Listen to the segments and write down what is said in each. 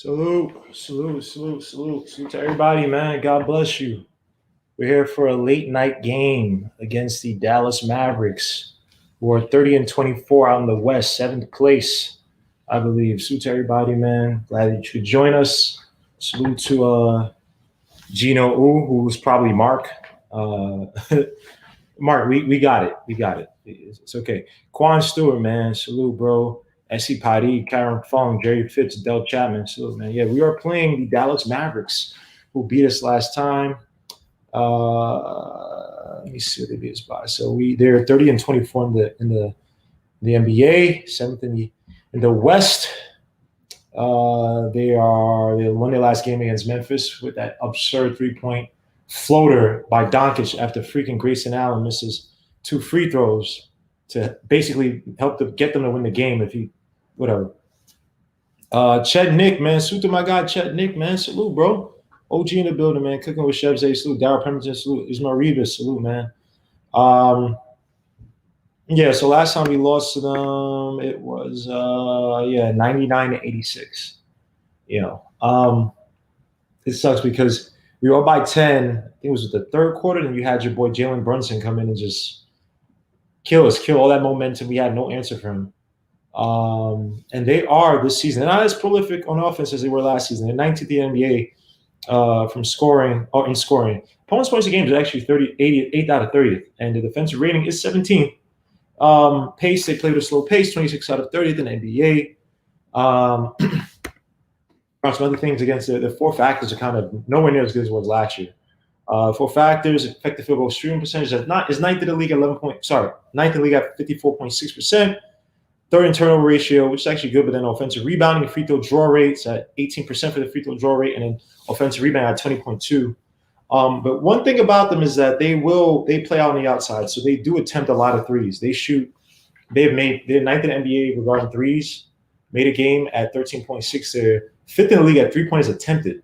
Salute to everybody, man. God bless you. We're here for a late night game against the Dallas Mavericks, who are 30 and 24 out in the West, seventh place, I believe. Salute to everybody, man. Glad that you could join us. Salute to Gino U, who's probably Mark. Uh, Mark, we got it. We got it. It's okay. Quan Stewart, man. Salute, bro. S.C. Padi, Karen Fong, Jerry Fitz, Del Chapman. Salute, man. Yeah, we are playing the Dallas Mavericks, who beat us last time. Let me see what they beat us by. So they're 30 and 24 in the NBA, seventh in the West. They won their last game against Memphis with that absurd 3-point floater by Doncic after freaking Grayson Allen misses 2 free throws to basically help get them to win the game if he whatever. Chet Nick, man. Salute to my guy Chet Nick, man. Salute, bro. OG in the building, man. Cooking with Chef Zay. Salute. Darryl Pemberton. Salute. Ismail Rivas. Salute, man. Yeah, so last time we lost to them, it was 99-86. You know. It sucks because we were up by 10. I think it was the third quarter, and you had your boy Jalen Brunson come in and just kill all that momentum. We had no answer for him. And they are this season. They're not as prolific on offense as they were last season. They're 19th in the NBA from scoring or in scoring. Opponents' points a game is actually 88th out of 30th, and the defensive rating is 17th. Pace, they play with a slow pace, 26th out of 30th in the NBA. Some other things against the 4 factors are kind of nowhere near as good as it was last year. 4 factors: effective field goal shooting percentage is ninth in the league at ninth in the league at 54.6%. Third in turnover ratio, which is actually good, but then offensive rebounding and free throw draw rates at 18% for the free throw draw rate, and then offensive rebound at 20.2. But one thing about them is that they play out on the outside, so they do attempt a lot of threes. They're ninth in the NBA regarding threes, made a game at 13.6. They're fifth in the league at 3 points attempted,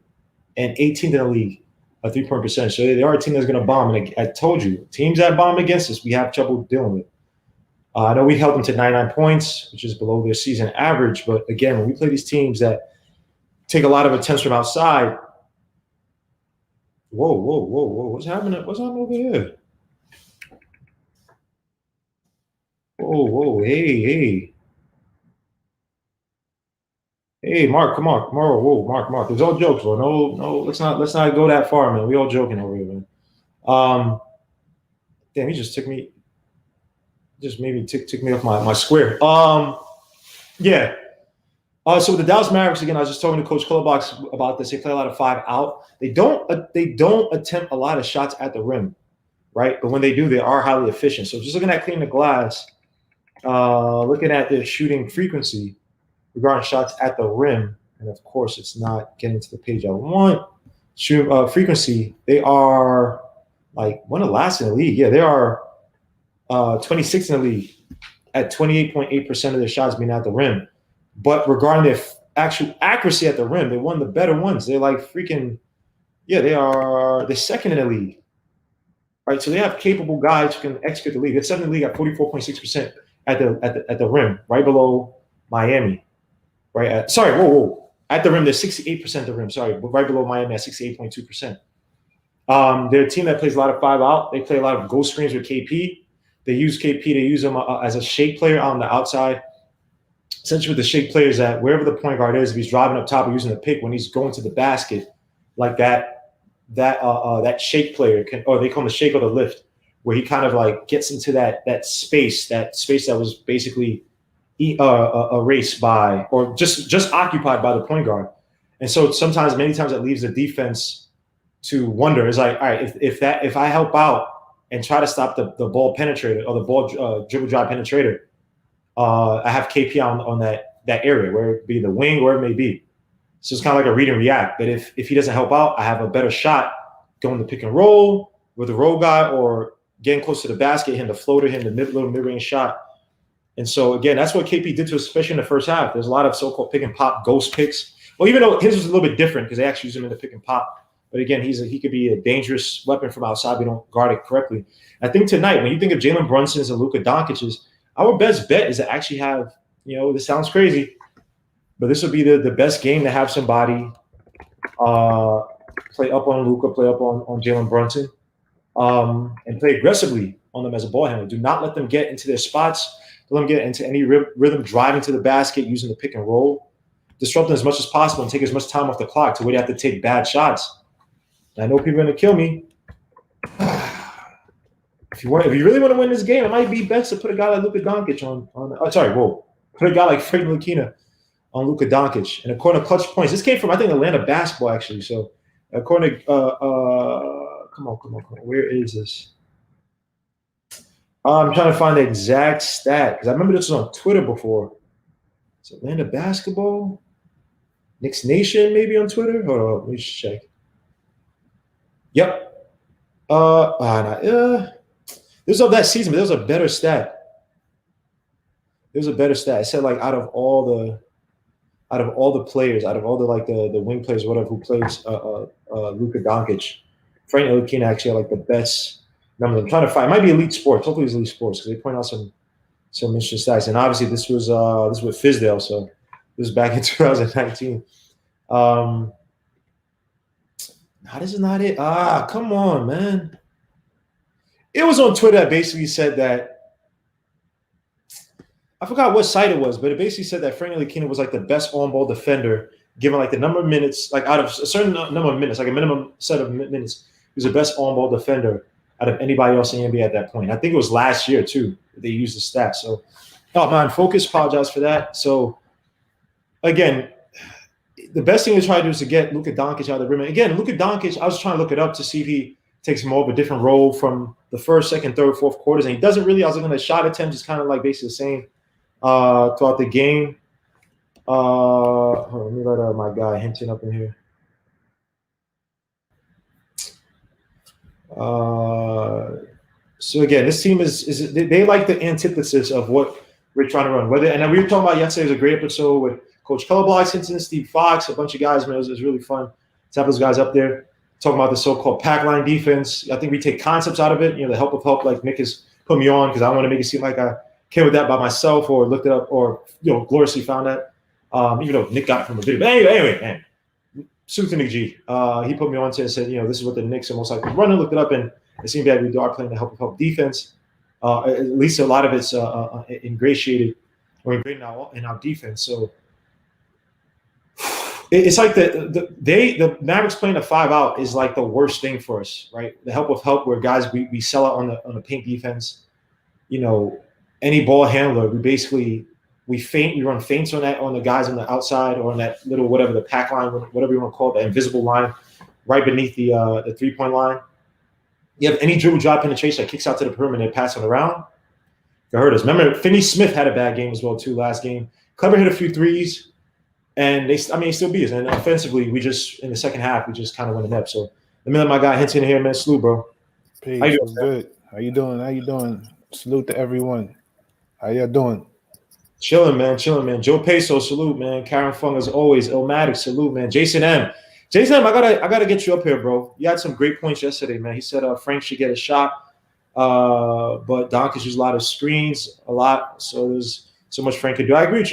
and 18th in the league at 3-point percentage. So they are a team that's going to bomb. And I told you, teams that bomb against us, we have trouble dealing with. I know we held them to 99 points, which is below their season average. But again, when we play these teams that take a lot of attempts from outside, whoa, what's happening? What's happening over here? Whoa, hey. Hey, Mark, come on, whoa, Mark. There's all jokes, bro. No, let's not go that far, man. We all joking over here, man. Damn, he just took me off my square. Yeah. So with the Dallas Mavericks, again, I was just talking to Coach Colorbox about this. They play a lot of 5 out. They don't attempt a lot of shots at the rim, right? But when they do, they are highly efficient. So just looking at cleaning the glass, looking at their shooting frequency regarding shots at the rim, and of course, it's not getting to the page I want. Frequency, they are like one of the last in the league. Yeah, they are 26th in the league at 28.8% of their shots being at the rim. But regarding their actual accuracy at the rim, they're one of the better ones. They're like freaking, yeah, they're second in the league. Right, so they have capable guys who can execute the league. They're seventh in the league at 44.6% at the rim, right below Miami. Right, at the rim, they're 68% at the rim. Sorry, but right below Miami at 68.2%. They're a team that plays a lot of 5 out. They play a lot of ghost screens with KP. They use KP. They use him as a shake player on the outside. Essentially, with the shake players, that wherever the point guard is, if he's driving up top or using the pick, when he's going to the basket, like that shake player can, or they call him the shake or the lift, where he kind of like gets into that space that was basically erased by or just occupied by the point guard. And so many times that leaves the defense to wonder. It's like, all right, if I help out and try to stop the ball penetrator or the ball dribble drive penetrator, I have KP on that area, where it be the wing or it may be. So it's kind of like a read and react. But if he doesn't help out, I have a better shot going to pick and roll with a roll guy or getting close to the basket, hitting the floater, hitting the little mid-range shot. And so, again, that's what KP did to us, especially in the first half. There's a lot of so-called pick and pop ghost picks. Well, even though his was a little bit different because they actually use him in the pick and pop. But again, he could be a dangerous weapon from outside if we don't guard it correctly. I think tonight, when you think of Jalen Brunson's and Luka Doncic's, our best bet is to actually have, this sounds crazy, But this would be the best game to have somebody play up on Luka, play up on Jalen Brunson, and play aggressively on them as a ball handler. Do not let them get into their spots. Don't let them get into any rhythm driving to the basket using the pick and roll. Disrupt them as much as possible and take as much time off the clock to where they have to take bad shots. And I know people are going to kill me. If you really want to win this game, it might be best to put a guy like Luka Doncic put a guy like Frank Ntilikina on Luka Doncic. And according to Clutch Points, this came from, I think, Atlanta Basketball, actually. So according to, come on. Where is this? I'm trying to find the exact stat because I remember this was on Twitter before. It's Atlanta Basketball, Knicks Nation, maybe on Twitter. Hold on, let me just check. Yep. This was of that season, but there was a better stat. It said like out of all the players, out of all the wing players, whatever, who plays Luka Doncic, Frank Ntilikina actually had like the best numbers. I'm trying to find. It might be Elite Sports. Hopefully, it's Elite Sports because they point out some interesting stats. And obviously, this was with Fizdale, so this was back in 2019. This is not it. Come on, man. It was on Twitter that basically said that. I forgot what site it was, but it basically said that Frank Ntilikina was like the best on-ball defender, given like the number of minutes, like out of a certain number of minutes, like a minimum set of minutes. He was the best on-ball defender out of anybody else in the NBA at that point. I think it was last year too. They used the stats. So, Focus, apologize for that. So, again, the best thing to try to do is to get Luka Doncic out of the rim. Again, Luka Doncic, I was trying to look it up to see if he takes more of a different role from the first, second, third, fourth quarters, and he doesn't really. I was looking at shot attempts, just kind of like basically the same throughout the game. Hold on, let me let my guy Hinton up in here. So again, this team is they like the antithesis of what we're trying to run. And we were talking about yesterday. It was a great episode with Coach Colorbox, Hinton, Steve Fox, a bunch of guys. Man, it was really fun to have those guys up there talking about the so-called pack line defense. I think we take concepts out of it. The help of help, like Nick has put me on because I want to make it seem like I came with that by myself or looked it up or gloriously found that. Even though Nick got it from a video. But anyway, man. Salute to Nick G. He put me on to it and said, this is what the Knicks are most likely running. Looked it up, and it seemed that we are playing the help defense. At least a lot of it's ingratiated or ingrained in our defense. So it's like the Mavericks playing a 5-out is like the worst thing for us, right? The help of help where guys we sell out on the paint defense. Any ball handler, we run feints on the guys on the outside or on that little whatever the pack line, whatever you want to call it, the invisible line, right beneath the 3-point line. You have any dribble drive penetration that kicks out to the perimeter and pass it around. You heard us. Remember, Finney Smith had a bad game as well too last game. Clever hit a few threes, and he still beat us. And offensively, in the second half, we just kind of went inept. So let me let my guy Hinton here, man. Salute, bro. Peace. How you doing? Good. How you doing? Salute to everyone. How y'all doing? Chilling, man. Joe Peso, salute, man. Karen Fung, as always. Illmatic, salute, man. Jason M, I gotta get you up here, bro. You had some great points yesterday, man. He said Frank should get a shot, but Doncic used a lot of screens, so there's so much Frank could do. I agree with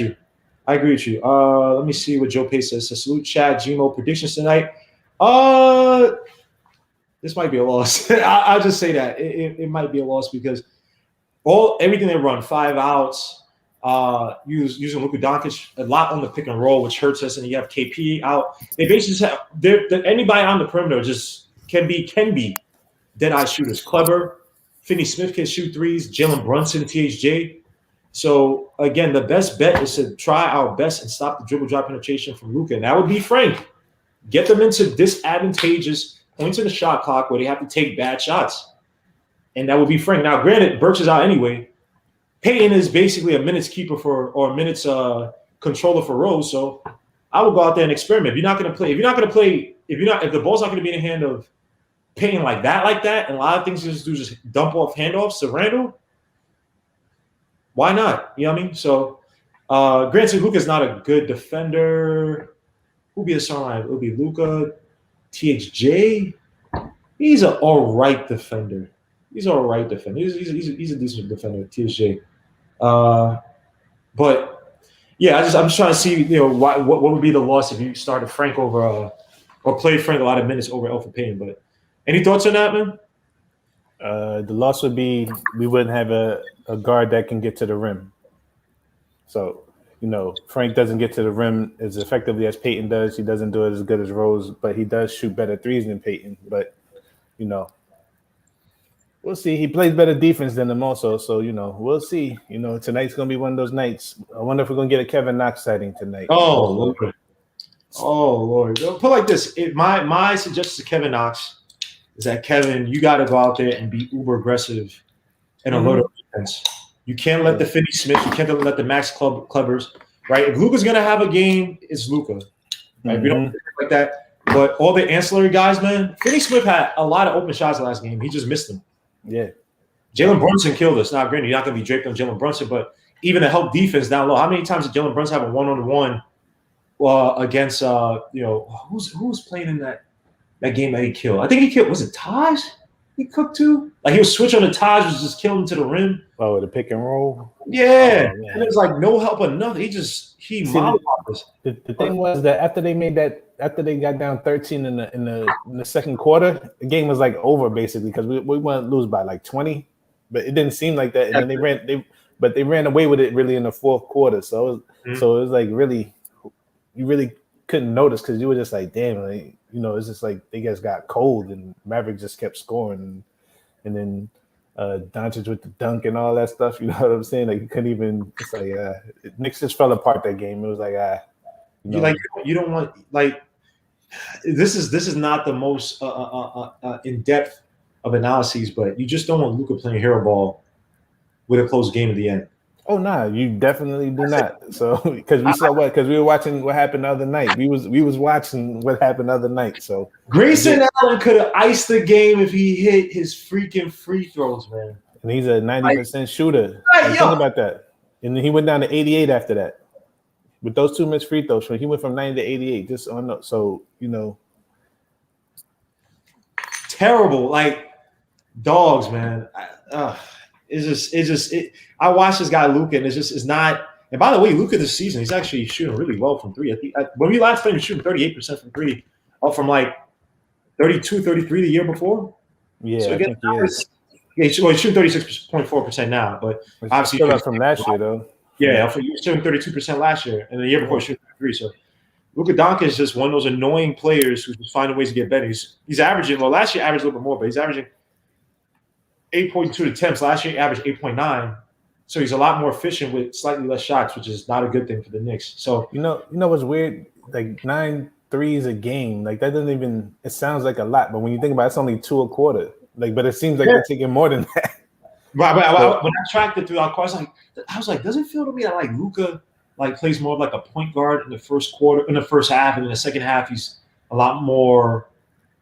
you. Let me see what Joe Peso says. Salute, Chad, Gmo, predictions tonight. This might be a loss. I'll just say that it might be a loss because everything they run 5 outs. Using Luka Doncic a lot on the pick and roll, which hurts us, and you have KP out. They basically just have anybody on the perimeter just can be dead-eye shooters. Clever, Finney Smith can shoot threes, Jalen Brunson, THJ. So again, the best bet is to try our best and stop the dribble drive penetration from Luka, and that would be Frank. Get them into disadvantageous points in the shot clock where they have to take bad shots, and that would be Frank. Now, granted, Burks is out anyway. Payton is basically a minutes keeper or a minutes controller for Rose. So I would go out there and experiment. If the ball's not going to be in the hand of Payton like that, and a lot of things you just do just dump off handoffs to Randle, why not? You know what I mean? So granted, Luka's not a good defender. Who'll be the starting line? It'll be Luka, THJ. He's an all right defender. He's a decent defender, TSJ. But Yeah, I'm just trying to see, what would be the loss if you started Frank over or played Frank a lot of minutes over Elfrid Payton. But any thoughts on that, man? The loss would be we wouldn't have a guard that can get to the rim. So, Frank doesn't get to the rim as effectively as Peyton does. He doesn't do it as good as Rose, but he does shoot better threes than Peyton. But, we'll see. He plays better defense than them also. So, we'll see. Tonight's going to be one of those nights. I wonder if we're going to get a Kevin Knox sighting tonight. Oh, Lord. Oh, Lord. Put it like this. My suggestion to Kevin Knox is that, Kevin, you got to go out there and be uber aggressive and alert defense. You can't let the Finney Smiths, you can't let the Max Clevers, right? If Luka's going to have a game, it's Luka. Right? We don't think like that. But all the ancillary guys, man, Finney Smith had a lot of open shots last game. He just missed them. Yeah. Jalen Brunson killed us. Now, granted, you're not going to be draped on Jalen Brunson, but even to help defense down low, how many times did Jalen Brunson have a one-on-one against, who's playing in that game that he killed? I think he killed, was it Taj? He cooked too? Like he was switching on the Taj, was just killing to the rim. Oh, the pick and roll? Yeah. And it was like no help or nothing. He mollywopped us. The thing was that after they got down 13 in the second quarter, the game was like over basically because we want to lose by like 20, but it didn't seem like that. And then they ran away with it really in the fourth quarter. So it was like really, you really couldn't notice because you were just like, damn, like, it's just like they just got cold and Maverick just kept scoring, and then Doncic with the dunk and all that stuff. You know what I'm saying? Like you couldn't even. It's like Knicks just fell apart that game. It was like you don't want like this is not the most in depth of analyses, but you just don't want Luka playing hero ball with a close game at the end. Oh nah, you definitely do not. So because we saw because we were watching what happened the other night. We was watching what happened the other night. So Grayson Allen could have iced the game if he hit his freaking free throws, man. And he's a 90% shooter. Think about that. And then he went down to 88 after that. With those 2 missed free throws, so he went from 90 to 88. Just on so terrible, like dogs, man. It's just I watched this guy Luka, and it's not. And by the way, Luka this season, he's actually shooting really well from three. I think when we last played, he was shooting 38% from three, up from like 32, 33 the year before. Yeah, so again, I think he is. Yeah, he's shooting 36.4% now, but obviously still up from last year though. Yeah, he was shooting 32% last year, and the year before he was shooting 33. So Luka Doncic is just one of those annoying players who's just finding ways to get better. He's averaging. Well, last year averaged a little bit more, but he's averaging 8.2 attempts. Last year he averaged 8.9. So he's a lot more efficient with slightly less shots, which is not a good thing for the Knicks. So you know what's weird? Like 9 threes a game, like that doesn't even. It sounds like a lot, but when you think about it, it's only 2 a quarter. Like, but it seems like they're taking more than that. Right, but when I tracked it through our course, I was like, does it feel to me that like Luka like plays more of like a point guard in the first quarter, in the first half, and in the second half he's a lot more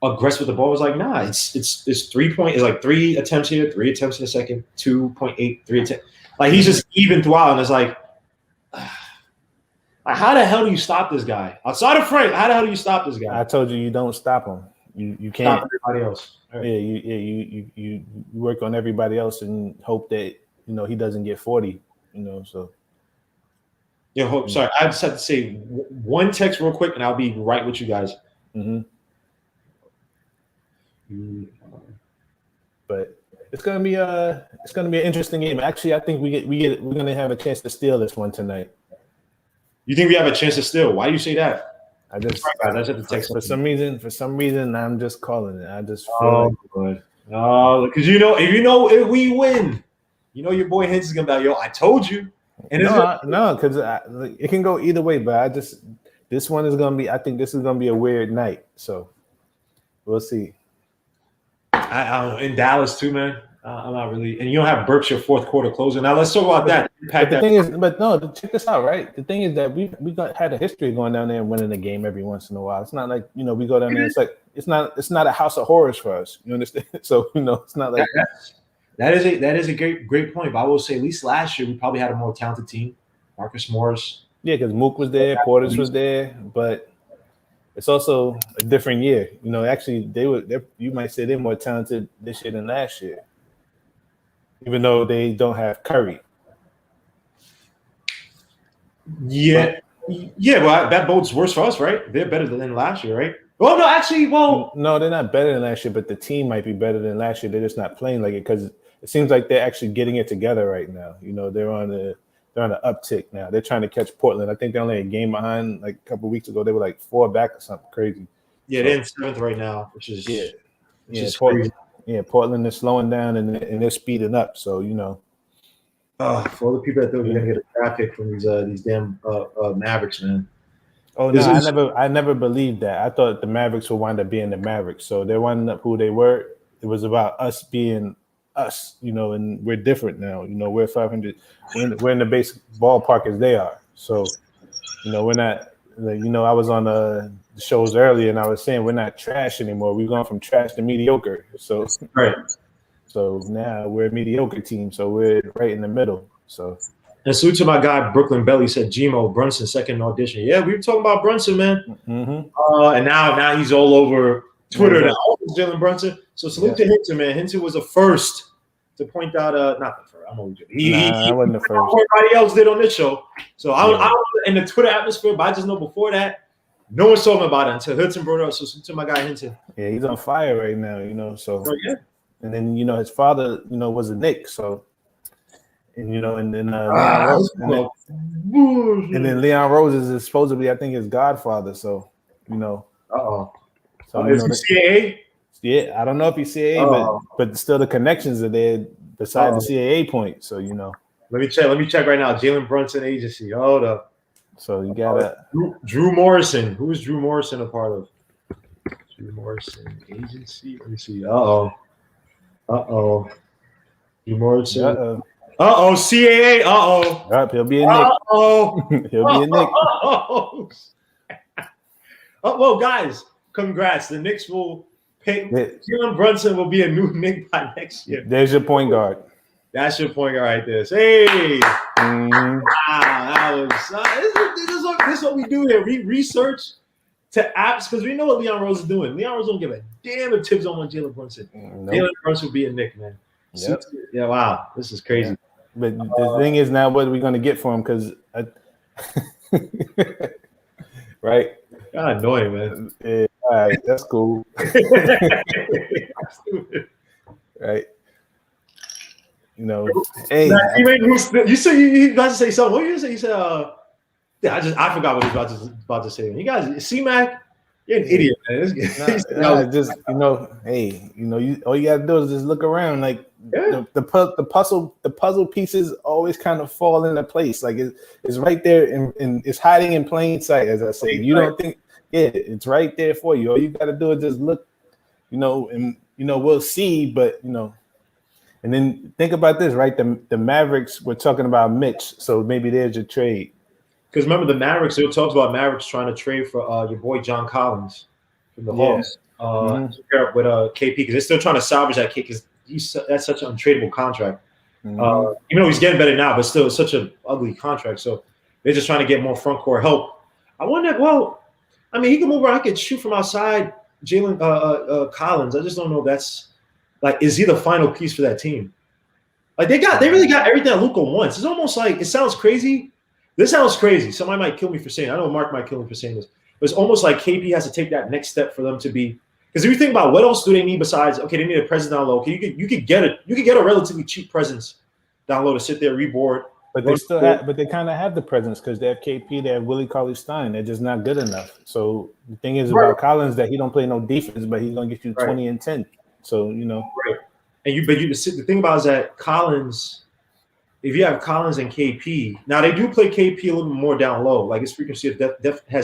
aggressive with the ball? I was like, nah, it's 3 point. It's like 3 attempts here, 3 attempts in the second, 2.8, 3 attempts. Like he's just even throughout, and it's like how the hell do you stop this guy outside of Frank? How the hell do you stop this guy? I told you don't stop him. You can't stop everybody else. Right. Yeah, you work on everybody else and hope that he doesn't get 40. So. Yeah, hope. Sorry, I just have to say one text real quick, and I'll be right with you guys. Mm-hmm. But it's gonna be an interesting game. Actually, I think we're gonna have a chance to steal this one tonight. You think we have a chance to steal? Why do you say that? I just have to text for some reason I'm just calling it. I just feel good. Oh, because if we win, your boy Hens is gonna be like, yo, I told you. And no, because it can go either way. But this one is gonna be. I think this is gonna be a weird night. So we'll see. I in Dallas too, man. I'm not really, and you don't have Berkshire fourth quarter closing. Now let's talk about that. Check this out, right? The thing is that we had a history going down there and winning a game every once in a while. It's not like we go down there. It's like it's not a house of horrors for us. You understand? So it's not like that is a great point. But I will say, at least last year we probably had a more talented team. Marcus Morris. Yeah, because Mook was there, Portis was there, but it's also a different year. Actually, you might say they're more talented this year than last year. Even though they don't have Curry. Yeah, yeah. Well, that bodes worse for us, right? They're better than last year, right? Well, no, actually, well, no, they're not better than last year, but the team might be better than last year. They're just not playing like it because it seems like they're actually getting it together right now. They're on an uptick now. They're trying to catch Portland. I think they're only a game behind. Like a couple of weeks ago, they were like 4 back or something crazy. yeah, they're in 7th right now, which is Portland. crazy. Yeah, Portland is slowing down and they're speeding up. So for all the people that thought we were gonna get a draft pick from these damn Mavericks, man. Oh no, I never believed that. I thought the Mavericks would wind up being the Mavericks. So they're winding up who they were. It was about us being us, and we're different now. We're 500. We're in the basic ballpark as they are. So, we're not. I was on the shows earlier, and I was saying we're not trash anymore. We've gone from trash to mediocre. So, right. So now we're a mediocre team. So we're right in the middle. So. And salute to my guy Brooklyn Belly said Gmo Brunson second audition. Yeah, we were talking about Brunson, man. Mm-hmm. And now he's all over Twitter. Now Jalen Brunson. So salute to Hinton, man. Hinton was the first to point out. Not the first. I'm only joking. I wasn't the first. Everybody else did on this show. So I don't know in the Twitter atmosphere, but I just know before that, no one's talking about it until Hinton brought it up. So salute to my guy Hinton. Yeah, he's on fire right now. So. Oh, yeah. And then his father, was a Knick. So. And and then Leon Rose is supposedly, I think, his godfather. So So is he CAA? Yeah, I don't know if he's CAA, but still the connections are there beside the CAA point. So Let me check right now. Jalen Brunson agency. Hold up. So you got Drew Morrison. Who is Drew Morrison a part of? Drew Morrison agency. Let me see. Drew Morrison. CAA. Yep, he'll be a Knick. He'll be a Knick. Well, guys, congrats. The Knicks will pay. Jalen Brunson will be a new Knick by next year. There's your point guard. That's your point guard right there. Hey. Wow, this is what we do here. We research to apps because we know what Leon Rose is doing. Leon Rose don't give a damn if Tibbs don't want Jalen Brunson. Nope. Jalen Brunson will be a Knick, man. Yep. Yeah, wow. This is crazy. Yeah. But the thing is now, what are we going to get for him? Because, right? God, annoying, man. Yeah, all right, that's cool. Right? Hey. You said you about to say something. What did you say? You said, I forgot what he was about to say. You guys, C-Mac, you're an idiot, man. Hey, all you got to do is just look around. Like, the puzzle pieces always kind of fall into place. Like it's right there and it's hiding in plain sight, as I say. You don't think, it's right there for you. All you got to do is just look, and we'll see. But and then think about this, right? The Mavericks were talking about Mitch, so maybe there's your trade. Because remember the Mavericks, they talked about Mavericks trying to trade for your boy John Collins from the Hawks. To pair up with KP because they're still trying to salvage that kid because that's such an untradeable contract. Even though he's getting better now, but still it's such an ugly contract. So they're just trying to get more front court help. I wonder. Well, I mean, he can move around. He can shoot from outside. Jalen Collins. I just don't know if that's like is he the final piece for that team? Like they really got everything that Luka wants. It's almost like it sounds crazy. This sounds crazy. Somebody might kill me for saying it. I know Mark might kill me for saying this. But it's almost like KP has to take that next step for them to be. Because if you think about what else do they need besides they need a presence down low. Okay, you could get a relatively cheap presence down low to sit there, reboard. But they kind of have the presence because they have KP, they have Willie Cauley-Stein. They're just not good enough. So the thing is about Collins that he don't play no defense, but he's gonna get you 20 and 10. So Right. And the thing about is that Collins, if you have Collins and KP, now they do play KP a little bit more down low. Like his frequency has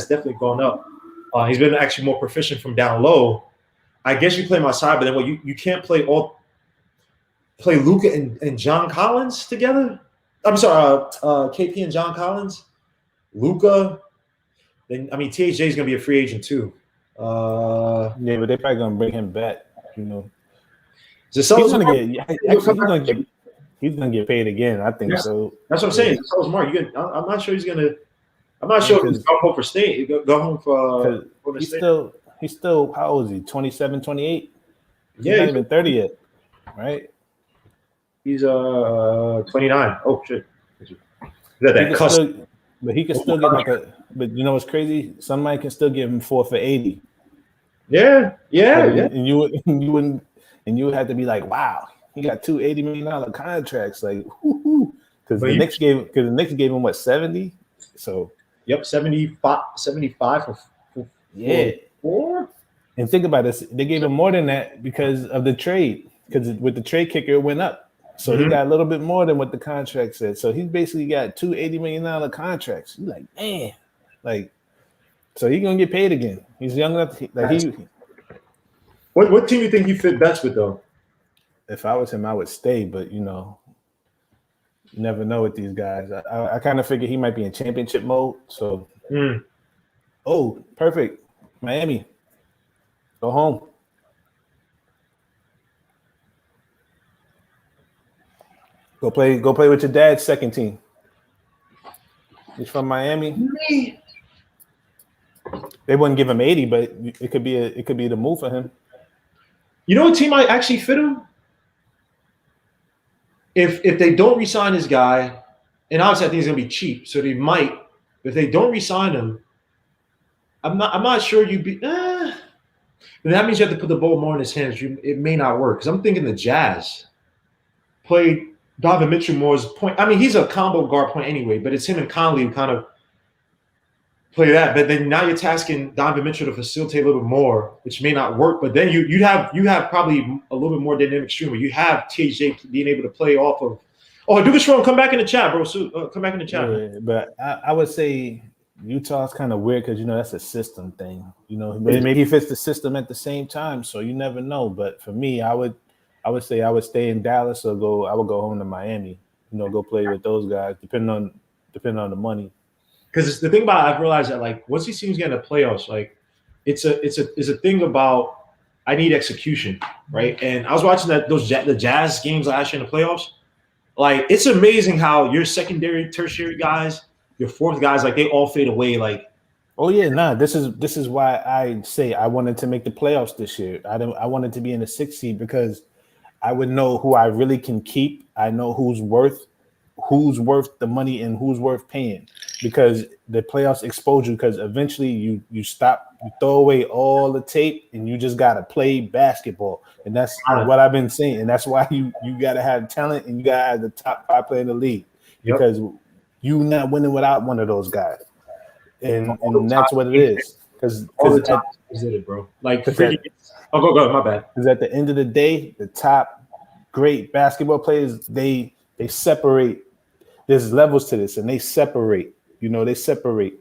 definitely gone up. He's been actually more proficient from down low. I guess you play him outside, but then you can't play Luka and John Collins together. I'm sorry, KP and John Collins, Luka. Then THJ is gonna be a free agent too. But they're probably gonna bring him back. He's gonna get paid again. I think so. That's what I'm saying. So is Mark. I'm not sure he's gonna. I'm not sure if he's going home for state. Go home for the state. He's still, how old is he? 27, 28? Yeah, he's not even 30 yet, right? He's 29. Oh shit! Is that But he can still get like a. But you know what's crazy? Somebody can still give him 4 for 80. Yeah. And you wouldn't, and you would have to be like, wow, he got two $80 million contracts, like, because the Knicks gave him what 70. So 75 for yeah. 4. And think about this, they gave him more than that because of the trade. Because with the trade kicker, it went up. So he got a little bit more than what the contract said. So he's basically got two $80 million contracts. You're like, man, like, so he's gonna get paid again. He's young enough. What team do you think he fit best with though? If I was him, I would stay. But you know, you never know with these guys. I kind of figured he might be in championship mode. So, oh, perfect, Miami, go home. Go play with your dad's second team. He's from Miami. They wouldn't give him 80, but it could be the move for him. You know what team might actually fit him? If they don't re-sign his guy, and obviously I think he's gonna be cheap, so they might. If they don't re-sign him, I'm not sure you'd be. But that means you have to put the ball more in his hands. It may not work because I'm thinking the Jazz played Donovan Mitchell more as point. I mean, he's a combo guard point anyway, but it's him and Conley who kind of play that. But then now you're tasking Donovan Mitchell to facilitate a little bit more, which may not work. But then you have probably a little bit more dynamic streamer. You have TJ being able to play off of. Oh, do this wrong. Come back in the chat, bro. So, come back in the chat. Yeah, but I would say Utah's kind of weird because you know that's a system thing. You know, maybe he fits the system at the same time, so you never know. But for me, I would say I would stay in Dallas or I would go home to Miami. You know, go play with those guys, depending on the money. Because the thing about it, I've realized that like once these teams get in the playoffs, like it's a thing about I need execution, right? And I was watching the Jazz games last year in the playoffs. Like it's amazing how your secondary, tertiary guys, your fourth guys, like they all fade away. Like, oh yeah, nah. This is why I say I wanted to make the playoffs this year. I wanted to be in the 6th seed because I would know who I really can keep. I know who's worth the money and who's worth paying, because the playoffs expose you. Because eventually you throw away all the tape and you just gotta play basketball, and that's what I've been saying. And that's why you gotta have talent and you gotta have the top 5 player in the league, because you not winning without one of those guys, and that's what it is. Because is it, bro? Like, go, my bad. Because at the end of the day, the top great basketball players they separate. There's levels to this, and they separate. You know, they separate.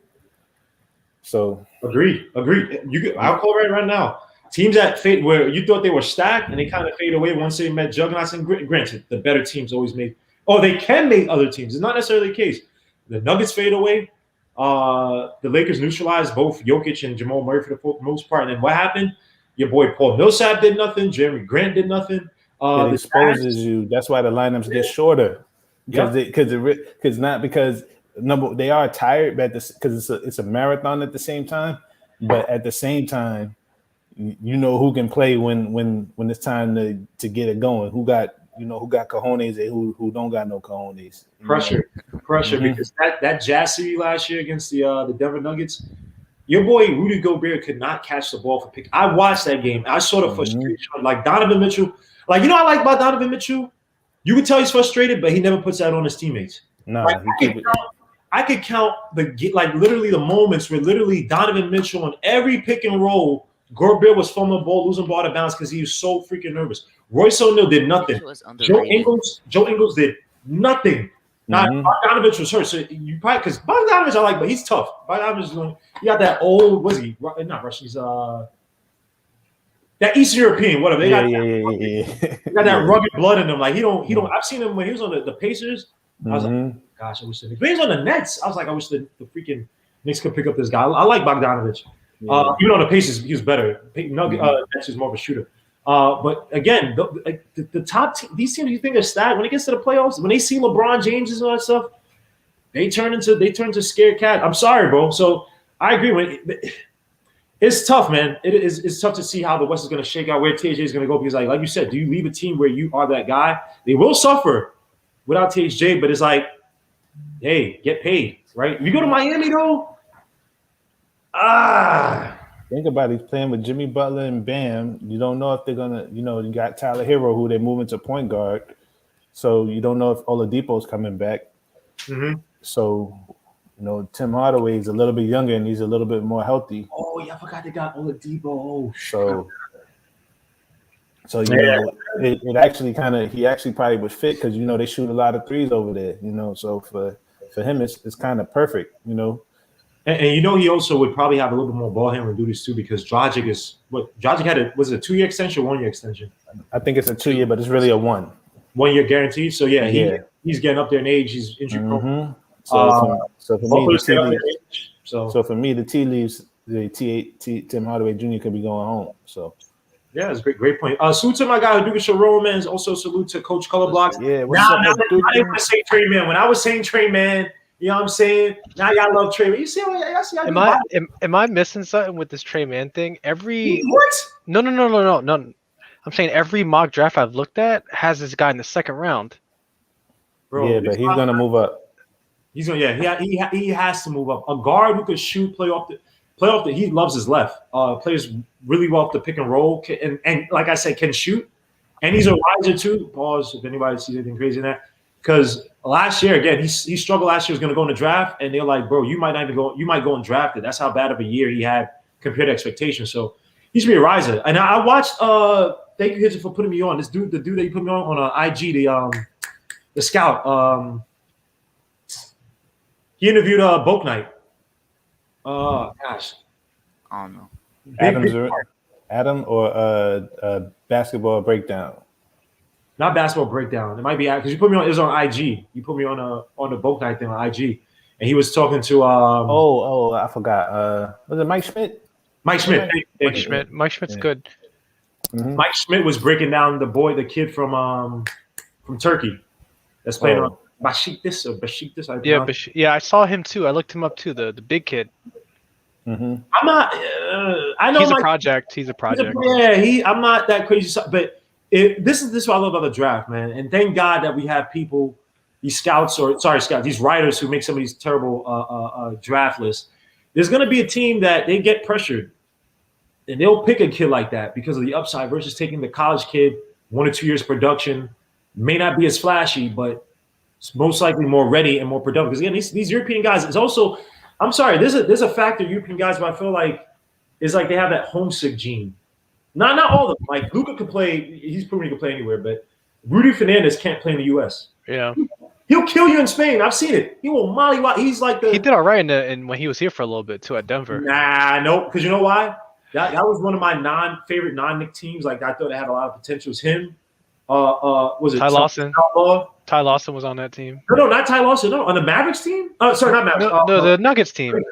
So agreed. I'll call right now. Teams that fade where you thought they were stacked and they kind of fade away once they met juggernauts. And granted, the better teams always make. Oh, they can make other teams. It's not necessarily the case. The Nuggets fade away. The Lakers neutralized both Jokic and Jamal Murray for the most part. And then what happened? Your boy Paul Millsap did nothing. Jeremy Grant did nothing. It exposes you. That's why the lineups get shorter. Because they are tired, but because it's a marathon at the same time. But at the same time, you know who can play when it's time to get it going. Who got cojones and who don't got no cojones. Pressure, because that Jazz series last year against the Denver Nuggets, your boy Rudy Gobert could not catch the ball for pick. I watched that game. I saw the frustration. Like Donovan Mitchell, like, you know what I like about Donovan Mitchell? You could tell he's frustrated, but he never puts that on his teammates. No, like, I could count literally the moments where literally Donovan Mitchell on every pick and roll, Gobert was fumbling the ball, losing ball to bounce because he was so freaking nervous. Royce O'Neal did nothing. Joe Ingles did nothing. Bogdanovich was hurt, so you probably, because Bogdanovich I like, but he's tough. Bogdanovich, he got that old, was he not Russian? He's that Eastern European, whatever. They got that rugged blood in him. Like he don't. I've seen him when he was on the Pacers. I was like, gosh, I wish. But he was on the Nets. I was like, I wish the freaking Knicks could pick up this guy. I like Bogdanovich. Even on the Pacers, he was better. Nets is more of a shooter. But again, the top these teams, you think they're stacked when it gets to the playoffs, when they see LeBron James and all that stuff, they turn into scared cat. I'm sorry, bro. So I agree. It's tough, man. It's tough to see how the West is going to shake out, where TJ is going to go, because like you said, do you leave a team where you are that guy? They will suffer without TJ, but it's like hey, get paid, right? If you go to Miami though, ah. Think about it, he's playing with Jimmy Butler and Bam. You don't know if they're gonna, you got Tyler Hero who they're moving to point guard. So you don't know if Oladipo's coming back. Mm-hmm. So, Tim Hardaway is a little bit younger and he's a little bit more healthy. Oh yeah, I forgot they got Oladipo. Oh, so it actually he actually probably would fit because they shoot a lot of threes over there. So for him it's kind of perfect. And he also would probably have a little bit more ball handling duties too because Dragic had was it a 2-year extension or 1-year extension? I think it's a 2-year, but it's really a 1 year guaranteed. So he's getting up there in age. He's injury prone. So for me, the tea leaves, Tim Hardaway Jr. could be going home. So yeah, it's a great point. Salute to my guy Duke Romans. Also salute to Coach Colorblocks. Yeah, I didn't want to say Trey Man. When I was saying Trey Man, you know what I'm saying? Now y'all love Trey Man. You see am I missing something with this Trey Man thing? What? No. I'm saying every mock draft I've looked at has this guy in the second round. Bro, yeah, but he's gonna move up. He's gonna he has to move up. A guard who could shoot, play off the. He loves his left. Plays really well off the pick and roll, and like I said, can shoot. And he's a riser too. Pause if anybody sees anything crazy in that. Because last year, again, he struggled last year. Was going to go in the draft, and they're like, bro, you might not even go. You might go and draft it. That's how bad of a year he had compared to expectations. So he should be a riser. And I watched. Thank you, Hitcher, for putting me on. This dude, the dude that you put me on IG, the scout. He interviewed Boak Knight. Gosh. I don't know. Adam or Basketball Breakdown. Not Basketball Breakdown. It might be because you put me on. It was on IG. You put me on the Boak Knight thing on IG, and he was talking to. I forgot. Was it Mike Schmidt? Mike Schmidt. Mike Schmidt's good. Mm-hmm. Mike Schmidt was breaking down the kid from Turkey, that's playing on Besiktas. Yeah, I saw him too. I looked him up too. The big kid. Mm-hmm. I'm not. I know he's a project. I'm not that crazy, but. This is what I love about the draft, man. And thank God that we have people, these these writers who make some of these terrible draft lists. There's going to be a team that they get pressured, and they'll pick a kid like that because of the upside versus taking the college kid, 1 or 2 years production, may not be as flashy, but it's most likely more ready and more productive. Because again, these European guys, it's also, I'm sorry, there's a factor European guys, but I feel like it's like they have that homesick gene. Not all of them. Like Luka could play. He's proven he can play anywhere, but Rudy Fernandez can't play in the U.S. Yeah, he'll kill you in Spain. I've seen it. He will molly you out. He's like he did all right in when he was here for a little bit too at Denver. Nope. Because you know why? That was one of my favorite non-Knick teams. Like I thought it had a lot of potential. It was him. Was it Ty Lawson? Ty Lawson was on that team. No, not Ty Lawson. No, on the Mavericks team. Sorry, not Mavericks. No, the Nuggets team.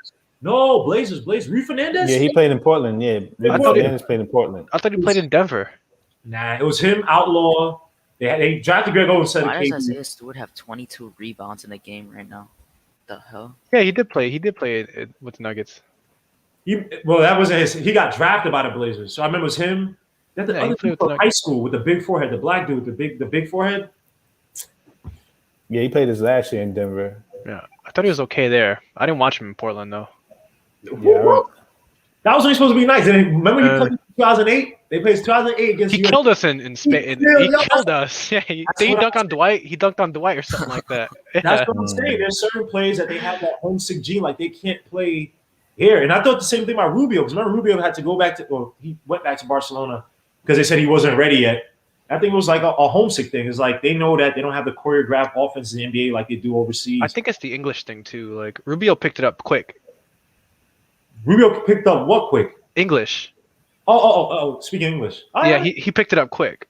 No, Blazers. Rudy Fernandez? Yeah, he played in Portland. Yeah, Fernandez played in Portland. I thought he played in Denver. Nah, it was him, Outlaw. They drafted Greg Oden instead of Why does KD. Isaiah Stewart have 22 rebounds in the game right now? The hell? Yeah, he did play. He did play with the Nuggets. That wasn't his. He got drafted by the Blazers. So I remember it was him. That's the other dude from high school with the big forehead, the black dude with the big forehead. Yeah, he played his last year in Denver. Yeah, I thought he was okay there. I didn't watch him in Portland though. Yeah, that was only supposed to be nice. And remember, he played in 2008. They played 2008 against. He killed us in Spain. He killed us. Yeah, he dunked on Dwight. He dunked on Dwight or something like that. Yeah. That's what I'm saying. There's certain plays that they have that homesick gene, like they can't play here. And I thought the same thing about Rubio. Because remember, Rubio had to go back he went back to Barcelona because they said he wasn't ready yet. I think it was like a homesick thing. It's like they know that they don't have the choreographed offense in the NBA like they do overseas. I think it's the English thing too. Like Rubio picked it up quick. Rubio picked up what quick? English. Oh, speaking English. Yeah, he picked it up quick.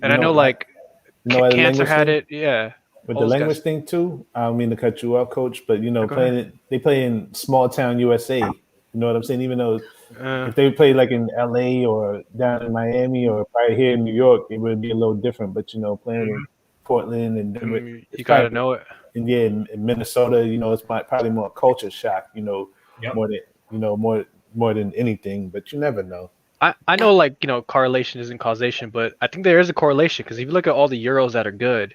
And I know like Cancer had it. Yeah. With the language thing too, I don't mean to cut you off, Coach, but they play in small town USA. You know what I'm saying? Even though if they play like in LA or down in Miami or probably here in New York, it would be a little different. But playing in Portland and Denver, you gotta know it. And yeah, in Minnesota, it's probably more culture shock. More than more than anything. But you never know. I know like correlation isn't causation, but I think there is a correlation because if you look at all the Euros that are good,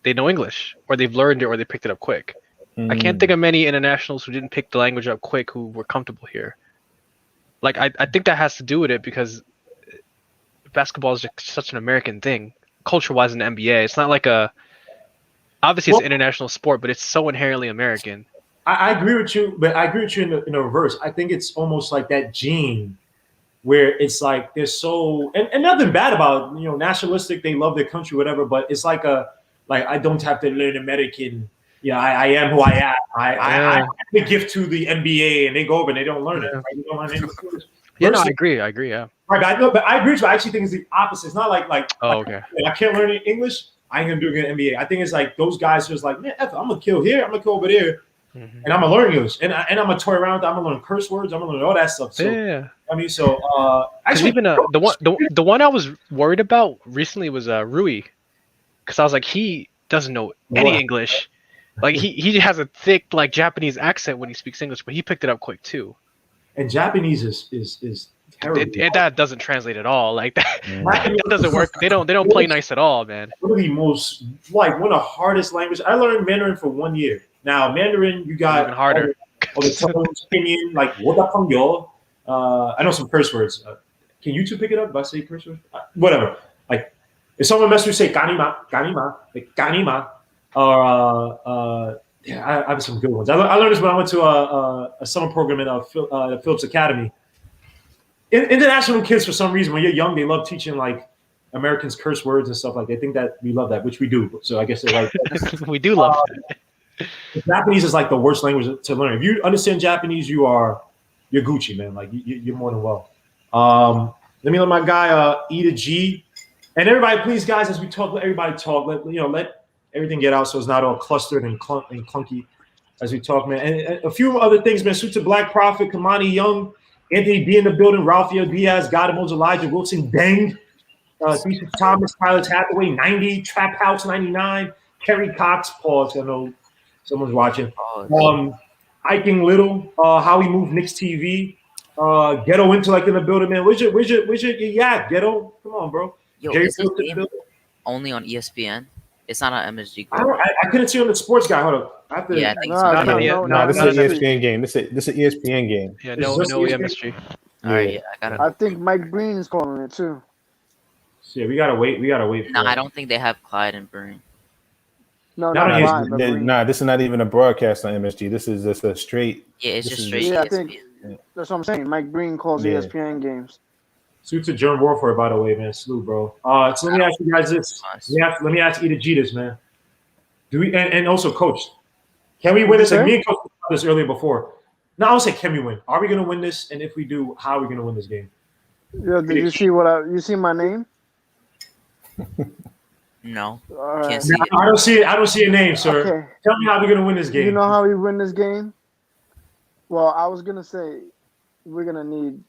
they know English or they've learned it or they picked it up quick. I can't think of many internationals who didn't pick the language up quick who were comfortable here. Like I think that has to do with it because basketball is just such an American thing, culture-wise in the NBA. It's not like obviously it's an international sport, but it's so inherently American. I agree with you, but I agree with you in the reverse. I think it's almost like that gene where it's like they're so and nothing bad about nationalistic. They love their country, whatever. But it's like I don't have to learn American. I am who I am. I the gift to the NBA, and they go over and they don't learn it. Right? They don't learn English. Yeah, no, I agree. Yeah. Right, but I agree with you. I actually think it's the opposite. It's not like oh, okay. I can't learn English. I ain't gonna do it in the NBA. I think it's like those guys who's like, man, I'm gonna kill here. I'm gonna kill over there. And I'm gonna learn English, and I'm gonna toy around. I'm gonna learn curse words. I'm gonna learn all that stuff. So, yeah. I mean, actually, even the one I was worried about recently was Rui, because I was like, he doesn't know any English. Like he has a thick like Japanese accent when he speaks English, but he picked it up quick too. And Japanese is terrible. That doesn't translate at all. Like that doesn't work. They don't play nice at all, man. One of the most one of the hardest languages. I learned Mandarin for 1 year. Now Mandarin, you got even harder. All the tones, opinion, like what up from yo. I know some curse words. Can you two pick it up if I say curse words? Whatever. Like if someone messes with say ganima, like ganima, or I have some good ones. I learned this when I went to a summer program in Phillips Academy. International kids, for some reason, when you're young, they love teaching like Americans curse words and stuff like. They think that we love that, which we do. So I guess they're like we do love that. Japanese is like the worst language to learn. If you understand Japanese, you're Gucci, man. Like you're more than well. Let me let my guy eTheseus, and everybody, please, guys, as we talk, let everybody talk. Let everything get out so it's not all clustered and clunky as we talk, man. And a few other things, man. Suits of Black Prophet, Kamani Young, Anthony B in the building, Raphael Diaz, God Emoji, Elijah Wilson, Deng, Thesis Thomas, Tyler Hathaway, 90, Trap House 99, Kerry Cox, pause. I know someone's watching. Iking Little, How We Move Knicks TV, Ghetto Intellect in the building, man. Where's your yak, Ghetto? Come on, bro. Yo, is this game only on ESPN? It's not on MSG. I couldn't see on the sports guy. Hold up. I think so. No, this is an ESPN game. This is an ESPN game. Yeah, no MSG. All right, yeah, I got it. I think Mike Breen is calling it too. Yeah, we gotta wait. No, I don't think they have Clyde and Breen. No, this is not even a broadcast on MSG. This is just a straight. Yeah, it's just straight. Yeah, I think that's what I'm saying. Mike Breen calls ESPN games. Suits of German Warfare, by the way, man. Salute, bro. So let me ask you guys this. Let me ask eTheseus this, man. Do we and also Coach? Can we win this? Like me and Coach talked about this earlier before. No, I would say, can we win? Are we gonna win this? And if we do, how are we gonna win this game? Yeah, did you see you see my name? No, can't see it. I don't see it. I don't see a name, sir. Okay. Tell me how we're gonna win this game. You know how we win this game? Well, I was gonna say we're gonna need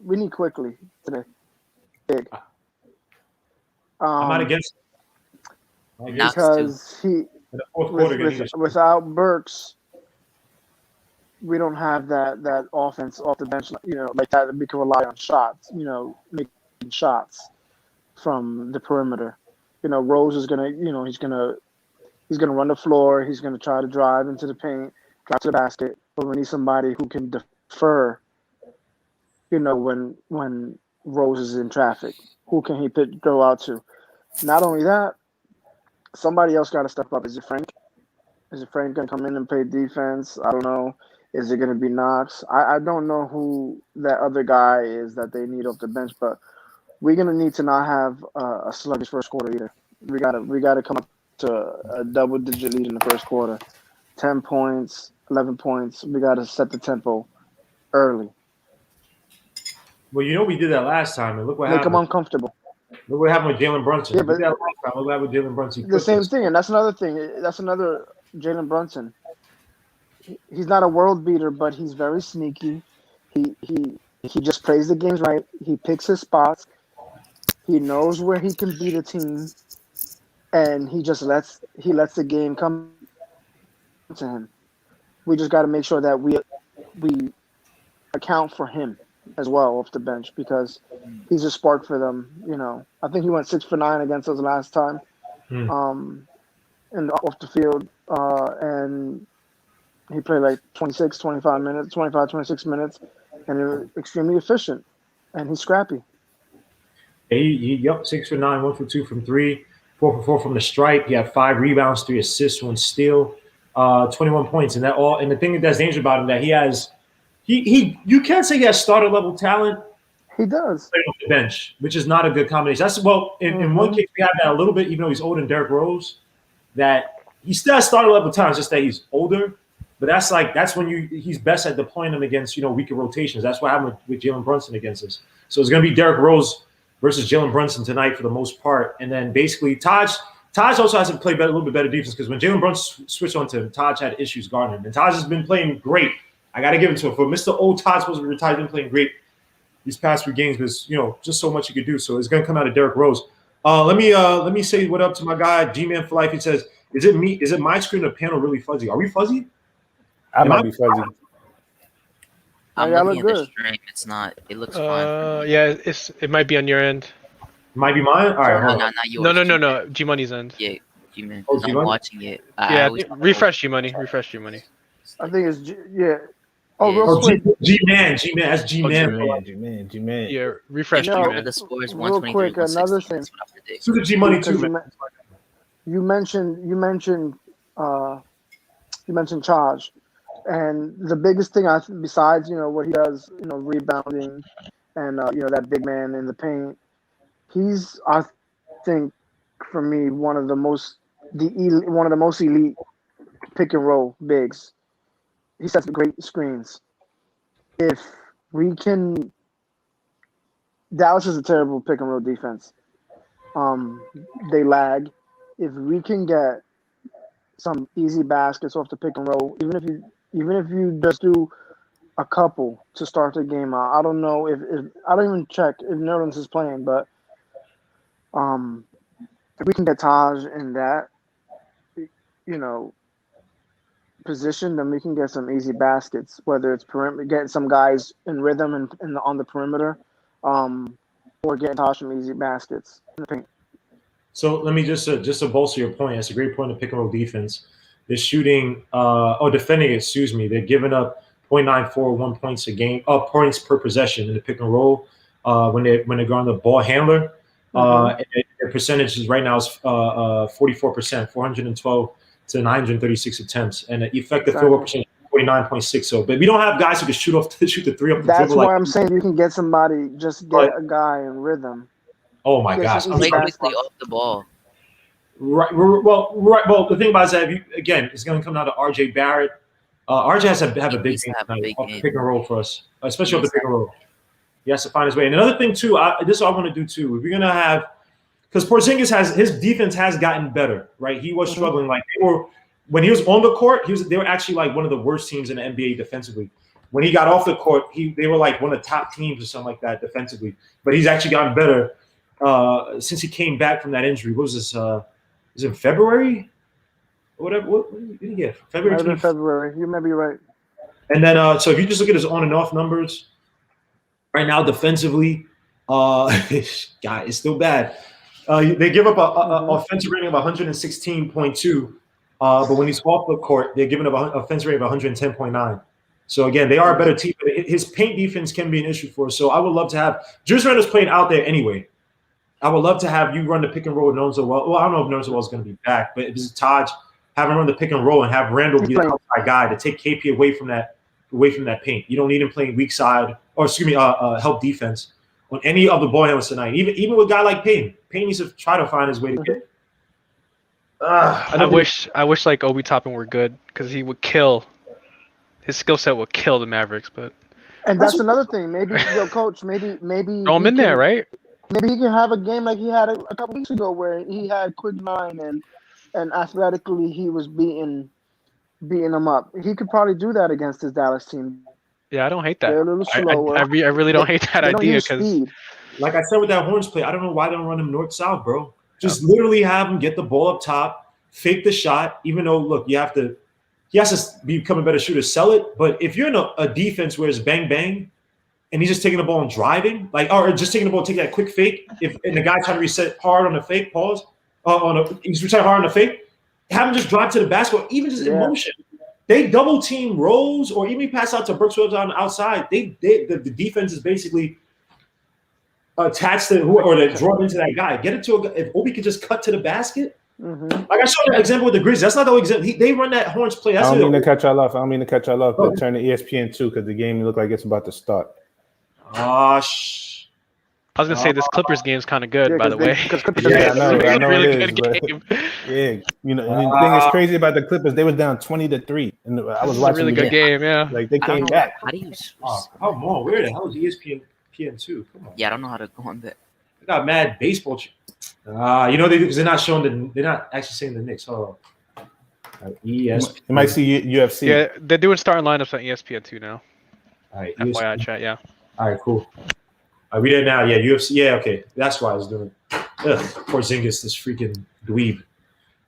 we need quickly today. Big. I'm not against it. Because without Burks, we don't have that offense off the bench, like that. We can rely on shots, making shots from the perimeter. Rose is gonna, he's gonna run the floor. He's gonna try to drive into the paint, drive to the basket. But we need somebody who can defer. When Rose is in traffic, who can he go out to? Not only that, somebody else got to step up. Is it Frank? Is it Frank going to come in and play defense? I don't know. Is it going to be Knox? I don't know who that other guy is that they need off the bench, but we're going to need to not have a sluggish first quarter either. We got to come up to a double-digit lead in the first quarter. 10 points, 11 points. We got to set the tempo early. Well, we did that last time, and look what happened. Make them uncomfortable. Look what happened with Jalen Brunson. Yeah, but we did that last time. Look what happened with Jalen Brunson. The same thing, and that's another thing. That's another Jalen Brunson. He's not a world beater, but he's very sneaky. He just plays the games right. He picks his spots. He knows where he can beat a team, and he just lets the game come to him. We just got to make sure that we account for him as well off the bench, because he's a spark for them. I think he went 6 for 9 against us last time. off the field, and he played like 26 minutes, and he was extremely efficient, and he's scrappy. Yep, 6 for 9, 1 for 2 from 3, 4 for 4 from the stripe. He had 5 rebounds, 3 assists, 1 steal, 21 points, and that all. And the thing that's dangerous about him that you can't say he has starter level talent. He does. Playing off the bench, which is not a good combination. That's in one case we have that a little bit, even though he's older than Derrick Rose, that he still has starter level talent, just that he's older. But that's when he's best at deploying them against weaker rotations. That's what happened with Jalen Brunson against us. So it's going to be Derrick Rose versus Jalen Brunson tonight for the most part. And then basically Taj also has to play a little bit better defense because when Jalen Brunson switched on to him, Taj had issues guarding him. And Taj has been playing great. I got to give it to him. For Mr. Old Taj supposed to be retired, been playing great these past few games. There's just so much he could do. So it's going to come out of Derrick Rose. Let me say what up to my guy G-Man for Life. He says, "Is it me? Is it my screen or panel really fuzzy? Are we fuzzy? I might be fuzzy. I'm Yeah, looking look at the good. stream. It's not. It looks fine. Yeah, it might be on your end. Might be mine. All right, No, hold no, on. not yours. No. G Money's end. Yeah, G-Man. Oh, I'm G-Man? watching it. I Yeah, always- refresh G Money. Refresh G Money. I think it's yeah. Oh, Yeah. real Oh, quick, G-Man, that's G-Man. G-Man. Yeah, refresh G No. Man. The score is Real 123. quick, another 160. thing. That's what I predict. To the G-Money because too, man. you mentioned Charge, and the biggest thing besides what he does, rebounding, and that big man in the paint, he's I think for me one of the most elite pick and roll bigs. He sets great screens. If we can, Dallas is a terrible pick and roll defense. They lag. If we can get some easy baskets off the pick and roll, even if you just do a couple to start the game out. I don't know if I don't even check if Nerlens is playing, but if we can get Taj in that position, then we can get some easy baskets, whether it's perimeter, getting some guys in rhythm and on the perimeter, or getting Taj some easy baskets in the paint. So let me just to bolster your point. That's a great point of pick and roll defense. They're shooting, defending. Excuse me. They're giving up 0.941 points a game, points per possession in the pick and roll. When they're going the ball handler, and their percentages right now is 44%, 412 to 936 attempts, and the effective field goal percentage 49.6. So, but we don't have guys who can shoot the three up the That's dribble. why I'm saying you can get somebody, just get a guy in rhythm. Oh my gosh! some I'm Play sorry. quickly off the ball. Right. Well, the thing about it is that again, it's going to come down to RJ Barrett. RJ has to have a big game tonight off the pick and roll for us, especially off the pick and roll. He has to find his way. And another thing too, this is what I want to do too. If we're going to have, because Porzingis his defense has gotten better, right? He was struggling. Like when he was on the court, they were actually like one of the worst teams in the NBA defensively. When he got off the court, they were like one of the top teams or something like that defensively. But he's actually gotten better since he came back from that injury. What was this? Was it in February? Whatever. What did he get? February. February. You may be right. And then, so if you just look at his on and off numbers, right now defensively, God, it's still bad. They give up a offensive rating of 116.2, but when he's off the court, they're giving up an offensive rating of 110.9. So again, they are a better team. But his paint defense can be an issue for us. So I would love to have Julius Randle's playing out there anyway. I would love to have you run the pick and roll with Nonzo Well. Well, I don't know if Nonzo Well is going to be back, but if it's Taj, have him run the pick and roll and have Randle be the outside guy to take KP away from that paint. You don't need him playing weak side or help defense on any of the ball handlers tonight. Even with a guy like Payne. Payne needs to try to find his way to get. I wish like Obi Toppin were good because he would kill. His skill set would kill the Mavericks, but And that's another thing. Maybe coach. Maybe throw him in there, right? Maybe he can have a game like he had a couple weeks ago where he had quick mind and athletically he was beating them up. He could probably do that against his Dallas team. Yeah, I don't hate that. They're a little slower. I really don't hate that They don't idea use because speed. Like I said with that Horns play, I don't know why they don't run him north-south, bro. Just literally have him get the ball up top, fake the shot, even though, look, he has to become a better shooter, sell it. But if you're in a defense where it's bang, bang, and he's just taking the ball and driving, or just taking the ball, taking that quick fake, and the guy trying to reset hard on the fake, he's resetting hard on the fake, have him just drive to the basket, or even just in motion. They double team Rose, or even pass out to Brooks Williams on the outside. The defense is basically attached to or they draw into that guy. Get it to if Obi could just cut to the basket. Like I showed you an example with the Grizzlies. That's not the example. They run that Horns play. That's I don't mean to cut y'all off. But turn to ESPN 2 because the game look like it's about to start. I was gonna say this Clippers game is kind of good, by the way. Yeah, I know really it is. good game. Yeah, the thing is crazy about the Clippers. They was down 20-3, and I was watching. A really good game, yeah. Like they came back. How do you? Come on, where the hell is ESPN 2? Come on. Yeah, I don't know how to go on that. They got mad baseball. Because they're not showing they're not actually saying the Knicks. Hold on. ESPN. You might see UFC. Yeah, they're doing starting lineups on ESPN 2 now. All right, FYI chat, yeah. All right, cool. I read it now. Yeah, UFC. Yeah, okay. That's why I was doing it. Porzingis, this freaking dweeb.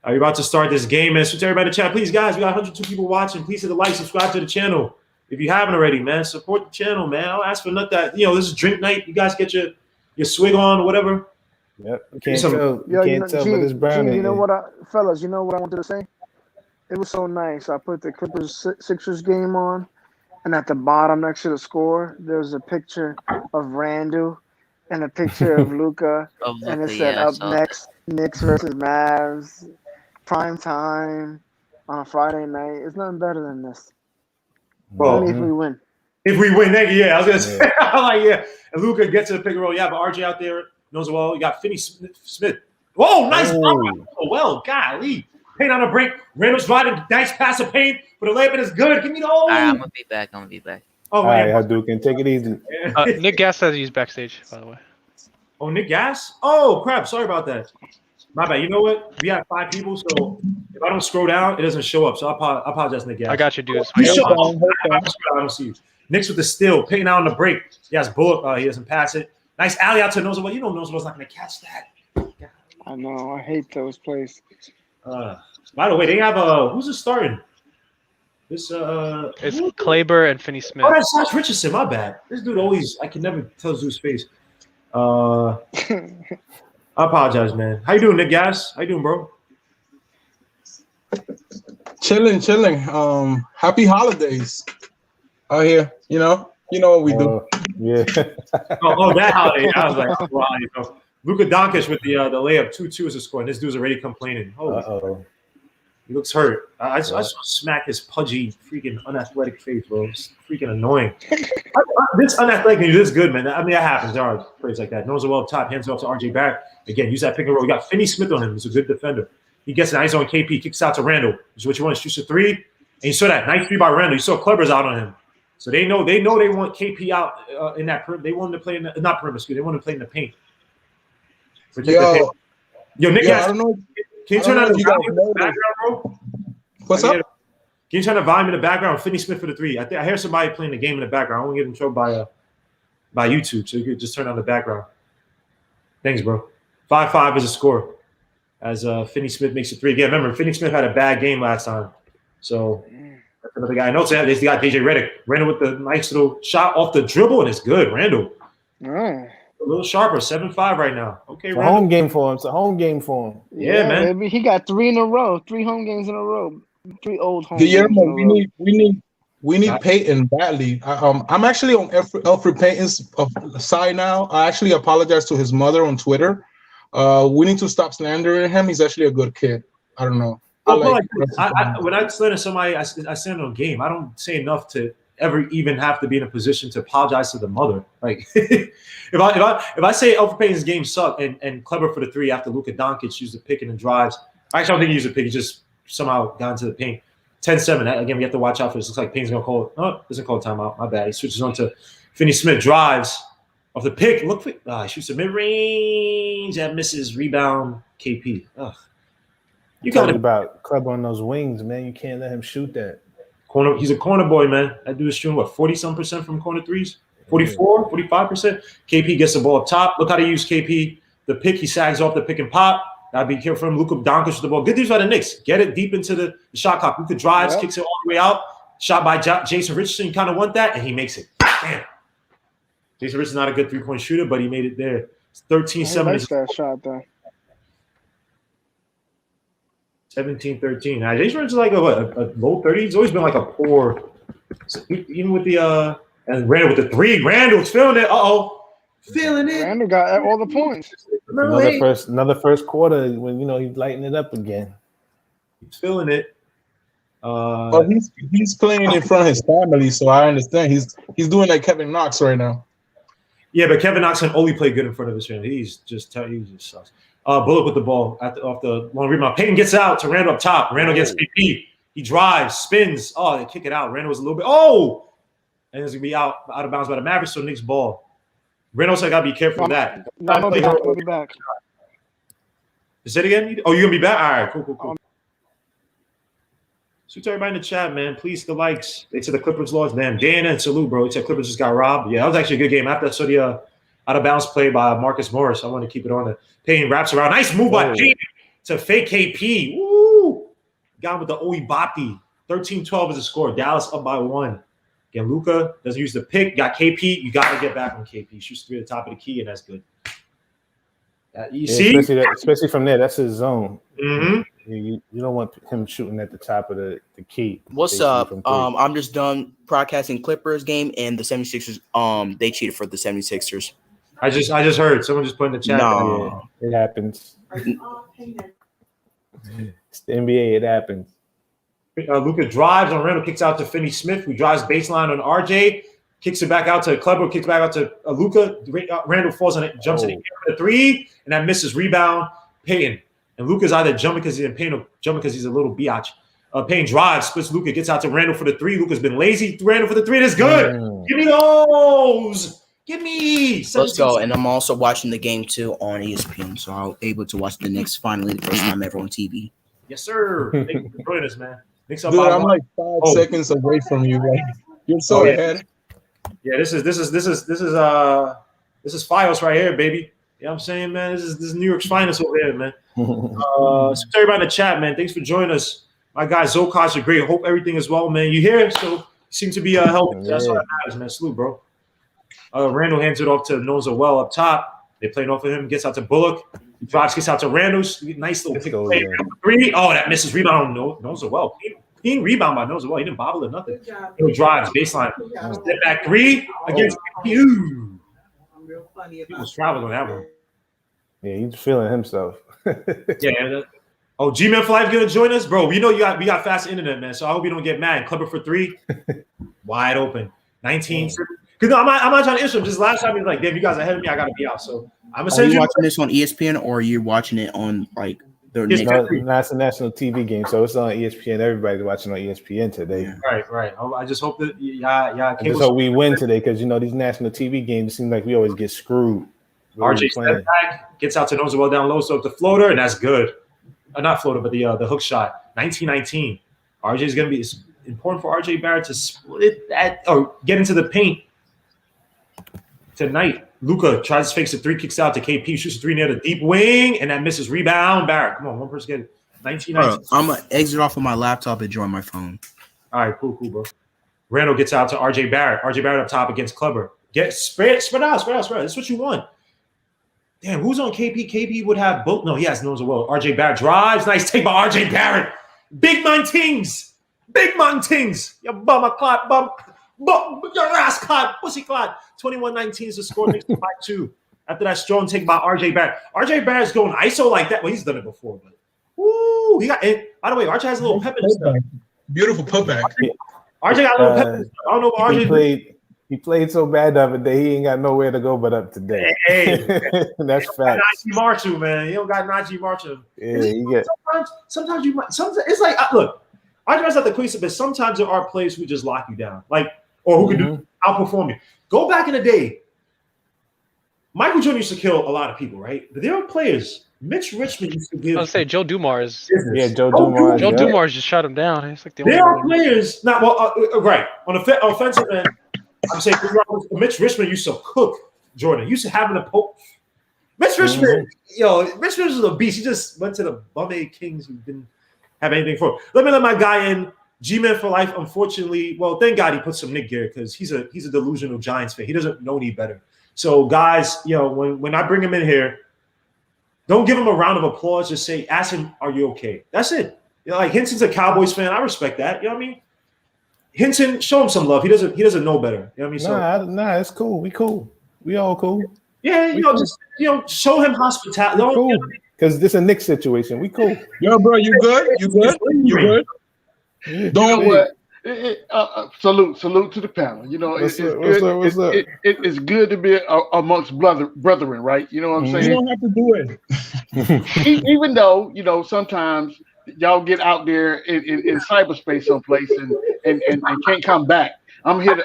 Are you about to start this game, man? So to everybody in the chat, please, guys, we got 102 people watching. Please hit the like, subscribe to the channel. If you haven't already, man, support the channel, man. I'll ask for nothing that, this is drink night. You guys get your swig on or whatever. Yep. You can't tell but it's brown. You know what, fellas, you know what I wanted to say? It was so nice. I put the Clippers Sixers game on, and at the bottom next to the score, there's a picture of Randle and a picture of Luka, and it said up next, Knicks versus Mavs, prime time on a Friday night. It's nothing better than this. Only if we win. If we win, yeah. I was gonna say, and Luka gets to the pick and roll. Yeah, but RJ out there knows it well. You got Finney Smith. Whoa, nice block. Oh, well, golly. Paint on a break. Randall's driving. Nice pass of paint. But the layup is good. Give me the hole. I'm going to be back. Oh, man. All right, Hadouken. Take it easy. Nick Gass says he's backstage, by the way. Oh, Nick Gass? Oh, crap. Sorry about that. My bad. You know what? We have 5 people, so if I don't scroll down, it doesn't show up. So I apologize, Nick Gass. I got you, dude. I don't see you. Knicks with the steal. Painting out on the break. He has Bullock. He doesn't pass it. Nice alley out to Nosewell. You know Nosewell's not going to catch that. I know. I hate those plays. By the way, they have who's it starting? This it's Kleber and Finney Smith. Oh, that's Josh Richardson. My bad. This dude always I can never tell whose face. I apologize, man. How you doing, Nick Gass? How you doing, bro? Chilling. Happy holidays out here. You know what we do. Yeah. That holiday. I was like, wow, Luka Doncic with the layup 2-2 is a score, and this dude's already complaining. Holy, he looks hurt. I just smack his pudgy, freaking unathletic face, bro. It's freaking annoying. This unathletic and this good, man. I mean, that happens. There are plays like that. Nose well up top, hands off to RJ Barrett. Again, use that pick and roll. We got Finney Smith on him. He's a good defender. He gets an ice on KP, kicks out to Randle. Which is what you want. Shoots a 3, and you saw that nice 3 by Randle. You saw Kleber's out on him. So they know they want KP out in that. They want him to play in the not perimeter. Excuse me. They want him to play in the paint. Yo, Nick, I don't know. Can you turn on the volume in the background, bro? What's up? Can you turn the volume in the background? Finney Smith for the 3. I hear somebody playing the game in the background. I won't get in trouble by YouTube, so you could just turn on the background. Thanks, bro. 5-5 is a score as Finney Smith makes a 3. Again, remember, Finney Smith had a bad game last time, so that's another guy. I know they got DJ Redick. Randle with the nice little shot off the dribble, and it's good. Randle. A little sharper, 7-5 right now. Okay, it's a home game for him. It's a home game for him. Yeah, man. Baby. He got 3 in a row. 3 home games in a row. 3 old home games. We need Peyton badly. I'm actually on Elfrid Payton's side now. I actually apologize to his mother on Twitter. We need to stop slandering him. He's actually a good kid. I don't know. When I slander somebody, I slander on game. I don't say enough to ever even have to be in a position to apologize to the mother. Like if I say Elfrid Payton's game sucked and Kleber for the 3 after Luka Doncic used the pick and drives. Actually, I don't think he used a pick. He just somehow got into the paint. 10-7. Again, we have to watch out for this. Looks like Payne's gonna call it. Oh, doesn't call timeout. My bad. He switches on to Finney Smith. Drives off the pick. Look, shoots a mid range that misses. Rebound. KP. Ugh. You got about Kleber on those wings, man. You can't let him shoot that. Corner. He's a corner boy, man. That dude is shooting 40-some% from corner 3s. 44, 45%. KP gets the ball up top. Look how they use KP. The pick. He sags off the pick and pop. Gotta be careful from Luka Doncic with the ball. Good news by the Knicks. Get it deep into the shot clock. Luka drives, kicks it all the way out. Shot by Jason Richardson. You kind of want that, and he makes it. Damn. Jason Richardson's not a good 3-point shooter, but he made it there. 13-7. I like that shot, though. 17-13. Now, Jason Richards is like a low 30s. He's always been like a poor, even with the and Randle with the three. Randle's feeling it. Feeling it. Randle got all the points. Another first quarter when he's lighting it up again. He's feeling it. But he's playing in front of his family, so I understand. He's doing like Kevin Knox right now. Yeah, but Kevin Knox can only play good in front of his family. He just sucks. Bullock with the ball off the long rebound. Payton gets out to Randle up top. Randle gets KP. He drives, spins. They kick it out. Randle was a little bit. And it's gonna be out of bounds by the Mavericks. So Knicks ball. Randle said, "I gotta be careful of that." No, I'll be back. Say it again. Oh, you gonna be back? All right, cool. So to everybody in the chat, man, please the likes. They said the Clippers lost. Damn, Dana and salute, bro. He said Clippers just got robbed. Yeah, that was actually a good game. After I saw the out of bounds play by Marcus Morris, I want to keep it on the Payne wraps around. Nice move by Payne to fake KP. Woo! Got him with the Oibati. 13-12 is the score. Dallas up by 1. Again, Luka doesn't use the pick. Got KP. You got to get back on KP. Shoots 3 at the top of the key, and that's good. See? Especially from there. That's his zone. Mm-hmm. You don't want him shooting at the top of the key. What's up? I'm just done broadcasting Clippers game, and the 76ers, they cheated for the 76ers. I just heard. Someone just put in the chat. No. Yeah, it happens. It's the NBA. It happens. Luka drives on Randle, kicks out to Finney Smith, who drives baseline on RJ, kicks it back out to Kleber, kicks back out to Luka. Randle falls on it, jumps in the air for the 3, and that misses. Rebound, Payton. And Luka's either jumping because he's in pain or jumping because he's a little biatch. Payne drives, splits Luka, gets out to Randle for the 3. Luka's been lazy. Randle for the 3. That's good. Give me those. Give me. Let's go. And I'm also watching the game too on ESPN, so I was able to watch the Knicks finally the first time ever on TV. Yes, sir. Thank you for joining us, man. Knicks up Dude, by I'm 1. like 5 seconds away from you, man. You're so ahead. Yeah, this is Fios right here, baby. You know what I'm saying, man? This is New York's finest over here, man. So everybody in the chat, man, thanks for joining us. My guy Zokage are great. Hope everything is well, man. You here? So you seem to be healthy. That's all that matters, man. Salute, bro. Randle hands it off to Noza well up top. They playing off of him. Gets out to Bullock. He drives, gets out to Randle. Nice little pick play. 3. That misses rebound on Noza well. He didn't rebound by Noza well. He didn't bobble or nothing. He drives baseline. Step back 3 against you. He was traveling on that one. Yeah, he's feeling himself. Yeah. G-Man for Life gonna join us, bro. We know we got fast internet, man. So I hope you don't get mad. Clubber for 3, wide open. 19. Because I'm not trying to issue him. Just last time he was like, "Damn, you guys are ahead of me. I gotta be out." So I'm gonna send you. Are you watching this on ESPN or are you watching it on like the? That's a national TV game, so it's on ESPN. Everybody's watching on ESPN today. Right. I just hope that I just hope we win today because these national TV games seem like we always get screwed. RJ step back, gets out to Noza well down low, so up the floater, and that's good. Not floater, but the hook shot. 19-19. RJ is gonna be. It's important for RJ Barrett to split that or get into the paint tonight. Luka tries to fake the 3, kicks out to KP, shoots a 3 near the deep wing, and that misses. Rebound, Barrett. Come on, one person get it. 19-19. I'm gonna exit off of my laptop and join my phone. All right, cool, bro. Randle gets out to RJ Barrett. RJ Barrett up top against Kleber. Get spread out. That's what you want. Damn, who's on KP? KP would have both. No, he has Noza well. RJ Barrett drives. Nice take by RJ Barrett. Big man tings. Your bum a clot, bum. Your ass clot, pussy clot. 21-19 is the score. Next to 5-2. After that strong take by RJ Barrett. RJ Barrett's going ISO like that. Well, he's done it before, but woo, he got it. By the way, RJ has a little pep in his stuff. Beautiful putback. RJ got a little pep in his stuff. I don't know what RJ He played so bad the other day, he ain't got nowhere to go but up today. Hey, that's fact. Najee Marshall, man. You don't got Najee Marshall. Yeah, sometimes you might. Sometimes it's like look. I just have the quiz, but sometimes there are players who just lock you down, or who can outperform you. Go back in the day. Michael Jordan used to kill a lot of people, right? But there are players. Mitch Richmond used to give. I'll say Joe Dumars. Yeah, Joe Dumars. Joe Dumars just shut him down. It's like there are players. Not well, right on the offensive end. I'm saying Mitch Richmond used to cook Jordan. He used to have him to poke. Mitch Richmond, Mitch Richmond was a beast. He just went to the bum-aid Kings who didn't have anything for him. Let me let my guy in. G-Man for life. Unfortunately, well, thank God he put some Nick gear because he's a delusional Giants fan. He doesn't know any better. So, guys, when I bring him in here, don't give him a round of applause. Just say, ask him, "Are you okay?" That's it. You know, like Henson's a Cowboys fan. I respect that. You know what I mean? Henson, show him some love. He doesn't know better. You know what I mean? Nah, it's cool. We cool. We all cool. Yeah, you know, cool. just show him hospitality. Cool. Because this is a Knicks situation. We cool. Yo, bro, you good? You good? You good? Don't you know what? Salute to the panel. You know, it's good. It's good to be amongst brethren, right? You know what I'm saying? You don't have to do it. Even though, sometimes y'all get out there in cyberspace someplace and can't come back. I'm here to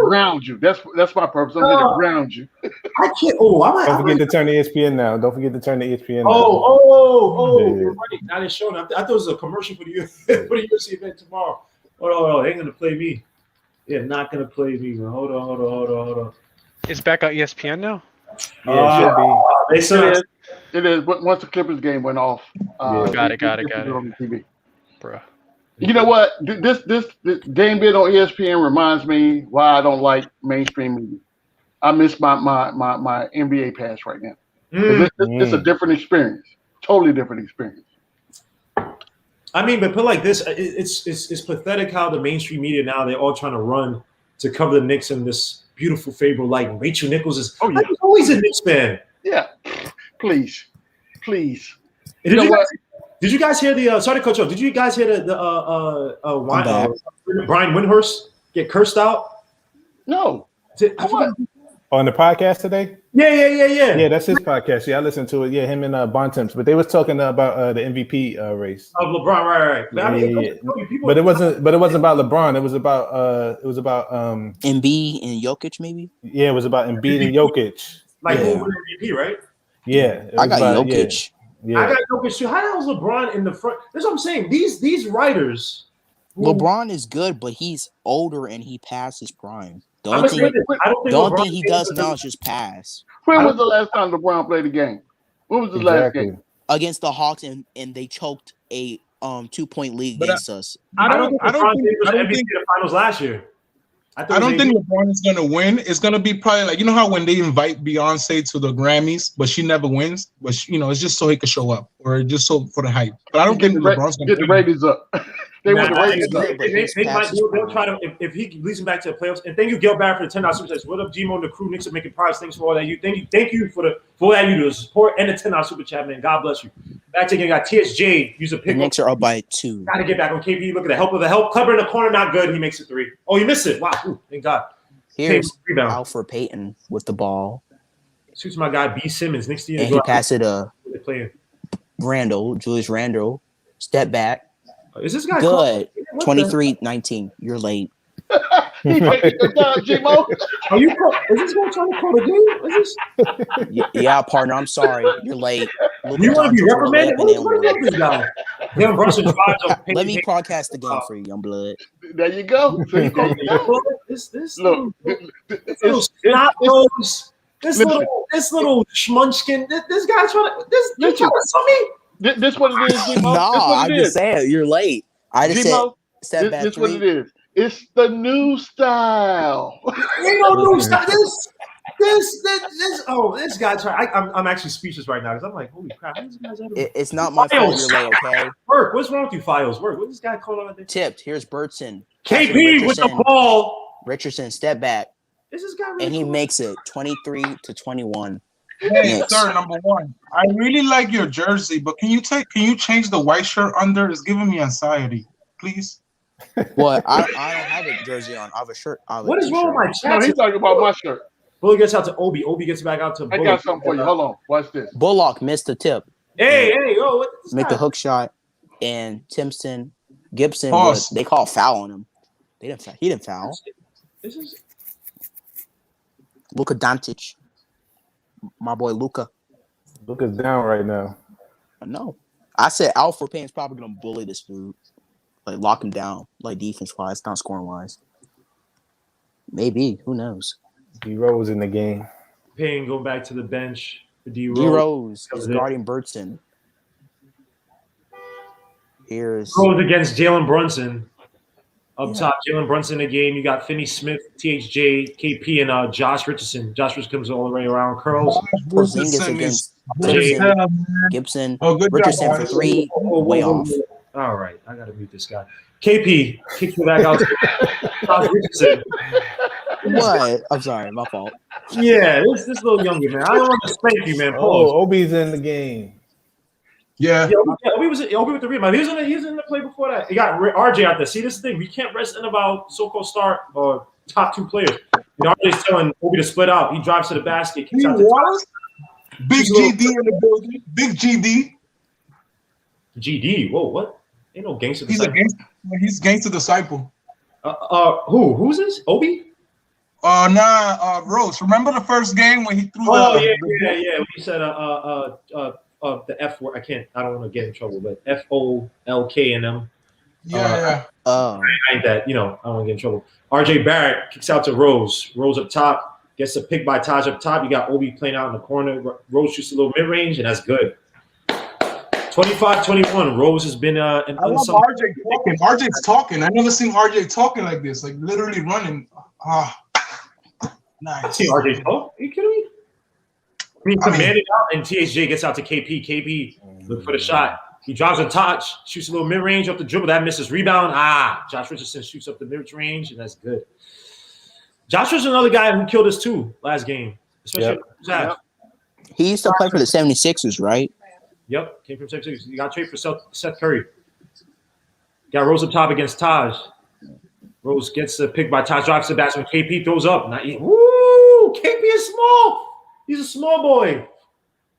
ground you. That's my purpose. I'm here to ground you. I can't. Don't forget to turn the ESPN now. Don't forget to turn the ESPN now. Yeah. You're right. Now they're showing. I thought it was a commercial for the UFC event tomorrow. Hold on. They ain't gonna play me. They're not gonna play me. Hold on. It's back on ESPN now. Yeah, it should be. It is. But once the Clippers game went off, Got it. On TV. Bro. You know what? This game being on ESPN reminds me why I don't like mainstream media. I miss my NBA pass right now. It's a different experience. Totally different experience. I mean, but put like this, it's pathetic how the mainstream media now they're all trying to run to cover the Knicks in this beautiful favor. Like Rachel Nichols is always a Knicks fan. Yeah, please. Did you guys hear the? Sorry to cut you off. Did you guys hear the Brian Windhorst get cursed out? No. On the podcast today? Yeah. Yeah, that's his podcast. Yeah, I listened to it. Yeah, him and Bontemps. But they was talking about the MVP race of LeBron, right. But, but it wasn't about LeBron. It was about Embiid and Jokic, maybe. Yeah, it was about Embiid and Jokic. Who won MVP, right? Yeah, I got Jokic. Yeah. I got Jokic too. How the hell is LeBron in the front? That's what I'm saying. These writers. LeBron is good, but he's older and he passed his prime. The only thing he does now is just pass. When was the last time LeBron played a game? When was the last game? Against the Hawks, and they choked a 2-point lead against us. I don't think MVP the finals last year. I don't think LeBron is gonna win. It's gonna be probably like how when they invite Beyonce to the Grammys, but she never wins. But it's just so he could show up, or just so for the hype. But I don't think LeBron's gonna get the ratings up. They want the ratings up. They'll try to if he leads them back to the playoffs. And thank you, Gil Barrett, for the $10 super chats. What up, Gmo and the crew? Knicks are making progress. Thanks for all that. Thank you for that you do the support and the $10 super chat, man. God bless you. Back to again, got TSJ. Use a pick. The Knicks are up by 2. Got to get back on KP. Look at the help. Clubber in the corner, not good. He makes it 3. Oh, you missed it. Wow. Ooh, thank God. Here's Alfred Payton with the ball. Suits my guy B Simmons. Next to you. And he passed it Julius Randle. Step back. Is this guy good? 23-19. You're late. He taking the time, G-Mo. Is this guy trying to call the game? Yeah, partner. I'm sorry. You're late. You want to be reprimanded? What is this guy? Let me broadcast the game for you, young blood. There you go. This little snot nose. This little schmunchkin. This guy's trying to. You trying to sue me? This what it is, G-Mo. No, I'm just saying you're late. I just said step back. This what it is. It's the new style. Ain't no new style. This guy trying. I'm actually speechless right now because I'm like, holy crap. This guy's it's not my fault you're late, okay? Work. What's wrong with you, Files? Work. What's this guy calling on? Tipped. Here's Burtson. KP with the ball. Richardson, step back. Is this guy really and he makes it 23-21. Hey, sir, number one. I really like your jersey, but can you change the white shirt under? It's giving me anxiety, please. What? I don't have a jersey on. I have a shirt. What is wrong with my chat? No, he's talking about my shirt. Bully gets out to Obi. Obi gets back out to Bullock. I got something for you. Hold on. Watch this. Bullock missed the tip. Hey, what? Make the hook shot, and Gibson. They call foul on him. He didn't foul. This is Luka Doncic. My boy Luka. Luka's down right now. No. I said Alfred Payne's probably going to bully this dude. Like, lock him down. Like, defense-wise, not scoring-wise. Maybe. Who knows? D-Rose in the game. Payne going back to the bench for D-Rose is guarding Burtson. Here's Rose against Jalen Brunson. Up top, Jalen Brunson in the game. You got Finney Smith, THJ, KP, and Josh Richardson. Josh Richardson comes all the way around. Curls. Porzingis against Gibson. Good Richardson job, for 3. Way off. All right, I gotta mute this guy. KP kicks me back out. Josh Richardson. What? I'm sorry, my fault. Yeah, this little younger man. I don't want to spank you, man. Pause. Obi's in the game. Yeah. Obi with the rebound. He was in the play before that. He got RJ out there. See, this thing, we can't rest in about so-called star or top 2 players. RJ's telling Obi to split out. He drives to the basket, kicks out the top. Big GD in the building. Big GD. GD. Whoa, what? Ain't no gangster. He's gangster disciple. Who's this? Obi? Rose. Remember the first game when he threw? Yeah. When he said the F word. I don't want to get in trouble, but FOLK in them. Yeah. I ain't that. I don't want to get in trouble. RJ Barrett kicks out to Rose. Rose up top gets a pick by Taj up top. You got Obi playing out in the corner. Rose shoots a little mid range, and that's good. 25-21. Rose has been. I love RJ talking. RJ's talking. I never seen RJ talking like this. Like literally running. Nice. See RJ talk? Are you kidding me? Commanded out, and THJ gets out to KP. KP look for the shot. He drives a touch, shoots a little mid range up the dribble. That misses. Rebound. Josh Richardson shoots up the mid range, and that's good. Josh was another guy who killed us too last game. Especially He used to play for the 76ers, right? Yep, came from 76. You got traded for Seth Curry. Got Rose up top against Taj. Rose gets the pick by Taj, drives to the basket. KP throws up. Woo! KP is small. He's a small boy.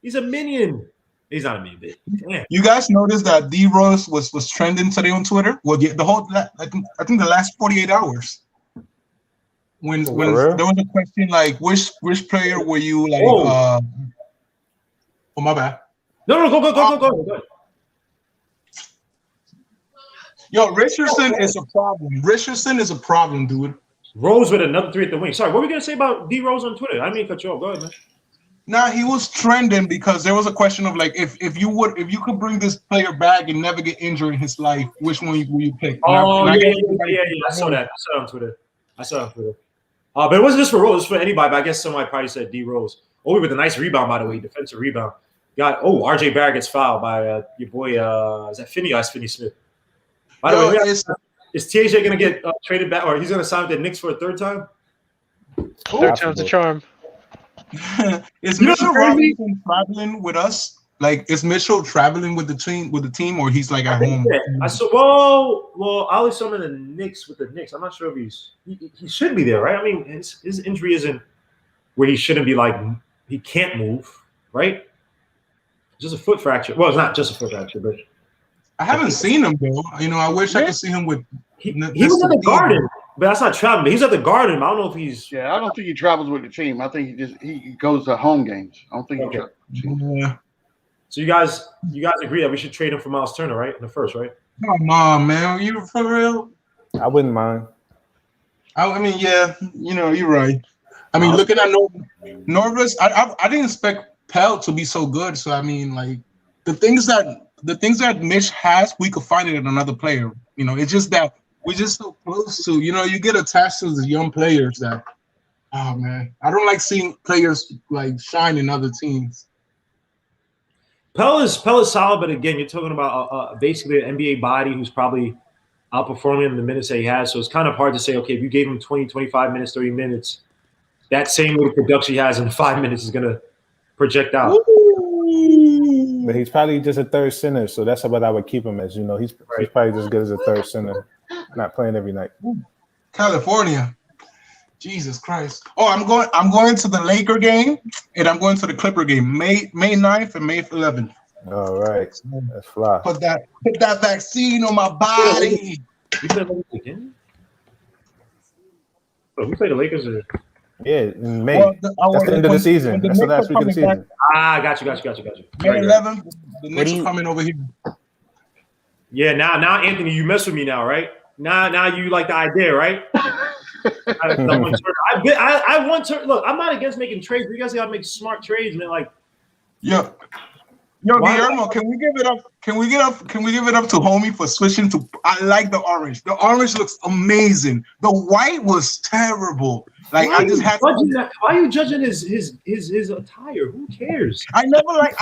He's a minion. He's not a minion. Damn. You guys noticed that D Rose was trending today on Twitter? Well, the whole I think the last 48 hours. When there was a question like which player were you like? Oh my bad. No, go. Yo, Richardson is a problem. Richardson is a problem, dude. Rose with another 3 at the wing. Sorry, what were we gonna say about D Rose on Twitter? I didn't mean to cut you off. Go ahead, man. Nah, he was trending because there was a question of like if you could bring this player back and never get injured in his life, which one will you pick? Yeah. I saw that. I saw it on Twitter. But it wasn't just for Rose, it was for anybody. But I guess somebody probably said D Rose. Obi with a nice rebound, by the way, defensive rebound. RJ Barrett gets fouled by your boy. Is that Finney? That's Finney Smith. By the way, is TJ gonna get traded back, or he's gonna sign with the Knicks for a 3rd time? Third time's the charm. Is Mitchell Robinson traveling with us? Like, is Mitchell traveling with the team, or he's like at home? I saw. Well, Ali saw him in the Knicks with the Knicks. I'm not sure if he should be there, right? I mean, his injury isn't where he shouldn't be. Like, he can't move, right? Just a foot fracture. Well, it's not just a foot fracture, but I haven't seen him though. I wish I could see him with. He was at the Garden, but that's not traveling. But he's at the Garden. I don't know if he's. Yeah, I don't think he travels with the team. I think he goes to home games. I don't think he travels. Yeah. So you guys agree that we should trade him for Miles Turner, right? In the first, right? Come on, man. You for real? I wouldn't mind. I mean, yeah. You're right. I mean, looking at Norvis, I didn't expect Pell to be so good. So I mean, like the things that Mitch has, we could find it in another player. It's just that we're just so close to. You get attached to the young players that. Oh man, I don't like seeing players like shine in other teams. Pell is solid, but again, you're talking about basically an NBA body who's probably outperforming him the minutes that he has. So it's kind of hard to say, okay, if you gave him 20, 25 minutes, 30 minutes, that same little production he has in 5 minutes is going to project out. But he's probably just a 3rd center, so that's what I would keep him as. He's probably just good as a 3rd center, not playing every night. California. Jesus Christ. Oh, I'm going to the Laker game and I'm going to the Clipper game, May 9th and May 11th. All right. That's fly. Put that vaccine on my body. You play the Lakers again? Oh, we play the Lakers or... Yeah, in May. Well, that's the end of the season. That's the last week of the season. Got you. May 11th, the Knicks are coming over here. Yeah, now Anthony, you mess with me now, right? Now you like the idea, right? I want to look. I'm not against making trades. You guys gotta make smart trades, man. Like, yeah. Yo, Guillermo, can we give it up? Can we give it up to homie for switching to? I like the orange. The orange looks amazing. The white was terrible. Like why are you judging his attire? Who cares? I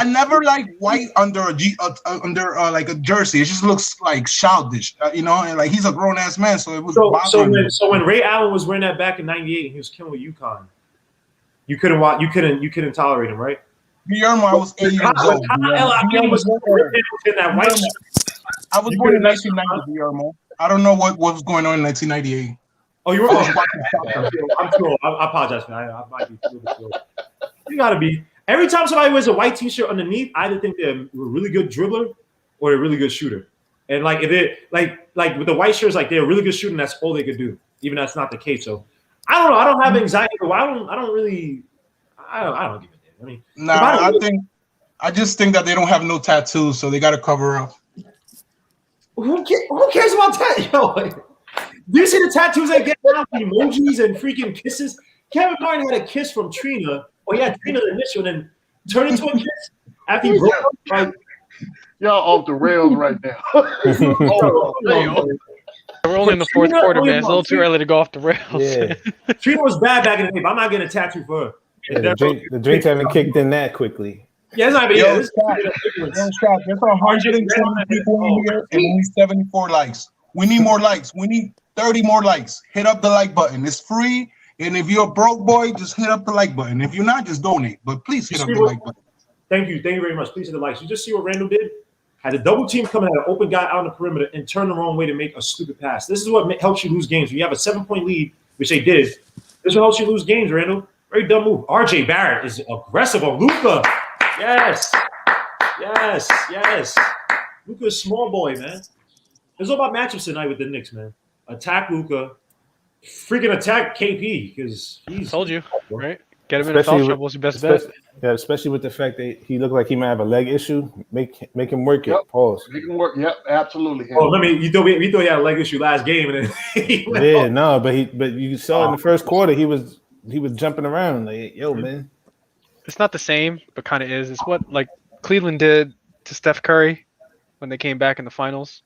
never like white under like a jersey. It just looks like childish, you know. And like he's a grown ass man, so it was. So when Ray Allen was wearing that back in '98, and he was killing with UConn, you couldn't tolerate him, right? Guillermo, I was 8 years old. I was born in 1990, Guillermo. I don't know what was going on in 1998. Oh, you were. I'm cool. I apologize for that. I might be too. You gotta be. Every time somebody wears a white T-shirt underneath, I either think they're a really good dribbler or a really good shooter. And like if it like with the white shirts, like they're a really good shooter, and that's all they could do. Even that's not the case. So I don't know. I don't have anxiety. But I don't give a damn. I mean, I just think that they don't have no tattoos, so they got to cover up. Who cares about that? Yo, do you see the tattoos they get now? Emojis and freaking kisses. Kevin Martin had a kiss from Trina. Oh yeah, Trina the initial, and then turned into a kiss after he broke up. Like, y'all off the rails right now. We're only in the fourth quarter, man. It's a little too early to go off the rails. Yeah. Trina was bad back in the day, but I'm not getting a tattoo for her. Yeah, the drinks haven't kicked in that quickly. Yeah, it's not. Yeah, there's 120 people in here and we need 74 likes. We need more likes. We need 30 more likes. Hit up the like button. It's free. And if you're a broke boy, just hit up the like button. If you're not, just donate. But please hit up the like button. Thank you very much. Please hit the likes. You just see what Randle did? Had a double team coming at an open guy out on the perimeter and turn the wrong way to make a stupid pass. This is what helps you lose games. When you have a 7-point lead, which they did, this is what helps you lose games, Randle. Very dumb move. RJ Barrett is aggressive on Luka. Yes. Luka's small boy, man. It's all about matchups tonight with the Knicks, man. Attack Luka. Freaking attack KP because he's. Told you, right? Get him in foul trouble is your best bet. Yeah, especially with the fact that he looked like he might have a leg issue. Make him work it. Pause. Make him work. Yep, absolutely. Oh, you thought he had a leg issue last game, and then but you saw in the first quarter he was jumping around like, yo, man. It's not the same, but kind of is. It's what like Cleveland did to Steph Curry when they came back in the finals.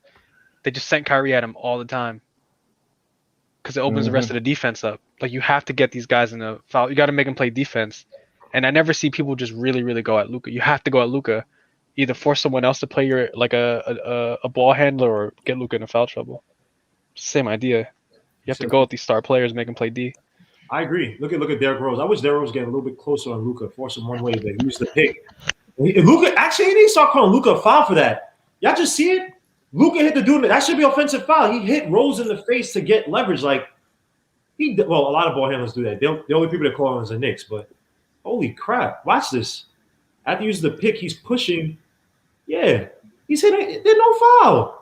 They just sent Kyrie at him all the time because it opens the rest of the defense up. Like you have to get these guys in the foul. You got to make them play defense. And I never see people just really, really go at Luka. You have to go at Luka. Either force someone else to play your like a ball handler or get Luka in foul trouble. Same idea. You have to go at these star players, make them play D. I agree. Look at Derrick Rose. I wish Derrick Rose getting a little bit closer on Luka, force him one way, but he used the pick. Luka actually he didn't start calling Luka a foul for that. Y'all just see it? Luka hit the dude. That should be offensive foul. He hit Rose in the face to get leverage. Like a lot of ball handlers do that. The only people that call him is the Knicks, but holy crap! Watch this. After he uses the pick, he's pushing. Yeah, he's hitting. There's no foul.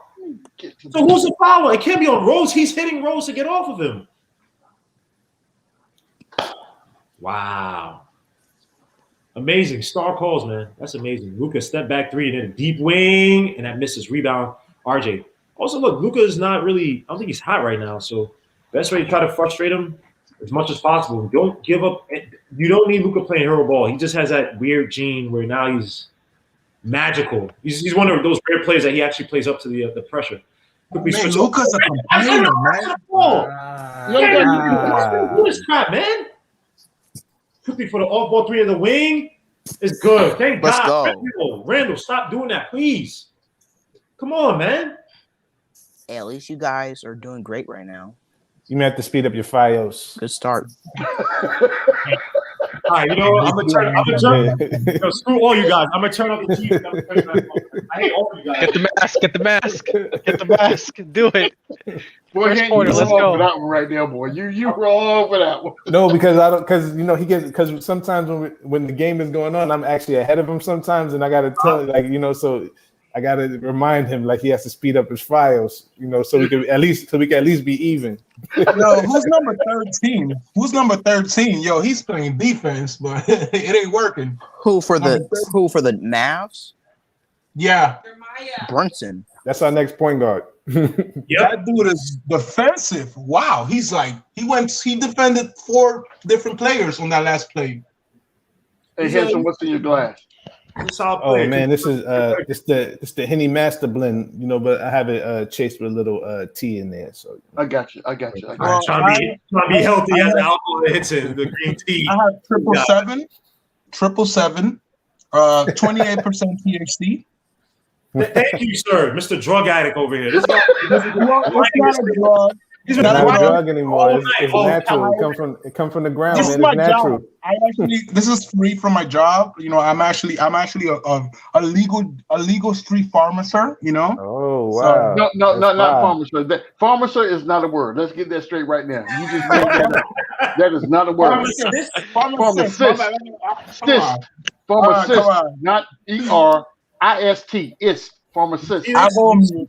So who's the foul? It can't be on Rose. He's hitting Rose to get off of him. Wow. Amazing. Star calls, man. That's amazing. Luka step back three and then a deep wing, and that misses. Rebound. RJ. Also, look, Luka is not really – I don't think he's hot right now. So best way to try to frustrate him as much as possible. Don't give up. You don't need Luka playing hero ball. He just has that weird gene where now he's magical. He's one of those rare players that he actually plays up to the pressure. Man, Luka's a complainer, man. Do this crap, man. Quickly for the off-ball three in the wing. It's good. Thank Let's God. go. Randle, stop doing that, please. Come on, man. Hey, at least you guys are doing great right now. You may have to speed up your FiOS. Good start. All right, you know what? I'm gonna turn. Screw all you guys. I'm gonna turn off the TV. I hate all of you guys. Get the mask. Do it. Boy, First quarter, let's go. For that one right there, boy. You wrong for that one. No, because because sometimes when the game is going on, I'm actually ahead of him sometimes, and I gotta tell so I gotta remind him like he has to speed up his FiOS, so we can at least be even. Yo, who's number 13? Yo, he's playing defense, but it ain't working. Who for the Mavs? Yeah, Brunson. That's our next point guard. That dude is defensive. Wow, he defended 4 different players on that last play. Hey, Henson, what's in your glass? He's a solid Oh player. man, this is the Henny Master Blend, but I have it chased with a little tea in there. So I got you. All right, trying to be healthy as alcohol hits it. The green tea. I have 777, 28% THC. Thank you, sir, Mr. Drug Addict over here. This guy, It's not a drug. it's not a drug anymore. all It's night. natural. It comes from the ground. This Man. is my It's natural. job. This is free from my job. I'm actually a legal street pharmacist. Oh wow. No, That's not wild. pharmacist. Pharmacist is not a word. Let's get that straight right now. You just made that up. That is not a word. Pharmacist. Pharmacist, not ERIST. It's pharmacist.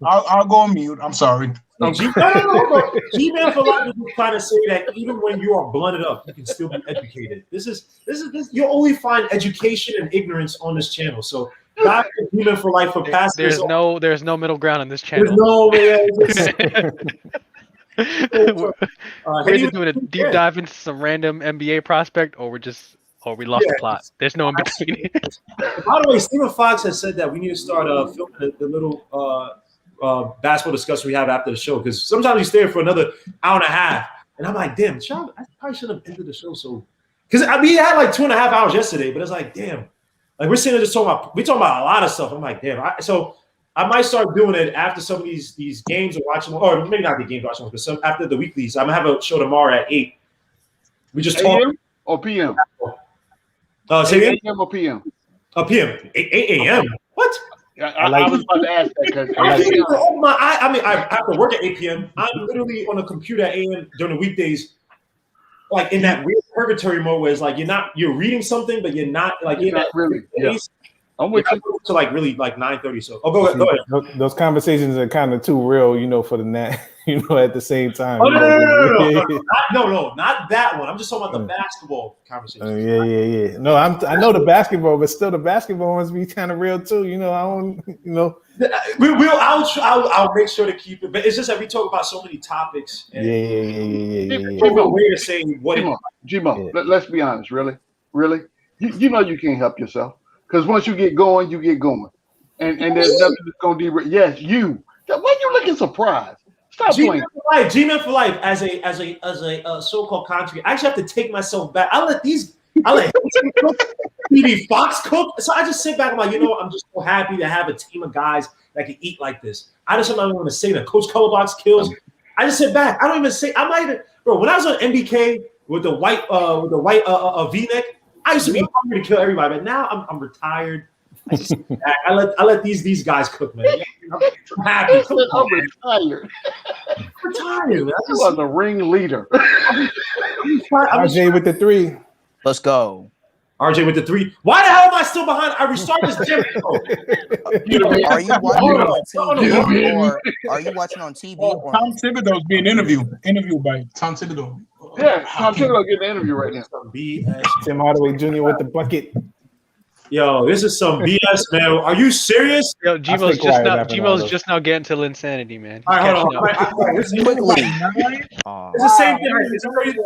I'll go on mute. I'm sorry. G-Man for life is trying to say that even when you are blunted up, you can still be educated. This is you'll only find education and ignorance on this channel. So God G-Man for life for past. There's no middle ground on this There's channel. no way. We're either doing a deep dive into some random NBA prospect, or we lost the plot. There's no in between. By the way, Stephen Fox has said that we need to start filming the little basketball discussion we have after the show, because sometimes we stay here for another hour and a half, and I'm like, damn, I probably should have ended the show. So, because we had like 2.5 hours yesterday, but it's like, damn, like we're sitting there just talking about a lot of stuff. I'm like, damn. So I might start doing it after some of these games or watching, or maybe not the games watching, but some after the weeklies. I'm gonna have a show tomorrow at 8. We just talk. AM or PM? Say again? AM or PM? PM. 8 a.m. What? I was about to ask that because I have to work at 8 p.m. I'm literally on a computer at 8 a.m. during the weekdays, like in that weird purgatory mode where it's like you're reading something, but you're not like you're not really. Yeah. I'm with you. To like really like 9:30. So go ahead. Those conversations are kind of too real, for the net, at the same time. No, not that one. I'm just talking about the basketball conversation. Yeah. No, I know the basketball, but still the basketball must be kind of real too. I don't. I'll make sure to keep it, but it's just that we talk about so many topics. And Yeah. Way to say what? G-Mo, let's be honest. Really, you know you can't help yourself. Because once you get going, you get going, and there's nothing that's gonna derail. Yes, you. Why are you looking surprised? Stop playing. G-Man for life. As a so-called country, I actually have to take myself back. I let TV Fox cook. So I just sit back. I'm like, I'm just so happy to have a team of guys that can eat like this. I just don't want to say that Coach Colorbox kills. I just sit back. I don't even say. I might, bro. When I was on MBK with the white V-neck. I used to be hungry to kill everybody, but now I'm retired. I just I let these guys cook, man. I'm happy. I'm retired. Retired, man. You are the ring leader. RJ with the 3. Let's go. RJ with the 3. Why the hell am I still behind? I restarted this gym. Are you watching on TV? Or Tom Thibodeau is being interviewed by Tom Thibodeau. Yeah, Tom Thibodeau getting an interview right now. BS. Tim Hardaway Jr. with the bucket. Yo, this is some BS, man. Are you serious? Yo, Gmo's just now getting to insanity, man. All right, hold on. It's the same thing.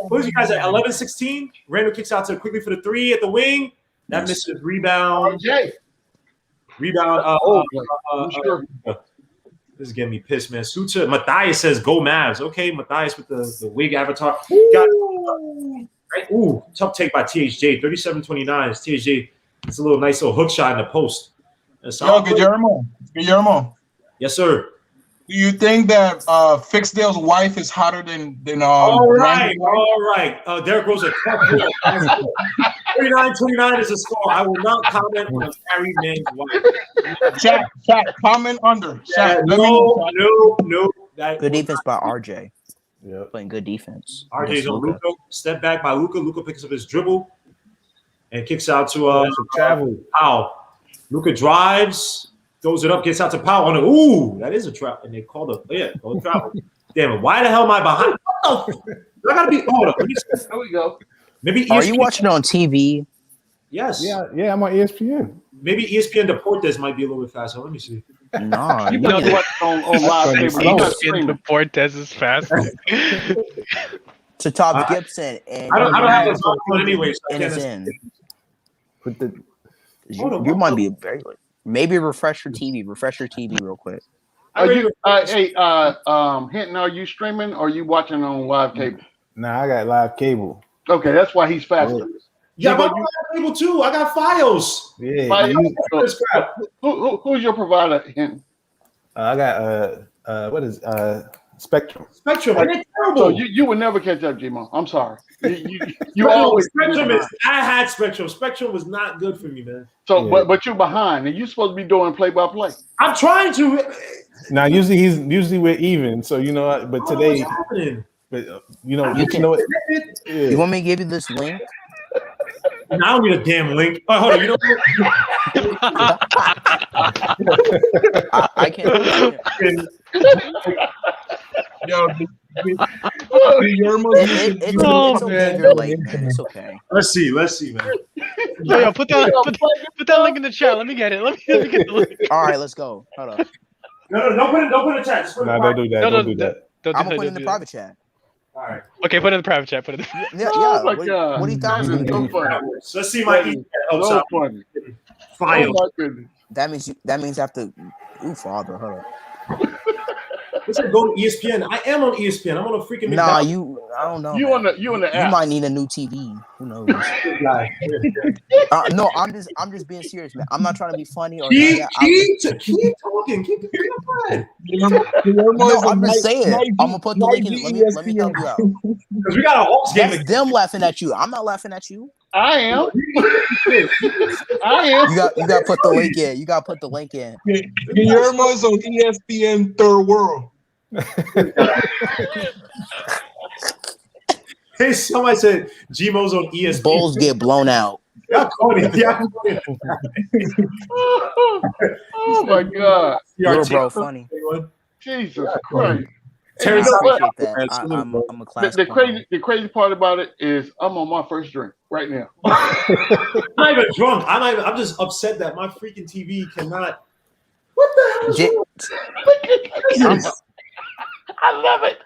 What was you guys at 11-16? Randle kicks out to quickly for the 3 at the wing. That misses rebound. Rebound. Sure. This is getting me pissed, man. Sucha Matthias says go Mavs. Okay, Matthias with the wig avatar. Ooh, tough take by THJ. 37-29. THJ. It's a nice little hook shot in the post. Guillermo. Yes, sir. Do you think that Fixdale's wife is hotter than all right. Derrick Rose 39-29 is a score. I will not comment on a married man's wife. Chat, comment under. Yeah, no. Good defense by RJ. Yeah, playing good defense. RJ's on Luka. Step back by Luka. Luka picks up his dribble and kicks out to Powell. Luka drives, throws it up, gets out to Powell. Ooh, that is a trap. And they called a travel. Damn it. Why the hell am I behind? What the I gotta be hold up. There we go. Maybe Are you watching on TV? Yes. Yeah, I'm on ESPN. Maybe ESPN Deportes might be a little bit faster. Let me see. No, you know what on live ESPN Deportes is fast. To Top Gibson and I don't have a phone anyway. So and it's in. You might be very late. Maybe refresh your TV. Refresh your TV real quick. Hinton, are you streaming or are you watching on live cable? Nah, I got live cable. Okay, that's why he's faster. Yeah, I got live cable too. I got Fios. Yeah. Who's your provider, Hinton? I got what is Spectrum. Spectrum. And it's terrible. So you would never catch up, G-Mo. I'm sorry. You always Spectrum is. I had Spectrum. Spectrum was not good for me, man. So, but you're behind, and you're supposed to be doing play-by-play. I'm trying to. Now, usually we're even. So but today, but you know what? Yeah. You want me to give you this link? I don't need a damn link. Oh, hold on. You know what? I can't. Yo, it's okay. You're late, man. It's okay. Let's see, man. Yo, put that link in the chat. Let me get it. Let me get the link. All right, let's go. Hold up. No, don't put it in the chat. No, don't do that. Don't do that. I'm gonna put it in the private chat. All right. Okay, put it in the private chat. Put it. Yeah. Oh my God. What do you think? So funny. So let's see my helps So out. funny. File. Oh my goodness. That means after. Ooh, father, hold up. Let's go to ESPN. I am on ESPN. I'm on a freaking. Nah, McDonald's. I don't know. You on the app. You might need a new TV. Who knows? No, I'm just being serious, man. I'm not trying to be funny or. Keep talking. Keep quiet. No, I'm just saying. I'm gonna put the link in. Let me help you out. Because we got a Hawks game. That's them laughing at you. I'm not laughing at you. I am. You got to put the link in. You got to put the link in. Guillermo's on ESPN Third World. Hey, somebody said Gmo's on ESPN. Bulls get blown out. Yeah. Oh my God. Little bro, funny. Jesus Christ. Terry, You know what? I'm a class. The crazy part about it is I'm on my first drink right now. I'm not even drunk. I'm just upset that my freaking TV cannot. What the hell? I love it.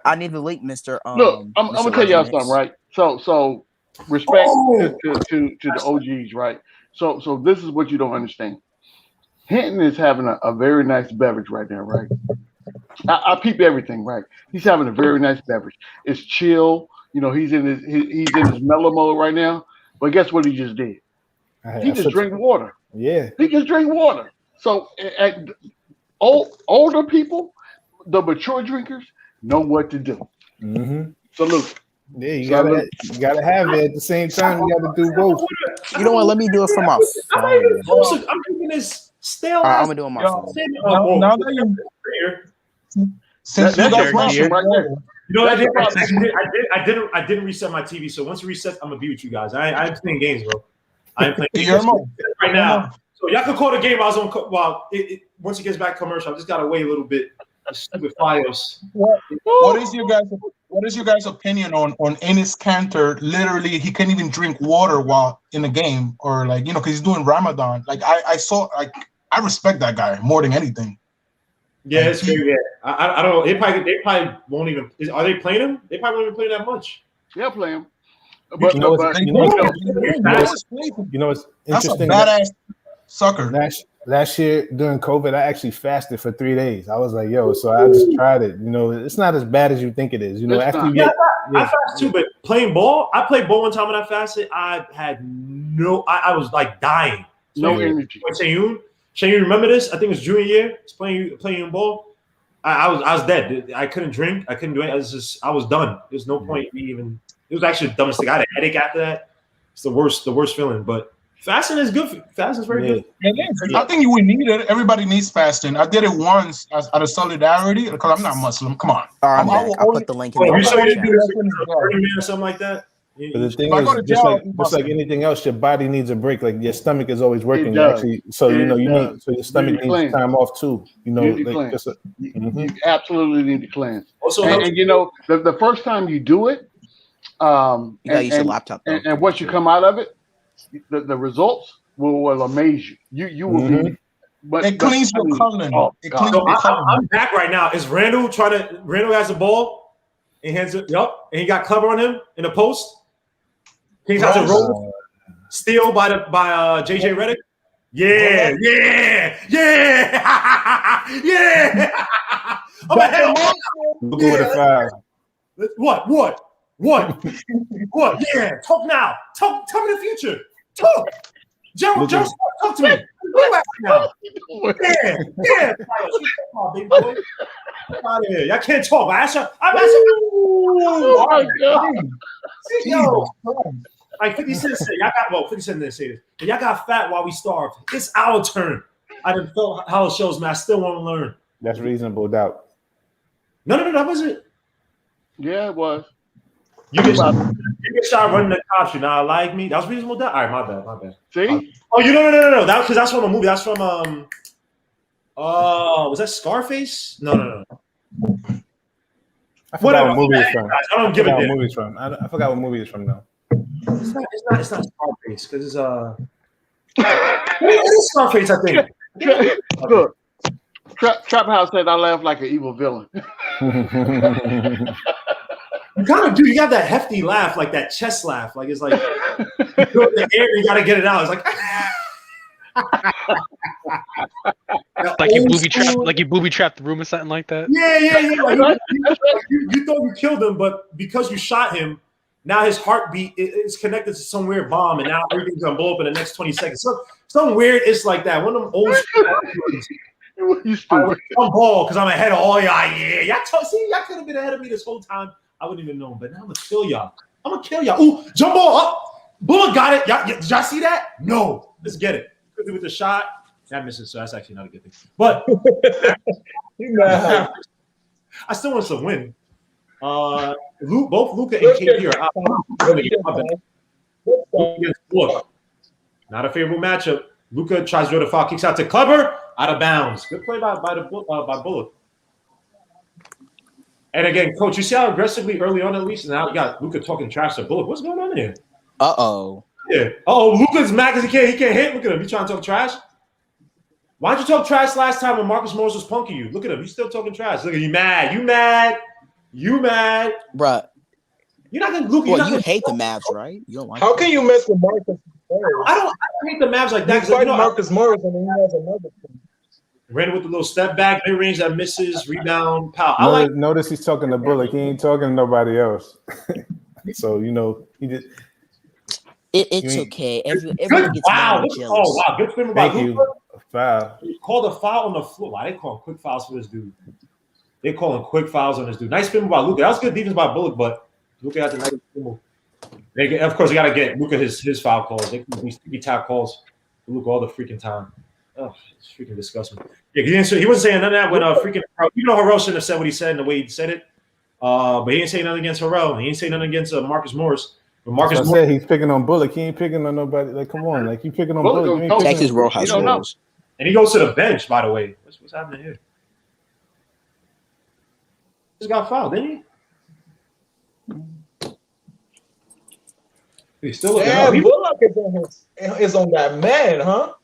I need the link, Mister. Look, I'm gonna tell y'all something, right? So respect to the OGs, right? So this is what you don't understand. Hinton is having a very nice beverage right now, right? I peep everything, right? He's having a very nice beverage. It's chill. You know, he's in his mellow mode right now. But guess what he just did? He just drank water. Yeah. He just drank water. So older people, the mature drinkers, know what to do. Mm-hmm. Salute. Yeah, you gotta have it at the same time. You gotta do both. You know what? Let me do it from my phone. I'm drinking this stale. I'm gonna do it on my phone. Now that you're since you got right there. You know what I didn't reset my TV. So once it resets, I'm gonna be with you guys. I'm playing games, bro. I'm playing games right now. So y'all can call the game I was on. Well, once it gets back commercial, I just gotta wait a little bit. Stupid Fios. What is your guys' opinion on Enes Kanter? Literally, he can't even drink water while in a game, or because he's doing Ramadan. I respect that guy more than anything. Yeah, it's true. Yeah, I don't know. They probably won't even. Are they playing him? They probably won't even play that much. They'll play him. But you know what's That's a interesting? badass sucker. Last year during COVID, I actually fasted for 3 days. I was like, yo, so I just tried it. You know, it's not as bad as you think it is. You know, after you get, I fast too, but playing ball, I played ball one time when I fasted. I had I was like dying. No energy. Shayun, remember this? I think it was junior year. Playing ball. I was dead. I couldn't drink. I couldn't do it. I was done. There's no point me even. It was actually the dumbest thing. I had a headache after that. It's the worst feeling. But fasting is good. Fasting is very good. I think you would need it. Everybody needs fasting. I did it once out of solidarity because I'm not Muslim. Come on. I'll put the link in you said you the do this or something like that? But the thing is, just like anything else, your body needs a break. Like your stomach is always working. Actually, so you need your stomach needs time off too. You know, you absolutely need to cleanse. Also, and you know, the first time you do it, you gotta use your laptop. And once you come out of it, the results will amaze you. You will be. But it cleans your colon. I'm back right now. Is Randle Randle has the ball and hands it. Yup, and he got cover on him in the post. He has to roll. Steal by JJ Redick. Yeah. I'm ahead. Luka with a foul. What? Yeah. Talk now. Tell me the future. Talk. Joe, talk to me. Where you at now? Yeah. Come on, baby boy. Get out of here. Y'all can't talk. I'm asking. Oh my God. Yo. Like 50 Cent said, y'all got 50 Cent didn't say this. But y'all got fat while we starved. It's our turn. I done felt how it shows, man. I still want to learn. That's reasonable doubt. No, that wasn't. Yeah, it was. You get shot running the cops. You not like me. That was reasonable doubt. All right, my bad. See? Oh, no. That's from a movie. That's from was that Scarface? No. I forgot what movie it's from. I don't give a damn. Movie it's from. I forgot what movie it's from now. It's not Scarface because it's it is Scarface, I think. Look, Trap House said I laugh like an evil villain. You kind of do. You got that hefty laugh, like that chest laugh. Like it's like you go in the air, you gotta get it out. It's like like you booby trapped the room or something like that. Yeah. Like, you thought you killed him, but because you shot him, now his heartbeat is connected to some weird bomb, and now everything's gonna blow up in the next 20 seconds. So some weird, it's like that. One of them old school. I'm ball because I'm ahead of all y'all. Yeah, y'all could have been ahead of me this whole time. I wouldn't even know, but now I'm gonna kill y'all. Ooh, jump ball up. Bullet got it. Did y'all see that? No. Let's get it. With the shot, that misses, so that's actually not a good thing. But I still want us to win. Both Luka and KD are out. Not a favorable matchup. Luka tries to go to foul, kicks out to Kleber, out of bounds. Good play by Bullock. And again, coach, you see how aggressively early on at least, and now you got Luka talking trash to Bullock. What's going on here? Yeah. Luka's mad because he can't hit. Look at him. He trying to talk trash. Why didn't you talk trash last time when Marcus Morris was punking you? Look at him. He's still talking trash. Look at you mad. You mad. Bruh. You're not gonna Luka. Well, you hate the Mavs, right? You don't like How can you mess with Marcus Morris? I don't hate the Mavs like that. You fight Marcus Morris and then he has another thing. Ran with the little step back, mid range that misses, rebound, power. Notice he's talking to Bullock. He ain't talking to nobody else. So he just. It's okay. Everyone gets mad and jealous. Oh wow, good spin by Luka. Foul. He called a foul on the floor. Why they call quick fouls for this dude? They calling quick fouls on this dude. Nice spin by Luka. That was good defense by Bullock, but Luka has a nice spin. Of course, they got to get Luka his foul calls. They can be tap calls for Luka all the freaking time. Oh, it's freaking disgusting. Yeah, he wasn't saying none of that when freaking Harrell shouldn't have said what he said and the way he said it. But he didn't say nothing against Harrell. He didn't say nothing against Marcus Morris. But Marcus Morris said he's picking on Bullock. He ain't picking on nobody. Like, come on, like you picking on Bullock. Texas Roadhouse rules. And he goes to the bench. By the way, what's happening here? Just got fouled, didn't he? He's still looking up. Bullock is on that man, huh?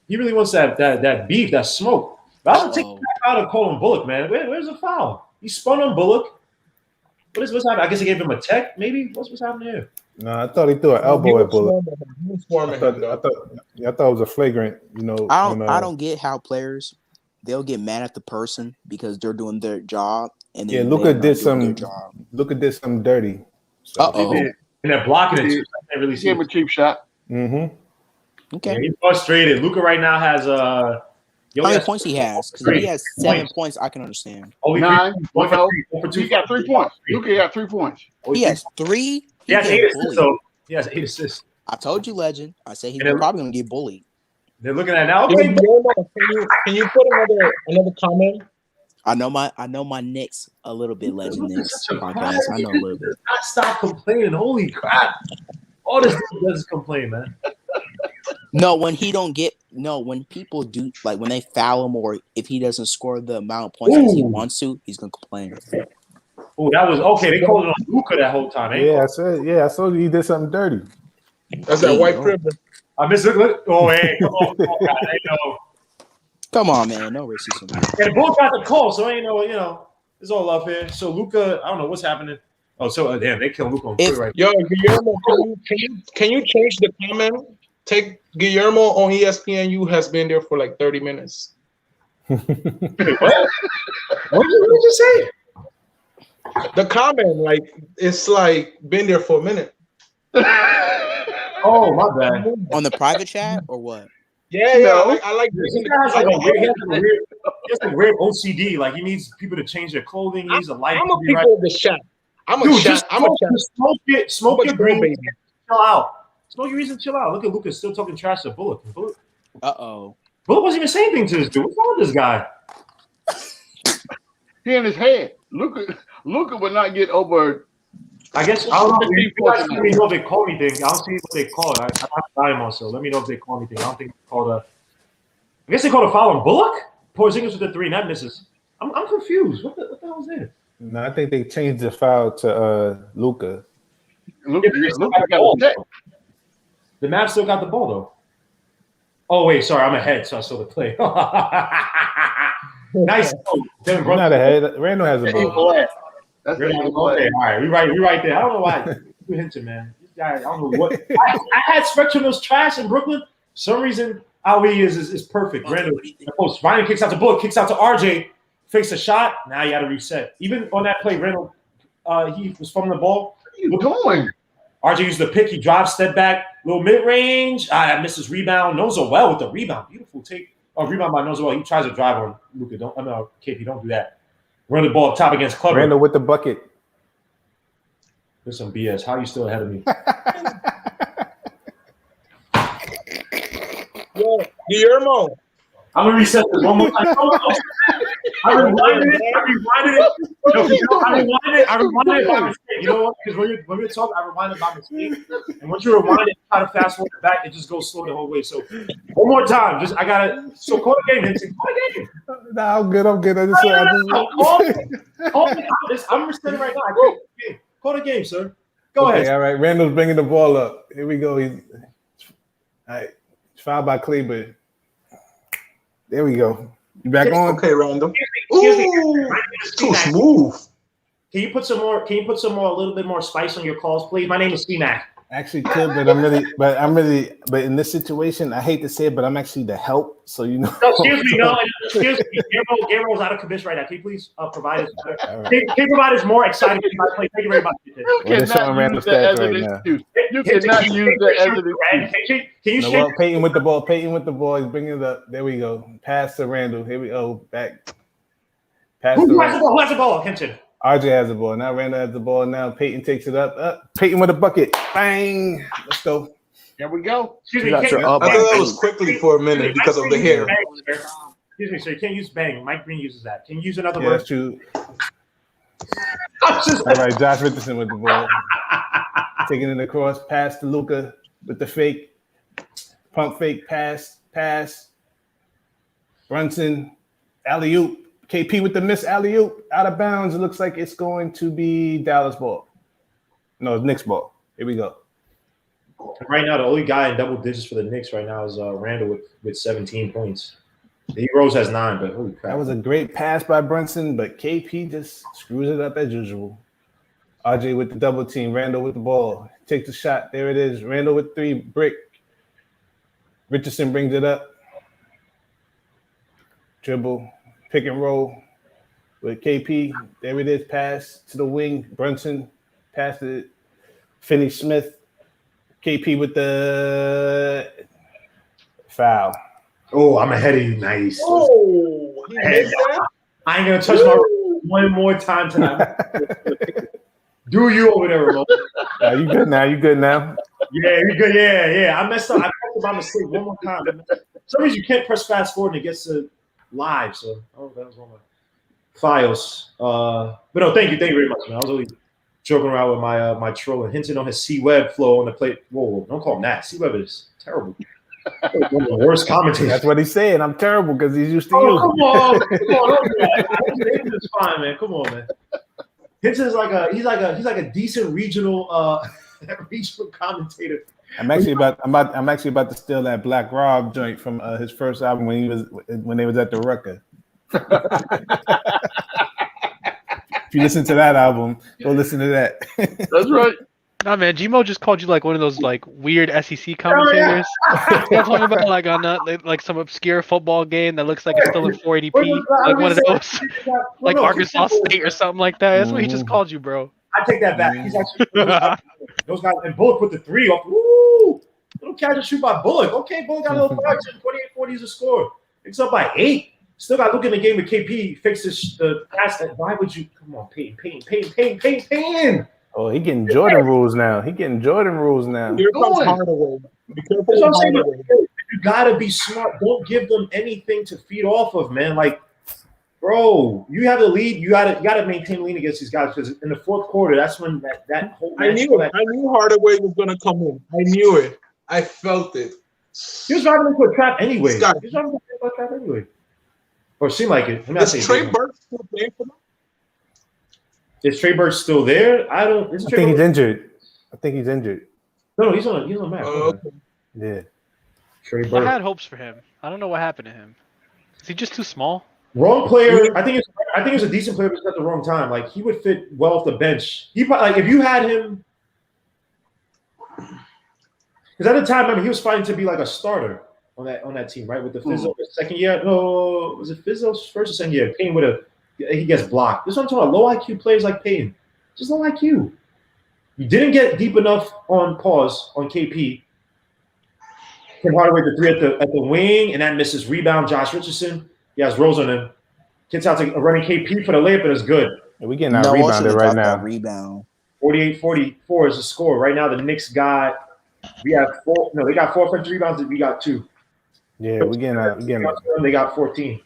He really wants that beef, that smoke. But I don't take that out of calling Bullock, man. Where's the foul? He spun on Bullock. What's happening? I guess he gave him a tech, maybe? What's happening here? No, I thought he threw an elbow at Bullock. I thought it was a flagrant, I don't get how players they'll get mad at the person because they're doing their job and then Luka did some dirty. So. And they're blocking it too. I can't really see. Gave him a cheap shot. Mm-hmm. Okay. Yeah, he's frustrated. Luka right now has how many points he has? Because if he has 7 points, I can understand. 9. He got 3 points. Luka got 3 points. He has 3. He has 8 assists. So he has 8 assists. I told you, Legend. I said he's probably going to get bullied. They're looking at it now. Okay. Can you put another comment? I know my Knicks a little bit, Legend Knicks podcast. I know a little bit. Stop complaining. Holy crap. All this does is complain, man. No, when people do, like when they foul him or if he doesn't score the amount of points that he wants to, he's gonna complain. Oh, that was okay. They called it on Luka that whole time. I saw he did something dirty. That's that white privilege. I miss it. Oh, hey, come on, I know. Come on, man, no racism. And both got the call, so ain't no, it's all up here. So Luka, I don't know what's happening. Oh, so damn, they kill Luka on Twitter right Yo, Guillermo, can you change the comment? Take Guillermo on ESPNU has been there for like 30 minutes. now. What did you just say? The comment, like, it's like been there for a minute. Oh, my bad. On the private chat or what? Yeah, No. I like This this. guy has like a weird, he has a weird OCD. Like he needs people to change their clothing. He needs a light. I'm a people of the chat. I'm a Dude, chat. just I'm a chat. smoke your green. baby. Chill out. Smoke your reason. Chill out. Look at Lucas still talking trash to Bullock. Bullock wasn't even saying anything to this dude. What's wrong with this guy? He in his head. Luka would not get over. I guess I don't know. You guys let me know if they call anything. I don't see what they call it. I have to time also. Let me know if they call anything. I don't think they called a. I guess they called a foul on Bullock. Porzingis with the 3, not misses. I'm confused. What the hell was that? No, I think they changed the foul to Luka. Luka got a check. The Mavs still got the ball though. Oh wait, sorry, I'm ahead, so I saw the play. Nice. I'm not ahead. Randle has the ball. That's Okay, all right, we right there. I don't know why you hinted, man. This guy, I don't know what. I had Spectrum was trash in Brooklyn. For some reason, how he is perfect. Randall, post. Ryan kicks out to Bullock, kicks out to RJ, fakes a shot. Now you got to reset. Even on that play, Randall, he was from the ball. What are you doing? RJ used the pick. He drives, step back, little mid range. Misses rebound. Nozo well with the rebound. Beautiful take. Oh, rebound by Nozo well. He tries to drive on Luka. KP, don't do that. Run the ball up top against Clubber. Randle with the bucket. There's some BS. How are you still ahead of me? Yo, Guillermo. I'm gonna reset this one more time. I rewinded it. I rewinded it by mistake. You know what? Because when we talk, I rewinded by mistake. And once you rewind it, try to fast forward back, it just goes slow the whole way. So one more time. I gotta call the game, Vincent. Call the game. Nah, I'm good. I'm resetting right now. Call the game, sir. Go ahead. All right. Randall's bringing the ball up. Here we go. All right. Fouled by Kleber. There we go. You back on? Okay, Randall. Excuse me. Too smooth. Can you put some more? A little bit more spice on your calls, please? My name is C-Mac. Actually could, but in this situation, I hate to say it, but I'm actually the help. So you know. No, excuse me. Gabriel's out of commission right now. Can you please provide us? Can you provide us more exciting play? Thank you very much. You cannot use that as an excuse. You cannot use that as an excuse. Can you shake? Peyton with the ball. He's bringing it up. There we go. Pass to Randle. Here we go. Back. Pass. Who has the ball? Who has the ball? Kenton. RJ has the ball. Now Randle has the ball. Now Peyton takes it up. Peyton with a bucket. Bang. Let's go. Here we go. Excuse me. I thought that was quickly for a minute because of the hair. Excuse me, sir. You can't use bang. Mike Green uses that. Can you use another word? That's true. All right, Josh Richardson with the ball. Taking it across. Pass to Luka with the fake. Pump fake. Pass. Brunson. Alley-oop. KP with the miss alley-oop, out of bounds. It looks like it's going to be Dallas ball. No, it's Knicks ball. Here we go. Right now, the only guy in double digits for the Knicks right now is Randle with 17 points. D Rose has 9, but holy crap. That was a great pass by Brunson, but KP just screws it up as usual. RJ with the double team. Randle with the ball. Takes the shot. There it is. Randle with 3. Brick. Richardson brings it up. Dribble. Pick and roll with KP. There it is. Pass to the wing. Brunson. Pass to Finney-Smith. KP with the foul. Oh, I'm ahead of you. Nice. Oh, I ain't going to touch my one more time tonight. Do you over there, Ramon? You good now? Yeah, you good. Yeah. I messed up. I messed up by mistake one more time. For some reason, you can't press fast forward and it gets to live, so that was one of my files. But no, thank you very much, man. I was only joking around with my troll and hinting on his C-Web flow on the plate. Whoa, don't call him that. C-Web is terrible. One of the worst commentators. That's what he's saying. I'm terrible because he's used to you. Come on, don't do that. Hinton is fine, man. Come on, man. Hinton is like a decent regional commentator. I'm actually about to steal that Black Rob joint from his first album when they was at the Rucker. If you listen to that album, go listen to that. That's right. Nah, man, Gmo just called you like one of those like weird SEC commentators. You know what I'm talking about, like on like some obscure football game that looks like it's still in 480p, like one of those, like Arkansas State or something like that. That's what he just called you, bro. I take that back. He's actually those guys. And Bullock put the 3 off. Woo! Little catch and shoot by Bullock. Okay, Bullock got a little production. 28-40 is a score. It's up by 8. Still got to look in the game with KP. Fixes the pass. Why would you? Come on, Payton. Oh, he getting Jordan rules now. Here comes Hardaway. Be careful That's with what I'm saying. Hardaway. You gotta be smart. Don't give them anything to feed off of, man. Like, bro, you have the lead. You gotta maintain lead against these guys because in the fourth quarter, that's when that whole. I knew Hardaway was gonna come in. I knew it. I felt it. He was driving into a trap anyway. Or it seemed like it. Is Trey Burke still playing for them? Is Trey Burke still there? I think he's injured. No, he's on Mac. Okay. Yeah. Trey I Burke. had hopes for him. I don't know what happened to him. Is he just too small? Wrong player. I think it's a decent player, but it's at the wrong time. Like he would fit well off the bench. He probably, like if you had him, because at the time, remember he was fighting to be like a starter on that team, right? With the Fizzo second year. No, was it Fizzo's first or second year? Payton he gets blocked. This is what I'm talking about. Low IQ players like Payton. Just low IQ. You didn't get deep enough on KP. Tim Hardaway the 3 at the wing, and that misses. Rebound, Josh Richardson. He has rolls on him. Gets out to a running KP for the layup, but it's good. We getting out rebounded right now. Rebound. 48-44 is the score. Right now, the Knicks they got 4 offensive rebounds, and we got 2. Yeah, we getting out. They got 14.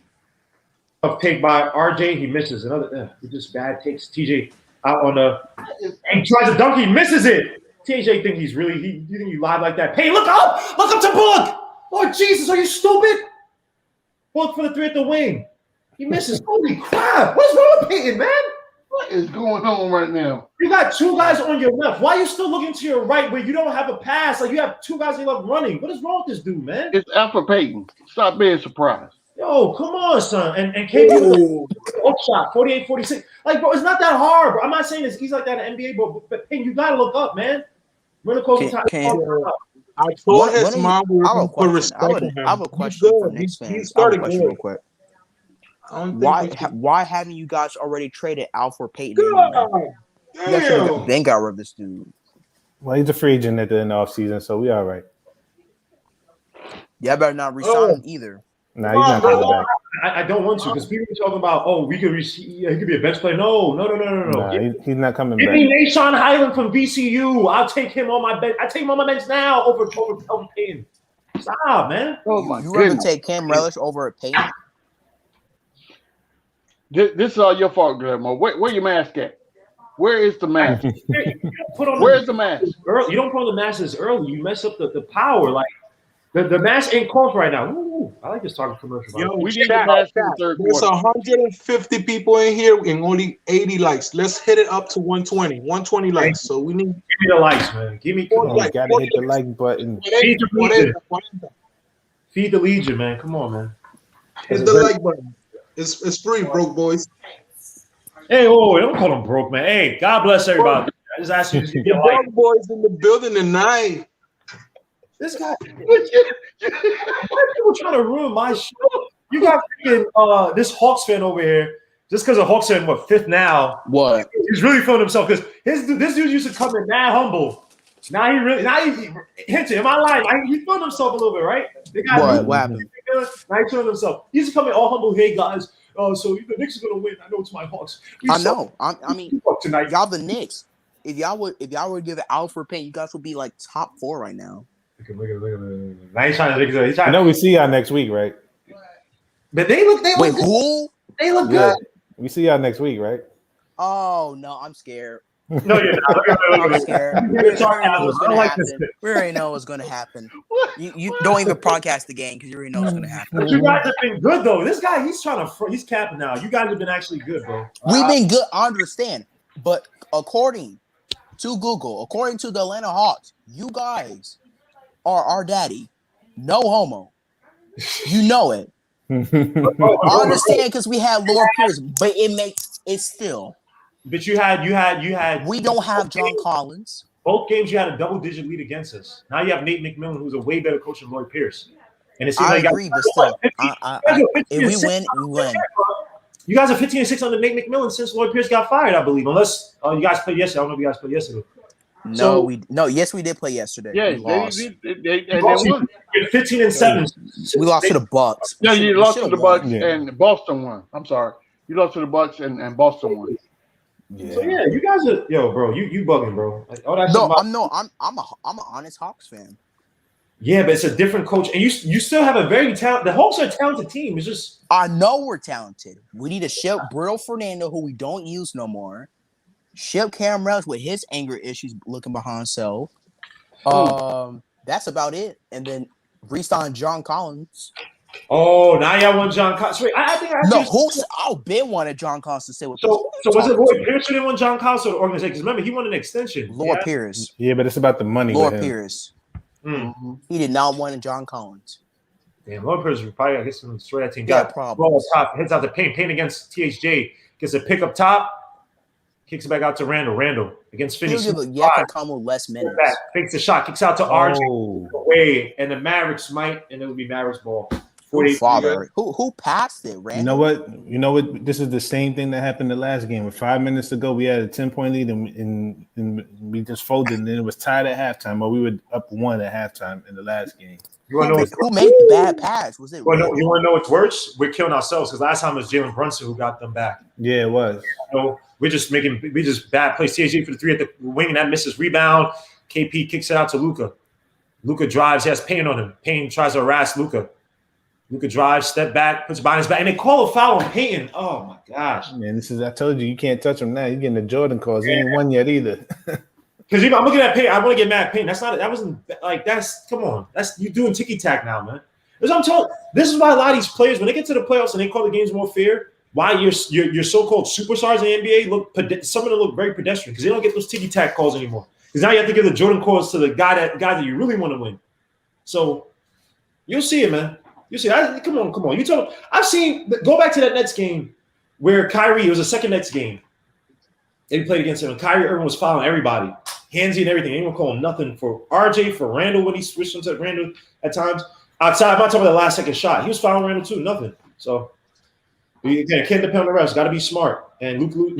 A take by RJ, he misses. Another, he just bad takes. TJ out on the, and he tries to dunk, he misses it. TJ think he's really, you think you live like that? Hey, look up to Bullock. Oh, Jesus, are you stupid? Bullock for the 3 at the wing. He misses. Holy crap. What's wrong with Payton, man? What is going on right now? You got 2 guys on your left. Why are you still looking to your right where you don't have a pass? Like you have 2 guys on your left running. What is wrong with this dude, man? It's Alpha Payton. Stop being surprised. Yo, come on, son. And KP hook shot, 48-46. Like, bro, it's not that hard, bro. I'm not saying it's easy like that in the NBA, but hey, you gotta look up, man. Run the close time. I told his mom we were going to put respect on him. I have a question for Knicks fans. He started good. Real quick. Why haven't you guys already traded Al for Payton? Then got rid of this dude. Well, he's a free agent at the end of the offseason, so we all right. Yeah, better not resign him either. Nah, he's not coming back. I don't want to because people are talking about, he could be a bench player. No. Nah, he's not coming back. Give me Nashawn Highland from VCU. I'll take him on my bench. I take him on my bench now over Payton. Stop, man. Oh my You rather take Cam Relish over a Payton? This is all your fault, Guillermo. Where your mask at? Where is the mask? Where's the mask? You don't put on the mask as early. You mess up the power. Like the mask ain't close right now. Ooh, I like this talking commercial. Yo, we need the mask in the third There's quarter. 150 people in here and only 80 likes. Let's hit it up to 120 likes. So we need. Give me the likes, man. Give me. Gotta hit the like button. Feed the Legion, man. Come on, man. Hit the like button. It's free, broke boys. Hey, don't call them broke, man. Hey, God bless everybody. I just asked you to get broke boys in the building tonight. This guy, why are people trying to ruin my show? You got freaking this Hawks fan over here, just because a Hawks fan, fifth now? What? He's really feeling himself because this dude used to come in mad humble. Now he hinted. Am I lying? He feeling himself a little bit, right? What happened? Now he's feeling himself. He used to come in all humble. Hey guys, so the Knicks are gonna win. I know it's my Hawks. I know. I mean, tonight, y'all the Knicks. If y'all would give it out for Payton, you guys would be like top 4 right now. Look at. Now he's trying to. I know we see y'all next week, right? But they look. Wait, who? They look good. We see y'all next week, right? Oh no, I'm scared. No, you're not. I'm scared. We already know what's gonna happen. You don't even broadcast the game because you already know what's gonna happen. But you guys have been good though. This guy, he's trying to. He's capping now. You guys have been actually good, bro. We've been good. I understand, but according to Google, according to the Atlanta Hawks, you guys are our daddy. No homo. You know it. I understand because we had Lord Pierce, but it makes it still. But you had. We don't have John Collins. Both games you had a double-digit lead against us. Now you have Nate McMillan, who's a way better coach than Lloyd Pierce. And it seems I like agree, but still, if we win, we win. You guys are 15-6 under Nate McMillan since Lloyd Pierce got fired, I believe. Unless you guys played yesterday. I don't know if you guys played yesterday. Yes, we did play yesterday. Yeah, we lost. They won. 15-7. We lost to the Bucks. Yeah, you lost to the Bucks Yeah. and Boston won. I'm sorry, you lost to the Bucks and Boston won. Yeah. So yeah, you guys are bro. You bugging, bro. Like, all that shit about- I'm an honest Hawks fan. Yeah, but it's a different coach, and you still have a very talented. The Hawks are a talented team. It's just I know we're talented. We need to ship Bruno Fernando, who we don't use no more. Ship Cam Reddish with his anger issues looking behind himself. That's about it. And then re-sign John Collins. oh, now y'all want John Collins. Wait, I think I've been wanted John Collins to stay with. So was it Lloyd Pierce who didn't want John Collins or the organization? Because remember, he won an extension. Lord Pierce. Yeah, but it's about the money. Lord with him. Pierce. Mm. He did not want John Collins. Damn, Lloyd Pierce was probably, I guess, going to destroy that team. Got Got problems. top, heads out to Payne. Payne against THJ. Gets a pick up top. Kicks it back out to Randle. Randle against Finney. He'll give a Yak come with less minutes. Back, fakes the shot. Kicks out to RJ. Oh. Away. And the Mavericks might, and it would be Mavericks ball. Who passed it, Randle? You know what? This is the same thing that happened the last game. With 5 minutes to go, we had a 10-point lead, and we just folded, and then it was tied at halftime, or we were up 1 at halftime in the last game. You want to know Who made the bad pass? Was it? You want to know what's worse? We're killing ourselves because last time it was Jalen Brunson who got them back. Yeah, it was. So we just bad plays. THJ for the 3 at the wing, and that misses rebound. KP kicks it out to Luka. Luka drives, he has Payne on him. Payne tries to harass Luka. Luka drives, step back, puts it behind his back, and they call a foul on Payton. Oh my gosh. Man, I told you can't touch him now. You're getting the Jordan calls. He ain't won yet either. Because I'm looking at Payton. I want to get mad at Payton. Come on. You're doing ticky-tack now, man. This is why a lot of these players, when they get to the playoffs and they call the games more fair, why your so-called superstars in the NBA some of them look very pedestrian because they don't get those ticky-tack calls anymore. Because now you have to give the Jordan calls to the guy that you really want to win. So you'll see it, man. You see, come on. I've seen. Go back to that Nets game where Kyrie. It was a second Nets game. They played against him, and Kyrie Irving was fouling everybody, handsy and everything. Anyone call him nothing for RJ, for Randle when he switched into Randle at times. Outside, I'm not talking about the last second shot. He was fouling Randle too, nothing. So again, can't depend on the refs. Got to be smart. And Luke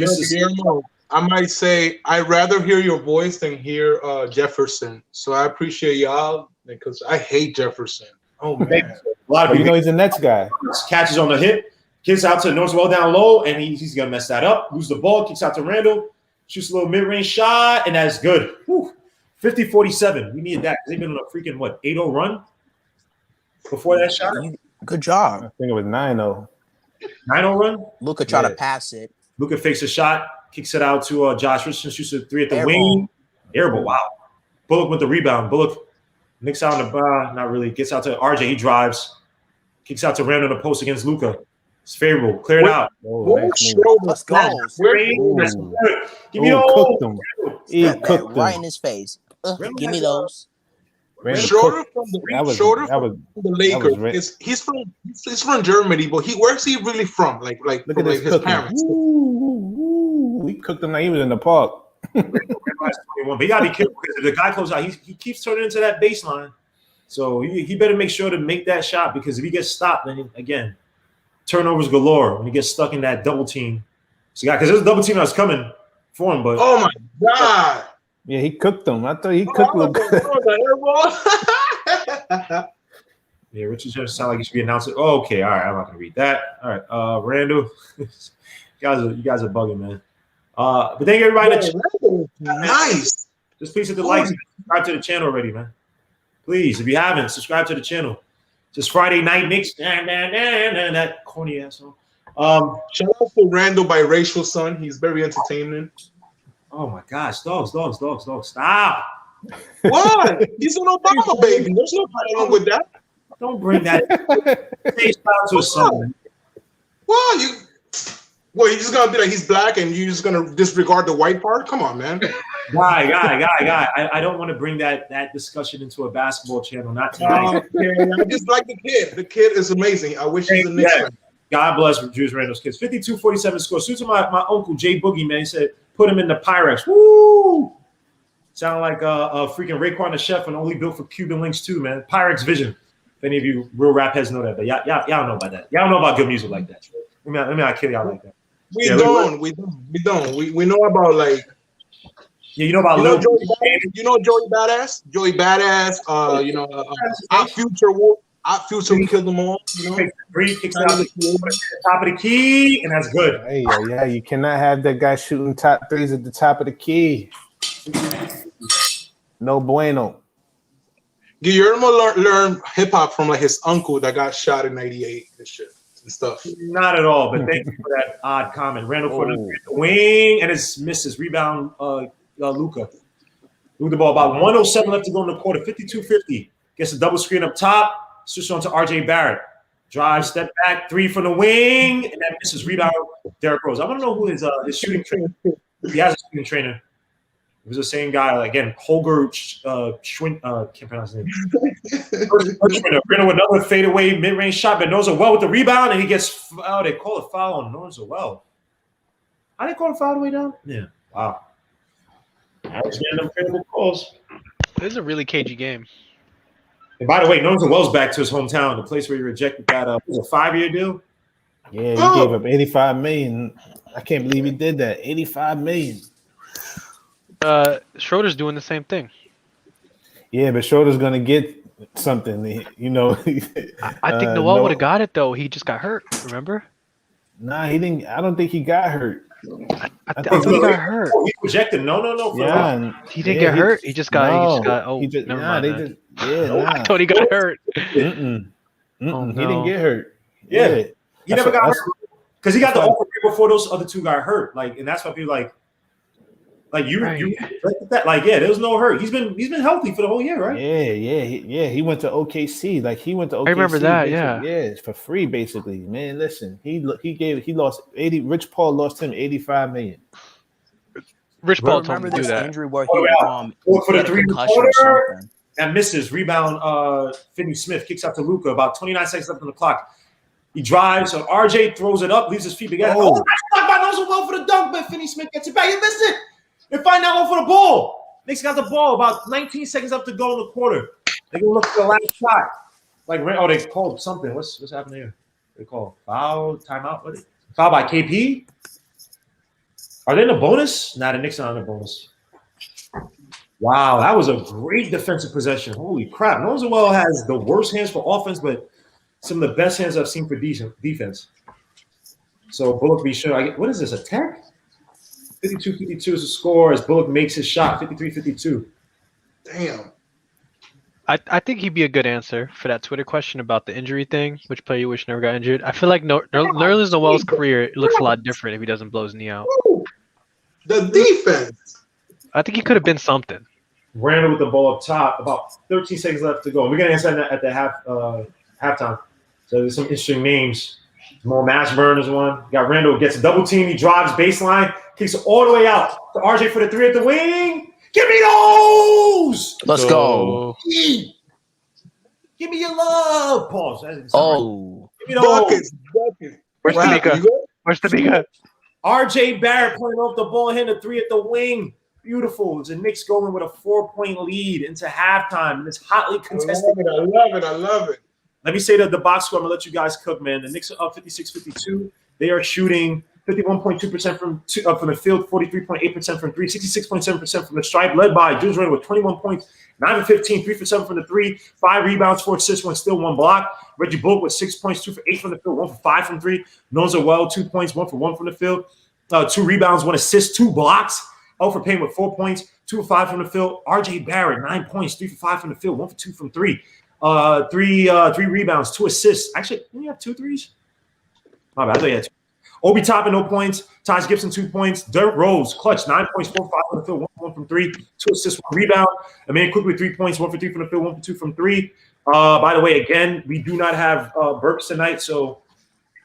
I might say I'd rather hear your voice than hear Jefferson. So I appreciate y'all because I hate Jefferson. Oh man. A lot of people, he's a Nets guy. Catches on the hip, kicks out to North well down low, and he's gonna mess that up. Lose the ball, kicks out to Randle, shoots a little mid-range shot, and that's good. 50-47. We needed that because they've been on a freaking 8-0 run before that shot. Good job. I think it was 9-0. 9-0 run. Luka tried to pass it. Luka fakes a shot, kicks it out to Josh Richardson, shoots a 3 at the wing. Airball. Wow. Bullock with the rebound. Bullock nicks out on the bar, not really. Gets out to RJ. He drives. Kicks out to Randle on the post against Luka. It's favorable. Clear it out. Let's go. Give me those. Cooked him. He cooked him. Right in his face. Give me those. Shorter from the Lakers. He's from Germany, but where's he really from? Like Look from at his parents. We cooked him like he was in the park. But you gotta be careful because if the guy closes out, he keeps turning into that baseline. So he better make sure to make that shot because if he gets stopped, then again, turnovers galore when he gets stuck in that double team. So because there's a double team that was coming for him, but oh my god. Yeah, he cooked them. I thought he cooked them. Yeah, Richard just sound like he should be announcing. Oh, okay, all right. I'm not gonna read that. All right, Randle, you guys are bugging, man. But thank you everybody. Nice. Just please hit the likes and subscribe to the channel already, man. Please, if you haven't, subscribe to the channel. Just Friday Night Knicks. That corny asshole. Shout out to Randle by Racial Son. He's very entertaining. Oh my gosh, dogs. Stop. What? He's an Obama baby. There's no problem with that. Don't bring that to a son. Well, you're just gonna be like he's black and you're just gonna disregard the white part? Come on, man. Guy. I don't want to bring that discussion into a basketball channel. Not tonight. I just like the kid. The kid is amazing. I wish he's a Knicks fan. God bless Julius Randle's kids. 52-47 score. Suits to my uncle Jay Boogie, man. He said, put him in the Pyrex. Woo! Sound like a freaking Raekwon the Chef and only built for Cuban links too, man. Pyrex Vision. If any of you real rap heads know that, but y'all know about that. Y'all know about good music like that. Let me not kill y'all like that. We don't. We know about like. Yeah, you know about Joey Badass. Joey Badass. Our future killed them all. You know, three kicks out the top of the key, and that's good. Hey, yeah, you cannot have that guy shooting top threes at the top of the key. No bueno. Guillermo learned hip hop from like his uncle that got shot in '98 and shit and stuff. Not at all, but thank you for that odd comment. Randle for the wing and his misses. Rebound, Luka. Move the ball. About 107 left to go in the quarter. 52-50. Gets a double screen up top. Switch on to RJ Barrett. Drive, step back, three from the wing, and that misses. Rebound, Derrick Rose. I want to know who his shooting trainer. He has a shooting trainer. It was the same guy again. Holger Schwinn. Can't pronounce his name. Randle with another fadeaway mid-range shot, but knows it well with the rebound, and he gets. Oh, they call a foul on Norswell. How they call a foul the way down? Yeah. Wow. Random critical calls. This is a really cagey game. And by the way, Norswell's back to his hometown, the place where he rejected that. Was a 5-year deal. Yeah, he gave up $85 million. I can't believe he did that. $85 million. Schroeder's doing the same thing. Yeah, but Schroeder's gonna get something. You know, I think Noel would have got it though. He just got hurt. Remember? Nah, he didn't. I don't think he got hurt. I thought he got hurt. He rejected. No. Yeah, he didn't get hurt. He just got. Never mind. I thought he got hurt. Oh, no. He didn't get hurt. Yeah. He never got hurt because he got the offer before those other two got hurt. Like, and that's why people you that. Like, yeah, there was no hurt. He's been healthy for the whole year, right? Yeah. He went to OKC. Like he went to OKC. I remember that. Yeah, it's for free basically. Man, listen, he lost 80. Rich Paul lost him $85 million. Rich Paul told remember him to do this that. injury where for the he three-quarter and misses. Rebound. Finney Smith kicks out to Luka. About 29 seconds left on the clock. He drives. So RJ throws it up, leaves his feet together. Oh, nice block by Norswell for the dunk, but Finney Smith gets it back. He missed it. They find out for the ball. Knicks got the ball. About 19 seconds left to go in the quarter. They're gonna look for the last shot. They called something. What's happening here? They call foul, timeout. What? Foul by KP. Are they in the bonus? Nah, the Knicks are in the bonus. Wow, that was a great defensive possession. Holy crap! Norswell has the worst hands for offense, but some of the best hands I've seen for defense. So Bullock be sure. What is this? A tech? 52-52 is the score as Bullock makes his shot. 53-52. Damn. I think he'd be a good answer for that Twitter question about the injury thing. Which player you wish never got injured? I feel like Nerlens Noel's career looks a lot different if he doesn't blow his knee out. The defense. I think he could have been something. Randle with the ball up top. About 13 seconds left to go. We're gonna answer that at the halftime. So there's some interesting names. Jamal Mashburn is one. Got Randle gets a double team. He drives baseline, kicks it all the way out to RJ for the three at the wing. Give me those. Let's go. Give me your love. Pause. Give me Buckets. Where's Tamika? Where's Tamika? RJ Barrett playing off the ball, hitting a three at the wing. Beautiful. The Knicks going with a 4-point lead into halftime. And it's hotly contested. I love it. Let me say the box score. I'm going to let you guys cook, man. The Knicks are up 56-52. They are shooting 51.2% from the field, 43.8% from three, 66.7% from the stripe, led by Julius Randle with 21 points, 9 for 15, 3 for 7 from the three, 5 rebounds, 4 assists, 1 steal, 1 block. Reggie Bullock with 6 points, 2 for 8 from the field, 1 for 5 from three. Norswell, 2 points, 1 for 1 from the field, 2 rebounds, 1 assist, 2 blocks. Elfrid Payton with 4 points, 2 for 5 from the field. RJ Barrett, 9 points, 3 for 5 from the field, 1 for 2 from three. 3 rebounds, 2 assists. Actually, didn't you have 2 threes? My bad. I thought you had 2. Obi Toppin, no points. Taj Gibson, 2 points. Derrick Rose, clutch, 9 points, 4 for 5 from the field, 1 from 3, 2 assists, 1 rebound. Emmanuel Quickly, 3 points, 1 for 3 from the field, 1 for 2 from 3. By the way, again, we do not have Burks tonight, so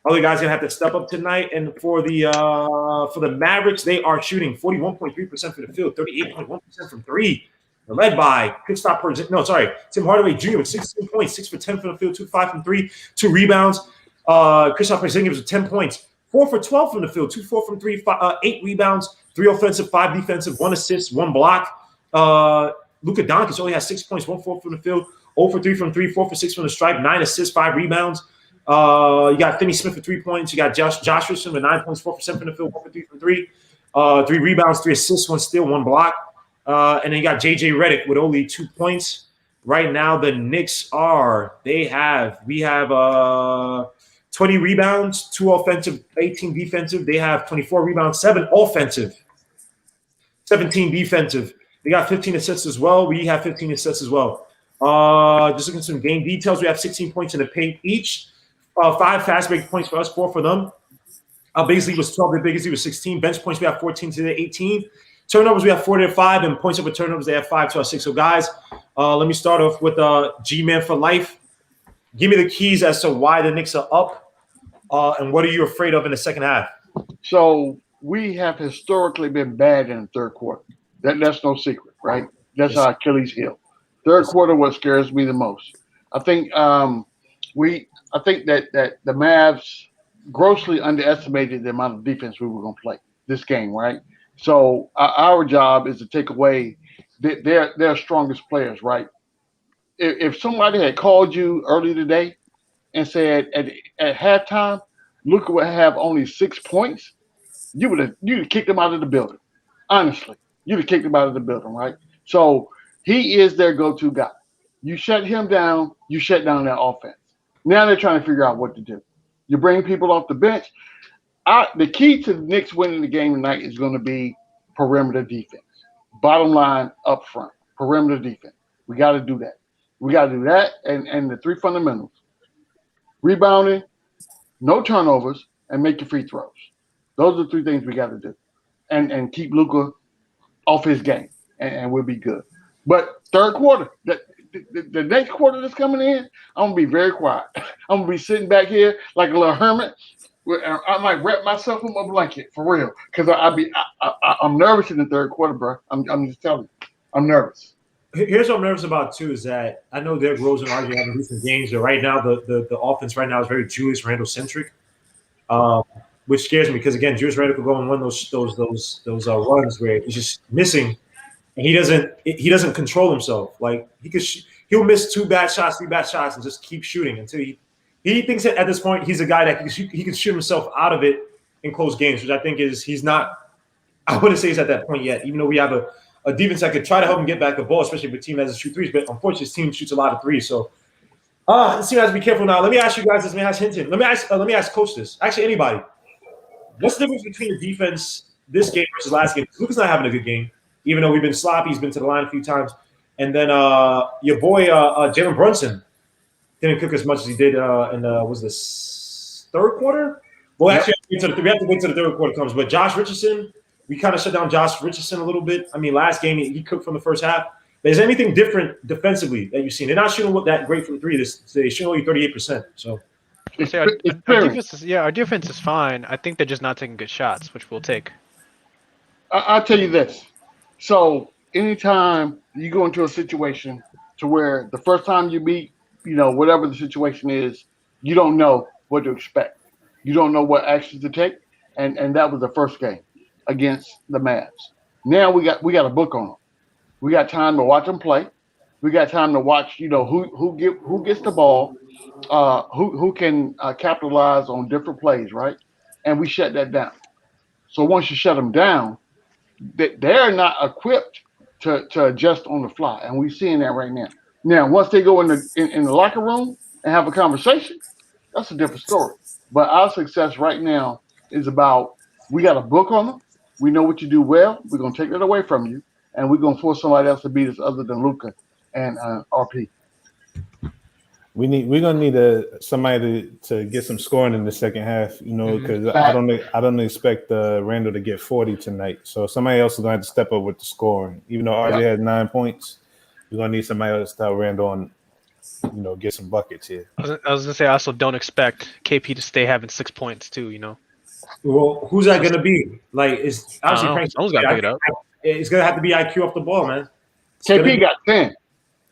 other guys gonna have to step up tonight. And for the Mavericks, they are shooting 41.3% from the field, 38.1% from 3. They're led by Kristaps Porzingis. Tim Hardaway Jr. with 16 points, 6 for 10 from the field, 2 for 5 from 3, 2 rebounds. Kristaps Porzingis with 10 points, 4 for 12 from the field, 2 4 from 3, 8 rebounds, 3 offensive, 5 defensive, 1 assist, 1 block. Luka Doncic only has 6 points, 1 4 from the field, 0 for 3 from 3, 4 for 6 from the stripe, 9 assists, 5 rebounds. You got Finney Smith with 3 points. You got Josh Richardson with 9 points, 4% from the field, 1 for 3 from 3, 3 rebounds, 3 assists, 1 steal, 1 block. And then you got JJ Redick with only 2 points. Right now, the Knicks we have 20 rebounds, 2 offensive, 18 defensive. They have 24 rebounds, 7 offensive, 17 defensive. They got 15 assists as well. We have 15 assists as well. Just looking at some game details, we have 16 points in the paint each. 5 fast break points for us, 4 for them. Our biggest lead was 12. The biggest lead was 16. Bench points, we have 14 to the 18. Turnovers, we have 40 to 5. And points over turnovers, they have 5 to our 6. So, guys, let me start off with G-Man for life. Give me the keys as to why the Knicks are up. And what are you afraid of in the second half? So we have historically been bad in the third quarter. That's no secret, right? That's our Achilles heel. Third quarter, what scares me the most. I think that the Mavs grossly underestimated the amount of defense we were going to play this game, right? So our job is to take away their strongest players, right? If somebody had called you early today and said at halftime, Luka would have only 6 points, you'd have kicked him out of the building. Honestly, you'd have kicked him out of the building, right? So he is their go-to guy. You shut him down, you shut down their offense. Now they're trying to figure out what to do. You bring people off the bench. The key to the Knicks winning the game tonight is going to be perimeter defense. Bottom line, up front, perimeter defense. We got to do that. We got to do that and the 3 fundamentals. Rebounding, no turnovers, and make your free throws. Those are the 3 things we got to do. And keep Luka off his game, and we'll be good. But third quarter, the next quarter that's coming in, I'm going to be very quiet. I'm going to be sitting back here like a little hermit. I might wrap myself in a blanket for real because I'm nervous in the third quarter, bro. I'm just telling you, I'm nervous. Here's what I'm nervous about too is that I know Derrick Rose and RJ having recent games, but right now the offense right now is very Julius Randle centric, which scares me because again Julius Randle could go on one of those runs where he's just missing, and he doesn't control himself. Like he'll miss 2 bad shots, 3 bad shots, and just keep shooting until he thinks that at this point he's a guy that he can shoot himself out of it in close games, which I think he's not. I wouldn't say he's at that point yet, even though we have a defense that could try to help him get back the ball, especially if a team has to shoot threes. But unfortunately, his team shoots a lot of threes. So this team has to be careful now. Let me ask you guys this. Let me ask Hinton. Let me ask Coach this. Actually, anybody. What's the difference between the defense this game versus last game? Luka's not having a good game, even though we've been sloppy. He's been to the line a few times. And then your boy Jalen Brunson didn't cook as much as he did in was this third quarter? Well, actually, we have to wait till the third quarter comes. But Josh Richardson, we kind of shut down Josh Richardson a little bit. I mean, last game he cooked from the first half. But is there anything different defensively that you've seen? They're not shooting that great from 3. They're shooting only 38%. So our defense is fine. I think they're just not taking good shots, which we'll take. I'll tell you this. So anytime you go into a situation to where the first time you meet, whatever the situation is, you don't know what to expect. You don't know what actions to take. And that was the first game against the Mavs. Now we got a book on them. We got time to watch them play. We got time to watch, who gets the ball, who can capitalize on different plays, right? And we shut that down. So once you shut them down, they're not equipped to adjust on the fly, and we're seeing that right now. Now, once they go in the locker room and have a conversation, that's a different story. But our success right now is about we got a book on them. We know what you do well. We're gonna take that away from you, and we're gonna force somebody else to beat us other than Luka and RP. We're gonna need somebody to get some scoring in the second half, because I don't expect Randle to get 40 tonight. So somebody else is gonna have to step up with the scoring. Even though RJ has 9 points, we're gonna need somebody else to tell Randle on, get some buckets here. I was gonna say I also don't expect KP to stay having 6 points too. Well, who's that gonna be? Like, it's obviously someone's gotta pick it up. It's gonna have to be IQ off the ball, man. KP got 10.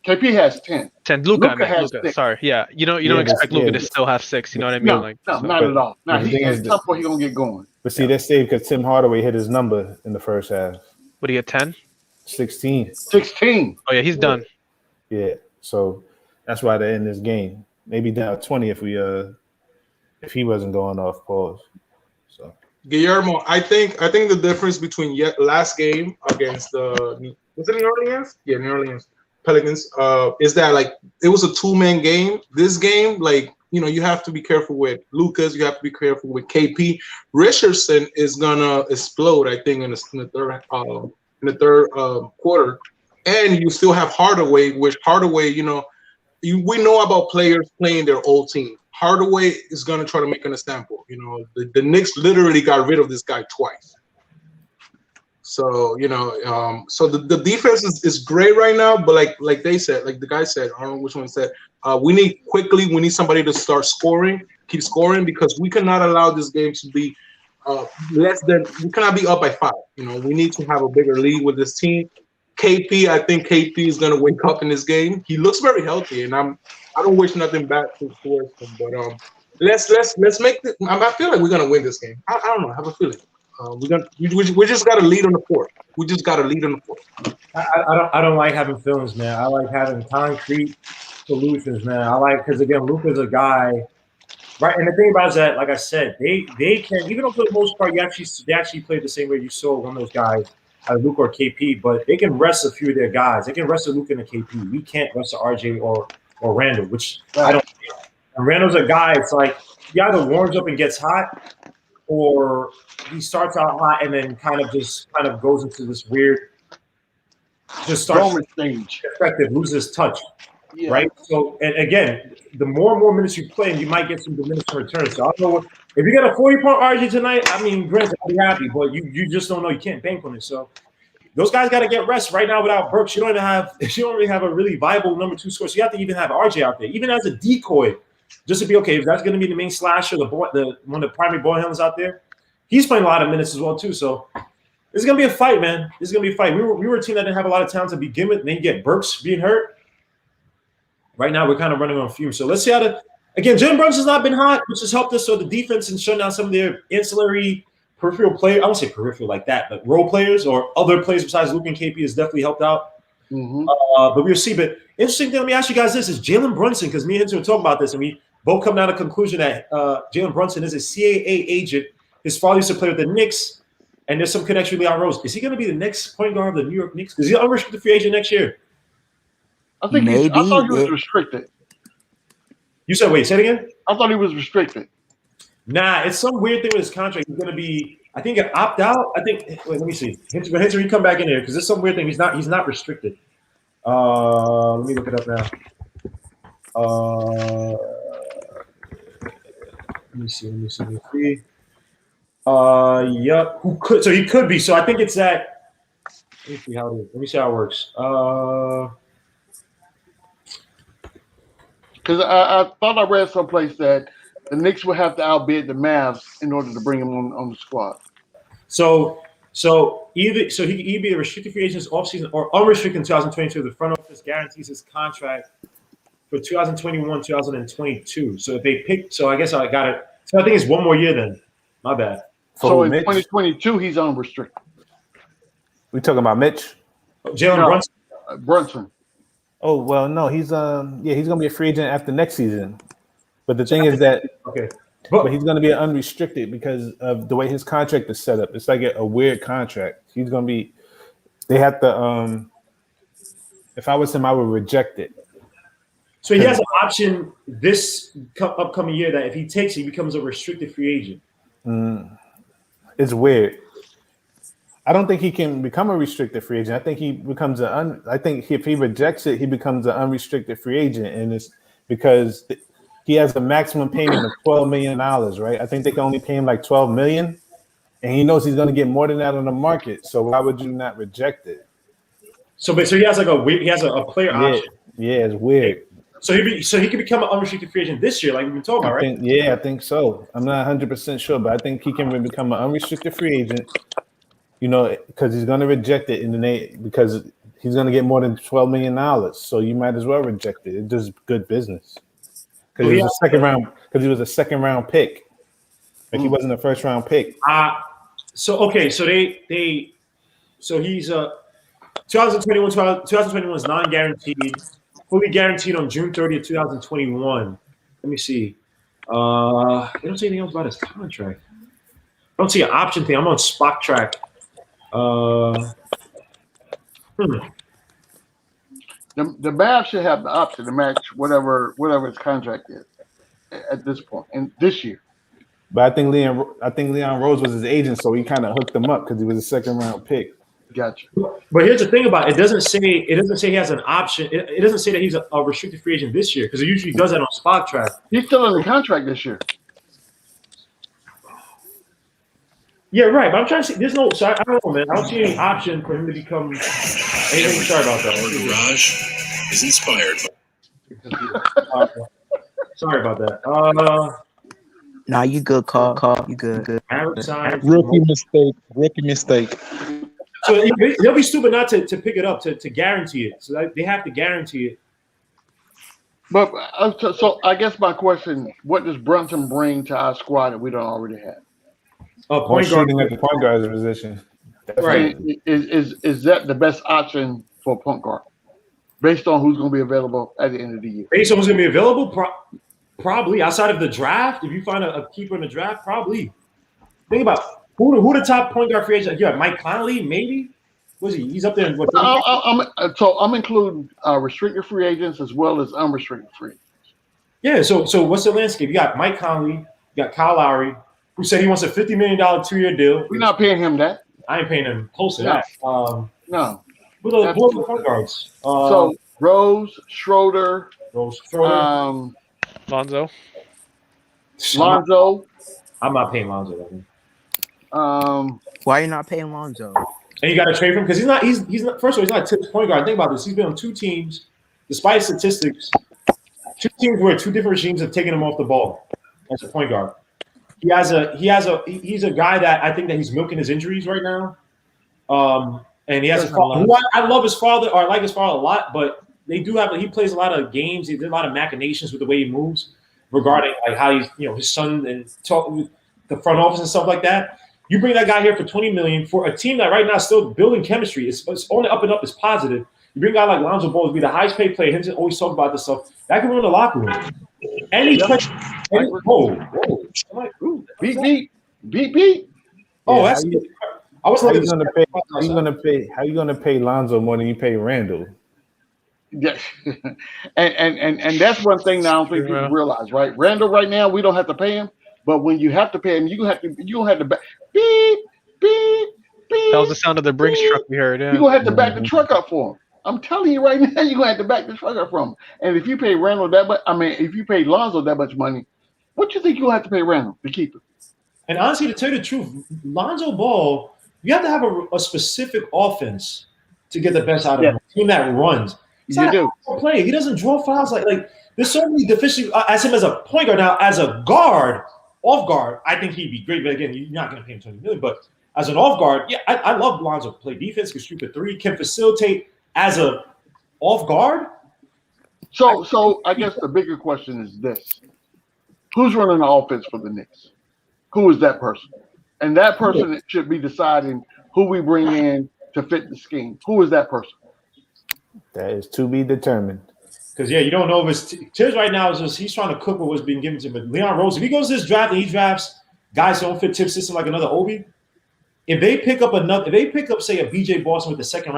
KP has 10. 10. Luka, Luka has Luka. 6. Sorry. Yeah. You don't Yeah, expect Luka to yeah. still have 6. You know what I mean? No, Like, no, so- not at all. Now, the thing at is some point, he's going to get going. But see, that's saved because Tim Hardaway hit his number in the first half. What do you get? 10? 16. 16. Oh yeah, he's done. Yeah. So that's why they end this game. Maybe down 20 if if he wasn't going off pause. So Guillermo, I think the difference between last game against the was it New Orleans? Yeah, New Orleans Pelicans. Is that like it was a 2-man game. This game, like you have to be careful with Lucas. You have to be careful with KP. Richardson is gonna explode. I think in the third quarter, and you still have Hardaway. Which Hardaway, we know about players playing their old team. Hardaway is going to try to make an example. The Knicks literally got rid of this guy twice. So, so the defense is great right now, but like they said, like the guy said, I don't know which one said, we need somebody to start scoring, keep scoring, because we cannot allow this game to be we cannot be up by 5. We need to have a bigger lead with this team. KP, I think KP is going to wake up in this game. He looks very healthy, and I don't wish nothing bad towards him. But let's make it. I feel like we're going to win this game. I don't know. I have a feeling. We just got to lead on the fourth. We just got to lead on the fourth. I don't like having feelings, man. I like having concrete solutions, man. Because again, Luka's a guy, right? And the thing about it is that, like I said, they can, even though for the most part they actually played the same way you saw one of those guys, Luka or KP, but they can rest a few of their guys. They can rest a Luka and a KP. We can't rest a RJ or Randle, which I don't. And Randle's a guy. It's like he either warms up and gets hot, or he starts out hot and then kind of goes into this weird, just starts effective, loses touch, right? So, and again, the more and more minutes you play, you might get some diminishing returns. So I don't know if you get a 40-point RJ tonight. I mean, granted, I'll be happy, but you just don't know. You can't bank on it. So those guys got to get rest right now. Without Burks, you don't really have a really viable number 2 scorer. So you have to even have RJ out there, even as a decoy, just to be okay. If that's going to be the main slasher, one of the primary ball handlers out there, he's playing a lot of minutes as well too. So this is going to be a fight, man. This is going to be a fight. We were a team that didn't have a lot of talent to begin with. And then you get Burks being hurt. Right now, we're kind of running on fumes. So let's see how again, Jalen Brunson's not been hot, which has helped us. So the defense and shutting down some of their ancillary peripheral players. I won't say peripheral like that, but role players or other players besides Luka and KP has definitely helped out. Mm-hmm. But we'll see. But interesting thing, let me ask you guys this: is Jalen Brunson, because me and him were talking about this, and we both come down to the conclusion that Jalen Brunson is a CAA agent. His father used to play with the Knicks, and there's some connection with Leon Rose. Is he going to be the next point guard of the New York Knicks? Is he an unrestricted free agent next year? I think I thought he was restricted. You said, wait, say it again? I thought he was restricted. Nah, it's some weird thing with his contract. He's going to be, I think, an opt-out. I think, wait, let me see. Hinter, you come back in there because there's some weird thing. He's not restricted. Let me look it up now. Let me see. Yep. So he could be. So I think it's that. Let me see how it is. Let me see how it works. Because I thought I read someplace that the Knicks would have to outbid the Mavs in order to bring him on the squad. So he could either be a restricted free agent this offseason or unrestricted in 2022. The front office guarantees his contract for 2021, 2022. So if they pick, so I guess I got it. So I think it's one more year then. My bad. So in 2022, he's unrestricted. We talking about Mitch? Jalen Brunson? Brunson. Oh well, no, he's he's gonna be a free agent after next season. But the thing is that but he's gonna be unrestricted because of the way his contract is set up. It's like a weird contract. He's gonna be. They have to. If I was him, I would reject it. So he has an option this upcoming year that if he takes it, he becomes a restricted free agent. It's weird. I don't think he can become a restricted free agent. I think he becomes I think if he rejects it, he becomes an unrestricted free agent, and it's because he has a maximum payment of $12 million, right? I think they can only pay him like $12 million, and he knows he's going to get more than that on the market. So why would you not reject it? So he has like a player option. Yeah, it's weird. So he could become an unrestricted free agent this year, like we've been talking about, right? I think so. I'm not 100% sure, but I think he can become an unrestricted free agent. Because he's going to reject it because he's gonna get more than $12 million. So you might as well reject it. It's just good business. Because he was a second round. Because he was a second round pick. Like he wasn't a first round pick. So he's 2021 is non-guaranteed. Fully guaranteed on June 30th, 2021. Let me see. They don't say anything else about his contract. I don't see an option thing. I'm on Spock Track. The Mavs should have the option to match whatever his contract is at this point and this year. But I think Leon Rose was his agent, so he kind of hooked him up because he was a second round pick. Gotcha. But here's the thing about it. It doesn't say he has an option. It doesn't say that he's a restricted free agent this year because it usually does that on Spock Track. He's still in the contract this year. Yeah, right. But I'm trying to see. There's no. So I don't know, man. I don't see any option for him to become. Anything. Sorry about that. Our garage is inspired. Sorry about that. Nah, you good, Carl. You good. Rookie mistake. So they'll be stupid not to pick it up to guarantee it. So they have to guarantee it. But so I guess my question: what does Brunson bring to our squad that we don't already have? Point guarding at the point guard's position. Right. Is that the best option for a point guard based on who's going to be available at the end of the year? Based on who's going to be available, probably outside of the draft. If you find a keeper in the draft, probably. Think about who the top point guard free agent. You have Mike Conley, maybe. What's he? He's up there. I'm including restricted free agents as well as unrestricted free agents. Yeah. So what's the landscape? You got Mike Conley. You got Kyle Lowry, who said he wants a $50 million 2-year deal. We're not paying him that. I ain't paying him close to that. No. Who are the point guards? So Rose, Schroeder, Lonzo. Lonzo. I'm not paying Lonzo. Why are you not paying Lonzo? And you got to trade for him because he's not. First of all, he's not a Tips point guard. Think about this. He's been on two teams, despite statistics. Two teams where two different regimes have taken him off the ball as a point guard. He's a guy that I think that he's milking his injuries right now. And he has a father. I love his father, or I like his father a lot, but he plays a lot of games. He did a lot of machinations with the way he moves regarding like how he's, his son and talk with the front office and stuff like that. You bring that guy here for $20 million for a team that right now is still building chemistry. It's only up and up. It's positive. You bring a guy like Lonzo Ball to be the highest paid player. Him to always talk about this stuff. That can ruin the locker room. And he beat. Oh, that's. I was like, how you gonna pay Lonzo more than you pay Randle? Yeah, and that's one thing that I don't think people realize, right? Randle right now we don't have to pay him, but when you have to pay him, you have to back beep. That was the sound of the Brinks truck we heard. Yeah. You gonna have to back the truck up for him. I'm telling you right now, you're gonna have to back the truck up from him. And if you pay Randle that much, if you pay Lonzo that much money, what do you think you'll have to pay Randle to keep it? And honestly, to tell you the truth, Lonzo Ball, you have to have a specific offense to get the best out of him. A team that runs. He's not a player. He doesn't draw fouls like there's so many deficiencies as him as a point guard. Now, as a guard, off guard, I think he'd be great. But again, you're not going to pay him $20 million. But as an off guard, yeah, I love Lonzo. Play defense, can shoot the three, can facilitate as a off guard. So I guess the bigger question is this: who's running the offense for the Knicks? Who is that person? And that person should be deciding who we bring in to fit the scheme. Who is that person? That is to be determined. Because, you don't know if it's Tibbs right now is just he's trying to cook with what's being given to him. But Leon Rose, if he goes to this draft and he drafts guys who don't fit Tibbs' system like another Obi, if they pick up say a BJ Boston with the second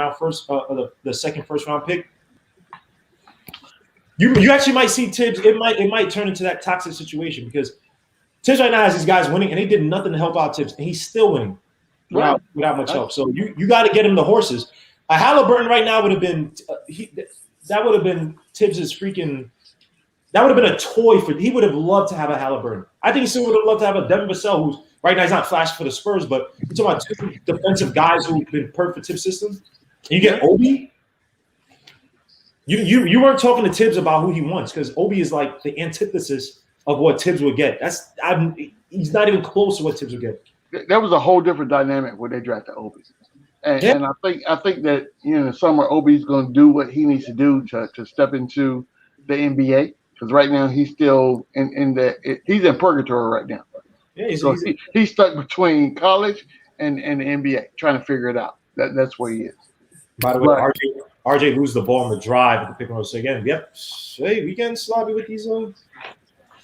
first round pick, you actually might see Tibbs. It might turn into that toxic situation because Tibbs right now has these guys winning, and they did nothing to help out Tibbs, and he's still winning without much help. So you got to get him the horses. A Halliburton right now would have been that would have been Tibbs's freaking. That would have been a toy for. He would have loved to have a Halliburton. I think he still would have loved to have a Devin Vassell, who's right now he's not flashing for the Spurs, but you're talking about two defensive guys who've been perfect Tibbs system. And you get Obi. You weren't talking to Tibbs about who he wants because Obi is like the antithesis of what Tibbs would get. He's not even close to what Tibbs would get. That was a whole different dynamic when they drafted Obi. And I think that in the summer Obi's going to do what he needs to do to step into the NBA, because right now he's still he's in purgatory right now. Yeah, he's stuck between college and the NBA, trying to figure it out. That's where he is. By the way, RJ loses the ball on the drive at the pick and roll. So again, hey, we getting sloppy with these.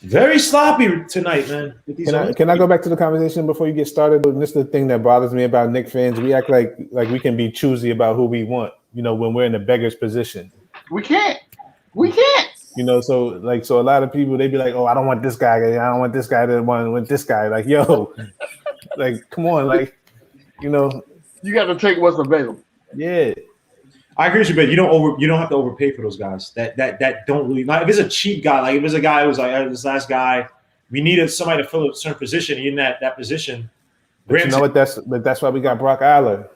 Very sloppy tonight, man. With these can I go back to the conversation before you get started? This is the thing that bothers me about Knicks fans. We act like we can be choosy about who we want. When we're in a beggar's position. We can't. So a lot of people, they be like, oh, I don't want this guy. I don't want this guy to want this guy. Like, yo, like, come on, you got to take what's available. Yeah, I agree with you, but you don't have to overpay for those guys. That don't really. If it's a cheap guy, like if it's a guy who's like this last guy, we needed somebody to fill a certain position in that position. But you know what? That's why we got Brock Aller.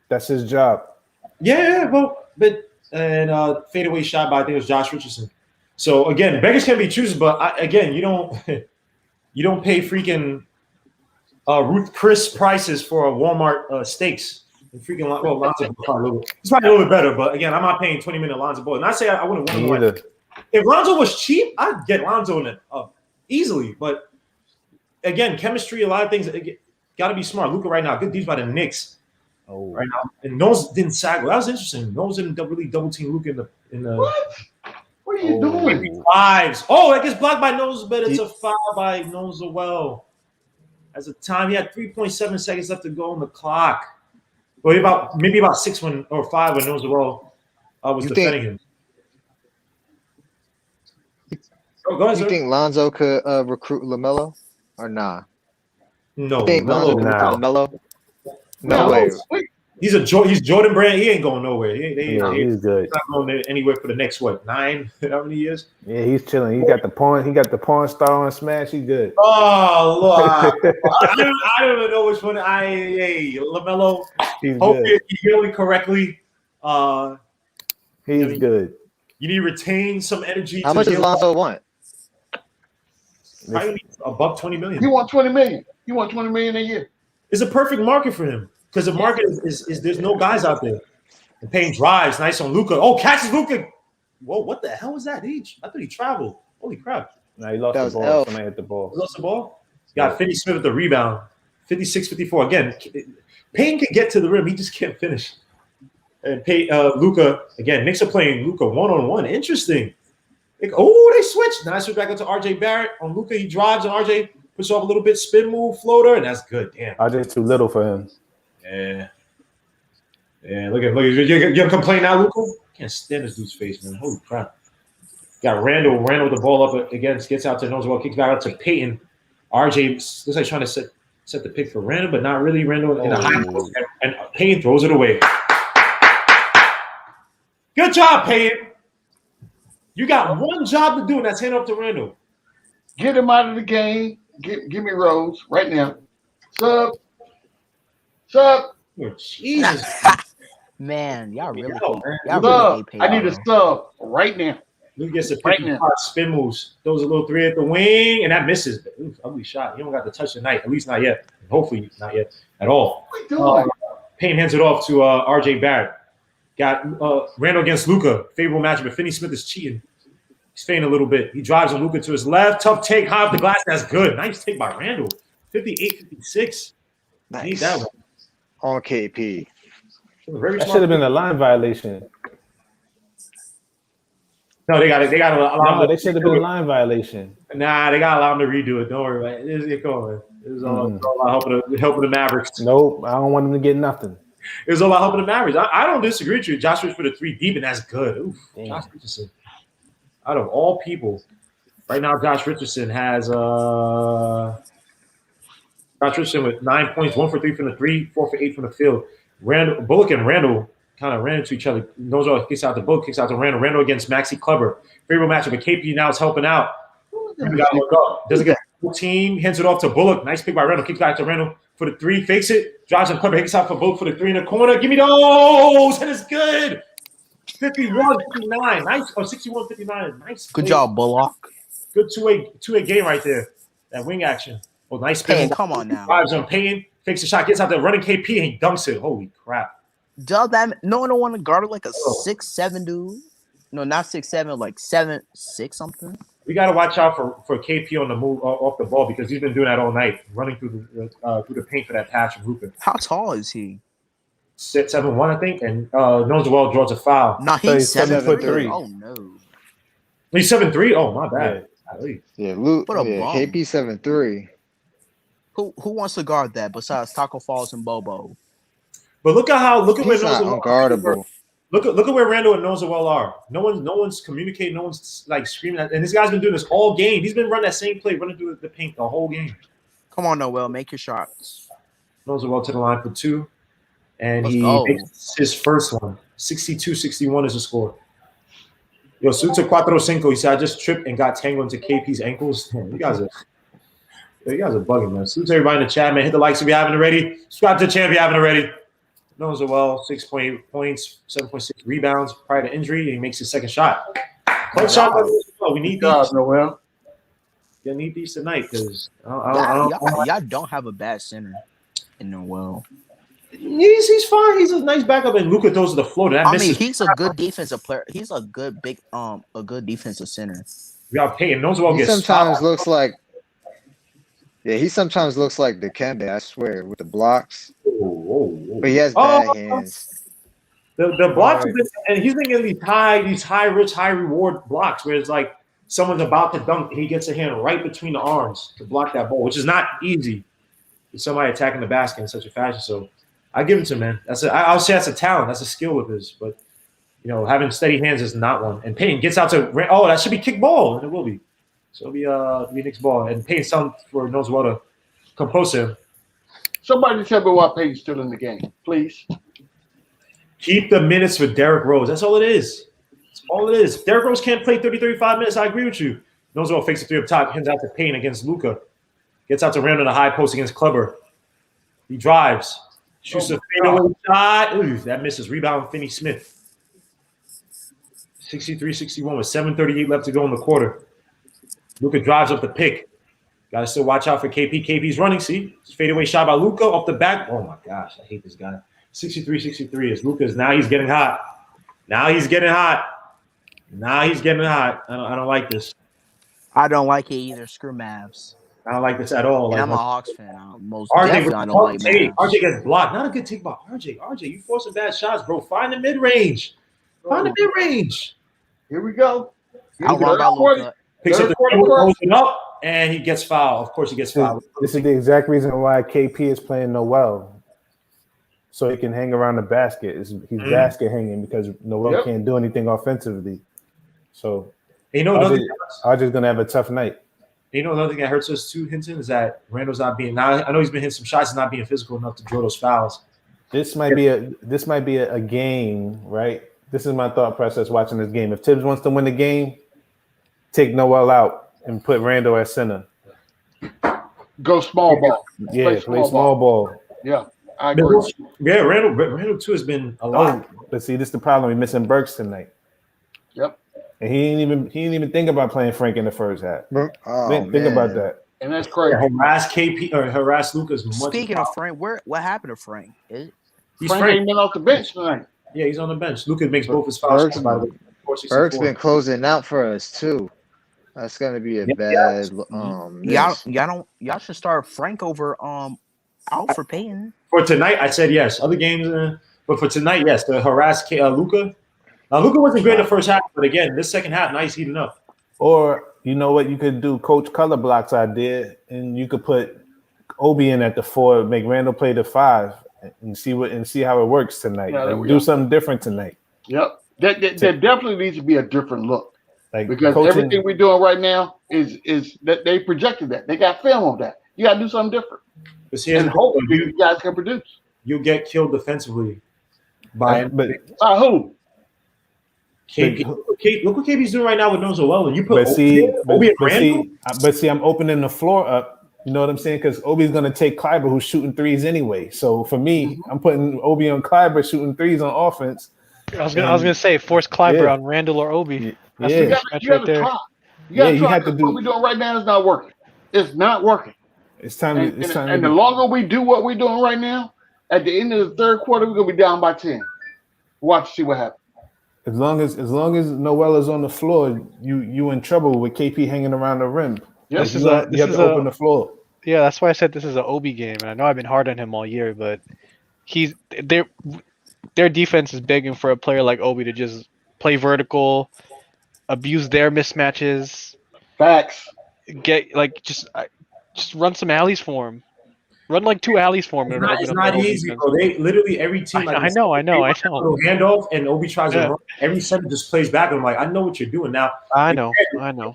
That's his job. Yeah, and fadeaway shot by I think it was Josh Richardson. So again, beggars can be choosers, but you don't pay freaking Ruth Chris prices for a Walmart steaks. And freaking Lonzo Ball probably he's probably a little bit better, but again, I'm not paying 20 million Lonzo Ball. And I say I wouldn't want him. If Lonzo was cheap, I'd get Lonzo in it easily. But again, chemistry, a lot of things got to be smart. Luka right now, good deeds by the Knicks. Oh, right now, and Nose didn't sag. That was interesting. Nose didn't really double team Luka in the. What are you doing? Fives. Oh, that gets blocked by Nose, but it's a foul by Nose as well. As a time, he had 3.7 seconds left to go on the clock. Well, maybe about 6 or 5 when Nose well was defending him. Go ahead, you think Lonzo could recruit LaMelo or nah? No, LaMelo. No way. He's Jordan Brand. He ain't going nowhere. He's good. He's not going anywhere for the next 9? How many years? Yeah, he's chilling. He got the porn star on Smash. He good. Oh Lord, I don't even know which one. LaMelo. Hopefully he's healing correctly. He's good. You need to retain some energy. How much does Lonzo want? Probably above 20 million. He wants 20 million. He wants 20 million a year. It's a perfect market for him because the market is there's no guys out there. And paying drives, nice on Luka. Oh, catches Luka. Whoa, what the hell was that? I thought he traveled. Holy crap. No, he lost the ball. Somebody hit the ball. He lost the ball? Got Finney Smith with the rebound. 56-54. Again, Payne can get to the rim. He just can't finish. And Luka, again, Knicks are playing Luka one-on-one. Interesting. They switched. Now I switch back up to RJ Barrett. On Luka, he drives, and RJ puts off a little bit, spin move, floater, and that's good. Damn. RJ's too little for him. Yeah. Yeah, look. You're gonna complain now, Luka? Can't stand this dude's face, man. Holy crap. Got Randle with the ball up against, gets out to Noswell, kicks back out to Payton. RJ looks like trying to set the pick for Randle, but not really. Randle in the high post, and Payton throws it away. Good job, Payton. You got one job to do, and that's hand up to Randle. Get him out of the game. Give me Rose right now. Sub. Oh, Jesus. Man, y'all really I need a sub right now. Luke gets a 55 spin moves. Throws a little 3 at the wing, and that misses. Ooh, ugly shot. He don't got the touch tonight. At least not yet. Hopefully not yet at all. Payne hands it off to RJ Barrett. Got Randle against Luka. Favorable matchup, but Finney Smith is cheating. He's fading a little bit. He drives on Luka to his left. Tough take, high off the glass. That's good. Nice take by Randle. 58-56. Nice. Need that one. On KP. That should have been a line violation. No, they got to allow. No, they should have been a line violation. Nah, they got to allow him to redo it. Don't worry about it. It's going. It was all about helping the Mavericks. Nope, I don't want them to get nothing. It was all about helping the Mavericks. I don't disagree with you. Josh Richardson for the 3 deep, and that's good. Oof, Josh Richardson. Out of all people, right now, Josh Richardson has Josh Richardson with 9 points, 1 for 3 from the 3, 4 for 8 from the field. Bullock and Randle kind of ran into each other. Nozo kicks out to Bullock, kicks out to Randle. Randle against Maxi Kleber. Favorable matchup, but KP now is helping out. You got to look up. Doesn't get the team. Hands it off to Bullock. Nice pick by Randle. Kicks back to Randle for the 3. Fakes it. Drives and Kleber. Kicks out for Bullock for the 3 in the corner. Give me those. And it's good. 51-59. Nice. Oh, 61-59. Nice. Good job, Bullock. Good two-way game right there. That wing action. Oh, nice spin. Come on now. Drives on Payne. fakes a shot, gets out there, running KP, and he dunks it. Holy crap! Does that no one don't want to guard like a 6'7" dude? No, not 6'7", like 7'6" something. We got to watch out for KP on the move off the ball because he's been doing that all night, running through the paint for that pass from Luka. How tall is he? 7'1", I think, and Noel draws a foul. Nah, he's 7'3". Oh no, he's 7'3". Oh my bad. Yeah, Luke. What a Yeah, bum. KP 7'3". Who wants to guard that besides Taco Falls and Bobo? But look at where He's not unguardable. Look at where Randle and Noel are. No one's communicating. No one's like screaming at, and this guy's been doing this all game. He's been running that same play, running through the paint the whole game. Come on, Noel, make your shots. Noel to the line for 2, and Let's he go. makes his first one. 62-61 is the score. Yo, Suta 4-5. He said, I just tripped and got tangled into KP's ankles. Damn, you guys are bugging, man. Salute to everybody in the chat, man. Hit the likes if you haven't already. Subscribe to the channel if you haven't already. Noel, 6.8 points, 7.6 rebounds prior to injury, and he makes his second shot. Clutch shot. We need these. Noel. You need these tonight because y'all don't have a bad center in Noel. He's fine. He's a nice backup, and Luka throws to the floor. That misses. He's a good defensive player. He's a good a good defensive center. We got Payton. Noel He gets sometimes stopped. looks like. Yeah, he sometimes looks like Dikembe, I swear, with the blocks. But he has bad hands. The blocks have been, and he's been getting these high risk, high reward blocks where it's like someone's about to dunk and he gets a hand right between the arms to block that ball, which is not easy with somebody attacking the basket in such a fashion. So I give it to him, man. I'll say that's a talent, that's a skill with his, but having steady hands is not one. And Payton gets out to that should be kick ball, and it will be. So it'll be Knicks ball. And Payton's telling for Noel to compose him. Somebody tell me why Payton's still in the game, please. Keep the minutes for Derrick Rose. That's all it is. That's all it is. Derrick Rose can't play 30, 35 minutes. I agree with you. Noel fakes a 3 up top, hands out to Payton against Luka. Gets out to Randle in a high post against Kleber. He drives. Shoots a fadeaway shot. Ooh, that misses. Rebound, Finney Smith. 63-61 with 7:38 left to go in the quarter. Luka drives up the pick. Got to still watch out for KP. KP's running. See? Fadeaway shot by Luka off the back. Oh, my gosh. I hate this guy. 63-63 is Luka's. Now he's getting hot. I don't like this. I don't like it either. Screw Mavs. I don't like this at all. And I'm a Hawks fan. Most RJ, definitely I don't like Mavs. RJ gets blocked. Not a good take by RJ. RJ, you forcing bad shots, bro. Find the mid-range. Here we go. Outrun by Luka. Picks up the throws it up, and he gets fouled. Of course, he gets fouled. This is the exact reason why KP is playing Noel, so he can hang around the basket. He's basket hanging because Noel can't do anything offensively. So RJ's gonna have a tough night. Another thing that hurts us too, Hinton, is that Randle's not being. Now I know he's been hitting some shots, and not being physical enough to draw those fouls. This might be a game, right? This is my thought process watching this game. If Tibbs wants to win the game, take Noel out and put Randle at center. Go small ball. Yeah, play small ball. Yeah, I agree. Yeah, Randle too has been a lot. But see, this is the problem. We're missing Burks tonight. Yep. And he didn't even think about playing Frank in the first half. Think about that. And that's crazy. Harass KP or harass Lucas. Speaking of Frank, what happened to Frank? Frank ain't been off the bench tonight. Yeah, he's on the bench. Luka makes both his fouls. Berg's been closing out for us too. That's gonna be a bad. Y'all should start Frank over out for Payton. For tonight, I said yes. Other games, but for tonight, yes. To harass Luka. Now Luka wasn't great in the first half, but again, this second half, now he's heating up. Or you know what you could do? Coach Color Blocks idea, and you could put Obi in at the 4, make Randle play the 5, and see how it works tonight. Do something different tonight. Yep, there definitely needs to be a different look. Because coaching, everything we're doing right now is that they projected that. They got film of that. You got to do something different. And hopefully you guys can produce. You'll get killed defensively by who? KP. Look what KP's doing right now with Noel. And you put but see, I'm opening the floor up. You know what I'm saying? Because Obi's going to take Kleber, who's shooting threes anyway. So for me, I'm putting Obi on Kleber shooting threes on offense. I was gonna say force Kleber on Randle or Obi. That's you got to try. You have to do what we're doing right now is not working. It's not working. It's time. It's time. And the longer we do what we're doing right now, at the end of the third quarter, we're gonna be down by 10. Watch, see what happens. As long as Noel is on the floor, you in trouble with KP hanging around the rim. Yep. This You have to open the floor. Yeah, that's why I said this is an Obi game, and I know I've been hard on him all year, but their defense is begging for a player like Obi to just play vertical, abuse their mismatches, Facts. get like just run some alleys for him. Run like 2 alleys for him. It's not easy, bro. They literally every team. I know. Handoff, and Obi tries to run. Every center just plays back. I'm like, I know what you're doing now. I know.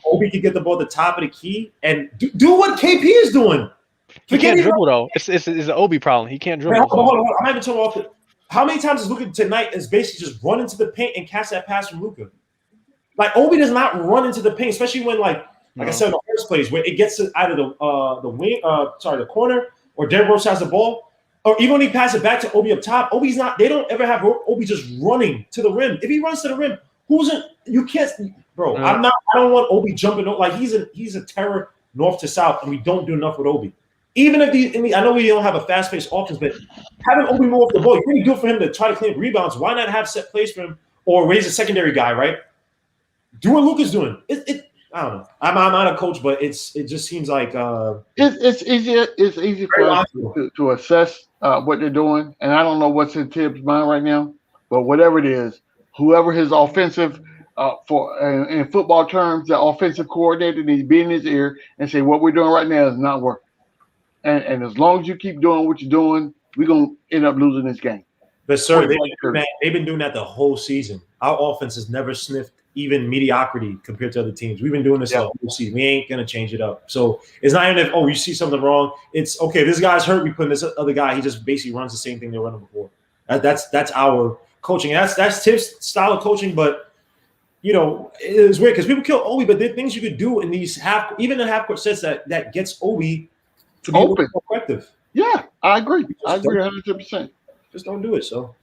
Obi can get the ball at the top of the key and do what KP is doing. He can't dribble though. It's an Obi problem. He can't dribble. Hold on. I'm not even talking off. How many times is Luka tonight is basically just run into the paint and catch that pass from Luka? Like Obi does not run into the paint, especially when like I said in the first place, where it gets to either the wing, the corner, or Derrick Rose has the ball, or even when he passes it back to Obi up top. Obi's not. They don't ever have Obi just running to the rim. If he runs to the rim, you can't, bro. I don't want Obi jumping. Like he's a terror north to south, and we don't do enough with Obi. Even if I know we don't have a fast-paced offense, but having Obi move off the ball, you really do it for him to try to clean up rebounds. Why not have set plays for him or raise a secondary guy, right? Do what Luka's doing. I don't know. I'm not a coach, but it just seems like it's easier. It's easy for us to assess what they're doing, and I don't know what's in Tibbs' mind right now. But whatever it is, whoever his offensive in football terms, the offensive coordinator needs to be in his ear and say what we're doing right now is not working. And as long as you keep doing what you're doing, we're gonna end up losing this game. But sir, they've been doing that the whole season. Our offense has never sniffed even mediocrity compared to other teams. We've been doing this the whole season. We ain't gonna change it up. So it's not even if you see something wrong. It's okay. This guy's hurt. We put in this other guy. He just basically runs the same thing they're running before. That's our coaching. And that's Tibbs' style of coaching. But it's weird because people kill Obi, but there are things you could do in these half-court sets that gets Obi to be open, more effective. Yeah, I agree. I agree 100%. Just don't do it. So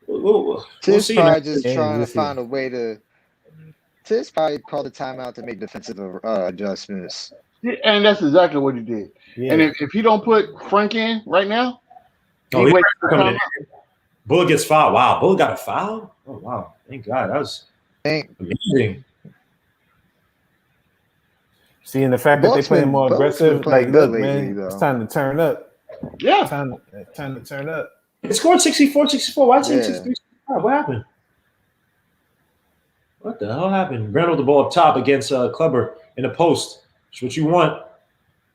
we'll see. Probably just trying to find a way to. Tibbs probably called a timeout to make defensive adjustments. Yeah, and that's exactly what he did. Yeah. And if he don't put Frank in right now, Bullock gets fouled. Wow, Bullock got a foul. Oh wow, thank God. That was amazing. Seeing the fact that they're playing more aggressive, like, look, man, it's time to turn up. Yeah. Time to turn up. It scored 64-64. Why did it 63? What happened? What the hell happened? Randle the ball up top against Kleber in the post. That's what you want.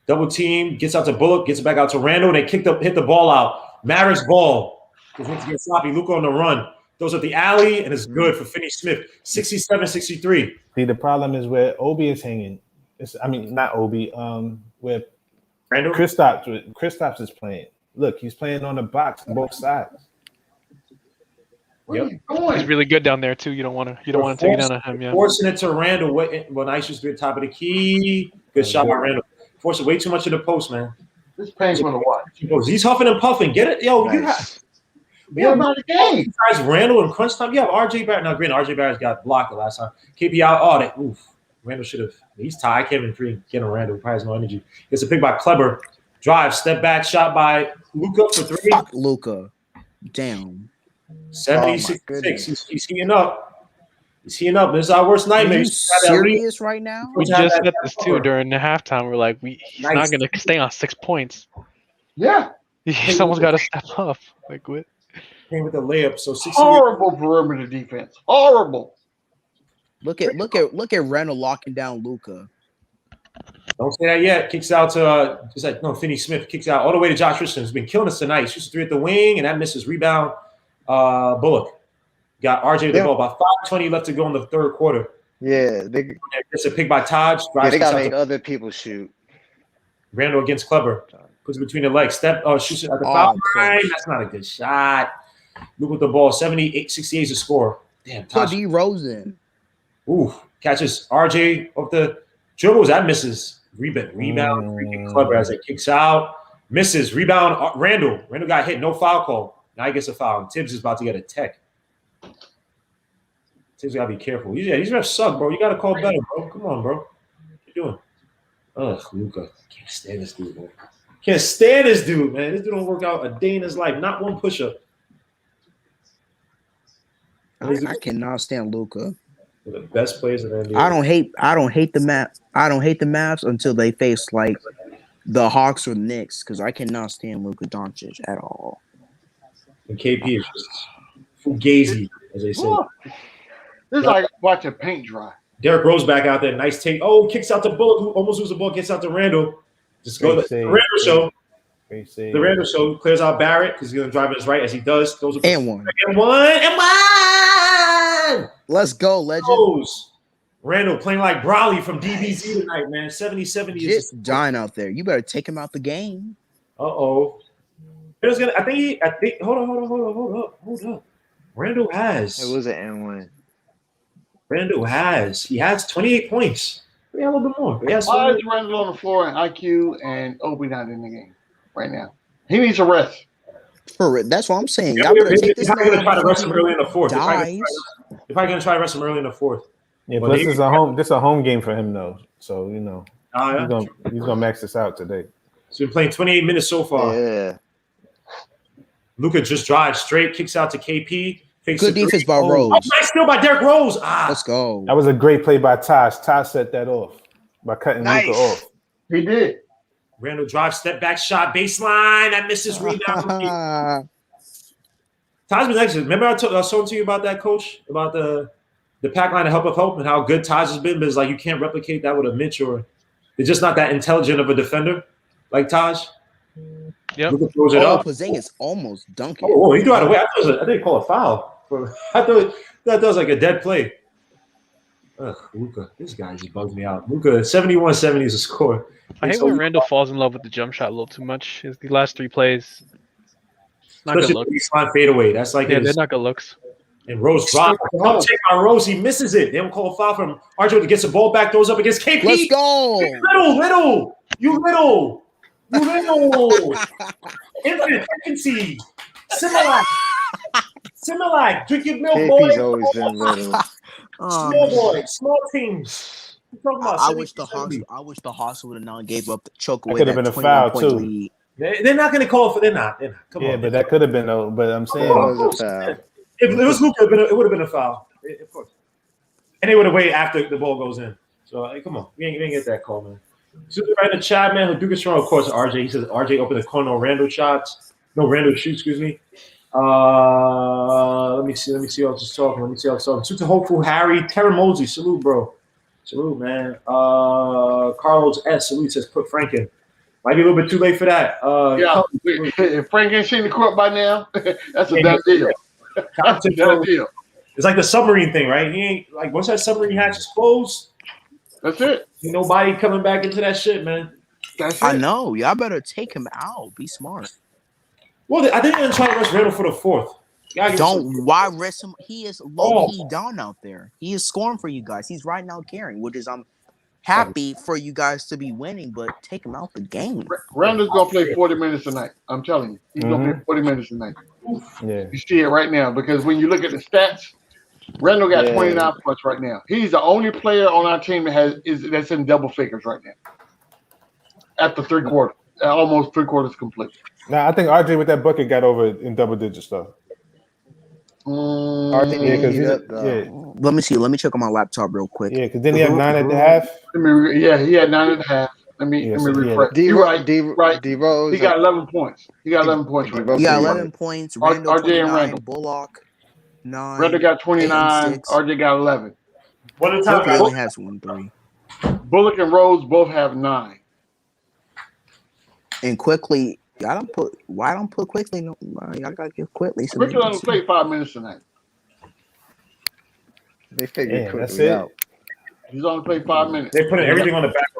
Double team, gets out to Bullock, gets it back out to Randle, and they hit the ball out. Mavericks ball. Because once you get sloppy, Luka on the run. Throws up the alley, and it's good for Finney-Smith. 67-63. See, the problem is where Obi is hanging. Not Obi. Where Randle? Kristaps is playing. Look, he's playing on the box on both sides. Yep. He's really good down there too. You don't want to take it down on him. Yeah. Forcing it to Randle when Ice just threw the top of the key. Good shot by Randle. Forcing way too much of the post, man. This painful to watch. He's huffing and puffing. Get it, yo. Nice. You have the game. Guys, Randle in crunch time. You have RJ Barrett. Now, granted, RJ Barrett got blocked the last time. KP out. Randle should have. He's tired. Kevin Free getting Randle. Probably has no energy. Gets a pick by Kleber. Drive, step back, shot by Luka for 3. Fuck Luka. Damn. 70-66. He's heating up. He's heating up. This is our worst nightmare. Are you serious right now? We just said this too during the halftime. We're like, he's not going to stay on 6 points. Yeah. Someone's got to step up. Like what? Came with the layup. So 60. Horrible perimeter defense. Horrible. Look at Randle locking down Luka. Don't say that yet. Kicks out to Finney-Smith kicks out all the way to Josh Richardson, who's been killing us tonight. Shoots 3 at the wing, and that misses. Rebound. Bullock got RJ the ball. About 5:20 left to go in the third quarter. Yeah, it's a pick by Taj. They gotta make other people shoot. Randle against Kleber. Puts it between the legs. Shoots it at the foul line. That's not a good shot. Look with the ball. 78-68 is the score. Damn, Taj. D. Rosen. Ooh, catches RJ off the dribbles. That misses. Rebound. Freaking Kleber as it kicks out. Misses. Rebound. Randle. Randle got hit. No foul call. Now he gets a foul. And Tibbs is about to get a tech. Tibbs got to be careful. These refs suck, bro. You got to call better, bro. Come on, bro. What you doing? Ugh, Luka. Can't stand this dude, man. Can't stand this dude, man. This dude don't work out a day in his life. Not one push-up. I cannot stand Luka. The best players in the NBA. I don't hate the Mavs until they face like the Hawks or the Knicks because I cannot stand Luka Doncic at all. And KP is just fugazi, as they say. This is like watching paint dry. Derrick Rose back out there. Nice take. Oh, kicks out the Bullock, who almost loses the ball, gets out to Randle. Just go to the Randle show. The Randle show clears out Barrett because he's going to drive it his right as he does. Goes and one. Let's go, legend. Rose. Randle playing like Brawley from DBZ tonight, man. 70-70 is just dying out there. You better take him out the game. Uh-oh. I think hold up. Randle has. It was an N1. Randle he has 28 points. We have a little bit more. Why is Randle on the floor and IQ and Obi not in the game right now? He needs a rest. That's what I'm saying. Y'all better take this. You're probably going to try to rest him early in the fourth. You're probably going to try to rest him early in the fourth. Yeah, but this is a home game for him though. So he's gonna max this out today. He's been playing 28 minutes so far. Yeah. Luka just drives straight, kicks out to KP. Good defense by Rose. Nice steal by Derrick Rose. Let's go. That was a great play by Taj. Taj set that off by cutting Luka off. He did. Randle drive, step back shot, baseline. That misses rebound. Taj was excellent. Remember I was talking to you about that, Coach, about the pack line to help of hope and how good Taj has been. But it's like you can't replicate that with a Mitch, or they're just not that intelligent of a defender like Taj. Yep. Throws it up. Porzingis almost dunking. Oh, he threw out away. I didn't call a foul. I thought that was like a dead play. Ugh, Luka, this guy just bugs me out. Luka, 71-70 is a score. I hate when Randle falls in love with the jump shot a little too much. The last three plays, not good looks. Baseline fadeaway. That's like they're not good looks. And Rose dropped. Take by Rose. He misses it. They don't call a foul from RJ to get the ball back. Throws up against KP. Let's go. You little. Infinite frequency. Similac. Drink your milk, boy. KP's always been little. Small boy. Small teams. I wish the Hawks would have not gave up the choke away. Could have been a foul too. Lead. They're not going to call for. They're not. Come on. Yeah, but that could have been though. But I'm saying It was a foul. If it was Luka, it would have been a foul, of course. And they would have waited after the ball goes in. So come on, we ain't get that call, man. Super right in the chat, man. Who do get strong? Of course, RJ. He says RJ opened the corner. Randle shoots. Let me see. Let me see. I was just talking. Super hopeful. Harry. Terry Mosey. Salute, bro. Salute, man. Carlos S. Salute says put Frank in. Might be a little bit too late for that. If Frank ain't seen the court by now, that's a done deal. That's a done deal. It's like the submarine thing, right? He ain't like once that submarine hatch is closed. That's it. Ain't nobody coming back into that shit, man. That's it. I know. Y'all better take him out. Be smart. Well, I think they're gonna try to rush Randle for the fourth. Why rest him? He is low key down out there. He is scoring for you guys. He's right now carrying, which is I'm happy for you guys to be winning, but take him out the game. Randle's gonna play 40 minutes tonight. I'm telling you, he's gonna play 40 minutes tonight. Yeah, you see it right now because when you look at the stats, Randle got 29 points right now. He's the only player on our team that's in double figures right now. At the almost three quarters complete. Now I think RJ with that bucket got over in double digits though. Let me see. Let me check on my laptop real quick. Yeah, because then he had 9.5. He had 9.5. Let me refresh. You're right. D-Rose. He got 11 points. He got 11 points. He got 11 points. Randle, RJ and Randle. Bullock, 9. Randle got 29. RJ got 11. What is time? He only has 1-3. Bullock and Rose both have 9. And quickly, why don't put quickly? No, y'all gotta give quickly. So Quickly only played 5 minutes tonight. They figured that's quickly it. out. He's only played 5 minutes. They put everything on the back.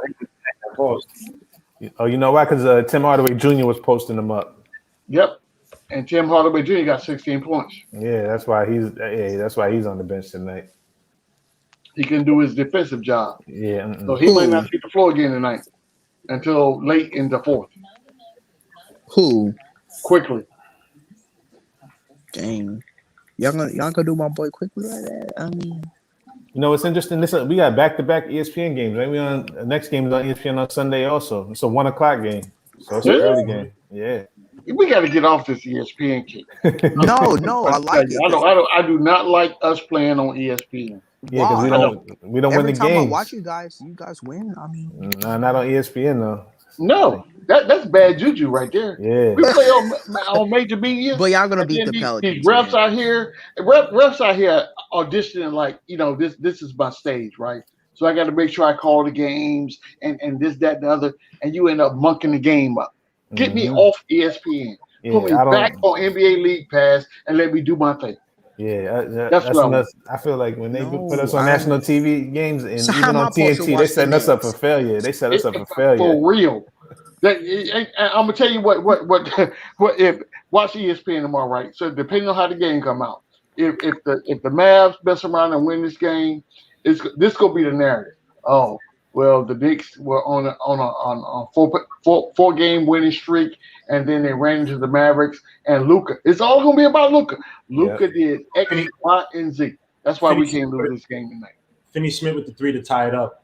Oh, you know why? Because Tim Hardaway Jr. was posting them up. Yep. And Tim Hardaway Jr. got 16 points. Yeah, that's why he's on the bench tonight. He can do his defensive job. Yeah. So he might not see the floor again tonight until late in the fourth. Who? Quickly. Dang. Y'all gonna do my boy quickly like that? I mean, you know, it's interesting. We got back-to-back ESPN games, right? The next game is on ESPN on Sunday also. It's a 1:00 game. So it's an early game. Yeah. We got to get off this ESPN kick. No, I like it. I do not like us playing on ESPN. Yeah, because we don't win Every the time games. I watch you guys win. I mean, nah, not on ESPN though. No, that's bad juju right there. Yeah. We play on major media. but y'all gonna beat the These Pelicans. refs man. out here, refs out here auditioning like, this is my stage, right? So I got to make sure I call the games and this, that, and the other, and you end up mucking the game up. Get me off ESPN. Put me back on NBA League Pass and let me do my thing. Yeah, that's what nuts. I feel like when they put us on national TV games and So even on TNT, they set us up for failure. They set us up for failure. For real. I'm gonna tell you what if watch ESPN tomorrow, right? So depending on how the game come out, if the Mavs mess around and win this game, this gonna be the narrative. Oh, well, the Knicks were on a four game winning streak, and then they ran into the Mavericks and Luka. It's all gonna be about Luka. Luka did X, Y, and Z. That's why we can't lose this game tonight. Finney Smith with the 3 to tie it up.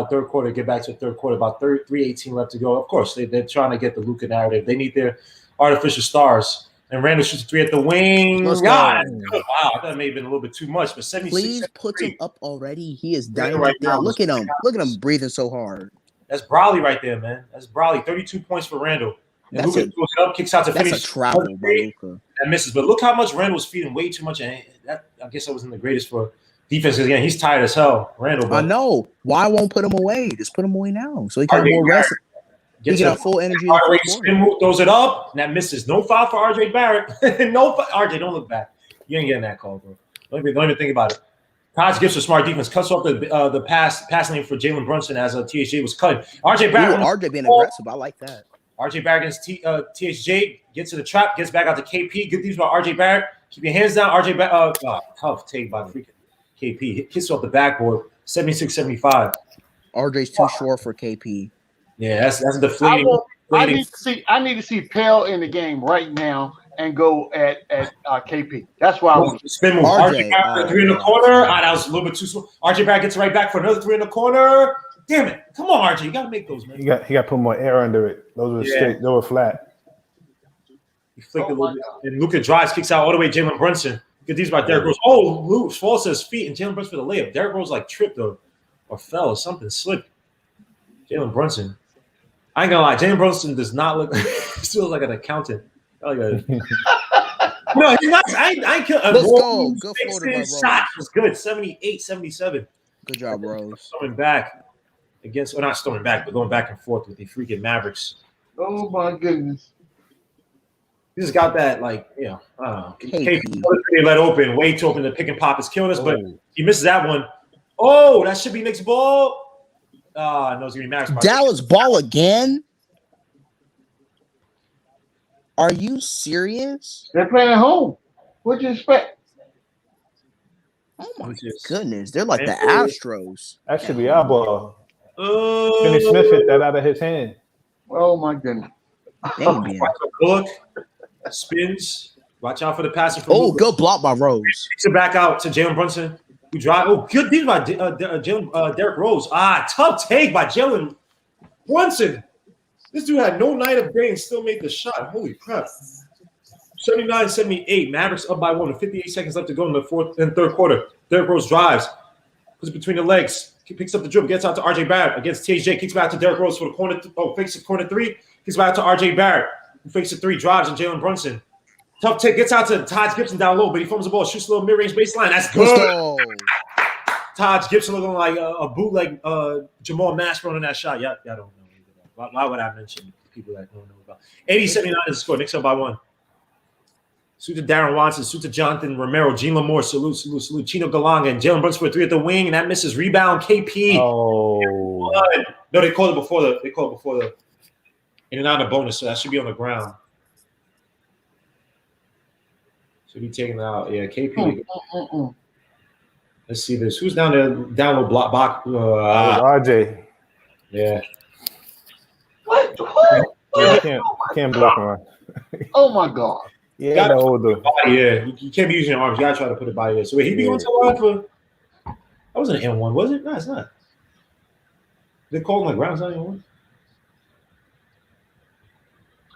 Third quarter, get back to the third quarter. About 3:18 left to go. Of course, they're trying to get the Luka narrative. They need their artificial stars. And Randle shoots a 3 at the wing. Let's God, go. wow, that may have been a little bit too much, but 76. Please put him up already. He is Yeah, dying right up there. now. Look at him. Look at him breathing so hard. That's Brawley right there, man. That's Brawley. 32 points for Randle. And Luka throws it up, kicks out to finish. That's a travel by Luka. That misses. But look how much Randle was feeding way too much. And that, I guess that wasn't the greatest for defense. Again, he's tired as hell, Randle. I know. Why won't put him away? Just put him away now. So he can have more rest. He can have full energy. Spin move, throws it up, and that misses. No foul for RJ Barrett. No foul. RJ, don't look back. You ain't getting that call, bro. Don't even think about it. Taj Gibson, smart defense, cuts off the pass lane for Jalen Brunson as THJ was cut. RJ Barrett. RJ being aggressive. I like that. RJ Barrett against THJ, gets to the trap, gets back out to KP. Good things by RJ Barrett. Keep your hands down. RJ Barrett. Tough take by freaking KP. Hits off the backboard. 76-75. RJ's too short for KP. Yeah, that's a deflating. I need to see Pell in the game right now and go at KP. That's why I was spin move. RJ Barrett 3 in the corner. That was a little bit too slow. RJ Barrett gets right back for another 3 in the corner. Damn it! Come on, RJ, you gotta make those, man. He got to put more air under it. Those were straight. They were flat. He flicked a little bit, and Luka drives, kicks out all the way. Jalen Brunson. Good these by Derrick Rose. Oh, Luke falls to his feet, and Jalen Brunson for the layup. Derrick Rose like tripped or fell or something, slipped. Jalen Brunson. I ain't gonna lie, Jalen Brunson does not look. He feels like an accountant. No, he's not. I ain't kill. Let's go. Good Florida by Rose. Shot was good. 78-77. Good job, Rose. Storming back against, or not storming back, but going back and forth with the freaking Mavericks. Oh my goodness. He just got that, like, I don't know. KP let open, way too open. The pick and pop is killing us, but he misses that one. Oh, that should be Knicks ball. No, it's gonna be Mavericks. Dallas ball again. Are you serious? They're playing at home. What'd you expect? Oh my goodness, they're like the Astros. That should be our ball. Finney Smith hit that out of his hand. Oh my goodness. Bullock spins. Watch out for the passing. Oh, good block by Rose. Kicks it back out to Jalen Brunson. Who drive? Oh, good deal by Derrick Rose. Tough take by Jalen Brunson. This dude had no night of day and still made the shot. Holy crap. 79-78. Mavericks up by 1 with 58 seconds left to go in the fourth and third quarter. Derrick Rose drives. Puts it between the legs. He picks up the dribble. Gets out to RJ Barrett against THJ. Kicks back to Derrick Rose for the corner. Fakes the corner 3. Kicks back to RJ Barrett. Who fakes the 3. Drives on Jalen Brunson. Tough take. Gets out to Taj Gibson down low, but he fumbles the ball. Shoots a little mid-range baseline. That's good. Taj Gibson looking like a bootleg Jamal Mashburn on that shot. Y'all don't know. Why would I mention people that don't know about? 80-79 is the score. Knicks up by 1. Salute to Darren Watson. Salute to Jonathan Romero. Gene Lamore. Salute. Chino Galanga. And Jalen Brunson for a 3 at the wing. And that misses. Rebound. KP. Oh. No, they called it before the in and out of bonus. So that should be on the ground. Should be taken out. Yeah, KP. Let's see this. Who's down there? Down low block. RJ. Yeah. What? I can't block him. Oh my God. Yeah, you can't be using your arms. You gotta try to put it by here. So wait, he be going to line for. That wasn't an N1, was it? No, it's not. They called him like ground. It's not N1.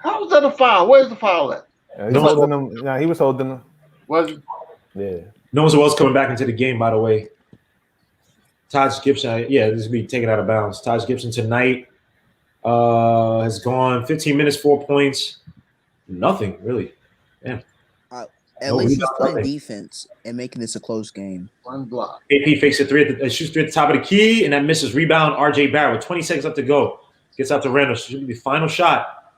How was that a foul? Where's the foul at? He's holding him. Nah, he was holding him. Was it? Yeah. Knows what's coming back into the game, by the way. Taj Gibson, this will be taken out of bounds. Taj Gibson tonight has gone 15 minutes, 4 points. Nothing, really. Yeah. At least he's playing defense and making this a close game. One block. AP fakes a three, shoots three at the top of the key, and that misses. Rebound, RJ Barrett with 20 seconds left to go. Gets out to Randle. Should be the final shot.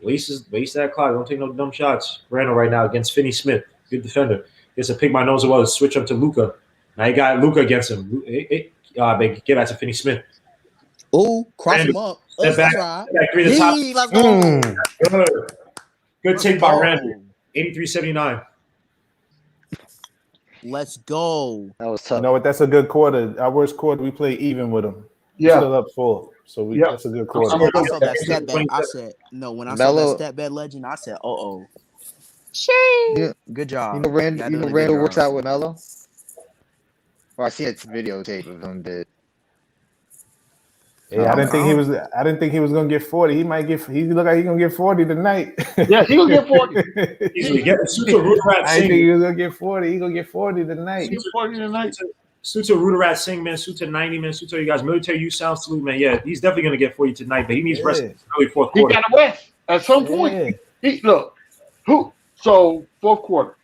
Waste that clock. Don't take no dumb shots. Randle right now against Finney Smith. Good defender. Gets a pick by nose as well to switch up to Luka. Now you got Luka against him. Get back to Finney Smith. Oh, cross him up. Step back three to the top. Let's go. Good take by Randle. 83-79. Let's go. That was tough. You know what? That's a good quarter. Our worst quarter, we play even with them. Yeah. Still up 4. So that's a good quarter. I saw that step back. I said, no, when I saw that step back legend, I said, Yeah. Good job. You know Randle works out with Melo? Well, I see a videotape of him did. Yeah, I didn't think he was gonna get 40. He look like he's gonna get 40 tonight. Yeah, he gonna get 40. Easily get Suta Rudarat I Singh. think he was gonna get 40. He gonna get 40 tonight. He get 40 tonight. Suta Rudarat Singh, man. Suta 90, man. Suta, you guys, military youth sound salute, man. Yeah, he's definitely gonna get 40 tonight, but he needs rest in the early fourth He quarter. got to rest at some point. So fourth quarter,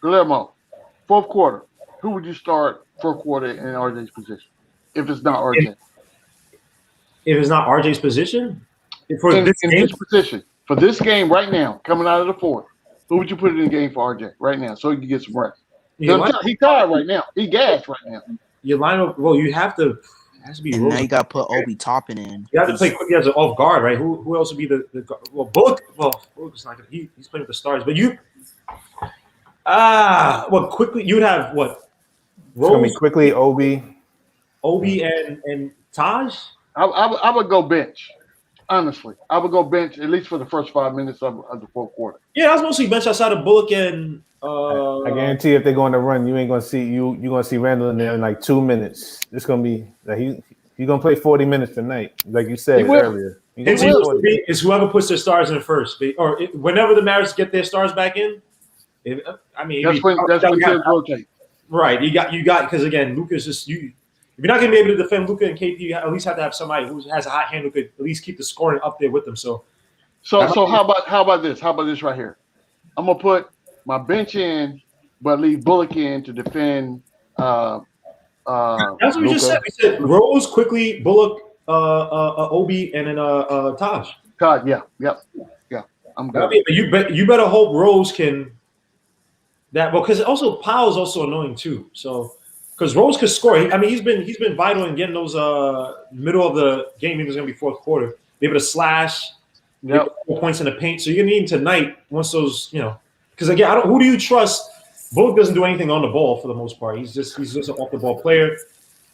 Guillermo, fourth quarter. Who would you start fourth quarter in RJ's position if it's not RJ? If it's not RJ's position, in his position for this game right now, coming out of the fourth, who would you put in the game for RJ right now so he can get some rest? He's tired right now. He gassed right now. Your lineup, well, you have to. It has to be. And now you got to put Obi Toppin in. You have to play quickly as an off guard, right? Who else would be the Bullock? Well, Bullock's not gonna. He's playing with the stars, but you. Quickly you'd have what? Rose, quickly, Obi and Taj. I would go bench. Honestly, I would go bench at least for the first 5 minutes of the fourth quarter. Yeah, I was mostly bench outside of Bullock and. I guarantee if they're going to run, you ain't gonna see you're gonna see Randle in there in like 2 minutes. It's gonna be like he's gonna play 40 minutes tonight, like you said earlier. It's whoever puts their stars in first, or whenever the Mavericks get their stars back in. That's when teams rotate. Right, you got because again, Luka's just you. If you're not going to be able to defend Luka and KP, you at least have to have somebody who has a hot hand who could at least keep the scoring up there with them. So how about this? How about this right here? I'm gonna put my bench in, but leave Bullock in to defend. That's what we just said. We said Rose, quickly, Bullock, Obi, and then Taj. Taj, yeah. I'm good. You better hope Rose can. Because also Powell's also annoying too. So. Because Rose could score. He's been vital in getting those middle of the game. It was going to be fourth quarter. Be able to slash, 4 points in the paint. So you're going to need him tonight once those, Because again, who do you trust? Bullock doesn't do anything on the ball for the most part. He's just an off the ball player.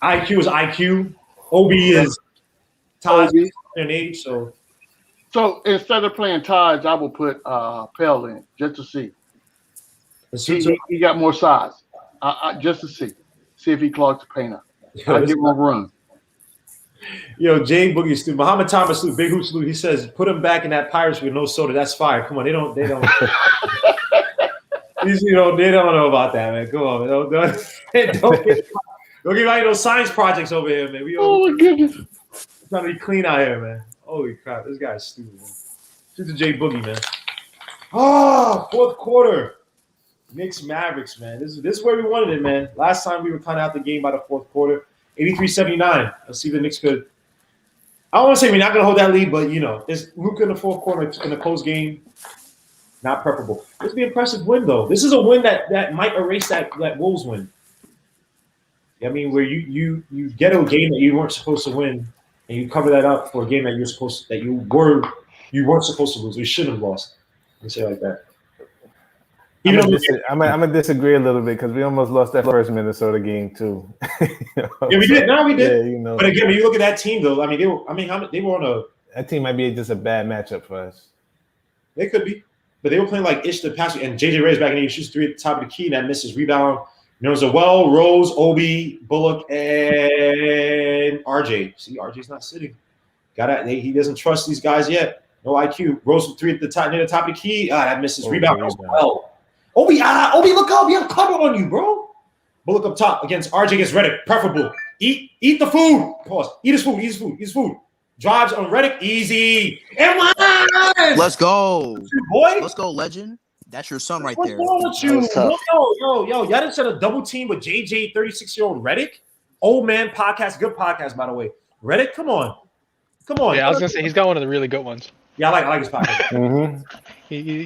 IQ is IQ. OB is Taj in age. So instead of playing Taj, I will put Pell in just to see. He got more size. Just to see. See if he clogs the paint up. I'll give him a run. Yo, Jay Boogie Stu, Muhammad Thomas Stu, Big Hoop Salute. He says, put him back in that Pirates with no soda. That's fire. Come on, they don't. They don't know about that, man. Come on, man. Don't give out no science projects over here, man. Oh my goodness, trying to be clean out here, man. Holy crap, this guy's stupid, man. Shoot to Jay Boogie, man. Fourth quarter. Knicks Mavericks, man. This is where we wanted it, man. Last time we were kind of out the game by the fourth quarter. 83-79. Let's see if the Knicks could. I don't want to say we're not going to hold that lead, but, it's Luka in the fourth quarter in the post game. Not preferable. This would be an impressive win, though. This is a win that might erase that Wolves win. I mean, where you get a game that you weren't supposed to win, and you cover that up for a game that you weren't supposed to lose. We shouldn't have lost. Let me say it like that. I'm gonna disagree a little bit because we almost lost that first Minnesota game too. Yeah, we did. No, we did. Yeah, But again, when you look at that team, though, they were on a. That team might be just a bad matchup for us. They could be, but they were playing like Ish the pass, and JJ Reyes back in. He shoots 3 at the top of the key, and that misses rebound. There's Rose, Obi, Bullock, and RJ. See, RJ's not sitting. He doesn't trust these guys yet. No IQ. Rose with 3 at the top, near the top of the key. That misses. Oh, Rebound. rebound. Well. Obi, look up. We have cover on you, bro. Bullock up top against RJ against Redick. Preferable. Eat the food. Pause. Eat his food. Drives on Redick. Easy. And one. Let's go. Boy. Let's go, legend. That's your son right What's there. wrong with you? That was tough. Yo. Y'all didn't set a double team with JJ, 36-year-old Redick. Old man podcast. Good podcast, by the way. Redick, come on. Yeah, I was gonna say he's got one of the really good ones. Yeah, I like his podcast. Mm-hmm.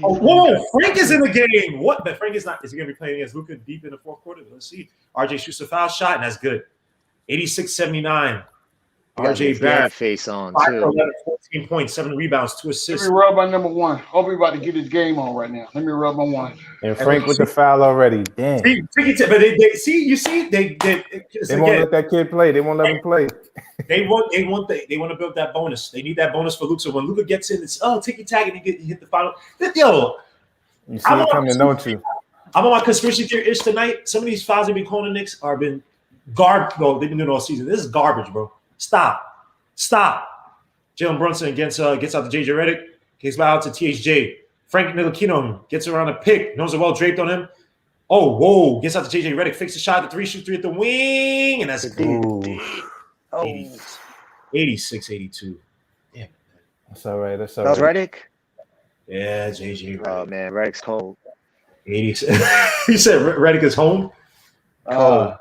Whoa, Frank is in the game. What? But Frank is not. Is he going to be playing against Luka deep in the fourth quarter? Let's see. RJ shoots a foul shot, and that's good. 86-79. RJ Barrett. Face on, 5 too. for 11, 14 points, 7 rebounds, 2 Let assists. me rub my number 1. Hope we about to get his game on right now. Let me rub my 1. And Frank with the foul already. Damn. But they see, they won't let that kid play. They won't let him play. They want to build that bonus. They need that bonus for Luka. So when Luka gets in, it's ticky tack and he hit the final. Yo, You see it coming, don't you? I'm on my conspiracy theory tonight. Some of these fouls they've been calling the Knicks are been garbage. No, they've been doing all season. This is garbage, bro. Stop. Jalen Brunson gets out to JJ Redick. Kicks out to THJ. Frank Ntilikina gets around a pick. Nose are well draped on him. Oh, whoa. Gets out to JJ Redick. Fixes the shot at the 3. Shoot 3 at the wing. And that's good. 86-82. Yeah. That's all right. That was Redick? Yeah, JJ Redick. Oh, man. Redick's cold. 86. He said Redick is home? Cold.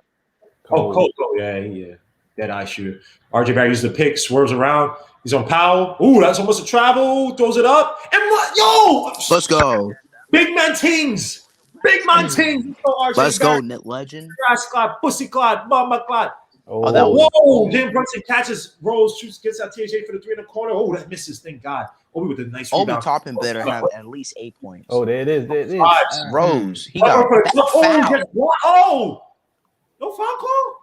Cold. Yeah. Dead eye shooter. RJ Barrett uses the pick, swerves around. He's on Powell. Ooh, that's almost a travel. Throws it up. And what? Yo! Let's go. Big man tings. Let's go, Net Legend. Grass clot, pussy clot, mama clot. Oh, that was Whoa! Jalen Brunson catches, rolls, shoots, gets out THA for the 3 in the corner. Oh, that misses. Thank God. Obi with a nice Obi rebound. Toppin better have at least 8 points. Oh, there it is. Rose. He got that's a foul. Oh! No foul call?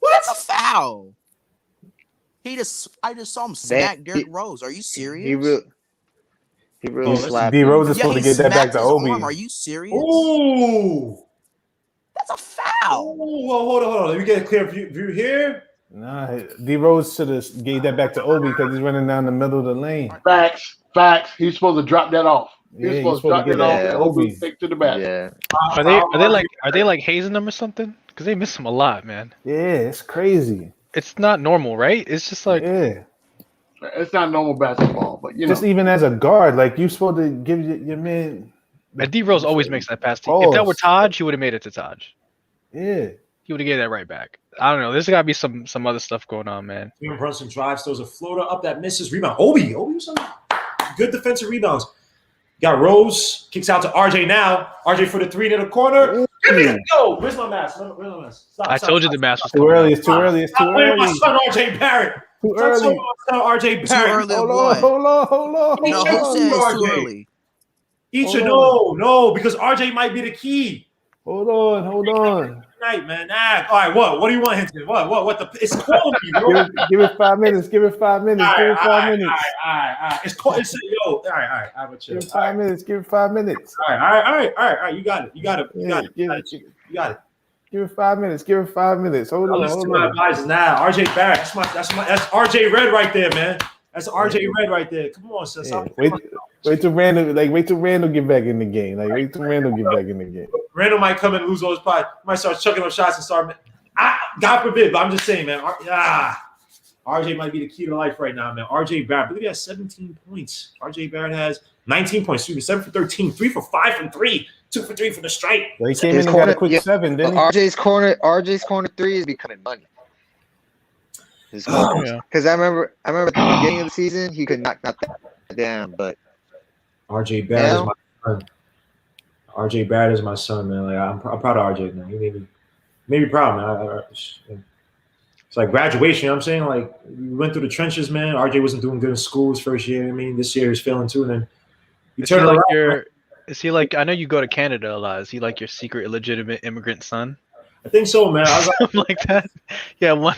What? That's a foul. I just saw him smack Derrick Rose. Are you serious? He really slapped D him. Rose is supposed to get that back to his Obi. arm. Are you serious? Ooh! That's a foul. Oh, well, hold on. Let me get a clear view here. Nah, D Rose should have gave that back to Obi because he's running down the middle of the lane. Facts. He's supposed to drop that off. He's supposed to drop that off. that Obi take to the back. Yeah. Are they like hazing them or something? Because they miss him a lot, man. Yeah, it's crazy. It's not normal, right? It's just like It's not normal basketball, but just even as a guard, like you supposed to give your man. And D Rose always makes that pass. If that were Taj, he would have made it to Taj. Yeah, he would have gave that right back. I don't know. There's got to be some other stuff going on, man. Jalen Brunson drives, throws a floater up that misses. Rebound. Obi with some good defensive rebounds. Got Rose, kicks out to RJ now. RJ for the 3 in the corner. Yo, where's my mask? I told you the mask was too early. It's too early. My son RJ Barrett. Too early. RJ Barrett. Too early. Hold on. No, who said it's too early? No, because RJ might be the key. Hold on. Night, man. All right, what do you want, Hinton? What? It's calling me, bro. Give it 5 minutes. Give it 5 minutes. All Give it 5 minutes. All right. It's yo. All right. I would chill. Give it 5 minutes. Give it 5 minutes. All right. You got it. You got it. Give it 5 minutes. Give it 5 minutes. Hold on. Listen to my advice now. RJ Barrett. That's RJ Red right there, man. That's RJ Red right there. Come on, son. Yeah, wait till Randle get back in the game. Wait till Randle get back in the game. Randle might come and lose all his pride. Might start chucking up shots and start. God forbid, but I'm just saying, man. RJ might be the key to life right now, man. RJ Barrett, I believe he has 17 points. RJ Barrett has 19 points. 7 for 13, 3 for 5 from 3, 2 for 3 from the strike. Well, he came in and got a quick 7, didn't he? RJ's corner 3 is becoming money. Because I remember at the beginning of the season he could knock that down, but RJ Barrett is my son. RJ Barrett is my son, man. Like I'm proud of RJ, man. He made me proud, man. It's like graduation. You know what I'm saying? Like we went through the trenches, man. RJ wasn't doing good in school his first year. I mean, this year he's failing too, and then he turned around. Is he like? I know you go to Canada a lot. Is he like your secret illegitimate immigrant son? I think so, man. I was something like that. Yeah, one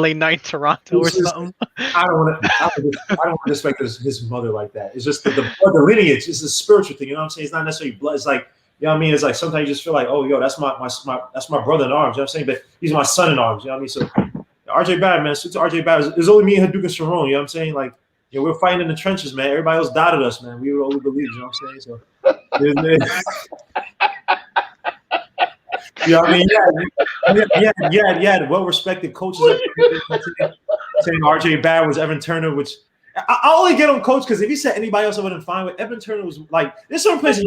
late night in Toronto or something. I don't want to respect his mother like that. It's just the lineage. It's a spiritual thing. You know what I'm saying? It's not necessarily blood. It's like, you know what I mean? It's like sometimes you just feel like, oh, yo, that's my brother in arms. You know what I'm saying? But he's my son in arms. You know what I mean? So RJ Barrett, man. So to RJ Barrett, there's only me and Hadouk and Sharon. You know what I'm saying? Like Yeah, we're fighting in the trenches, man. Everybody else doubted us, man. We were only believers, you know what I'm saying? So, you know what I mean? Yeah, well-respected coaches saying RJ Barrett was Evan Turner, which I only get on coach because if he said anybody else I wouldn't fine with, Evan Turner was like, there's certain places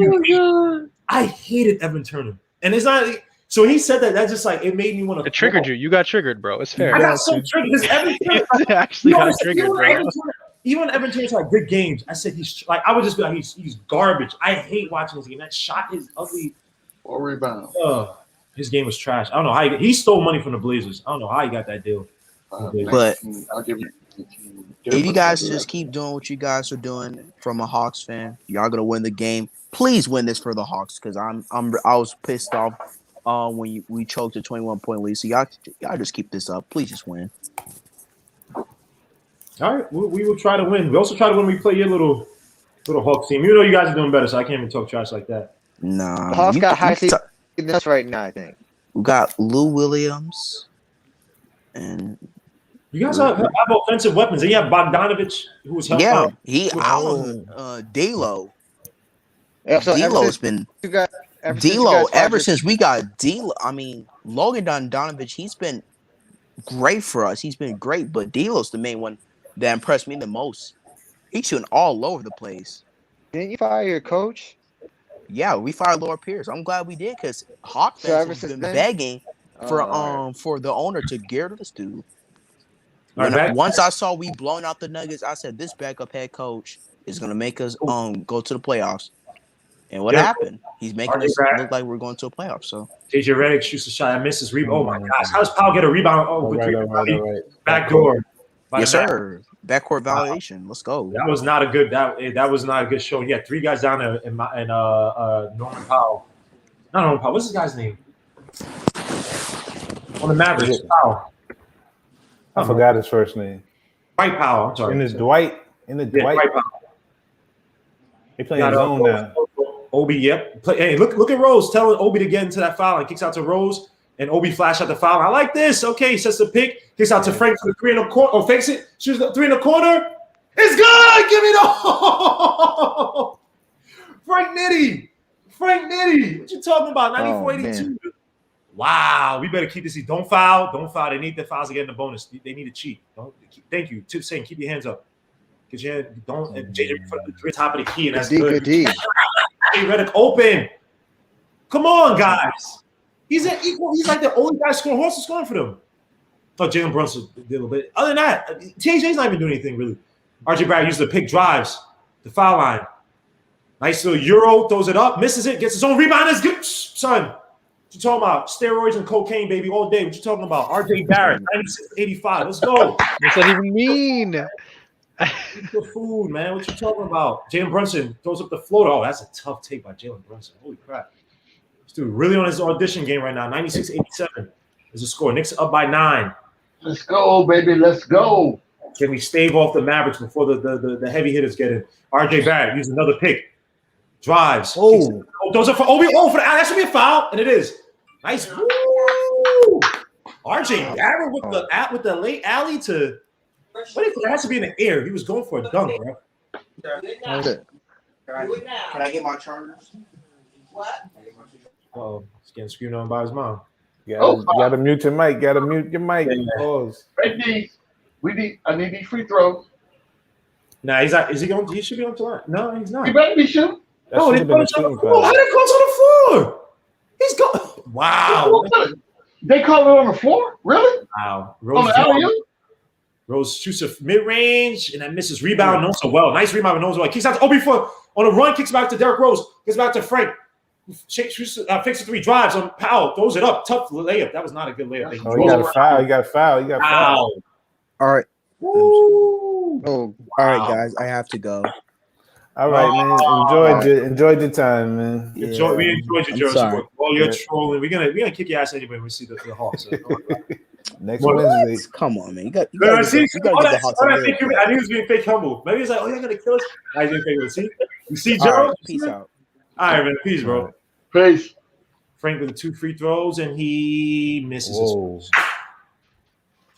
I hated Evan Turner. And it's not so when he said that, that's just like it made me want to. It triggered you. You got triggered, bro. It's fair. I got so triggered because Evan Turner actually got triggered, bro. Even when Evan Turner's like good games, I said he's like I would just be like he's garbage. I hate watching this game. That shot is ugly. Or rebound. His game was trash. I don't know how he stole money from the Blazers. I don't know how he got that deal. But I'll give you. if you guys just keep doing what you guys are doing from a Hawks fan, y'all gonna win the game. Please win this for the Hawks because I was pissed off when we choked a 21-point lead. So y'all just keep this up. Please just win. All right, we will try to win. We also try to win. We play your little Hawks team. You know you guys are doing better, so I can't even talk trash like that. Nah, The Hawks got high seed in us right now, I think. We got Lou Williams, and you guys have offensive weapons. And you have Bogdanovich, who was helping out. D'Lo. Yeah, so D'Lo's been ever since we got D'Lo. I mean, Logan Bogdanovich, he's been great for us. He's been great, but D'Lo's the main one that impressed me the most. He's shooting all over the place. Didn't you fire your coach? Yeah, we fired Laura Pierce. I'm glad we did because Hawk fans have been begging for the owner to get rid of this dude. Once I saw we blowing out the Nuggets, I said this backup head coach is gonna make us go to the playoffs. And what happened? He's making us look like we're going to a playoff. So JJ Redick shoots a shot. I missed his rebound. Oh my gosh! How does Powell get a rebound? Right. Backdoor. Yes, sir. Backcourt validation. Let's go. That was not a good. That was not a good show. Yeah, 3 guys down there in Norman Powell. Not Norman Powell. What's this guy's name? On the Mavericks. Powell. I forgot his first name. Dwight Powell. I'm sorry. Dwight. Dwight Powell. He playing his own now. Obi, yep. Hey, look at Rose telling Obi to get into that foul and kicks out to Rose. And Obi flash out the foul. I like this. Okay, he sets the pick. Kicks out to Frank for the 3 in the corner. Oh, fakes it. Shoots the 3 in the corner. It's good. Give me the Frank Nitty. What you talking about? 94-82. Wow. We better keep this. Don't foul. They need the fouls to get in the bonus. They need to cheat. Thank you. Tip saying keep your hands up. Because you don't the top of the key, and that's good. Hey, Redick open. Come on, guys. He's like the only guy scoring. Who else is scoring for them? Oh, Jalen Brunson did a little bit. Other than that, TJ's not even doing anything really. RJ Barrett uses the pick, drives the foul line. Nice little Euro, throws it up, misses it, gets his own rebound. It's good, son. What you talking about? Steroids and cocaine, baby, all day. What you talking about? RJ Barrett, 96-85. Let's go. What's that even mean? The food, man. What you talking about? Jalen Brunson throws up the floater. Oh, that's a tough take by Jalen Brunson. Holy crap. This dude really on his audition game right now. 96-87 is the score. Knicks up by 9. Let's go, baby. Let's go. Can we stave off the Mavericks before the heavy hitters get in? RJ Barrett uses another pick. Drives. Oh, those are for Obi. Oh, that should be a foul. And it is. Nice. Woo! RJ Barrett with the late alley to what if it has to be in the air? He was going for a dunk, bro. Can I get my chargers? What? Oh, he's getting screamed on by his mom. Gotta mute your mic. Gotta mute your mic. Pause. I need these free throws. Nah, he's not. Is he going? He should be on the line. No, he's not. He better be shooting. No, they put him on the floor. How did it coach on the floor? He's going. Wow. They call it on the floor? Really? Wow. Rose shoots a mid-range and that misses. Rebound, knows so well. Nice rebound, knows well. Kicks out to Obi on a run, kicks back to Derrick Rose, gets back to Frank. Fakes a 3, drives on Powell, throws it up. Tough layup. That was not a good layup. He got a foul. He got foul. All right. Oh, all right, guys. I have to go. All right, man. Enjoyed your time, man. We enjoyed your jersey. Well, you're trolling. We're gonna kick your ass anyway when we see the Hawks. So next Wednesday. Come on, man. You got to get the Hawks. I knew he was being fake humble. Maybe he's like, you're gonna kill us. I didn't think it was. You see, Joe. Right, peace out. All right, man. Peace, bro. Peace. Frank with the 2 free throws, and he misses his first.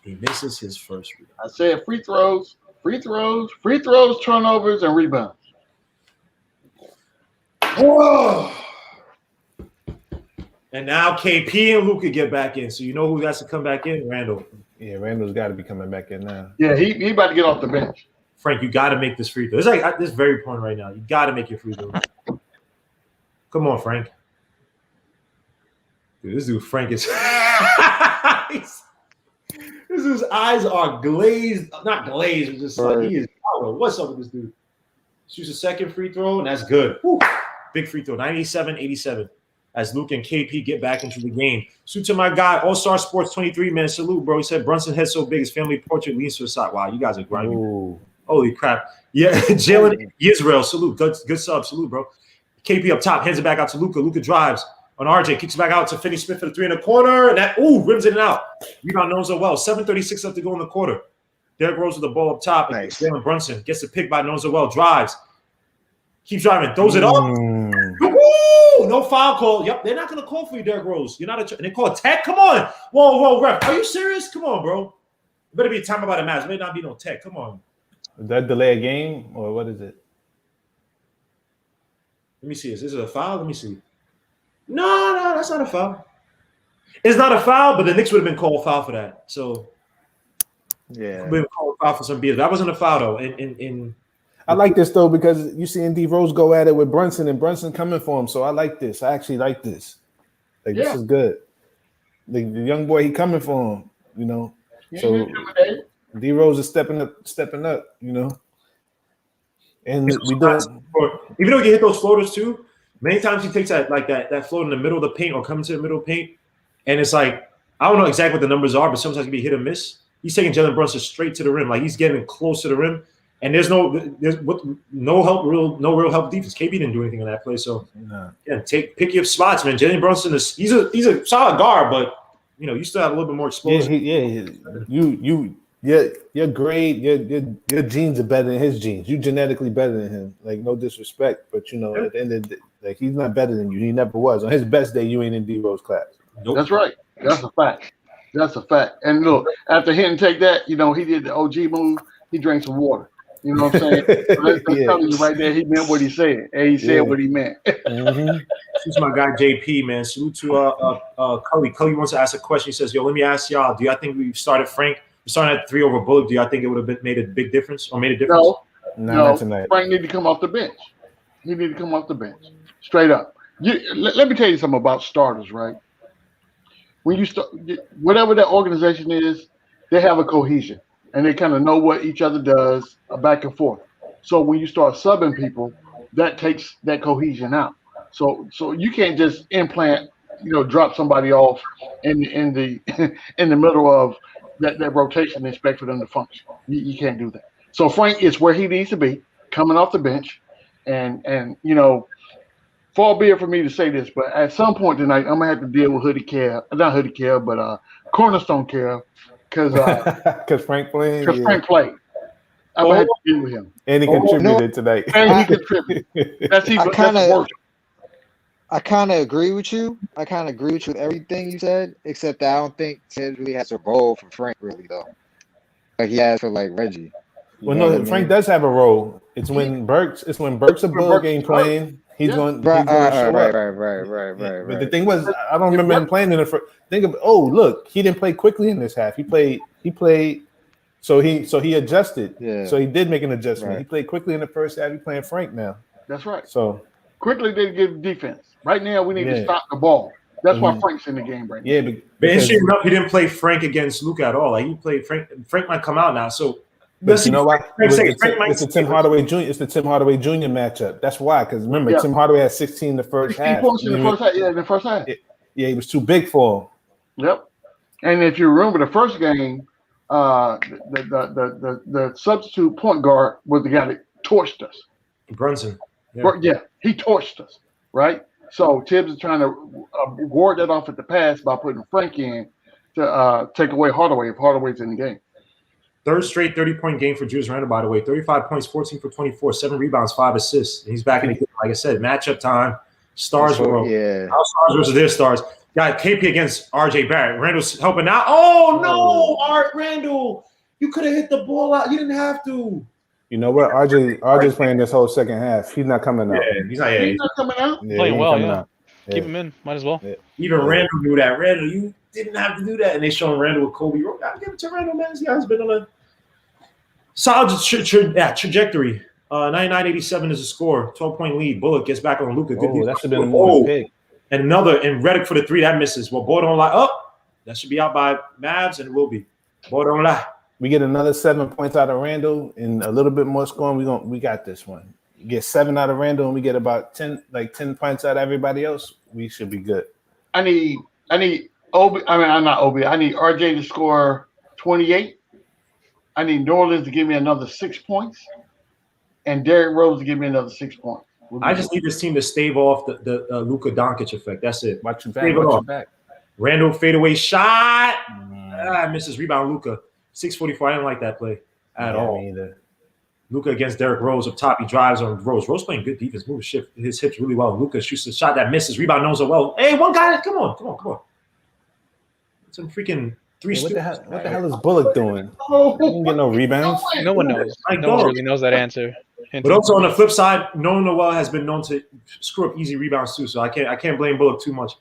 He misses his first. I said free throws. free throws, turnovers, and rebounds. Whoa. And now KP and Luka get back in. So you know who has to come back in? Randle. Yeah, Randle's got to be coming back in now. Yeah, he about to get off the bench. Frank, you got to make this free throw. It's like at this very point right now. You got to make your free throw. Come on, Frank. Dude, this dude Frank is this dude's eyes are glazed, not glazed, but just like he is. I don't know what's up with this dude. Shoots a second free throw, and that's good. Woo. Big free throw, 97-87. As Luke and KP get back into the game. Salute to my guy, All-Star Sports 23, man. Salute, bro. He said Brunson head so big his family portrait leans to the side. Wow, you guys are grinding. Ooh. Holy crap. Yeah, Jalen Israel, salute. Good sub, salute, bro. KP up top, hands it back out to Luka. Luka drives on RJ, kicks it back out to Finney Smith for the three in the corner. And that, rims it and out. Rebound Nonzo well. 7:36 left to go in the quarter. Derrick Rose with the ball up top. Nice. Jalen Brunson gets the pick by Nonzo well. Drives. Keeps driving. Throws it up. Woo! No foul call. Yep, they're not going to call for you, Derrick Rose. You're not and they call a tech? Come on. Whoa, ref. Are you serious? Come on, bro. It better be a time about a match. It may not be no tech. Come on. Is that delay a game or what is it? Let me see. Is this a foul? Let me see. No, that's not a foul. It's not a foul, but the Knicks would have been called foul for that. So, yeah, we called foul for some BS. That wasn't a foul though. In I like this though because you see D Rose go at it with Brunson and Brunson coming for him. So I like this. I actually like this. Like this is good. The young boy, he coming for him. You know. So D Rose is stepping up. You know. And we don't. Even though he hit those floaters too, many times he takes that float in the middle of the paint or coming to the middle of the paint, and it's like I don't know exactly what the numbers are, but sometimes it can be hit or miss. He's taking Jalen Brunson straight to the rim, like he's getting close to the rim, and there's no real help defense. KB didn't do anything in that play, so pick your spots, man. Jalen Brunson is he's a solid guard, but you know you still have a little bit more exposure. Your grade, your genes are better than his genes. You genetically better than him. Like no disrespect, but you know at the end of the day, like he's not better than you. He never was. On his best day, you ain't in D Rose class. Nope. That's right. That's a fact. And look, after he didn't take that, you know, he did the OG move. He drank some water. You know what I'm saying? That's telling you right there. He meant what he said, and he said what he meant. This is my guy JP, man. Salute to Cully. Cully wants to ask a question. He says, "Yo, let me ask y'all. Do y'all think we started Frank? We're starting at 3 over Bullock. Do y'all think it would have made a big difference or made a difference?" No. Frank need to come off the bench. He need to come off the bench, straight up. Let me tell you something about starters, right? When you start, whatever that organization is, they have a cohesion and they kind of know what each other does, back and forth. So when you start subbing people, that takes that cohesion out. So you can't just implant, drop somebody off in the in the middle of that rotation and expect for them to function. You can't do that. So Frank is where he needs to be, coming off the bench, and far be it for me to say this, but at some point tonight, I'm gonna have to deal with Cornerstone Care, because Frank played. Because Frank played. I'm gonna have to deal with him, and he contributed tonight. And he contributed. That's worse. I kind of agree with you. I kind of agree with you with everything you said, except that I don't think Tibbs really has a role for Frank, really, though. Like he has for like Reggie. Well, no, Frank does have a role. It's when Burks a Bullock ain't playing. He's going to show up. Right. But the thing was, I don't remember him playing in the first. Look, he didn't play quickly in this half. He played. So he adjusted. Yeah. So he did make an adjustment. Right. He played quickly in the first half. He's playing Frank now. That's right. So quickly they give defense. Right now we need to stop the ball. That's why Frank's in the game right now. Yeah, but interesting enough, he didn't play Frank against Luka at all. Like he played Frank. Frank might come out now. So but you know what? It's the Tim Hardaway Jr. It's the Tim Hardaway Jr. matchup. That's why. Because remember, Tim Hardaway had 16 in the first half. In the first half. Yeah, he was too big for him. Yep. And if you remember the first game, the substitute point guard was the guy that torched us. Brunson. Yeah, he torched us, right? So Tibbs is trying to ward that off at the pass by putting Frank in to take away Hardaway if Hardaway's in the game. Third straight 30-point game for Julius Randle, by the way. 35 points, 14 for 24, 7 rebounds, 5 assists. And he's back in the game. Like I said, matchup time. Stars were our stars versus their stars. Got KP against RJ Barrett. Randle's helping out. Oh, no, Art Randle. You could have hit the ball out. You didn't have to. You know what? RJ's playing this whole second half. He's not coming out. Yeah, he's not. Yeah, He's not coming out. Yeah, Playing he ain't well, coming yeah. out. Keep him in. Might as well. Yeah. even Randle knew that. Randle, you didn't have to do that. And they showing Randle with Kobe. I give it to Randle, man. This guy's been on a solid trajectory. 99-87 is a score. 12-point lead. Bullock gets back on Luka. Oh, that should have been a more pick. And another, and Redick for the three. That misses. Well, boy don't lie. Oh, that should be out by Mavs, and it will be. Boy don't lie. We get another 7 points out of Randle and a little bit more scoring. We got this one. You get 7 out of Randle, and we get about 10 points out of everybody else. We should be good. I need Obi. I mean, I'm not Obi. I need RJ to score 28. I need New Orleans to give me another 6 points, and Derrick Rose to give me another 6 points. I just need this team to stave off the Luka Doncic effect. That's it. Watch your back. Watch your back. Randle fadeaway shot. Misses rebound. Luka 6:44. I didn't like that play at all. Either. Luka against Derrick Rose up top. He drives on Rose. Rose playing good defense. Move his hips really well. Luka shoots a shot that misses. Rebound knows it well. Hey, one guy. Come on. Some freaking three. Hey, what the hell is Bullock doing? He didn't get no rebounds. No one knows. No one really knows that answer. But also on the flip side, Noel has been known to screw up easy rebounds too. So I can't blame Bullock too much.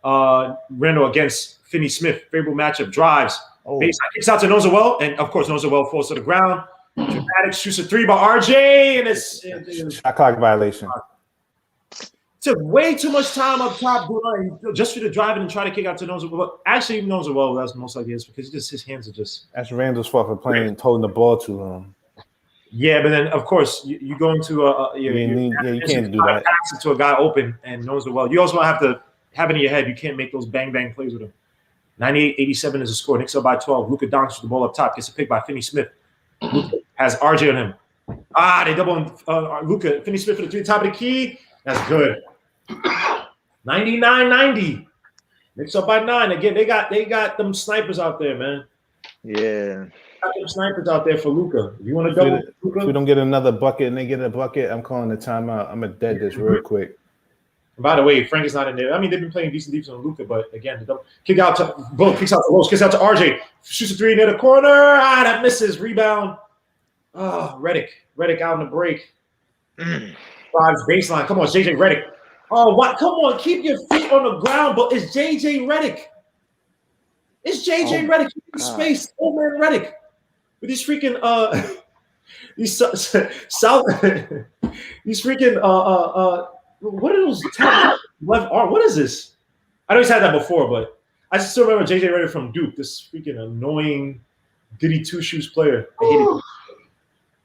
Randle against Finney-Smith. Favorable matchup. Drives. Baseline kicks out to Noel, and of course Noel falls to the ground. Dramatic shoots a three by RJ, and it's shot clock violation. Took way too much time up top just for the drive and try to kick out to Noel. But actually, Noel, that's most likely is because his hands are just. That's Randall's fault for holding the ball too long. Yeah, but then of course you go into you can't do that. Pass it to a guy open and Noel. You also have to have it in your head. You can't make those bang plays with him. 98-87 is a score. Knicks up by 12. Luka Doncic with the ball up top gets a pick by Finney-Smith. Luka has RJ on him. They double on Luka. Finney-Smith for the three, top of the key. That's good. 99-90. Knicks up by 9. Again, they got them snipers out there, man. Yeah. Got them snipers out there for Luka. If you want to double Luka, if we don't get another bucket and they get a bucket, I'm calling the timeout. I'm gonna dead this real quick. By the way, Frank is not in there. I mean, they've been playing decent defense on Luka, but again, the double kick out to Bullock, kicks out to Rose, kicks out to RJ, shoots a three near the corner. That misses. Rebound. Redick out in the break. Drives baseline. Come on, JJ Redick. Oh, what? Come on, keep your feet on the ground, but it's JJ Redick. It's JJ Redick. Keep your space. Old man Redick. With these freaking these freaking what are those left arm? What is this? I know he's had that before, but I still remember JJ Redick from Duke. This freaking annoying goody two shoes player. I hate it.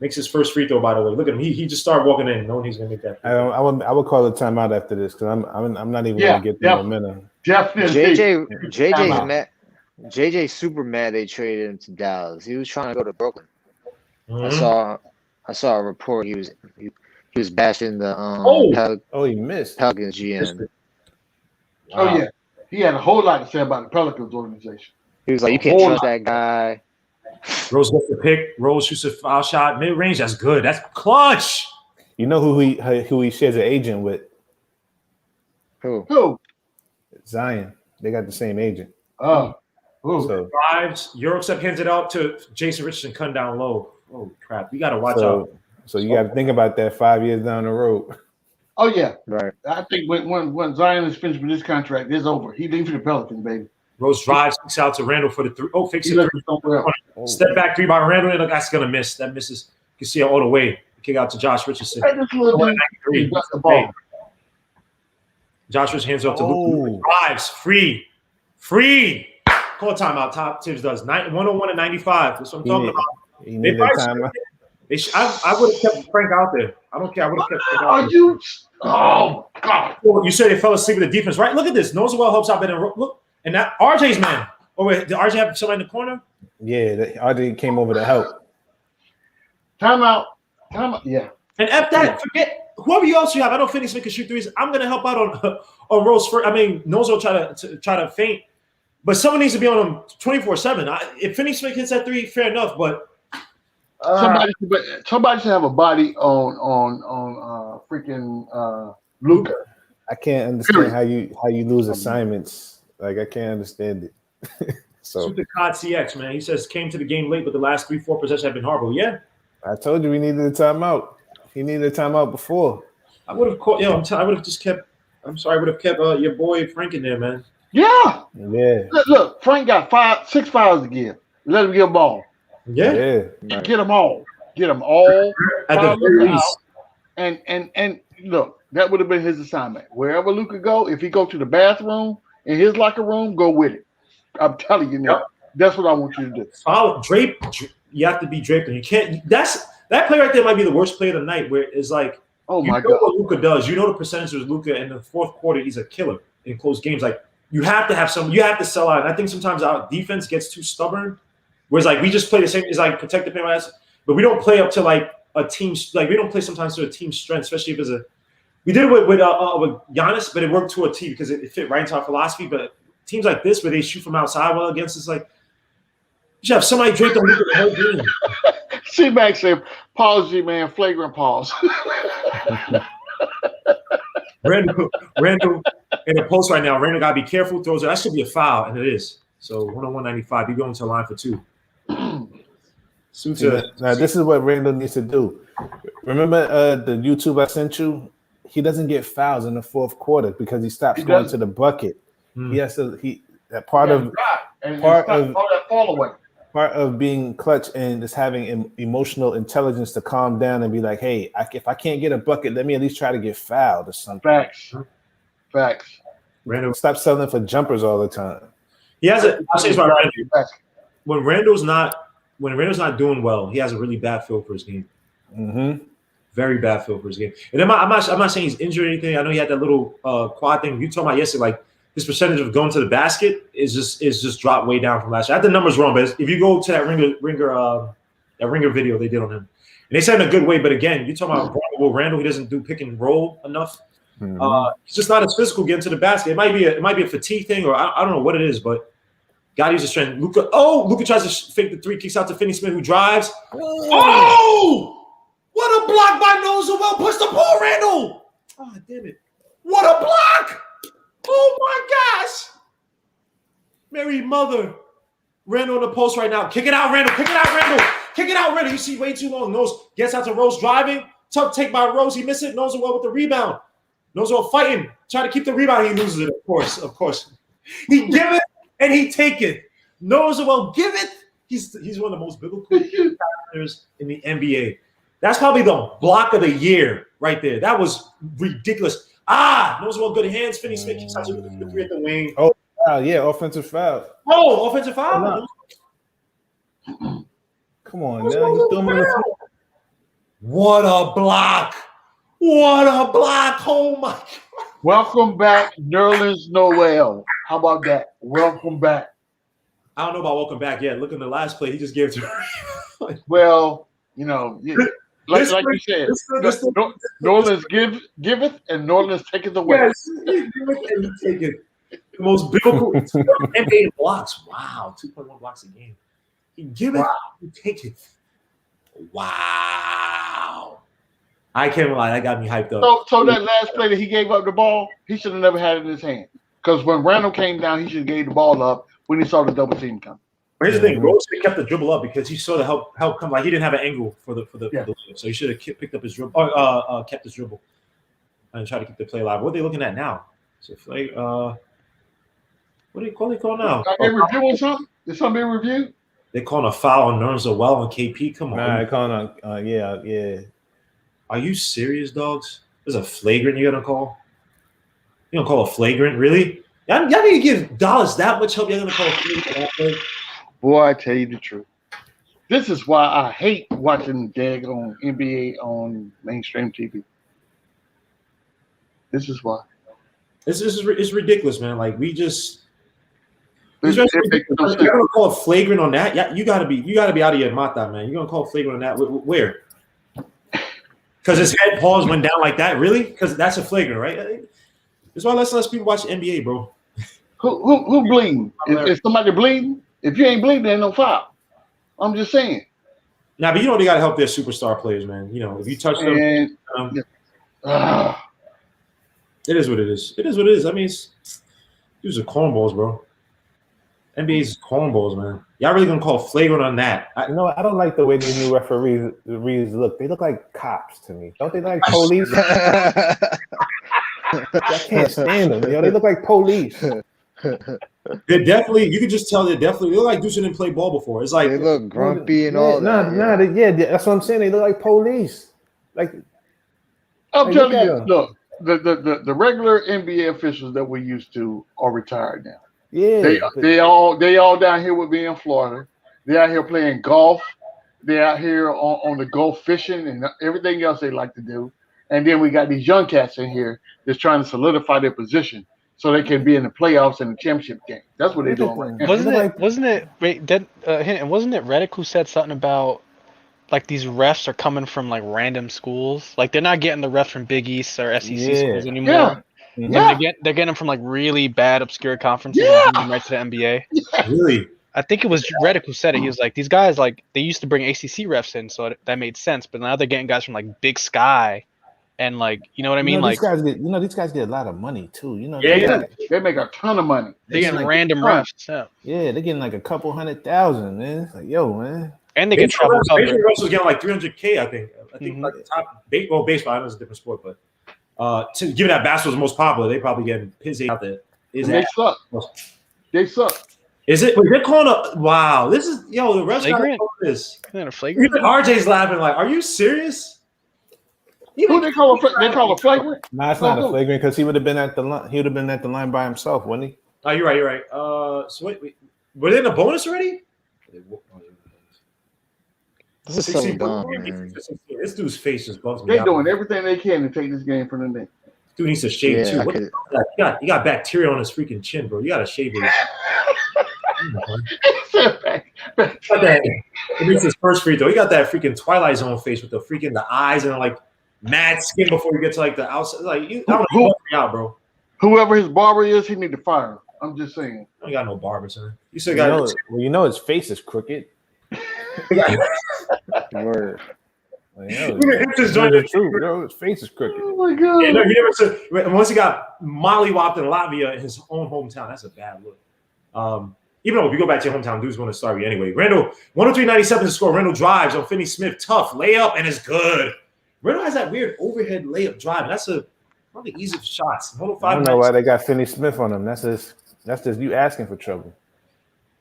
Makes his first free throw, by the way. Look at him. He just started walking in, knowing he's gonna make that. I would call the timeout after this because I'm not even gonna get the momentum. JJ's super mad they traded him to Dallas. He was trying to go to Brooklyn. Mm-hmm. I saw a report he was bashing the he missed Pelicans GM. Wow. Oh yeah, he had a whole lot to say about the Pelicans organization. He was like, "You can't trust that guy." Rose gets the pick. Rose shoots a foul shot, mid range. That's good. That's clutch. You know who he shares an agent with? Who? Zion. They got the same agent. Oh. So drives. Eurostep hands it out to Jason Richardson. Cut down low. Oh crap! We gotta watch out. So you got to think about that 5 years down the road. Oh yeah, right. I think when Zion is finished with this contract, it's over. He leaves for the Pelicans, baby. Rose drives, kicks out to Randle for the three. Oh, fakes it. Step back three by Randle, and that's gonna miss. That misses. You can see it all the way. Kick out to Josh Richardson. Josh Richardson hands off to Luka. Drives, free. Call timeout. Top Tibbs does 101 and 95. That's what I'm talking about. He needed a timeout. I would have kept Frank out there. I don't care. I would have kept Frank out there. Oh God! You said they fell asleep with the defense, right? Look at this. Noel helps out better. Look, and that RJ's man. Oh wait, did RJ have somebody in the corner? Yeah, RJ came over to help. Timeout. Yeah. And F that. Forget whoever else you have. I know Finney-Smith can shoot threes. I'm gonna help out on Rose first. I mean, Noel try to feint, but someone needs to be on him 24/7. If Finney-Smith hits that three, fair enough, but. Somebody should have a body on freaking Luka. I can't understand how you lose assignments. Like I can't understand it. So Super Cod CX, man. He says came to the game late, but the last 3-4 possessions have been horrible. Yeah, I told you we needed a timeout. He needed a timeout before. I would have caught. Yo, I would have just kept. I'm sorry, I would have kept your boy Frank in there, man. Yeah. Yeah. Look, Frank got 6 fouls to give. Let him get them all. Yeah. Right. Get them all. Get them all. At the very least. And look, that would have been his assignment. Wherever Luka go, if he go to the bathroom in his locker room, go with it. I'm telling you now. That's what I want you to do. Follow drape. You have to be draped. You can't. That play right there might be the worst play of the night. Where it's like, oh my God, what Luka does. You know the percentage of Luka in the fourth quarter. He's a killer in close games. Like you have to have some. You have to sell out. And I think sometimes our defense gets too stubborn. Whereas like we just play the same. It's like protect the paint, but we don't play up to like a team. Like we don't play sometimes to a team strength, especially if it's a. We did it with Giannis, but it worked to a T because it fit right into our philosophy. But teams like this, where they shoot from outside well against us, like you should have somebody draped on Luka the whole game. C-Mac said, pause, man, flagrant pause. Randle in the post right now. Randle got to be careful. Throws it. That should be a foul, and it is. So 101.95. You're going to the line for 2. Now this is what Randle needs to do. Remember the YouTube I sent you? He doesn't get fouls in the fourth quarter because he stops going to the bucket. He has to. Part of being clutch and just having emotional intelligence to calm down and be like, hey, if I can't get a bucket, let me at least try to get fouled or something. Facts. Randle, stop selling for jumpers all the time. He has a. I'll say it's about Randle. When Randle's not doing well, he has a really bad feel for his game. Mm-hmm. Very bad feel for his game. And I'm not saying he's injured or anything. I know he had that little quad thing you talking about yesterday. Like his percentage of going to the basket is just dropped way down from last year. I had the numbers wrong, but if you go to that Ringer video they did on him, and they said in a good way. But again, you talking about Randle, he doesn't do pick and roll enough. Mm-hmm. He's just not as physical getting to the basket. It might be a fatigue thing, or I don't know what it is, but gotta use his strength. Luka tries to fake the 3, kicks out to Finney-Smith, who drives. Oh! What a block by Noza. Well pushed the ball, Randle. Oh, damn it. What a block! Oh my gosh. Mary mother. Randle on the post right now. Kick it out, Randle. Kick it out, Randle. Kick it out, Randle. You see way too long. Nose gets out to Rose driving. Tough take by Rose. He missed it. Noza well with the rebound. Noza well fighting. Trying to keep the rebound. He loses it, of course. He give it and he take it. Noza well give it. He's one of the most biblical characters in the NBA. That's probably the block of the year right there. That was ridiculous. Noza well good hands. Finney-Smith keeps out to the 3 at the wing. Oh, yeah, offensive foul. Oh, offensive foul. Come on, now you threw him on the floor. What a block! What a block! Oh my God! Welcome back, Nerlens Noel. How about that? Welcome back. I don't know about welcome back yet. Look at the last play he just gave to. Well, you know, like you said, Nerlens giveth and Nerlens taketh away. Yes, he giveth and he taketh. The most biblical NBA blocks. Wow, 2.1 blocks a game. He giveth and he taketh. Wow. I can't lie, that got me hyped up. So that last play that he gave up the ball, he should have never had it in his hand. Because when Randle came down, he should have gave the ball up when he saw the double team come. Here's the thing, Rose kept the dribble up because he saw the help come. Like he didn't have an angle for the so he should have picked up his dribble or kept his dribble and try to keep the play alive. What are they looking at now? So what do they call now? Are they reviewing something? Is something being reviewed? They're calling a foul on Nerlens Noel and KP. Come on. Nah, they're calling on yeah. Are you serious, dogs? There's a flagrant you're gonna call? You gonna call a flagrant? Really? Y'all need to give Dallas that much help. You're gonna call a flagrant? Boy, I tell you the truth. This is why I hate watching daggone NBA on mainstream TV. This is why. It's ridiculous, man. Like we just. You're gonna call a flagrant on that? Yeah, you gotta be out of your mata, man. You're gonna call a flagrant on that? Where? Because his head paws went down like that, really? Because that's a flagrant, right? That's why less people watch NBA, bro. Who bleeding? Is somebody bleeding? If you ain't bleeding, there ain't no foul. I'm just saying. Nah, but you know they gotta help their superstar players, man. You know, if you touch them, it is what it is. It is what it is. I mean, these are cornballs, bro. NBA's cornballs, man. Y'all really gonna call flagrant on that? You know, I don't like the way these new referees look. They look like cops to me. Don't they look like police? I can't stand them. Yo, they look like police. They're definitely. You can just tell they look like dudes who didn't play ball before. It's like they look grumpy and all that. That's what I'm saying. They look like police. Like I'm Hey, telling look at you, him. look, the regular NBA officials that we used to are retired now. yeah, They all down here with me in Florida. They out here playing golf. They out here on the Gulf fishing and everything else they like to do. And then we got these young cats in here that's trying to solidify their position so they can be in the playoffs and the championship game. That's what they're doing right now. Wasn't it Reddick who said something about like these refs are coming from like random schools? Like they're not getting the refs from Big East or SEC schools anymore. Yeah. Like, they're getting them from like really bad obscure conferences and bringing them right to the NBA. really. I think it was Reddick who said it. He was like, these guys like they used to bring ACC refs in, so that made sense. But now they're getting guys from like Big Sky, and like you know what I mean. these guys get a lot of money too. You know, They make a ton of money. they're getting like random refs. they're getting like a couple $100,000, man. It's like, yo, man. And they get travel covered. Baseball was getting like $300K, I think. Like the top baseball. I know it's a different sport, but given that basketball is the most popular, they probably getting pissed out there. They suck. They suck. Is it? They're calling a wow. This is the refs gotta Flagrant? call this. Isn't that a flagrant? Even RJ's laughing like, are you serious? Who they call a flagrant? Nah, it's not a flagrant because he would have been at the line. He would have been at the line by himself, wouldn't he? Oh, you're right. So wait. Were they in the bonus already? This is so dumb, man. This dude's face just bugs me They're out. doing everything they can to take this game from the Knicks. Dude needs to shave too. Yeah, What the fuck? You got bacteria on his freaking chin, bro. You gotta shave it. It makes his first free throw. He got that freaking Twilight Zone face with the eyes and like mad skin before you get to like the outside. Like I don't know, help me out, bro. Whoever his barber is, he need to fire him. I'm just saying. I don't got no barber, son. You still got. His face is crooked. Word. His face is crooked. Oh my god! Yeah, no, he never said. Once he got mollywopped in Latvia in his own hometown, that's a bad look. Even though if you go back to your hometown, dude's going to start you anyway. Randle, 103.97 to score. Randle drives on Finney Smith. Tough layup and it's good. Randle has that weird overhead layup drive. That's one of the easiest shots. I don't know why they got Finney Smith on him. That's just you asking for trouble.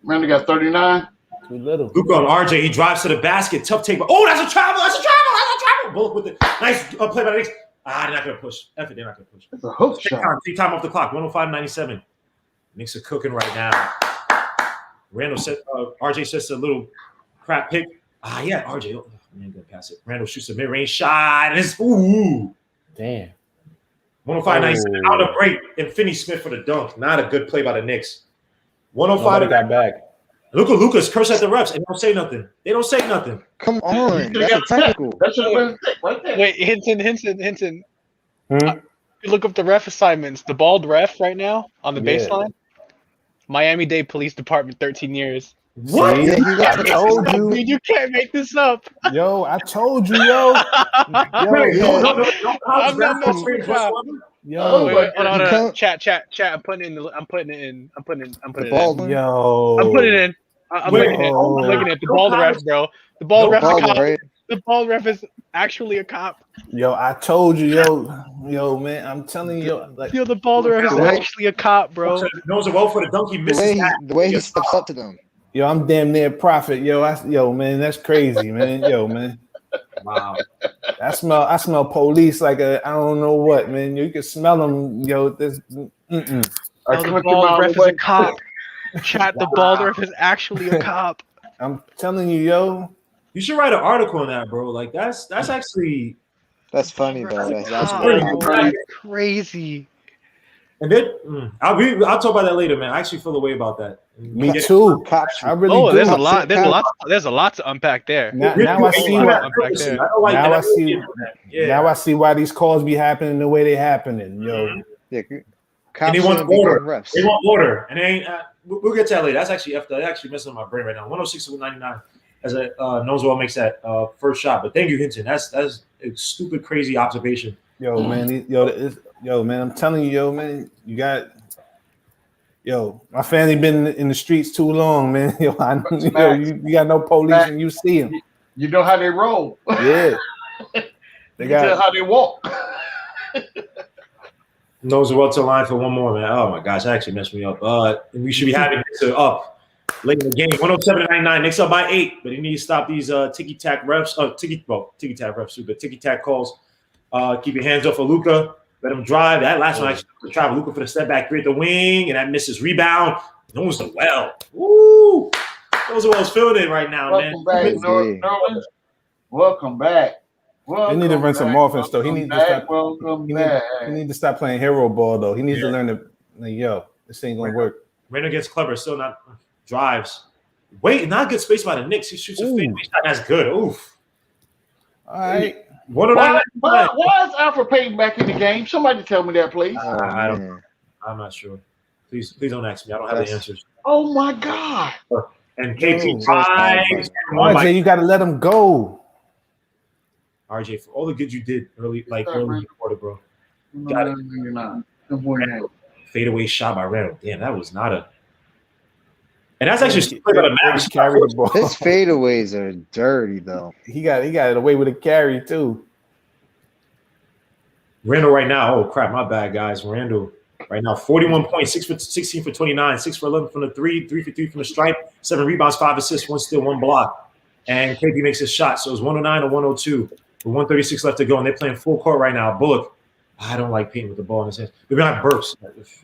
Randle got 39. Too little. Luka on RJ. He drives to the basket. Tough take. Oh, that's a travel. Bullock with the nice play by the Knicks. They're not going to push. They're not going to push. It's a hook shot. Take time off the clock. 105.97. Knicks are cooking right now. Randle said, RJ says a little crap pick. RJ. Oh, man, gonna pass it. Randle shoots a mid-range shot, and it's damn. 105.97 out of break, and Finney Smith for the dunk. Not a good play by the Knicks. 105. Got back. Lucas curse at the refs and don't say nothing. They don't say nothing. Come on, that's a technical. That should have been right there. Wait, Hinton. You look up the ref assignments. The bald ref right now on the baseline. Miami-Dade Police Department, 13 years. What? I told you. Dude, you can't make this up. Yo, I told you, yo. I'm not messing with you. Yo, Wait, hold on. Chat. I'm putting it in. I'm putting it in. Yo. I'm putting it in. I'm looking at the bald ref, bro. The bald ref is a cop. Right? The bald ref is actually a cop. Yo, I told you, yo, man. I'm telling you, the bald ref is actually a cop, bro. Knows it well for the dunk. He misses The way he steps up to them. Yo, I'm damn near prophet. Yo, man, that's crazy, man. Yo, man. Wow. I smell police like I don't know what, man. You can smell them, yo. This. The bald ref is a cop. Chat. The bald ref is actually a cop. I'm telling you, yo. You should write an article on that, bro. Like that's actually. That's funny though. That's crazy. And then I'll talk about that later, man. I actually feel a way about that. Me too. I really do. There's a lot to unpack there. Now I see Now I see why these calls be happening the way they happening, yo. Yeah, and they want order. They want order, and they ain't. We'll get to that later. That's actually that actually messing with my brain right now. 106 to 199 as a Noswell makes that first shot. But thank you, Hinton. That's a stupid, crazy observation. Yo, man, man, I'm telling you, yo, man, you got Yo, my family been in the streets too long, man. Yo, you got no police and you see them. You know how they roll. Yeah. They tell how they walk. Knows what's a line for one more, man. Oh my gosh, that actually messed me up. We should be having this up late in the game. 107-99. Knicks up by 8, but he needs to stop these ticky-tack refs. Ticky-tack refs too, but ticky-tack calls. Keep your hands off of Luka. Let him drive. That last one actually travel. Luka for the step back, three at the wing, and that misses rebound. Knows the well. Woo! Knows the well's feeling it right now, Welcome man. back, Norman. Welcome back. He need to run some offense though. He needs to stop. He need to stop playing hero ball though. He needs to learn to this ain't gonna work. Randle gets clever, still not drives. Wait, not good space by the Knicks. He shoots a fadeaway shot. That's good. Oof. All right. Why is Alfred Payton back in the game? Somebody tell me that, please. I'm not sure. Please don't ask me. I don't have the answers. Oh my God. And KP tries. RJ, you gotta let him go. RJ, for all the good you did early in the quarter, bro. Got it. You're not. Fadeaway shot by Randle. Damn, that was not a. And that's actually about a Mavericks carry the ball. His fadeaways are dirty though. He got it away with a carry too. Randle right now. Oh crap, my bad, guys. Randle right now, 41 points, 16 for 29, 6 for 11 from the 3 for 3 from the stripe, 7 rebounds, 5 assists, 1 steal, 1 block. And KP makes his shot. So it's 109 to 102. With 136 left to go, and they're playing full court right now. Bullock, I don't like Payton with the ball in his hands. Maybe not Burks.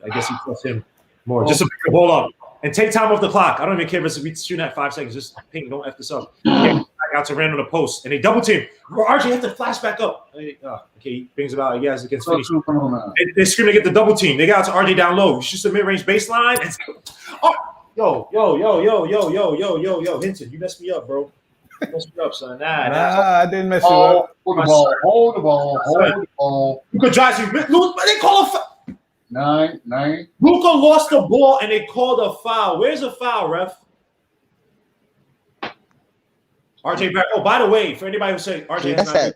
I guess he trusts him more. Just to pick the ball up and take time off the clock. I don't even care if we shooting at 5 seconds. Just Payton, don't F this up. Back out to Randle the post, and they double team. RJ has to flash back up. Okay, he brings it out. He guys against finish. They're screaming to get the double team. They got out to RJ down low. Shoots the mid-range baseline. Yo, Hinton, you messed me up, bro. You messed me up, son. Nah, I didn't mess you up. Hold the ball. Luka drives you. They call a foul. 9. Luka lost the ball, and they called a foul. Where's the foul, ref? RJ Barrett. Oh, by the way, for anybody who say RJ has not made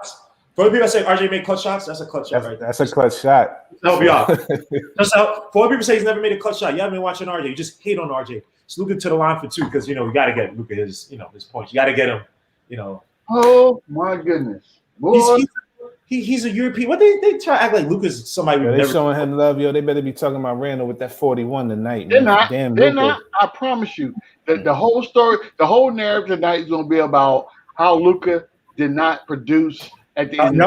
shots, for the people that say RJ made clutch shots, that's a clutch shot right there. That's a clutch shot. Help you out. For other people say he's never made a clutch shot, you haven't been watching RJ. You just hate on RJ. It's Luka to the line for 2 because we got to get Luka his points. You got to get him. Oh my goodness. He's a European. What they try to act like Luka's somebody. They're showing him love, yo. They better be talking about Randle with that 41 tonight. They're man. not. They're not. I promise you. The whole story, the whole narrative tonight is going to be about how Luka did not produce at the end.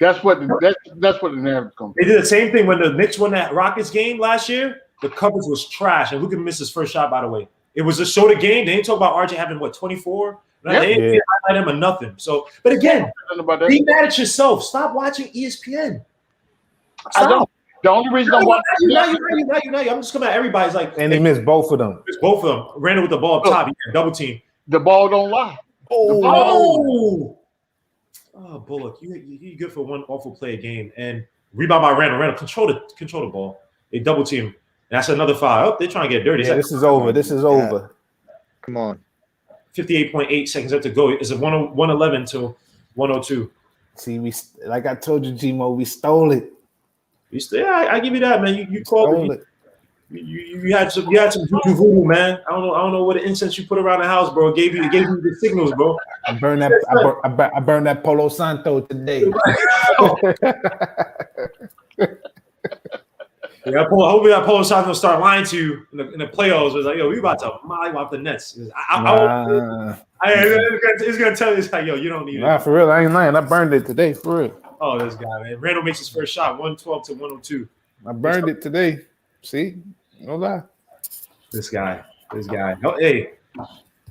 That's what the narrative is going to be. They did the same thing when the Knicks won that Rockets game last year. The coverage was trash, and Luka missed his first shot. By the way, it was a show the game. They didn't talk about RJ having 24. They didn't highlight him or nothing. So, but again, be mad at yourself. Stop watching ESPN. Stop. I don't. The only reason I'm watching now, I'm just coming at everybody's like, and he missed both of them. Missed both of them. Randle with the ball up top. He got double team. The ball don't lie. Oh, Bullock, you good for one awful play a game and rebound by Randle. Randle control the ball. They double team. And that's another foul. Oh, they're trying to get dirty. Yeah, this is over. This is over. Come on. 58.8 seconds left to go. It's a 111 to 102. See, like I told you, G-Mo, we stole it. I give you that, man. You called it. You had some juju voodoo, man. I don't know what incense you put around the house, bro. It gave you the signals, bro. I burned that Palo Santo today. Yeah, hopefully that Polo Santo will start lying to you in the playoffs. It's like, yo, we about to molly off the Nets. It's gonna tell you, like, yo, you don't need it. For real, I ain't lying. I burned it today, for real. Oh, this guy, man. Randle makes his first shot, 112 to 102. I burned it today. See, no lie. This guy. Oh, hey,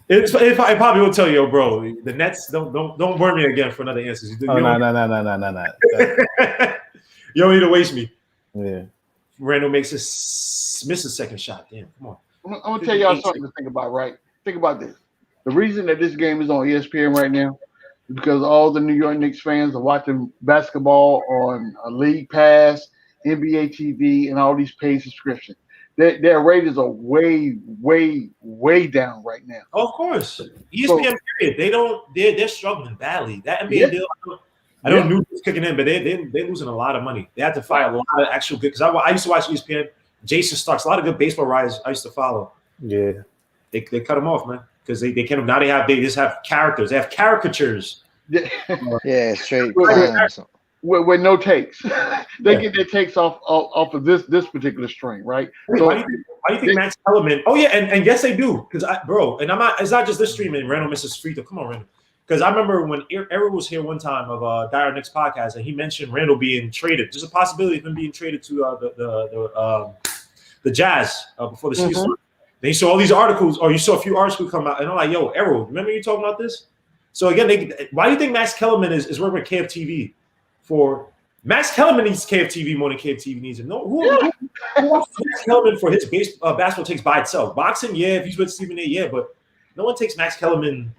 I probably will tell you, bro. The Nets don't burn me again for another answer. No. You don't need to waste me. Yeah. Randle misses second shot. Damn, come on. I'm gonna tell y'all something to think about, right? Think about this. The reason that this game is on ESPN right now is because all the New York Knicks fans are watching basketball on a League Pass, NBA TV, and all these paid subscriptions. Their ratings are way down right now. Oh, of course. ESPN period. They're struggling badly. That NBA deal. I don't know who's kicking in, but they're losing a lot of money. They had to fight a lot of actual good because I used to watch ESPN Jason Starks, a lot of good baseball writers I used to follow. Yeah. They cut them off, man, because they can't. Now they just have characters. They have caricatures. Yeah, straight With clowns. no takes. They get their takes off of this particular string, right? So, Why do you think Max Kellerman? Oh yeah, and yes they do, because and I'm not. It's not just this stream and Randle misses free throw. Come on, Randle. Because I remember when Errol was here one time of Dire Knicks podcast, and he mentioned Randle being traded. There's a possibility of him being traded to the Jazz before the season. Then you saw all these articles, or you saw a few articles come out, and I'm like, yo, Errol, remember you talking about this? So again, why do you think Max Kellerman is working with KFTV? For Max Kellerman needs KFTV more than KFTV needs him. No, who wants Max Kellerman for his basketball takes by itself? Boxing, yeah, if he's with Stephen A, yeah, but no one takes Max Kellerman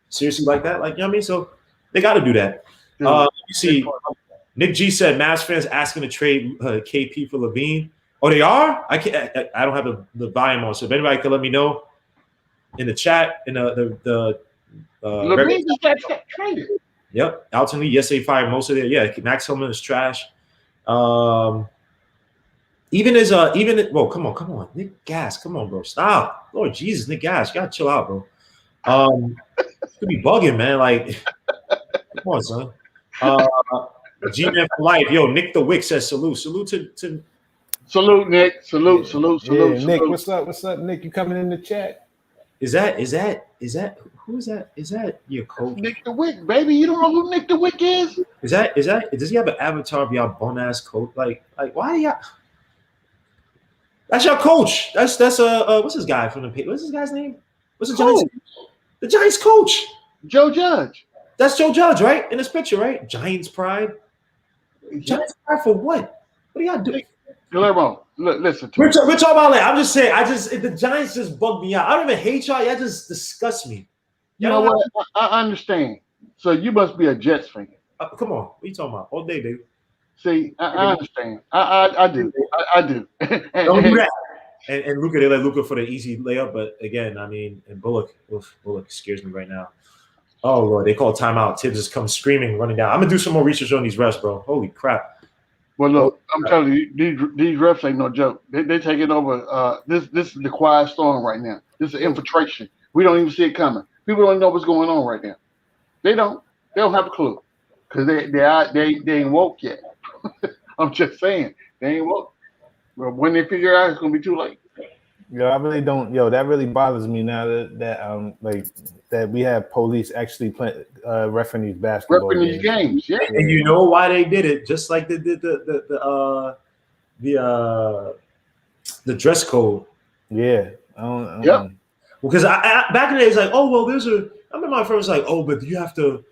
seriously like that. Like, you know what I mean? So they got to do that. You see, Nick G said Mavs fans asking to trade KP for Levine. Oh, they are? I don't have the volume on, so if anybody can let me know in the chat in the Levine just got traded. Yep, Alton Lee. Yes, they fired most of their. Yeah, Max Hellman is trash. Well, come on, Nick Gas, come on, bro, stop. Lord Jesus, Nick Gas, you gotta chill out, bro. Could be bugging, man. Like, come on, son. G-Man for life. Yo, Nick the Wick says salute to. Salute, Nick. Salute. Nick, what's up, Nick? You coming in the chat? Is that who is that? Is that your coach? Nick the Wick, baby. You don't know who Nick the Wick is? Is that does he have an avatar of y'all bum ass coach? Like why do y'all? That's your coach. That's what's this guy from the what's this guy's name? What's the Giants? The Giants coach. Joe Judge. That's Joe Judge, right? In this picture, right? Giants pride. Giants pride for what? What do y'all do? Guillermo, listen to We're talking about that. I'm just saying. The Giants just bug me out. I don't even hate y'all. Y'all just disgust me. You know what? I understand. So you must be a Jets fan. Come on. What are you talking about? All day, baby. See, I understand. I do. I do. Don't do that. And Luka, they let Luka for the easy layup. But again, I mean, and Bullock scares me right now. Oh, Lord. They call timeout. Tibbs just comes screaming, running down. I'm going to do some more research on these refs, bro. Holy crap. Well, look, I'm telling you, these refs ain't no joke. They taking over. This is the quiet storm right now. This is infiltration. We don't even see it coming. People don't know what's going on right now. They don't have a clue because they ain't woke yet. I'm just saying they ain't woke. But when they figure out, it's gonna be too late. Yo, I really don't. Yo, that really bothers me now that we have police actually reffing these basketball these games. Yeah, and you know why they did it? Just like they did the dress code. Yeah. Yep. Because I back in the day, it's like, oh well, I remember my friend was like, oh, but you have to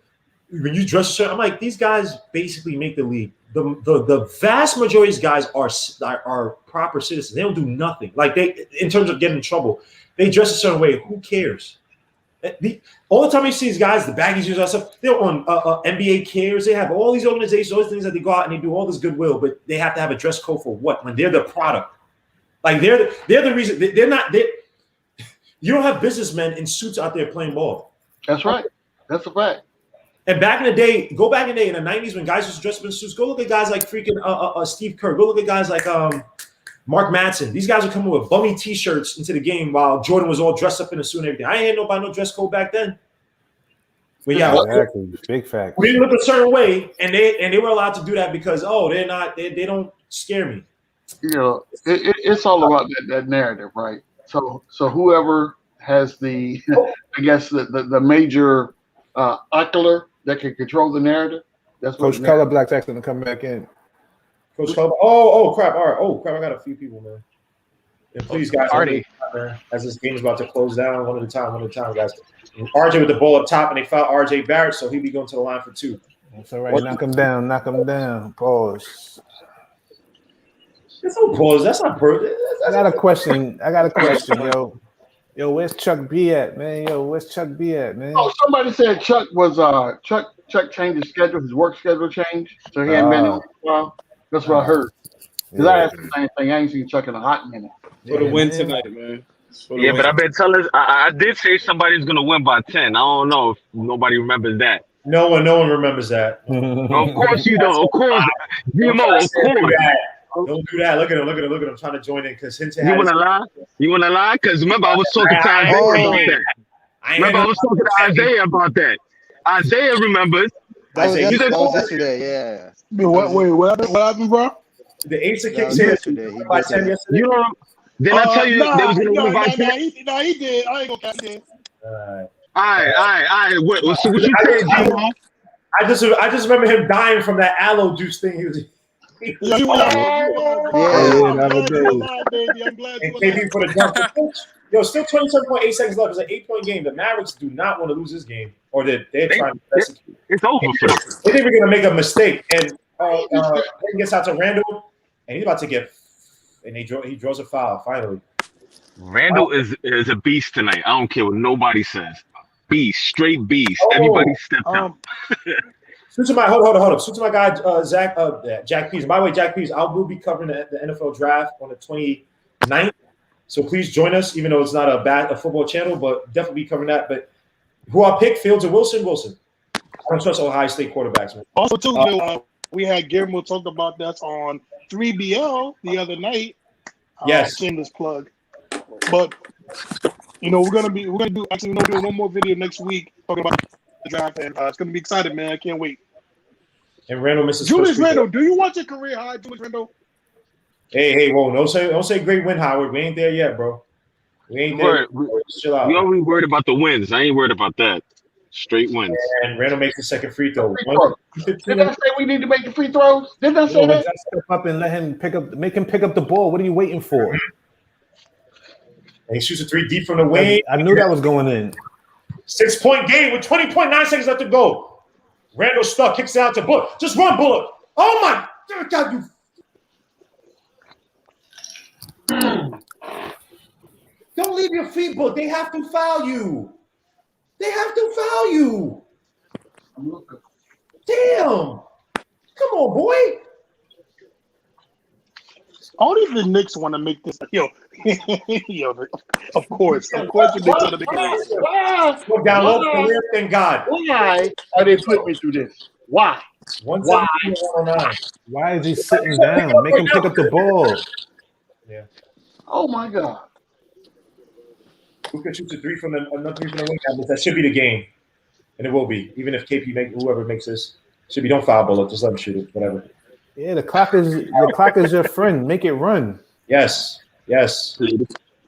when you dress a certain. I'm like, these guys basically make the league. The vast majority of these guys are proper citizens. They don't do nothing. Like in terms of getting in trouble, they dress a certain way. Who cares? All the time you see these guys, the baggies and stuff, they're on NBA Cares. They have all these organizations, all these things that they go out and they do all this goodwill, but they have to have a dress code for what? When they're the product. Like they're the reason. They're not. You don't have businessmen in suits out there playing ball. That's right. That's a fact. And back in the day, go back in the day in the 90s when guys used to dress up in suits, go look at guys like freaking Steve Kerr. Go look at guys like Mark Madsen. These guys were coming with bummy T-shirts into the game while Jordan was all dressed up in a suit and everything. I ain't had nobody no dress code back then. But yeah, exactly. Big fact. We didn't look a certain way, and they were allowed to do that because they don't scare me. You know, it's all about that narrative, right? So whoever has the, I guess the major ocular that can control the narrative. That's what Coach Color Black's actually gonna come back in. Coach Color. Oh crap! All right. Oh crap! I got a few people, man. And please, guys, as this game is about to close down, one at a time, guys. And RJ with the ball up top, and they fouled RJ Barrett, so he'll be going to the line for two. That's all right. Knock him down. Pause. It's no pause. That's not perfect. I got a question, yo. Where's Chuck B at, man? Oh, somebody said Chuck was Chuck changed his schedule, his work schedule changed, so he hadn't been in a while. That's what I heard. Because I asked the same thing. I ain't seen Chuck in a hot minute. For the win tonight, man. Yeah, but I've been telling. I did say somebody's gonna win by 10. I don't know if nobody remembers that. No one remembers that. Of course you don't. Of course, DMO. Of course. Don't do that. Look at him trying to join in because Hinton You had wanna lie? You wanna lie? Because remember, I was talking to Isaiah about that. Remember, I was talking to Isaiah about that. Isaiah remembers. That was Isaiah, yesterday. Yeah. What happened, bro? The Ace of That Kicks was said yesterday. He by did 10 that. yesterday. You know, didn't I tell you they was gonna win by 10? He did. I ain't gonna catch it. All right. So what you said, G-Mo? I just remember him dying from that aloe juice thing. He was Yeah, never did. baby. I'm glad and you KP for the dunk. Yo, still 27.8 seconds left. It's an 8-point game. The Mavericks do not want to lose this game, or they're trying to execute. It's over for them. They think we're gonna make a mistake, and he gets out to Randle, and he's about to get, and he draws a foul finally. Randle is a beast tonight. I don't care what nobody says. Beast, straight beast. Oh, Everybody stepped up. Switch to my hold up. Switch to my guy Jack Pease. By the way, Jack Pease, I will be covering the NFL draft on the 29th. So please join us, even though it's not a football channel, but definitely be covering that. But who I pick, Fields or Wilson? Wilson. I don't trust Ohio State quarterbacks, man. Also, too, we had Guillermo talk about that on 3BL the other night. Yes. Shameless plug. But we're gonna do one more video next week talking about the draft, and it's gonna be exciting, man. I can't wait. And Randle misses Julius Randle, do you want your career high, Julius Randle? Hey, whoa, don't say great win, Howard. We ain't there yet, bro. We ain't there. Chill out. We always worried about the wins. I ain't worried about that. Straight wins. And Randle makes the second free throw. Did I say we need to make the free throws? Didn't I say that? Step up and make him pick up the ball. What are you waiting for? And he shoots a 3 deep from the wing. I knew that was going in. 6-point game with 20.9 seconds left to go. Randle stuck, kicks it out to Bullock. Just run, Bullock. Oh my God, you. Don't leave your feet, Bullock. They have to foul you. Damn. Come on, boy. Only the Knicks want to make this. Yo, of course, the Knicks want to make this. Go down low for the rim, thank God. Why are they putting me through this? Why? Why? Why is he sitting down? Make him pick up the ball. Yeah. Oh my God. Luka shoots a 3 from the wing. That should be the game, and it will be. Even if whoever makes this should be. Don't foul Bullock. Just let him shoot it. Whatever. Yeah, the clock is your friend. Make it run. Yes.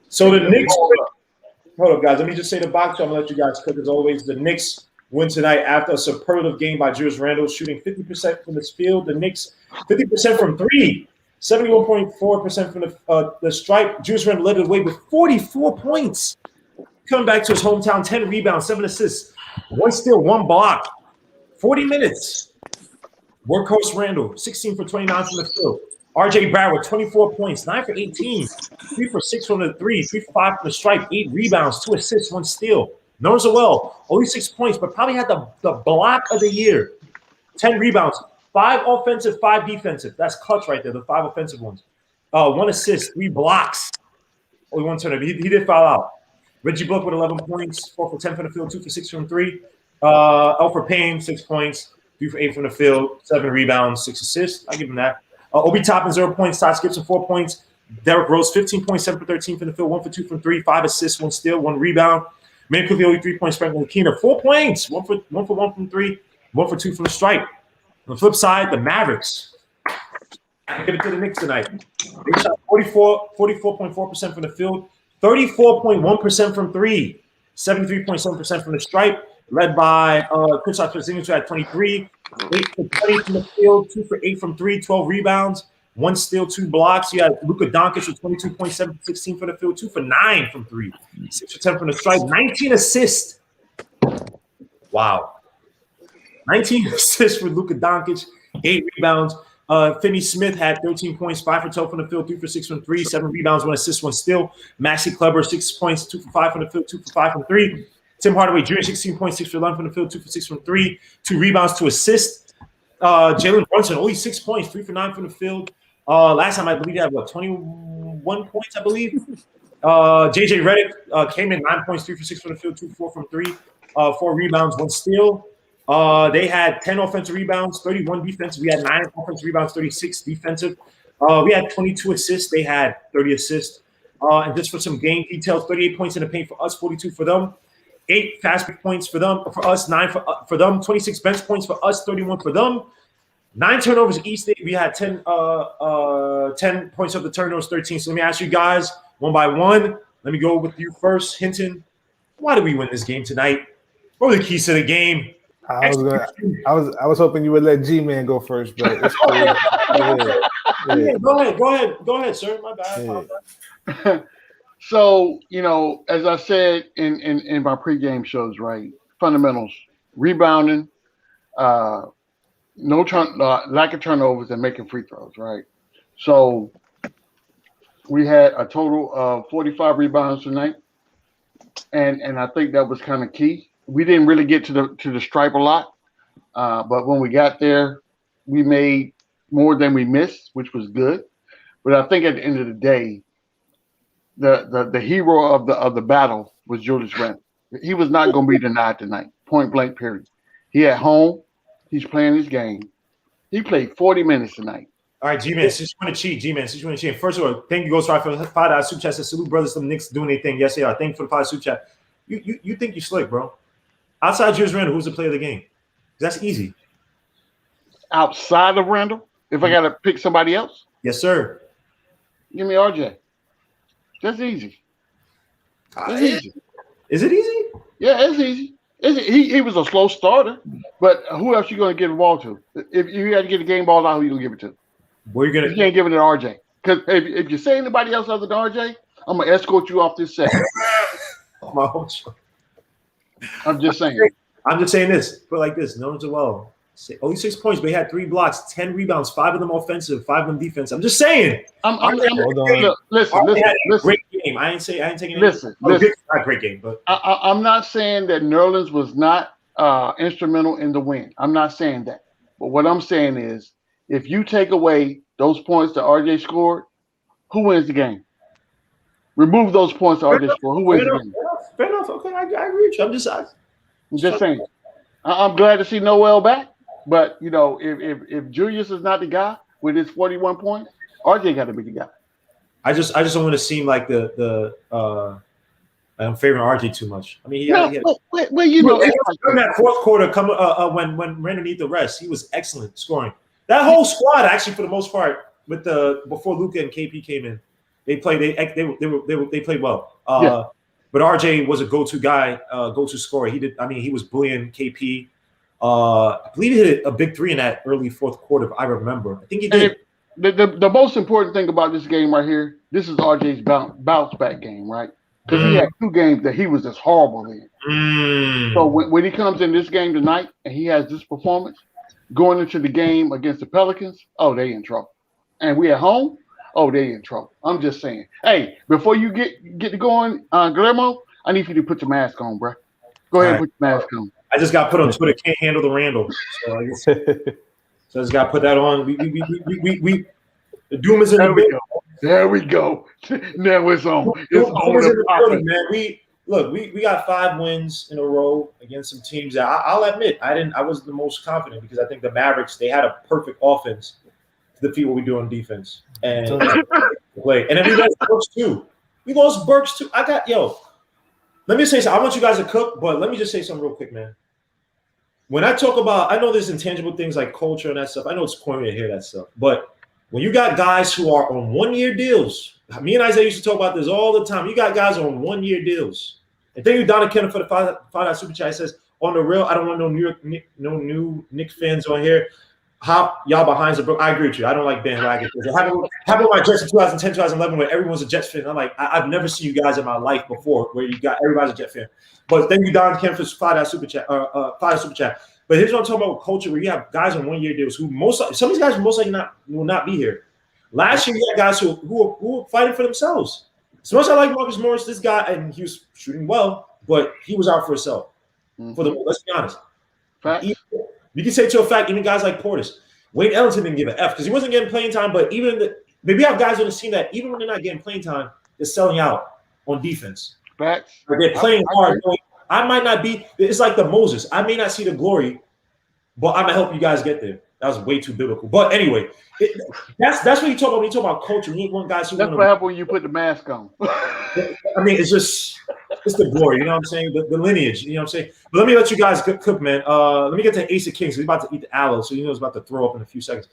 So the Knicks. Hold up, guys. Let me just say the box. I'm gonna let you guys cook as always. The Knicks win tonight after a superlative game by Julius Randle, shooting 50% from this field. The Knicks 50% from 3, 71.4% from the stripe. Julius Randle led the way with 44 points. Coming back to his hometown, 10 rebounds, 7 assists, 1 steal, 1 block, 40 minutes. Workhorse Randle, 16 for 29 from the field. RJ Barrett, 24 points, 9 for 18, 3 for 6 from the 3, 3 for 5 from the stripe, 8 rebounds, 2 assists, 1 steal. Notice well, only 6 points, but probably had the block of the year. 10 rebounds, 5 offensive, 5 defensive. That's clutch right there, the 5 offensive ones. 1 assist, 3 blocks. Only 1 turnover. He did foul out. Reggie Bullock with 11 points, 4 for 10 from the field, 2 for 6 from 3. Elfrid Payne, 6 points, 3 for 8 from the field, 7 rebounds, 6 assists. I give him that. Obi Toppin, 0 points. Todd Gibson, 4 points. Derrick Rose, 15 points, 7 for 13 from the field, 1 for 2 from 3, 5 assists, 1 steal, 1 rebound. Man Quickly, only 3 points. Franklin Keener, 4 points, 1 for 1 from 3, 1 for 2 from the stripe. On the flip side, the Mavericks. Give it to the Knicks tonight. They shot 44.4% from the field, 34.1% from 3, 73.7% from the stripe, led by Kristaps Porzingis, who had 23, 8 for 20 from the field, 2 for 8 from 3, 12 rebounds, 1 steal, 2 blocks. You had Luka Doncic with 22.7, 16 from the field, 2 for 9 from 3, 6 for 10 from the stripe, 19 assists. Wow. 19 assists for Luka Doncic, 8 rebounds. Finney Smith had 13 points, 5 for 12 from the field, 3 for 6 from 3, 7 rebounds, 1 assist, 1 steal. Maxi Kleber, 6 points, 2 for 5 from the field, 2 for 5 from 3. Tim Hardaway Jr., 16 points, 6 for 11 from the field, 2 for 6 from 3, 2 rebounds, 2 assists. Jalen Brunson, only 6 points, 3 for 9 from the field. Last time I believe he had 21 points, I believe. JJ Redick came in 9 points, 3 for 6 from the field, 2 for 4 from 3, 4 rebounds, 1 steal. They had 10 offensive rebounds, 31 defensive. We had 9 offensive rebounds, 36 defensive. We had 22 assists. They had 30 assists. And just for some game details, 38 points in the paint for us, 42 for them. 8 fast break points for them, for us, 9 for them. 26 bench points for us, 31 for them. 9 turnovers each. We had 10 points of the turnovers, 13. So let me ask you guys one by one. Let me go with you first, Hinton. Why did we win this game tonight? What were the keys to the game? I was hoping you would let G-Man go first, but it's cool. Yeah, go ahead, sir. My bad. Yeah. So, as I said in my pregame shows, right? Fundamentals, rebounding, lack of turnovers, and making free throws, right? So we had a total of 45 rebounds tonight, and I think that was kind of key. We didn't really get to the stripe a lot, but when we got there, we made more than we missed, which was good. But I think at the end of the day, the hero of the battle was Julius Randle. He was not going to be denied tonight. Point blank. Period. He at home. He's playing his game. He played 40 minutes tonight. All right, G-Man, since you want to cheat, First of all, thank you, Ghost Rider, for the $5 super chat. Says, salute brothers, some Knicks doing their thing. Yes, they are. Thank you for the $5 super chat. You think you slick, bro. Outside Julius Randle, who's the player of the game? That's easy. Outside of Randle, if I got to pick somebody else? Yes, sir. Give me RJ. That's easy. Easy. Is it easy? Yeah, it's easy. He was a slow starter, but who else you going to give the ball to? If you had to get the game ball out, who you going to give it to? You can't give it to RJ. Because if you say anybody else other than RJ, I'm going to escort you off this set. My whole show. I'm just saying. I'm just saying this. Put it like this. No one's well. Only 6 points, but he had 3 blocks, 10 rebounds, 5 of them offensive, 5 of them defense. I'm just saying. Listen. Great game. I ain't taking. Listen. Not great game, but I'm not saying that Nerlens was not instrumental in the win. I'm not saying that. But what I'm saying is, if you take away those points that RJ scored, who wins the game? Remove those points that RJ scored. Who wins the game? Fair enough. Okay, I agree with you. I'm just saying. I'm glad to see Noel back. But if Julius is not the guy with his 41 points, RJ got to be the guy. I just don't want to seem like I'm favoring RJ too much. I mean, in that fourth quarter, when Randle needed the rest, he was excellent scoring. That whole squad, actually, for the most part, before Luka and KP came in, they played. They played well. But RJ was a go-to guy, go-to scorer. He was bullying KP. I believe he hit a big 3 in that early fourth quarter, if I remember. I think he did. The most important thing about this game right here, this is RJ's bounce back game, right? Because he had 2 games that he was just horrible in. So when he comes in this game tonight and he has this performance, going into the game against the Pelicans, they in trouble. And we at home, they in trouble. I'm just saying. Hey, before you get to going, Guillermo, I need you to put your mask on, bro. Go ahead and put your mask on. I just got put on Twitter. Can't handle the Randle, so I just got to put that on. We the doom is in the building. There we go. Now it's on. It's on the building, man. We got 5 wins in a row against some teams that I'll admit I was the most confident because I think the Mavericks, they had a perfect offense to defeat what we do on defense and play. And then we lost Burks too. Let me say something. I want you guys to cook, but let me just say something real quick, man. When I talk about, I know there's intangible things like culture and that stuff. I know it's corny to hear that stuff. But when you got guys who are on 1-year deals, me and Isaiah used to talk about this all the time. You got guys on 1-year deals. And thank you, Donna Kenner, for the $5 super chat. It says, on the real, I don't want no new Knicks fans on here. Hop y'all behind the brook. I agree with you. I don't like bandwagon. Having my Jets in 2010, 2011, where everyone's a Jets fan. I'm like, I've never seen you guys in my life before where you got everybody's a Jet fan. But thank you, Don Kemp, for $5 super chat. $5 super chat. But here's what I'm talking about: culture, where you have guys on 1-year deals who some of these guys most likely will not be here. Last year, you had guys who were fighting for themselves. So much I like Marcus Morris, this guy, and he was shooting well, but he was out for himself. Let's be honest. You can say to a fact, even guys like Portis, Wayne Ellington didn't give an F because he wasn't getting playing time. But maybe we have guys on the team that even when they're not getting playing time, they're selling out on defense. Facts. They're playing hard. I might not be. It's like the Moses. I may not see the glory, but I'm gonna help you guys get there. That was way too biblical. But anyway, that's what you talk about when you talk about culture. You want guys who That's want what happened when you put the mask on. I mean, it's the glory, you know what I'm saying? The lineage, you know what I'm saying? But let me let you guys cook, man. Let me get to Ace of Kings. He's about to eat the aloe, so you know he's about to throw up in a few seconds.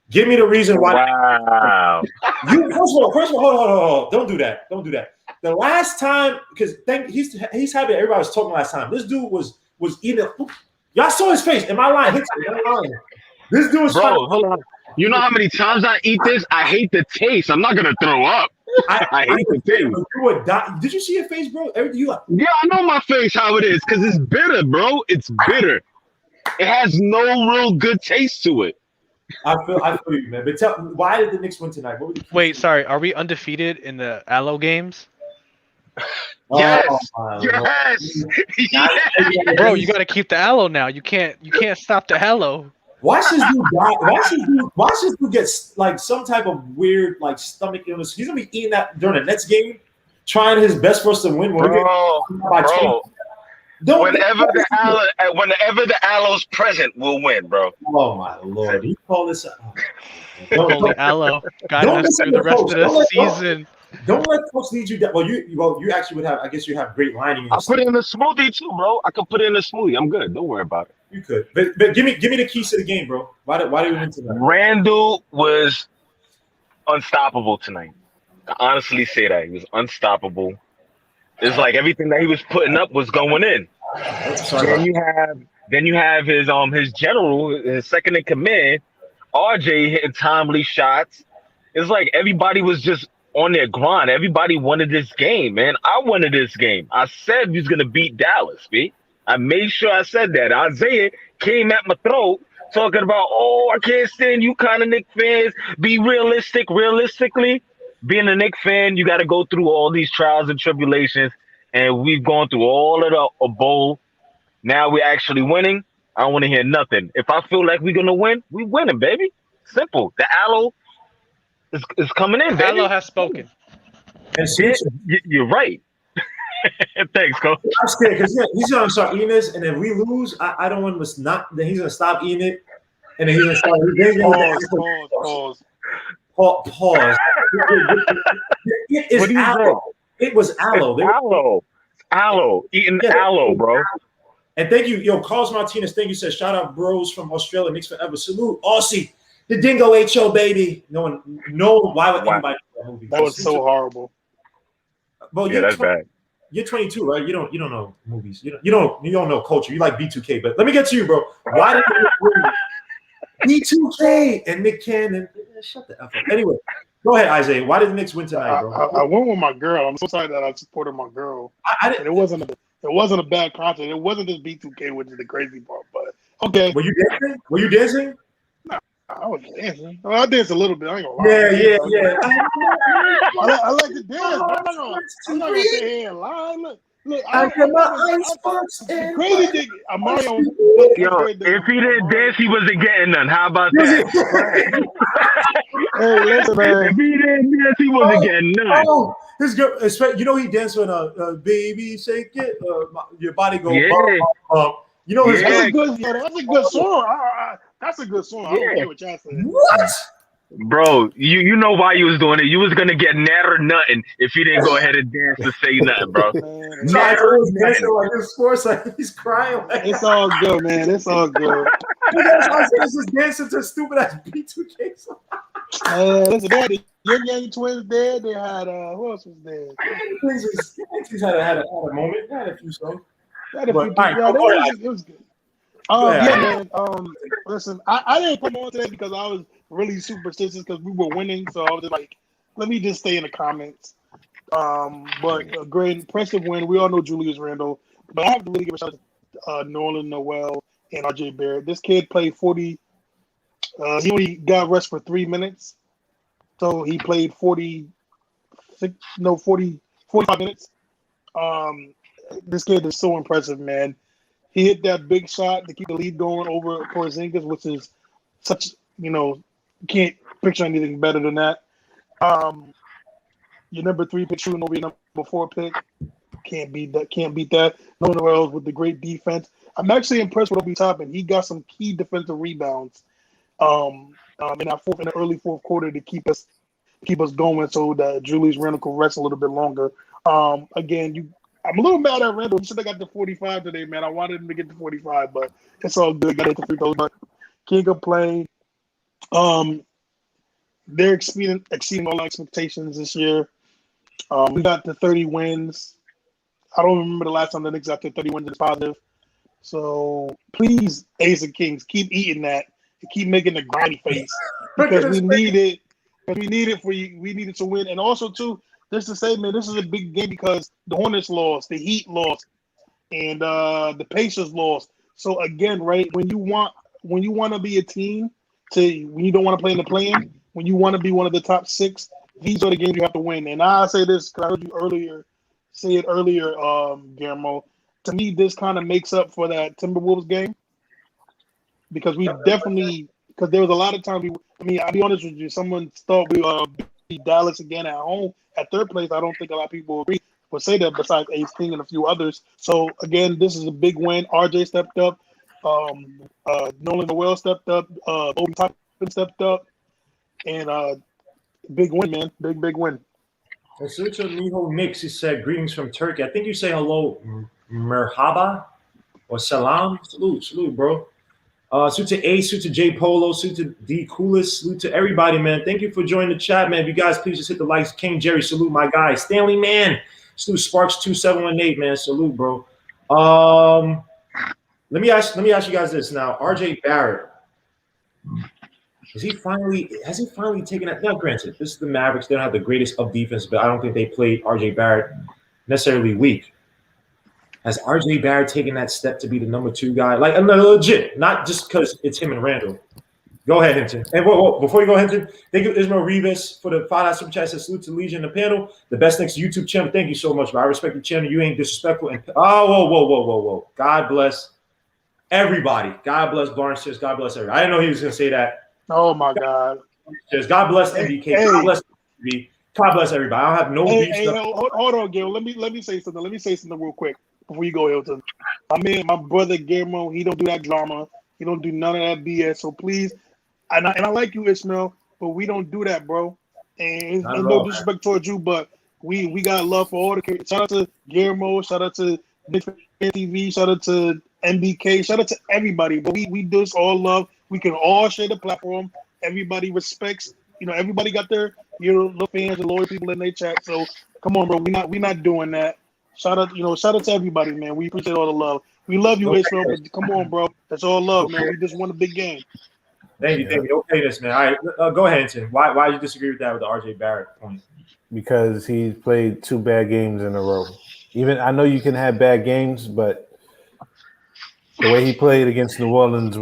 Give me the reason why. Wow. First of all, hold on. Don't do that. The last time, because he's happy everybody was talking last time. This dude was eating. Y'all saw his face. Am I lying? Am I lying? This dude was hold on. You know how many times I eat this? I hate the taste. I'm not gonna throw up. I hate the taste. You would die. Did you see your face, bro? Yeah, I know my face how it is because it's bitter, bro. It's bitter. It has no real good taste to it. I feel you, man. But why did the Knicks win tonight? Wait, sorry. Are we undefeated in the aloe games? Yes. Yes. Bro, you got to keep the aloe now. You can't stop the aloe. Watch this dude die. Watch this dude get like some type of weird like stomach illness. He's gonna be eating that during the Nets game, trying his best for us to win. Whenever the aloe's present, we'll win, bro. Oh my lord! You call this? Don't aloe. Guide us through the rest of the season. Don't let folks lead you down. Well, you actually would have. I guess you have great lining. I'll put it in a smoothie too, bro. I could put it in a smoothie. I'm good. Don't worry about it. You could, but give me the keys to the game, bro. Why did we win tonight? Randle was unstoppable tonight. I honestly say that he was unstoppable. It's like everything that he was putting up was going in. Then you have his general, his second in command, RJ hitting timely shots. It's like everybody was just on their grind. Everybody wanted this game, man. I wanted this game. I said he was gonna beat Dallas, B. I made sure I said that. Isaiah came at my throat talking about, I can't stand you kind of Knicks fans. Be realistic. Realistically, being a Knicks fan, you got to go through all these trials and tribulations, and we've gone through all of a bowl. Now we're actually winning. I don't want to hear nothing. If I feel like we're going to win, we winning, baby. Simple. The aloe is coming in, baby. Aloe has spoken. And you're right. Thanks, Coach. I'm scared because he's gonna start eating this, and if we lose, I don't want him to not. Then he's gonna stop eating it, and then he's gonna start. Pause. It is aloe. It was aloe. Aloe. Eating aloe, bro. And thank you, Carlos Martinez. Thank you. Said shout out, bros from Australia. Knicks forever. Salute, Aussie. The Dingo HO baby. Why would anybody do that movie? That was so horrible. Well, yeah, that's bad. You're 22, right? You don't know movies. You don't know culture. You like B2K. But let me get to you, bro. Why did you B2K and Nick Cannon? Shut the F up. Anyway, go ahead, Isaiah. Why did the Knicks win tonight, bro? I went with my girl. I'm so sorry that I supported my girl. And it wasn't a bad concert. It wasn't just B2K, which is the crazy part. But okay. Were you dancing? No, I was dancing. I danced a little bit. I ain't gonna lie. Yeah. I like to dance. I'm not gonna sit here and lie. Look, I got my icebox. Crazy thing. Mario. If he didn't dance, he wasn't getting none. How about that? Hey, listen, man. If he didn't dance, he wasn't getting none. His girl, he danced when baby shake it, your body go. That's a good song. That's a good song. I don't care what y'all say. What? Bro, you know why you was doing it. You was gonna get mad or nothing if you didn't go ahead and dance to say nothing, bro. He's crying. It's all good, man. It's all good. He's just dancing to stupid ass B2K song. Listen, they had the Yang twins there. They had who else was there? He's had a moment. He had a few songs. It was good. Man. Listen, I didn't come on today because I was really superstitious because we were winning. So I was just like, let me just stay in the comments. But a great impressive win. We all know Julius Randle, but I have to really give a shout out to Nolan Noel and RJ Barrett. This kid played 40. He only got rest for 3 minutes, so he played 45 minutes. This kid is so impressive, man. He hit that big shot to keep the lead going over Porzingis, which is such, you can't picture anything better than that. Your number 3 pick shooting over your number 4 pick. Can't beat that. No one else with the great defense. I'm actually impressed with Obi Toppin. He got some key defensive rebounds in the early fourth quarter to keep us going, so that Julius Randle could rest a little bit longer. Again, I'm a little mad at Randle. He should have got to 45 today, man. I wanted him to get to 45, but it's all good. Got it to free throws, but can't complain. They're exceeding all our expectations this year. We got to 30 wins. I don't remember the last time the Knicks got to 30 wins is positive. So please, Ace of Kings, keep eating that and keep making the grindy face because we need it. We need it for you. We need it to win. And also, too, just to say, man, this is a big game because the Hornets lost, the Heat lost, and the Pacers lost. So again, right, when you want to be a team, when you don't want to play in the play-in, when you want to be one of the top 6, these are the games you have to win. And I say this because I heard you say it earlier, Guillermo. To me, this kind of makes up for that Timberwolves game because because there was a lot of times I'll be honest with you, someone thought we beat Dallas again at home at third place. I don't think a lot of people agree would say that besides Ace King and a few others. So again, this is a big win. RJ stepped up, Nolan Noel stepped up, Obi Toppin stepped up, and big win, man. Big win. Sucha Miho Mix, he said, greetings from Turkey. I think you say hello, merhaba, or salam. Salute, bro. Salute to A, salute to J Polo, salute to D Coolest, salute to everybody, man. Thank you for joining the chat, man. If you guys please just hit the likes. King Jerry, salute my guy. Stanley, man. Salute Sparks2718, man. Salute, bro. Let me ask you guys this now. RJ Barrett. Has he finally taken that? Now, granted, this is the Mavericks. They don't have the greatest of defense, but I don't think they played RJ Barrett necessarily weak. Has RJ Barrett taken that step to be the number 2 guy? Like, legit, not just because it's him and Randle. Go ahead, Hinton. And before you go, Hinton, thank you, Ismail Rivas, for the $5 super chat. Says salute to Legion of the panel. The best next YouTube channel. Thank you so much, bro. I respect the channel. You ain't disrespectful. And whoa. God bless everybody. God bless Barnes. God bless everybody. I didn't know he was going to say that. Oh, my God. God bless MBK. God bless MBK. God bless everybody. I don't have no beef. Hold on, Gil. Let me say something. Let me say something real quick before you go, Hilton. My brother Guillermo, he don't do that drama. He don't do none of that BS. So please, and I like you, Ishmael, but we don't do that, bro. And no disrespect towards you, but we got love for all the. Shout out to Guillermo. Shout out to Nick TV. Shout out to MBK. Shout out to everybody. But we do this all love. We can all share the platform. Everybody respects. Everybody got their little fans and loyal people in their chat. So come on, bro. We not doing that. Shout out to everybody, man. We appreciate all the love. We love you, Israel, but come on, bro. That's all love, man. We just won a big game. Thank you. Okay, this man. All right, go ahead, Tim. Why do you disagree with that with the RJ Barrett point? Because he played 2 bad games in a row. Even I know you can have bad games, but the way he played against New Orleans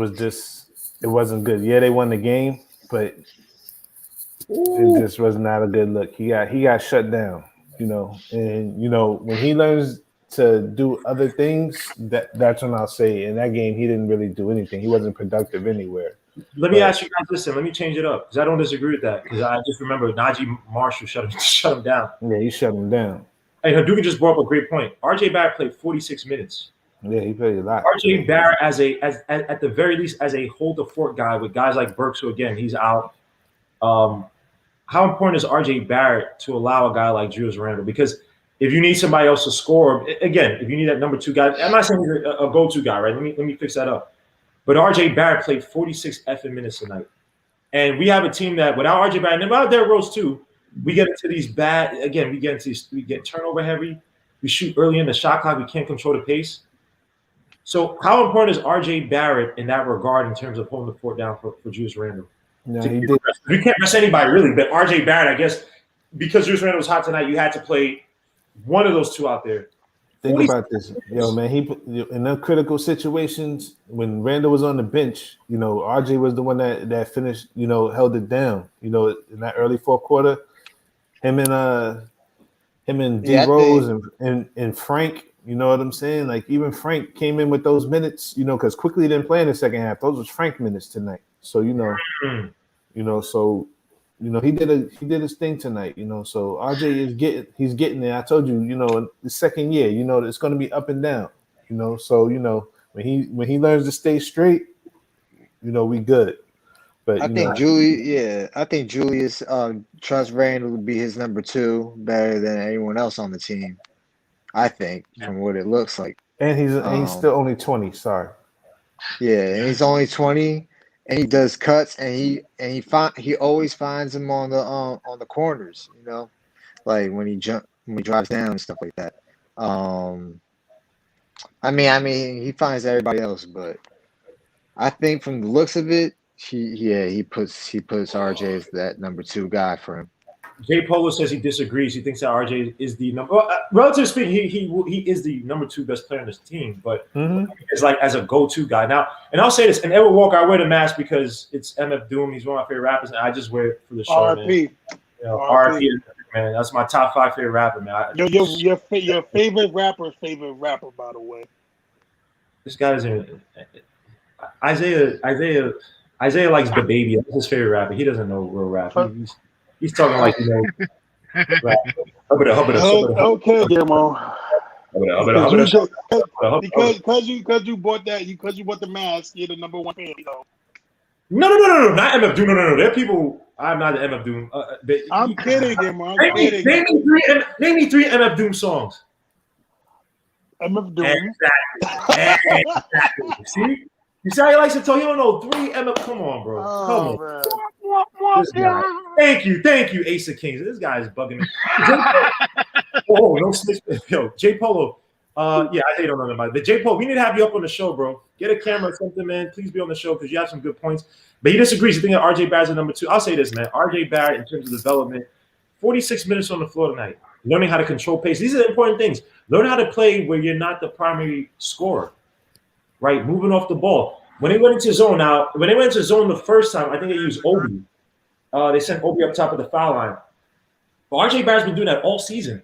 it wasn't good. Yeah, they won the game, but it just was not a good look. He got shut down, and when he learns to do other things, that's when I'll say in that game he didn't really do anything. He wasn't productive anywhere. Let me ask you guys, listen, let me change it up because I don't disagree with that because I just remember Najee Marshall shut him down. Yeah, he shut him down. Hey, Hadouken just brought up a great point. RJ Barrett played 46 minutes. Yeah, he played a lot. RJ Barrett at the very least as a hold the fort guy with guys like Burks, who again he's out. How important is RJ Barrett to allow a guy like Julius Randle? Because if you need somebody else to score, again, if you need that number 2 guy, I'm not saying he's a go-to guy, right? Let me fix that up. But RJ Barrett played 46 effing minutes tonight. And we have a team that without RJ Barrett, and without Derrick Rose too, we get turnover heavy. We shoot early in the shot clock. We can't control the pace. So how important is RJ Barrett in that regard in terms of holding the fort down for Julius Randle? No, he did. You can't rest anybody really, but RJ Barrett, I guess, because Julius Randle was hot tonight, you had to play one of those 2 out there. Think about this, man. He in the critical situations when Randle was on the bench, RJ was the one that finished, held it down. In that early fourth quarter, him and D Rose and Frank. You know what I'm saying? Like even Frank came in with those minutes, because Quickly didn't play in the second half. Those was Frank minutes tonight. So he did his thing tonight. So RJ he's getting there. I told you, the second year, it's going to be up and down. So when he learns to stay straight, we good. But I think Julius trusts Randle to be his number 2 better than anyone else on the team. I think from what it looks like. and he's still only 20. Sorry. Yeah, and he's only 20, and he does cuts, and he always finds them on the corners, you know, like when he drives down and stuff like that. I mean, he finds everybody else, but I think from the looks of it, he puts RJ as that number 2 guy for him. J Polo says he disagrees. He thinks that RJ is the number. Well, relatively speaking, he is the number 2 best player on this team, but it's like as a go-to guy now. And I'll say this: and Edward Walker, I wear the mask because it's MF Doom. He's one of my favorite rappers, and I just wear it for the show. R.I.P. You know, R.I.P. Man, that's my top 5 favorite rapper, man. Your favorite rapper's favorite rapper, by the way. This guy's Isaiah likes the baby. That's his favorite rapper. He doesn't know real rap. He's talking like, you know, rap. Okay, Guillermo. Because you bought the mask, you're the number 1 fan. So. No, not MF Doom. No. There are people. I'm not the MF Doom. I'm kidding, Guillermo. Name me 3 MF Doom songs. MF Doom. Exactly. See? You see how he likes to talk? You don't know 3 MF. Come on, bro. Come on. Man. This guy. Thank you, Ace of Kings. This guy is bugging me. No snitch. Yo, J Polo. Yeah, I don't know about it. But J Polo, we need to have you up on the show, bro. Get a camera or something, man. Please be on the show because you have some good points. But he disagrees. He thinks that RJ Barrett's the number 2. I'll say this, man. RJ Barrett, in terms of development, 46 minutes on the floor tonight. Learning how to control pace. These are the important things. Learn how to play where you're not the primary scorer, right? Moving off the ball. When they went into zone the first time, I think they used Obi. They sent Obi up top of the foul line. But RJ Barrett's been doing that all season.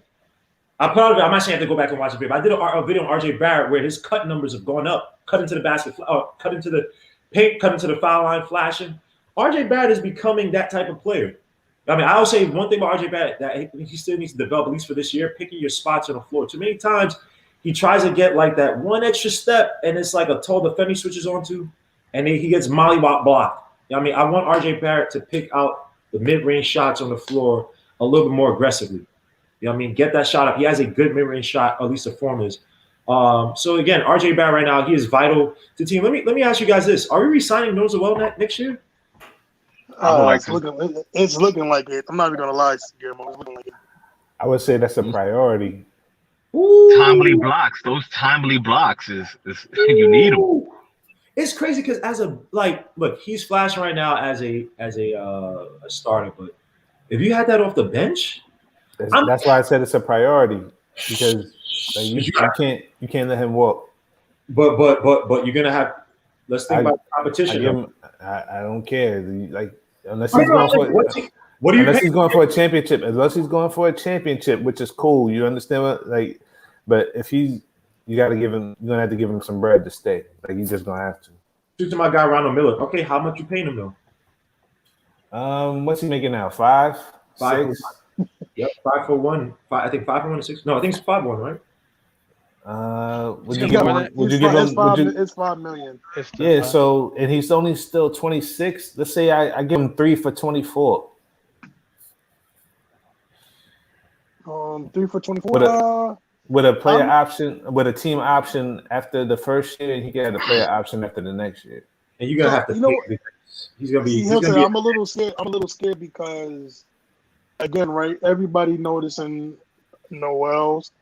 I'm proud of it. I'm not saying I have to go back and watch the video. But I did a video on RJ Barrett where his cut numbers have gone up. Cut into the basket, cut into the paint, cut into the foul line, flashing. RJ Barrett is becoming that type of player. I mean, I'll say one thing about RJ Barrett that he still needs to develop, at least for this year, picking your spots on the floor. Too many times he tries to get like that one extra step, and it's like a tall defender he switches onto, and he gets mollywop blocked. I mean, I want RJ Barrett to pick out the mid-range shots on the floor a little bit more aggressively. You know what I mean? Get that shot up. He has a good mid-range shot, at least the form is. So again, RJ Barrett right now, he is vital to the team. Let me ask you guys this: are we re-signing Noah Well next year? It's looking like it. I'm not even gonna lie, Guillermo. It's looking like it. I would say that's a priority. Timely blocks. Those timely blocks is you need them. It's crazy because look, he's flashing right now as a starter, but if you had that off the bench, that's why I said it's a priority because you can't let him walk. But you're gonna have. Let's think about competition. I don't care. Unless he's going for a championship. Unless he's going for a championship, which is cool. You understand what but if you're gonna have to give him some bread to stay. Like you're just gonna have to. Shoot to my guy Ronald Miller. Okay, how much you paying him though? What's he making now? 5, 6? Yep, 5 for 1. I think 5 for 1 and 6. No, I think it's 5 1, right? It's $5 million. Yeah, so and he's only still 26. Let's say I give him 3 for 24. 3 for 24. With a player option, with a team option after the first year, and he can have a player option after the next year. And you're gonna have to pick because he's gonna be. I'm a little scared because, again, right? Everybody noticing Noel's.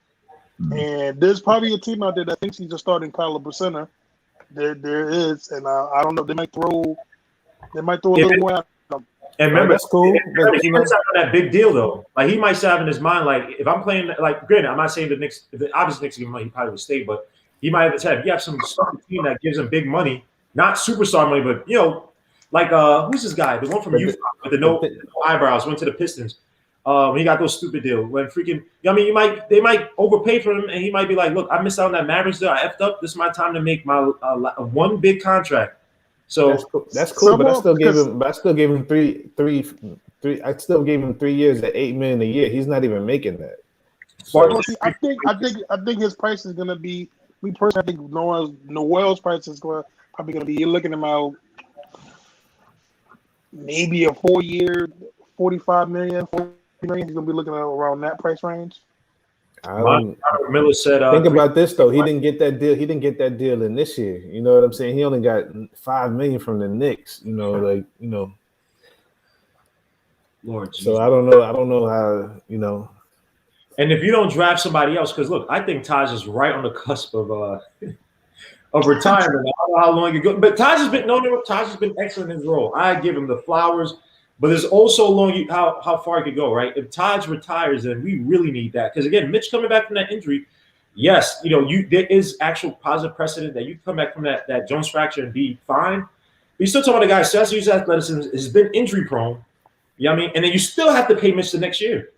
And there's probably a team out there that thinks he's a starting caliber center. There is, and I don't know. They might throw a little more at him. And remember, that's cool. He might have that big deal though. Like he might have in his mind, like if I'm playing, like granted, I'm not saying the Knicks. Obviously, Knicks give him money, he probably would stay. But he might have said, if you have some team that gives him big money, not superstar money, but like who's this guy? The one from Utah with the no eyebrows went to the Pistons. When he got those stupid deals, when freaking, they might overpay for him, and he might be like, "Look, I missed out on that Mavericks deal. I effed up. This is my time to make my one big contract." So that's cool, but I still gave him three. I still gave him 3 years at $8 million a year. He's not even making that. So, I think his price is gonna be. Me personally, I think Noel's price is probably gonna be. You're looking at about maybe a 4-year, 45 million, 40 million. He's gonna be looking at around that price range. Miller said. Think about this though. He didn't get that deal. He didn't get that deal in this year. You know what I'm saying? He only got $5 million from the Knicks. Lord. So I don't know. I don't know how. And if you don't draft somebody else, because look, I think Taj is right on the cusp of retirement. I don't know how long it goes, but Taj has been excellent in his role. I give him the flowers, but there's also how far he could go, right? If Taj retires, then we really need that, because again, Mitch coming back from that injury, yes, there is actual positive precedent that you come back from that Jones fracture and be fine. But you still talking about a guy, so his athleticism has been injury prone. You know what I mean? And then you still have to pay Mitch the next year.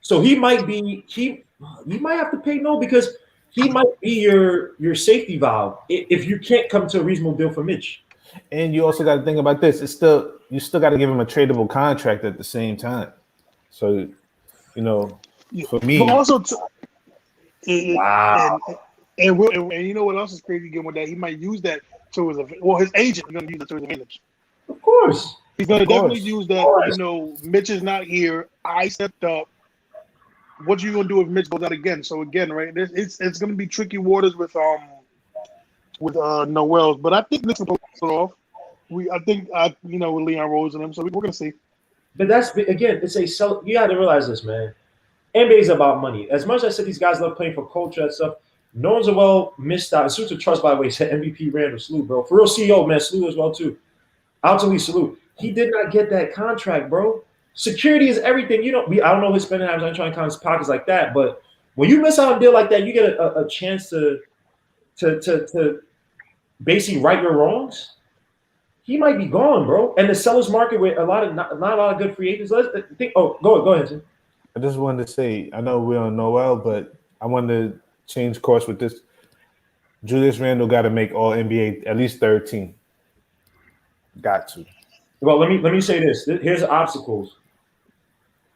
So he might have to pay because he might be your safety valve if you can't come to a reasonable deal for Mitch. And you also got to think about this. You still got to give him a tradable contract at the same time. So, for me, but also wow. And you know what else is crazy again with that? He might use that to his agent is going to use it to his advantage. Of course, he's going to definitely use that. Mitch is not here. I stepped up. What you gonna do if Mitch goes out again? So again, right? It's gonna be tricky waters with Noel's, but I think Knicks will pull it off. I think with Leon Rose and them, so we're gonna see. But you got to realize this, man. NBA is about money. As much as I said these guys love playing for culture and stuff, no one's well missed out. And salute to Trust, by the way, said MVP Randle, salute, bro. For real CEO, man, salute as well too. Ultimately, salute. He did not get that contract, bro. Security is everything. I don't know his spending habits. I'm trying to count his pockets like that. But when you miss out on a deal like that, you get a chance to basically right your wrongs. He might be gone, bro. And the sellers market with not a lot of good free agents. Let's think. Oh, go ahead. Tim. I just wanted to say, I know we're on Noel, but I wanted to change course with this. Julius Randle got to make all NBA at least 13. Got to. Well, let me say this. Here's the obstacles.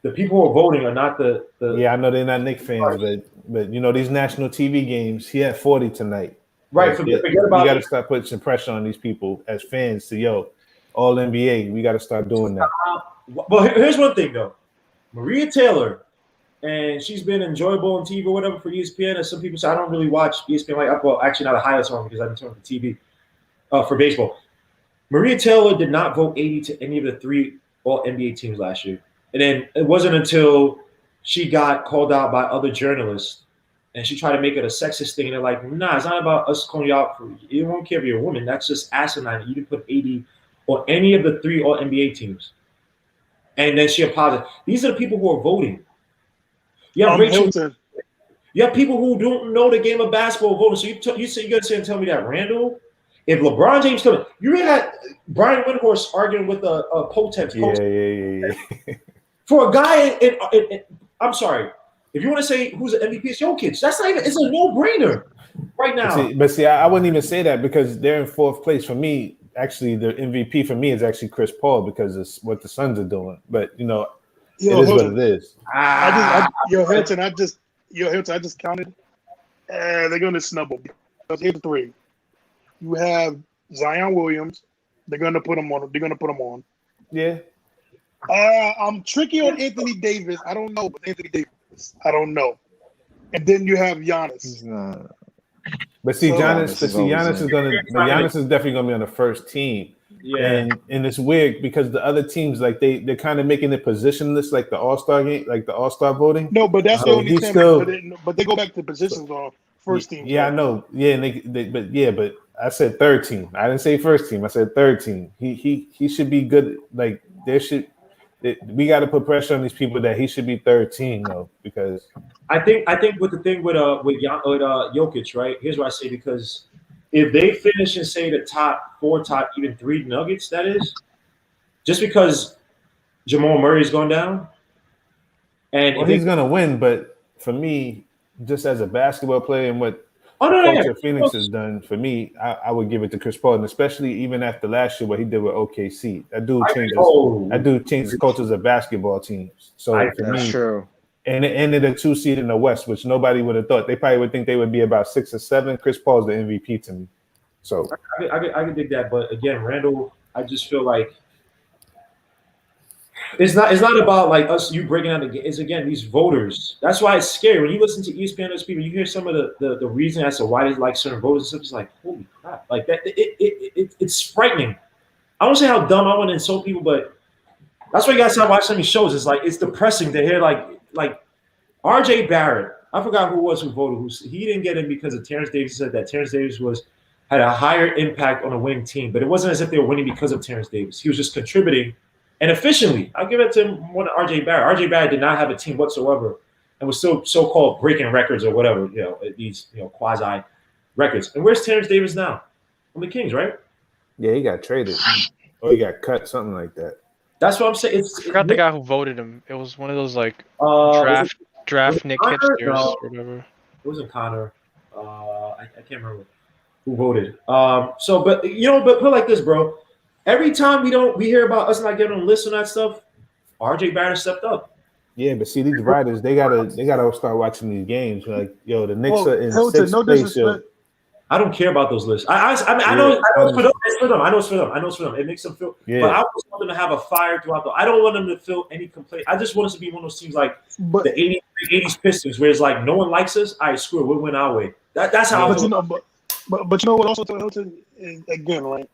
The people who are voting are not the Yeah, I know they're not Knicks fans, but these national TV games, he had 40 tonight. Right. Forget about we got to start putting some pressure on these people as fans to all NBA. We got to start doing that. Well, here's one thing though. Maria Taylor, and she's been enjoyable on TV or whatever for ESPN. As some people say, I don't really watch ESPN actually not a highlights on because I've been turning to TV for baseball. Maria Taylor did not vote 80 to any of the 3 All NBA teams last year. And then it wasn't until she got called out by other journalists and she tried to make it a sexist thing. And they're like, nah, it's not about us calling you out for you don't care if you're a woman. That's just asinine. You didn't put 80 on any of the 3 All NBA teams. And then she apologized. These are the people who are voting. You have people who don't know the game of basketball voting. So you say you're gonna sit and tell me that Randle, if LeBron James coming, you really had Brian Windhorst arguing with a Potex. Yeah. For a guy, I'm sorry. If you want to say who's an MVP, it's Jokic. That's not even. It's a no-brainer right now. But see, I wouldn't even say that because they're in 4th place. For me, actually, the MVP for me is actually Chris Paul because it's what the Suns are doing. But it is what it is. Hilton, I just counted. They're going to snubble. Here's the 3. You have Zion Williams. They're going to put him on. Yeah. I'm tricky on Anthony Davis. I don't know, but Anthony Davis, I don't know. And then you have Giannis. But see, Giannis is definitely gonna be on the first team. Yeah. And it's weird because the other teams they're kind of making it positionless, like the All-Star game, like the All-Star voting. No, but that's the only team. But they go back to positions on first team. Yeah, I know. Yeah, but I said third team. I didn't say first team. I said third team. He should be good. Like we got to put pressure on these people that he should be third team though, because I think with the thing with Jokic, right? Here's what I say, because if they finish and say the top 4, top even 3 Nuggets, that is just because Jamal Murray's gone down, and he's gonna win. But for me, just as a basketball player and what Phoenix has done for me, I would give it to Chris Paul, and especially even after last year what he did with OKC. That dude changed the cultures of basketball teams. So for me, true. And it ended a 2 seed in the West, which nobody would have thought. They probably would think they would be about 6 or 7. Chris Paul's the MVP to me. So I could dig that, but again, Randle, I just feel like It's not about like us, you breaking out the game. It's again these voters. That's why it's scary when you listen to ESPN. Those people, you hear some of the reason as to why they like certain voters and stuff. It's like holy crap, like that. It's frightening. I won't say how dumb I want to insult people, but that's why you guys start watching some of these shows. It's like it's depressing to hear like R.J. Barrett. I forgot who it was who voted. He didn't get in because of Terrence Davis. He said that Terrence Davis had a higher impact on a winning team, but it wasn't as if they were winning because of Terrence Davis. He was just contributing. And efficiently, I'll give it to him more than RJ Barrett. RJ Barrett did not have a team whatsoever and was still so-called breaking records or whatever, these quasi records. And where's Terrence Davis now? On the Kings, right? Yeah, he got traded. Or he got cut, something like that. That's what I'm saying. I forgot the guy who voted him. It was one of those like draft Nick Connor? hipsters No, or whatever. it wasn't Connor. I can't remember who voted. But put it like this, bro. Every time we hear about us not getting on lists and that stuff, RJ Barrett stepped up. Yeah, but see, these writers, they gotta start watching these games. Like, yo, the Knicks are in Hilton, sixth no place. disrespect. I don't care about those lists. I know it's for them. It's for them. I know it's for them. It makes them feel. Yeah. But I just want them to have a fire throughout I don't want them to feel any complaint. I just want us to be one of those teams like the 80s Pistons, where it's like no one likes us. All right, screw it. We'll win our way. That's how I feel. But you know what? Also, Hilton is, again, right?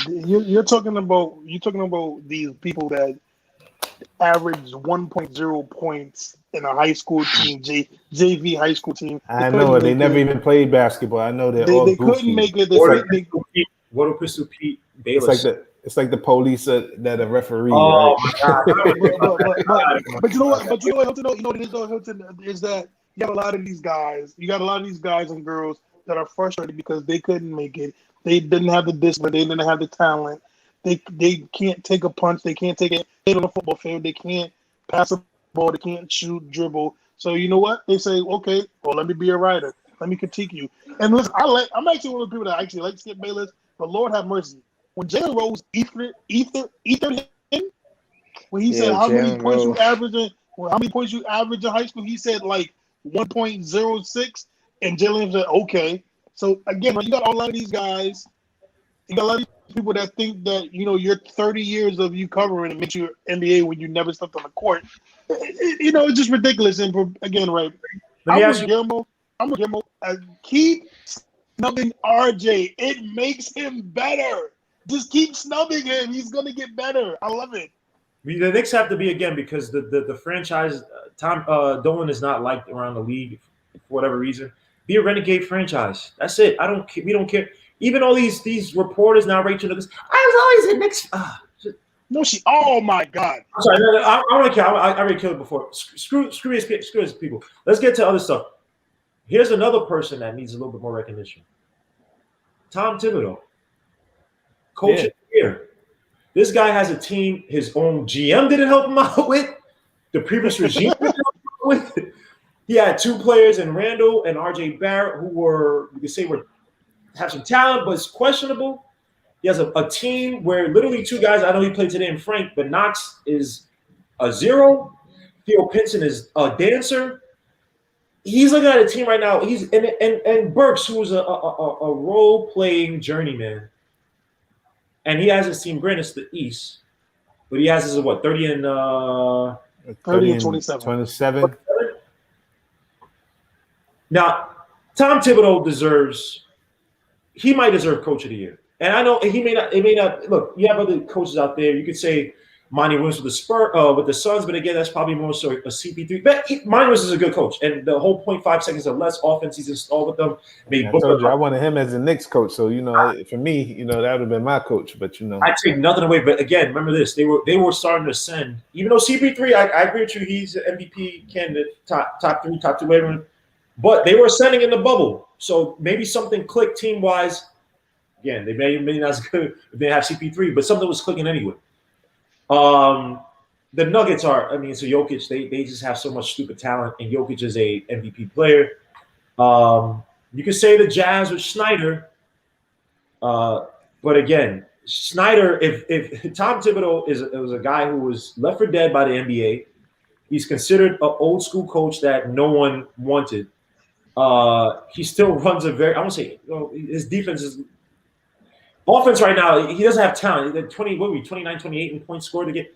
You're talking about these people that average 1.0 points in a high school team, JV high school team. I know they never even played basketball. I know they all couldn't make it. Water Pistol Pete Bayless. It's like the police that a referee. Oh right? my God! But you know what? Hilton, you know what it is though, Hilton, is that you got a lot of these guys. You got a lot of these guys and girls that are frustrated because they couldn't make it. They didn't have the discipline. They didn't have the talent. They can't take a punch. They can't take it on the football field. They can't pass a ball. They can't shoot, dribble. So you know what? They say, okay, well, let me be a writer. Let me critique you. And listen, I'm actually one of the people that actually like Skip Bayless, but Lord have mercy. When Jalen Rose ethered him, when he said how many points you average in high school, he said like 1.06, and Jalen said, okay. So again, you got a lot of these guys. You got a lot of people that think that you're 30 years of you covering and makes you NBA when you never stepped on the court. It's just ridiculous. And again, right? I'm with Guillermo. Keep snubbing RJ. It makes him better. Just keep snubbing him. He's gonna get better. I love it. The Knicks have to be again because the franchise Tom Dolan is not liked around the league for whatever reason. Be a renegade franchise. That's it. We don't care. Even all these reporters now, Rachel, I was always a Knicks. No, oh my God. I'm sorry. No, I don't care. I already killed it before. Screw these people. Let's get to other stuff. Here's another person that needs a little bit more recognition. Tom Thibodeau, coach of the year. This guy has a team his own GM didn't help him out with. The previous regime didn't help him out with. He had two players in Randle and RJ Barrett who have some talent, but it's questionable. He has a team where literally two guys, I know he played today in Frank, but Knox is a zero. Theo Pinson is a dancer. He's looking at a team right now. He's and Burks, who was a role-playing journeyman. And he has his team, granted, it's the East, but he has his 30 and 27. Now, Tom Thibodeau he might deserve Coach of the Year. And I know he may not. Look, you have other coaches out there. You could say Monty Williams with the Suns, but again, that's probably more so a CP3. But Monty Williams is a good coach, and the whole 0.5 seconds or less offense he's installed with them. I wanted him as the Knicks coach, so for me, that would have been my coach. But I take nothing away. But again, remember this: they were starting to send. Even though CP3, I agree with you, he's an MVP candidate, top 3, top 2, whatever. But they were sending in the bubble, so maybe something clicked team wise. Again, they may not as good if they have CP3, but something was clicking anyway. The Nuggets so Jokic, they just have so much stupid talent, and Jokic is a MVP player. You could say the Jazz with Snyder, but again, Snyder, if Tom Thibodeau was a guy who was left for dead by the NBA, he's considered an old school coach that no one wanted. He still runs his defense is offense right now. He doesn't have talent. 29, 28 in points scored to get.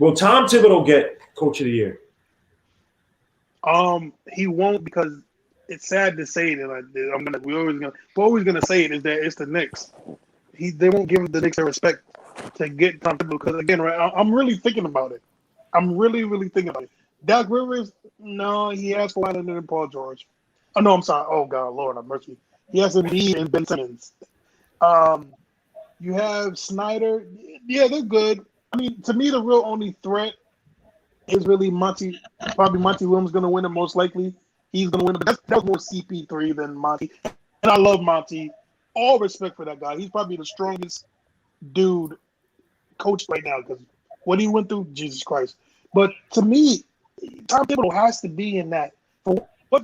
Will Tom Thibodeau get Coach of the Year? He won't because it's sad to say that we're always gonna say it is that it's the Knicks. They won't give the Knicks their respect to get Tom Thibodeau because again, right? I'm really thinking about it. I'm really thinking about it. Doc Rivers, no, he has Kawhi Leonard and Paul George. Oh no, I'm sorry. Oh God, Lord have mercy. He has Embiid and Ben Simmons. You have Snyder. Yeah, they're good. I mean, to me, the real only threat is really Monty. Probably Monty Williams going to win it most likely. He's going to win it. But that's more CP3 than Monty. And I love Monty. All respect for that guy. He's probably the strongest dude coach right now because what he went through, Jesus Christ. But to me, Tom Thibodeau has to be in that for what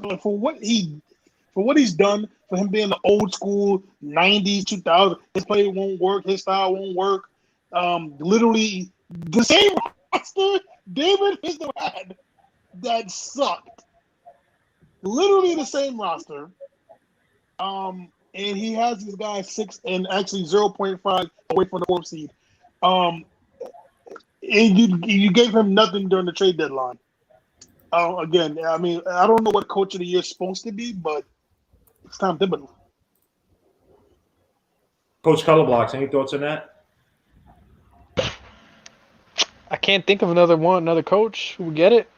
he's done, for him being the old school 90s, 2000s. His play won't work. His style won't work. Literally the same roster David has had that sucked. Literally the same roster. And he has these guys 6 and actually 0.5 away from the 4th seed. And you gave him nothing during the trade deadline. Again, I mean, I don't know what Coach of the Year is supposed to be, but it's Tom Thibodeau. Coach Colorblocks, any thoughts on that? I can't think of another coach who would get it.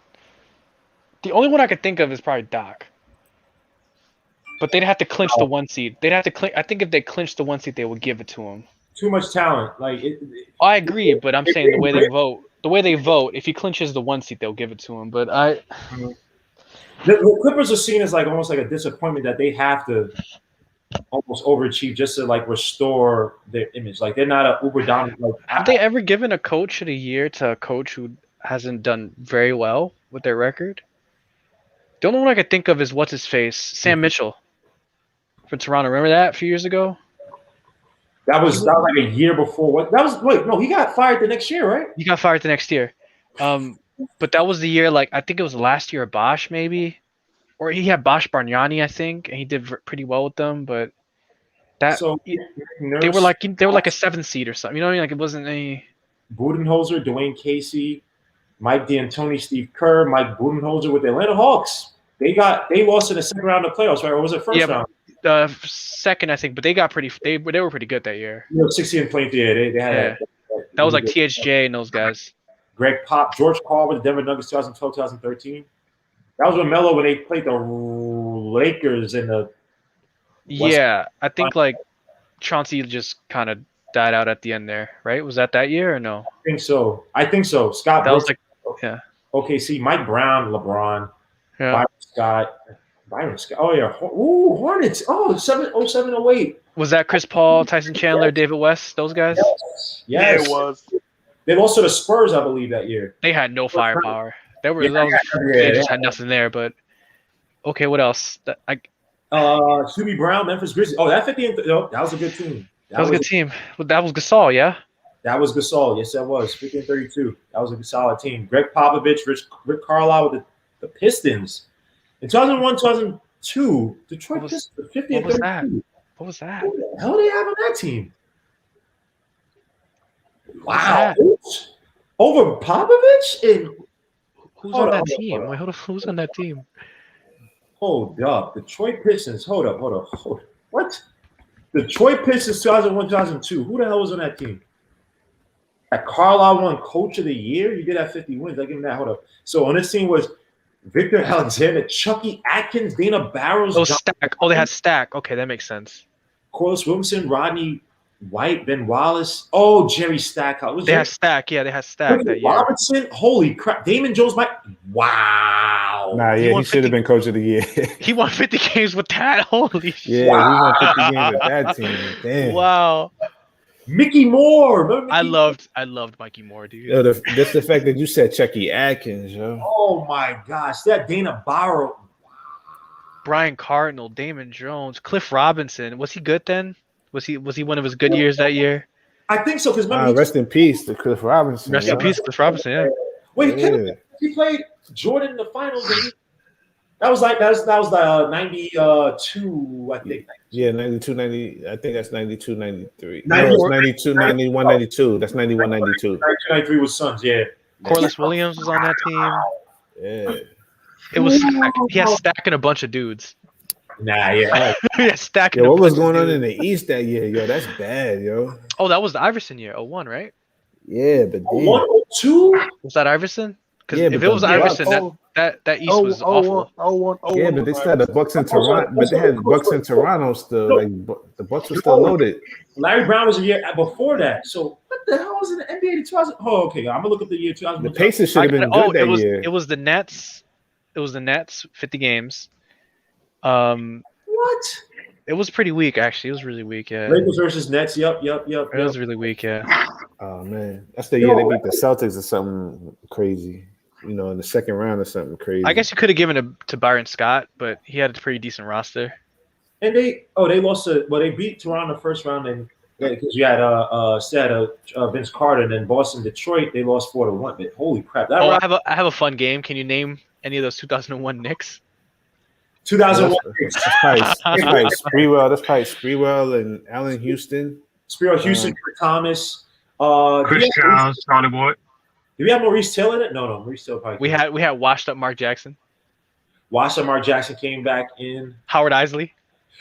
The only one I could think of is probably Doc. But they'd have to clinch the 1 seed. They'd have to clinch. I think if they clinched the 1 seed, they would give it to him. Too much talent. I agree, but I'm saying the way they vote, if he clinches the 1 seed, they'll give it to him. But the Clippers are seen as almost like a disappointment that they have to almost overachieve just to restore their image. They're not an uber dominant. Have they ever given a coach of the year to a coach who hasn't done very well with their record? The only one I could think of is what's his face, Sam Mitchell for Toronto. Remember that a few years ago? That was like a year before. What? That was he got fired the next year, right? He got fired the next year. But that was the year. I think it was last year of Bosch, maybe, or he had Bosch Bargnani, I think, and he did pretty well with them. But they were like a 7th seed or something. You know what I mean? It wasn't any. Budenholzer, Dwayne Casey, Mike D'Antoni, Steve Kerr, Mike Budenholzer with the Atlanta Hawks. They lost in the second round of playoffs, right? Or was it first round? Second, I think, but they got they were pretty good that year. 60 and 20. Yeah, they had that was like THJ and those guys. Greg Pop, George Karl with the Denver Nuggets 2012, 2013. That was when they played the Lakers in the Yeah, I think Chauncey just kind of died out at the end there, right? Was that year or no? I think so. Scott that Brooks, was OKC, Mike Brown, LeBron, yeah. Byron Scott. Oh yeah. Ooh, Hornets. Oh, 07-08. Was that Chris Paul, Tyson Chandler, David West, those guys? Yes. Yeah, it was. They lost to the Spurs, I believe, that year. They had no firepower. They just had nothing there. But okay, what else? Hubie Brown, Memphis Grizzlies. Oh, that 50. That was a good team. That was a good team. That was Gasol, yeah. That was Gasol. Yes, that was 50 and 32. That was a solid team. Greg Popovich, Rick Carlisle with the Pistons. In 2001, 2002, Detroit Pistons 50 and 32. What was that? Who the hell do they have on that team? Wow. Over Popovich? And who's on that team? Wait, hold on. Who's on that team? Hold up. Detroit Pistons. Hold up. What? Detroit Pistons 2001, 2002. Who the hell was on that team? That Carlisle won Coach of the Year? You did have 50 wins. I give him that. Hold up. So on this team was Victor Alexander, Chucky Atkins, Dana Barrows. Oh, Stack. Oh, they had Stack. Okay, that makes sense. Corliss Williamson, Rodney White, Ben Wallace. Oh, Jerry Stackhouse. They had Stack. Yeah, they had Stack that year. Robinson. Holy crap. Damon Jones. Wow. Nah, yeah, he should have been Coach of the Year. He won 50 games with that. Holy shit. Yeah, he won 50 games with that team. Damn. Wow. Mickey Moore. I loved Mikey Moore, dude. Yo, just the fact that you said Chucky Atkins, yo. Oh my gosh, that Dana Barrow. Brian Cardinal, Damon Jones, Cliff Robinson. Was he good then? Was he one of his good years that year? I think so. Because rest in peace to Cliff Robinson. Rest in peace, Cliff Robinson. Yeah. Wait, he played Jordan in the finals. That was 92, I think. Yeah, 92, 90. I think that's 92, 93. No, it's 92, 91, 92. That's 91, 92. 92, 93 was Suns, yeah. Corliss Williams was on that team. Yeah. It was stacked. He has stacking a bunch of dudes. Nah, yeah. He has stacking. Yo, a what was bunch of going on dudes. in the East that year? Yo, that's bad, yo. Oh, that was the Iverson year. 01, right? Yeah, but damn. 102? Was that Iverson? Because Yeah, if but it was the Iverson, Bucks- that East was awful. Yeah, but they still had the Bucks in Toronto, but they had the Bucks in Toronto still. Like the Bucks were still loaded. Larry Brown was a year before that. So what the hell was in the NBA in 2000? Oh, okay. I'm gonna look up the year 2000. The Pacers should have been good that year. It was the Nets. It was the Nets. 50 games. What? It was pretty weak, actually. It was really weak. Yeah. Lakers versus Nets. Yep. It was really weak. Yeah. Oh man, that's the year they beat the Celtics or something crazy. You know, in the second round or something crazy. I guess you could have given it to Byron Scott, but he had a pretty decent roster. And they lost they beat Toronto first round, and because you had Vince Carter, and then Boston, Detroit, they lost 4-1. But holy crap! I have a fun game. Can you name any of those 2001 Knicks? 2001. That's probably Sprewell. That's probably Sprewell and Allen Houston. Sprewell, Houston, Thomas, Chris Childs, Charlie Boyd. Do we have Maurice Taylor in it? No, Maurice Taylor probably. We had washed up Mark Jackson. Washed up Mark Jackson came back in. Howard Isley.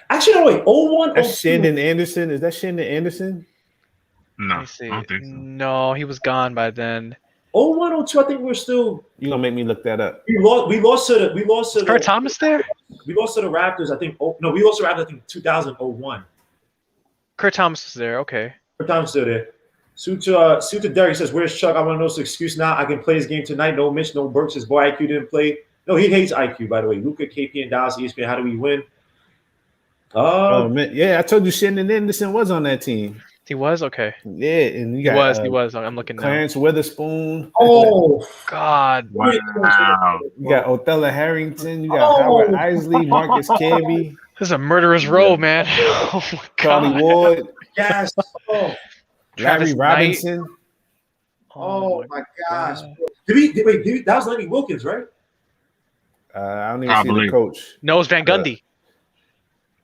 Actually, no, wait. 01. That's Shandon Anderson. Is that Shandon Anderson? No, Let me see. No, he was gone by then. 01, 02, I think we're still. You're gonna make me look that up. We lost to the. Kurt Thomas there? We lost to the Raptors, I think. We lost to the Raptors, I think 2001. Kurt Thomas was there. Okay. Kurt Thomas still there. Suit to Derek says, "Where's Chuck? I want to know his excuse now. I can play his game tonight. No Mitch, no Burks. His boy IQ didn't play. No, he hates IQ, by the way. Luka, KP, and Dallas, ESPN. How do we win? Oh man, yeah, I told you Shandon Anderson was on that team. He was okay. Yeah, and you got he was. I'm looking now. Clarence Witherspoon. Oh God! Wow. You got Othello Harrington. You got Howard Isley, Marcus Camby. This is a murderer's row, man. Oh my God. Charlie Ward. Yes. Oh. Larry Robinson. Oh my gosh. That was Lenny Wilkins, right? I don't even see the coach. No, it was Van Gundy.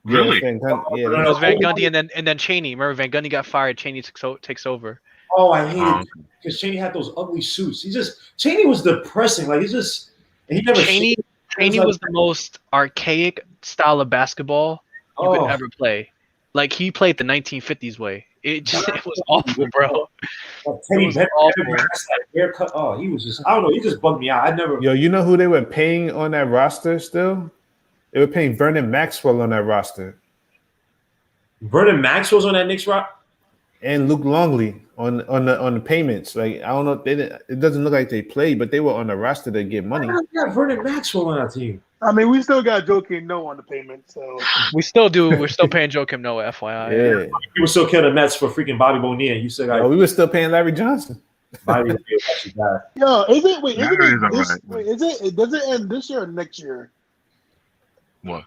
Really? Yeah, It was Van Gundy and then Chaney. Remember, Van Gundy got fired. Chaney takes over. Oh, I hated it because Chaney had those ugly suits. Chaney was depressing. Like he never. Chaney was the most archaic style of basketball you could ever play. Like he played the 1950s way. It was awful, bro. Haircut. Oh, he was just. I don't know. He just bugged me out. I never. Yo, you know who they were paying on that roster still? They were paying Vernon Maxwell on that roster. Vernon Maxwell's on that Knicks roster? And Luke Longley on the payments. Like I don't know, it doesn't look like they played, but they were on the roster to get money. I got Vernon Maxwell on our team. I mean, we still got Joakim Noah on the payment, so we still do. We're still paying Joakim Noah, FYI. Yeah, we were still killing the Mets for freaking Bobby Bonilla. You said we were still paying Larry Johnson. Bobby Yo, is it does it end this year or next year? What?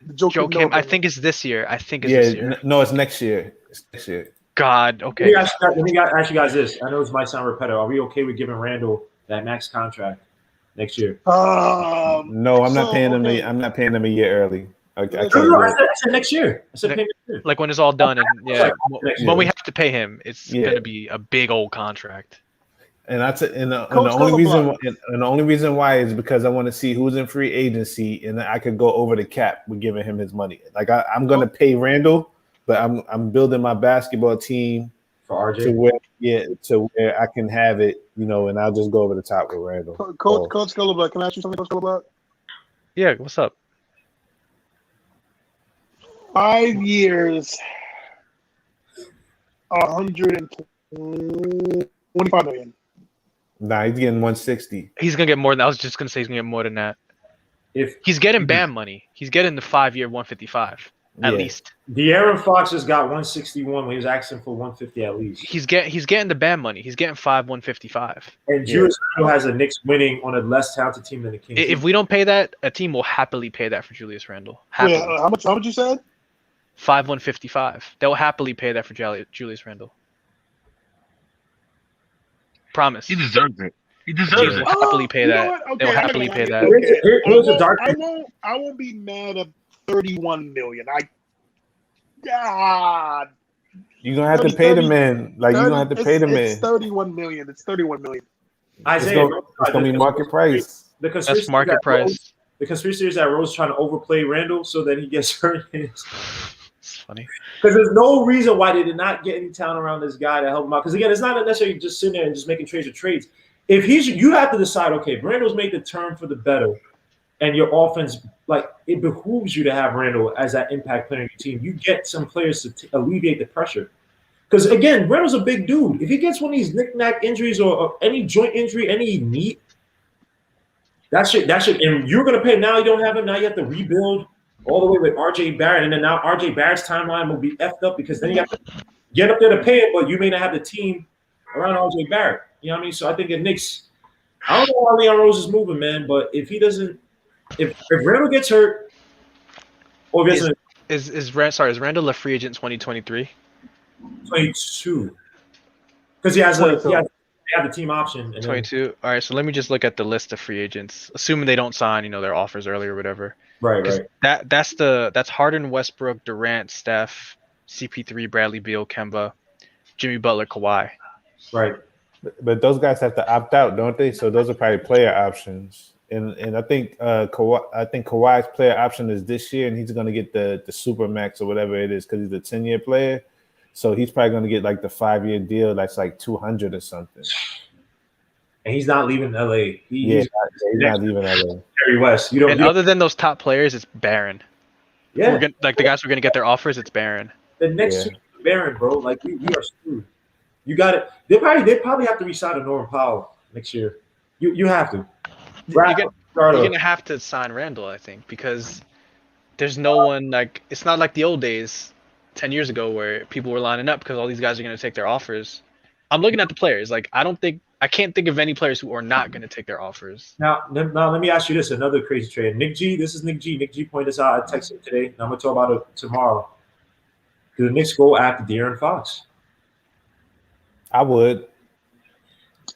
Joakim, I think it's this year. This year. No, it's next year. It's next year. God, okay. Let me ask you guys this. I know this might sound repetitive. Are we okay with giving Randle that max contract next year? No, I'm not paying him. I'm not paying him a year early. I said next year. I said next year. Like when it's all done, and when we have to pay him, it's gonna be a big old contract. And the only reason why is because I want to see who's in free agency, and I could go over the cap with giving him his money. Like I'm gonna pay Randle, but I'm building my basketball team for RJ to where I can have it, and I'll just go over the top with Randle. Coach Colablack, can I ask you something, Coach Colablack? Yeah, what's up? 5 years, 125 million. Nah, he's getting 160. He's gonna get more than that. I was just gonna say he's gonna get more than that. If he's getting BAM money, he's getting the 5-year 155 at least. De'Aaron Fox just got 161 when he was asking for 150 at least. He's getting the BAM money. He's getting 155. And Julius Randle has a Knicks winning on a less talented team than the Kings. If we don't pay that, a team will happily pay that for Julius Randle. Happily. Yeah, how much you said? 155. They'll happily pay that for Julius Randle. Promise. He deserves it. They'll happily pay that. They'll happily pay that. I won't be mad at 31 million. God. You're gonna have to pay the man. Like you're gonna have to pay the man. It's 31 million. It's 31 million. Isaiah, It's gonna be market price. The conspiracy That's market price. The conspiracy is that Rose is trying to overplay Randle so that he gets hurt. It's funny because there's no reason why they did not get any talent around this guy to help him out. Because again, it's not necessarily just sitting there and just making trades or trades. If you have to decide, okay, Randle's made the turn for the better, and your offense, like it behooves you to have Randle as that impact player in your team. You get some players to alleviate the pressure. Because again, Randle's a big dude. If he gets one of these knick-knack injuries or any joint injury, any knee, that should, and you're gonna pay. Now you don't have him. Now you have to rebuild all the way with RJ Barrett, and then now RJ Barrett's timeline will be effed up because then you have to get up there to pay it, but you may not have the team around RJ Barrett. You know what I mean? So I think the Knicks. I don't know why Leon Rose is moving, man, but if he doesn't, if Randle gets hurt, or if is Randle a free agent 2023? 22, because he has the team option. And 22. All right, so let me just look at the list of free agents, assuming they don't sign, their offers early or whatever. Right. That's Harden, Westbrook, Durant, Steph, CP3, Bradley Beal, Kemba, Jimmy Butler, Kawhi. Right. But those guys have to opt out, don't they? So those are probably player options. And I think Kawhi's player option is this year, and he's going to get the super max or whatever it is because he's a 10-year player. So he's probably going to get like the 5-year deal that's like 200 or something. And he's not leaving LA. He's not leaving LA. Terry West. Other than those top players, it's barren. Yeah. The guys who are going to get their offers, it's barren. The next two are barren, bro. Like we are screwed. You got it. They probably have to re-sign a Norman Powell next year. You have to. You're going to have to sign Randle, I think, because there's no one like it's not like the old days 10 years ago where people were lining up because all these guys are going to take their offers. I'm looking at the players. Like I can't think of any players who are not going to take their offers. Now, let me ask you this: another crazy trade. Nick G. This is Nick G. Nick G. pointed this out. I texted him today, and I'm going to talk about it tomorrow. Do the Knicks go after De'Aaron Fox? I would.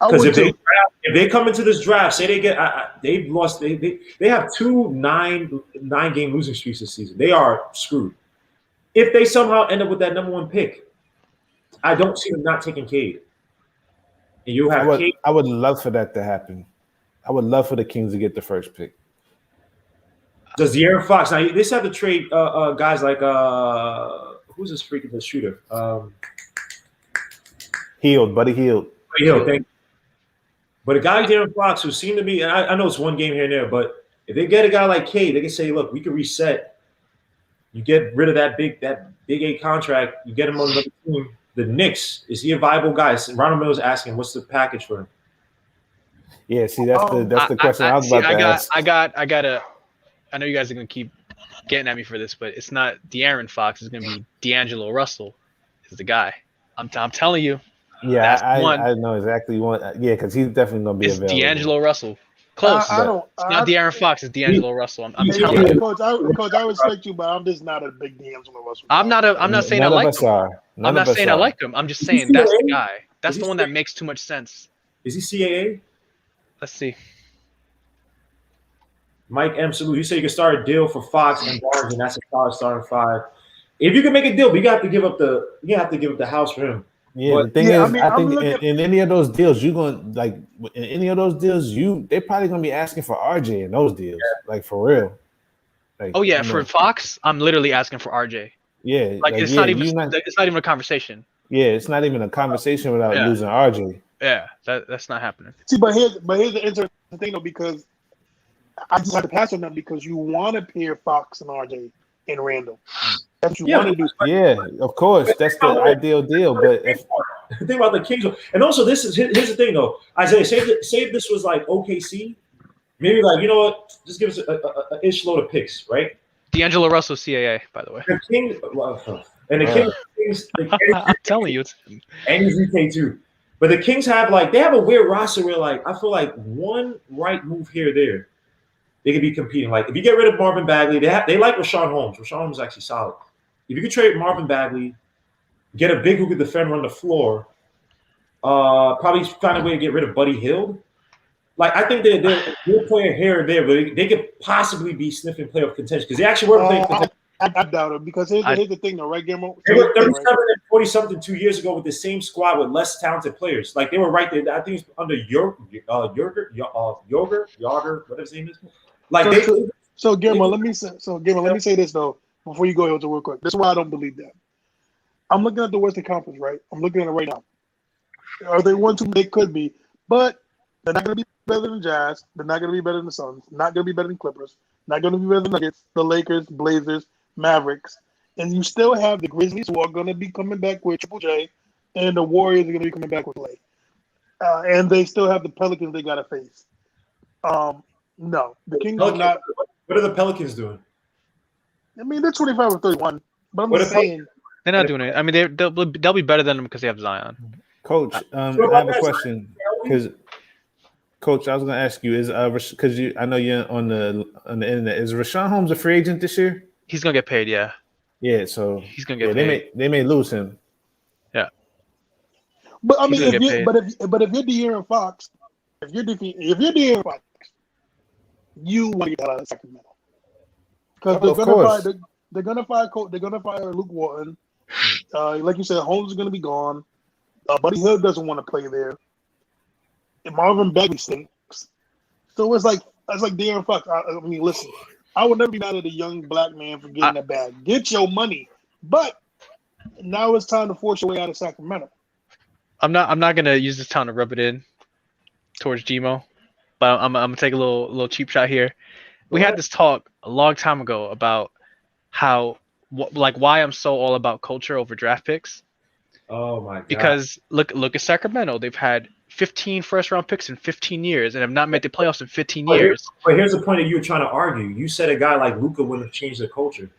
Because if they come into this draft, say they get they've lost. They have 2 9-game losing streaks this season. They are screwed. If they somehow end up with that number 1 pick, I don't see them not taking Cade. And you have Cade. I would love for that to happen. I would love for the Kings to get the first pick. Does De'Aaron Fox now? They have to trade guys like who's this freaking shooter? Buddy Hield. Thank you. But a guy like De'Aaron Fox who seemed to be, and I know it's one game here and there, but if they get a guy like Cade, they can say, look, we can reset. You get rid of that big A contract. You get him on the team. The Knicks, is he a viable guy? Ronald Miller's asking, what's the package for him? Yeah, see, that's the question I was about to ask. I know you guys are gonna keep getting at me for this, but it's not De'Aaron Fox. It's gonna be D'Angelo Russell is the guy. I'm telling you. Yeah, I know exactly one. Yeah, because he's definitely gonna be available. D'Angelo Russell. Close. It's not De'Aaron Fox. It's D'Angelo Russell. I'm telling you. Coach, I respect you, but I'm just not a big D'Angelo Russell. I'm not saying I like him. I'm not saying I like him. I'm just saying that's the guy. That's the one that makes too much sense. Is he CAA? Let's see. Mike M. Salute. You say you can start a deal for Fox and Barnes, and that's a solid starting 5. If you can make a deal, but you have to give up the house for him. Yeah, but the thing is, I think in any of those deals, they're probably gonna be asking for RJ in those deals, like for real. Like, for Fox, I'm literally asking for RJ. Yeah, it's not even a conversation. Yeah, it's not even a conversation without losing RJ. Yeah, that's not happening. See, but here's the interesting thing though, because I just had to pass on that because you want to pair Fox and RJ and Randle. That's what you want to do. Yeah, of course, that's the ideal deal. But think about the Kings, and also here's the thing though, Isaiah. Say if this was like OKC, maybe like, you know what, just give us a ish load of picks, right? D'Angelo Russell, CAA, by the way. The Kings, and the Kings, I'm telling you, and he's UK too. But the Kings have they have a weird roster where I feel like one right move here or there, they could be competing. Like if you get rid of Marvin Bagley, they like Rashawn Holmes. Rashawn Holmes is actually solid. If you could trade Marvin Bagley, get a big who could defend, run the floor, probably find a way to get rid of Buddy Hield. Like I think they're a good player here or there, but they could possibly be sniffing playoff contention because they actually were playing contention I doubt it because here's the thing, though, right, Guillermo? They were 37 and 40 something 2 years ago with the same squad with less talented players. Like they were right there. I think it's under Eughhhh, whatever his name is. Like so Guillermo, let me say this though before you go here real quick. This is why I don't believe that. I'm looking at the Western Conference, right? I'm looking at it right now. Are they 1-2? They could be, but they're not going to be better than the Jazz. They're not going to be better than the Suns. Not going to be better than Clippers. Not going to be better than the Nuggets, the Lakers, Blazers, Mavericks. And you still have the Grizzlies who are going to be coming back with Triple J, and the Warriors are going to be coming back with Clay. And they still have the Pelicans they got to face. No, the Kings are not. What are the Pelicans doing? I mean, they're 25 or 31. But I'm just saying. They're not doing it. I mean, they'll be better than them because they have Zion. Coach, I have a question because, Coach, I was going to ask you is because I know you're on the internet. Is Rashawn Holmes a free agent this year? He's gonna get paid. Yeah. Yeah. So he's gonna get paid. They may lose him. Yeah. But I mean, if you're De'Aaron Fox, if you're De'Aaron Fox, you want to get out of Sacramento because they're gonna fire Luke Walton. Like you said, Holmes is gonna be gone. Buddy Hield doesn't want to play there. And Marvin Bagley stinks. So it's like De'Aaron Fox. I mean, listen, I would never be mad at a young black man for getting a bag. Get your money, but now it's time to force your way out of Sacramento. I'm not gonna use this time to rub it in towards Gmo, but I'm gonna take a little cheap shot here. We had this talk a long time ago about how why I'm so all about culture over draft picks. Oh my god! Because look at Sacramento. They've had 15 first-round picks in 15 years and have not made the playoffs in 15 years. But here's the point that you were trying to argue. You said a guy like Luka wouldn't have changed the culture.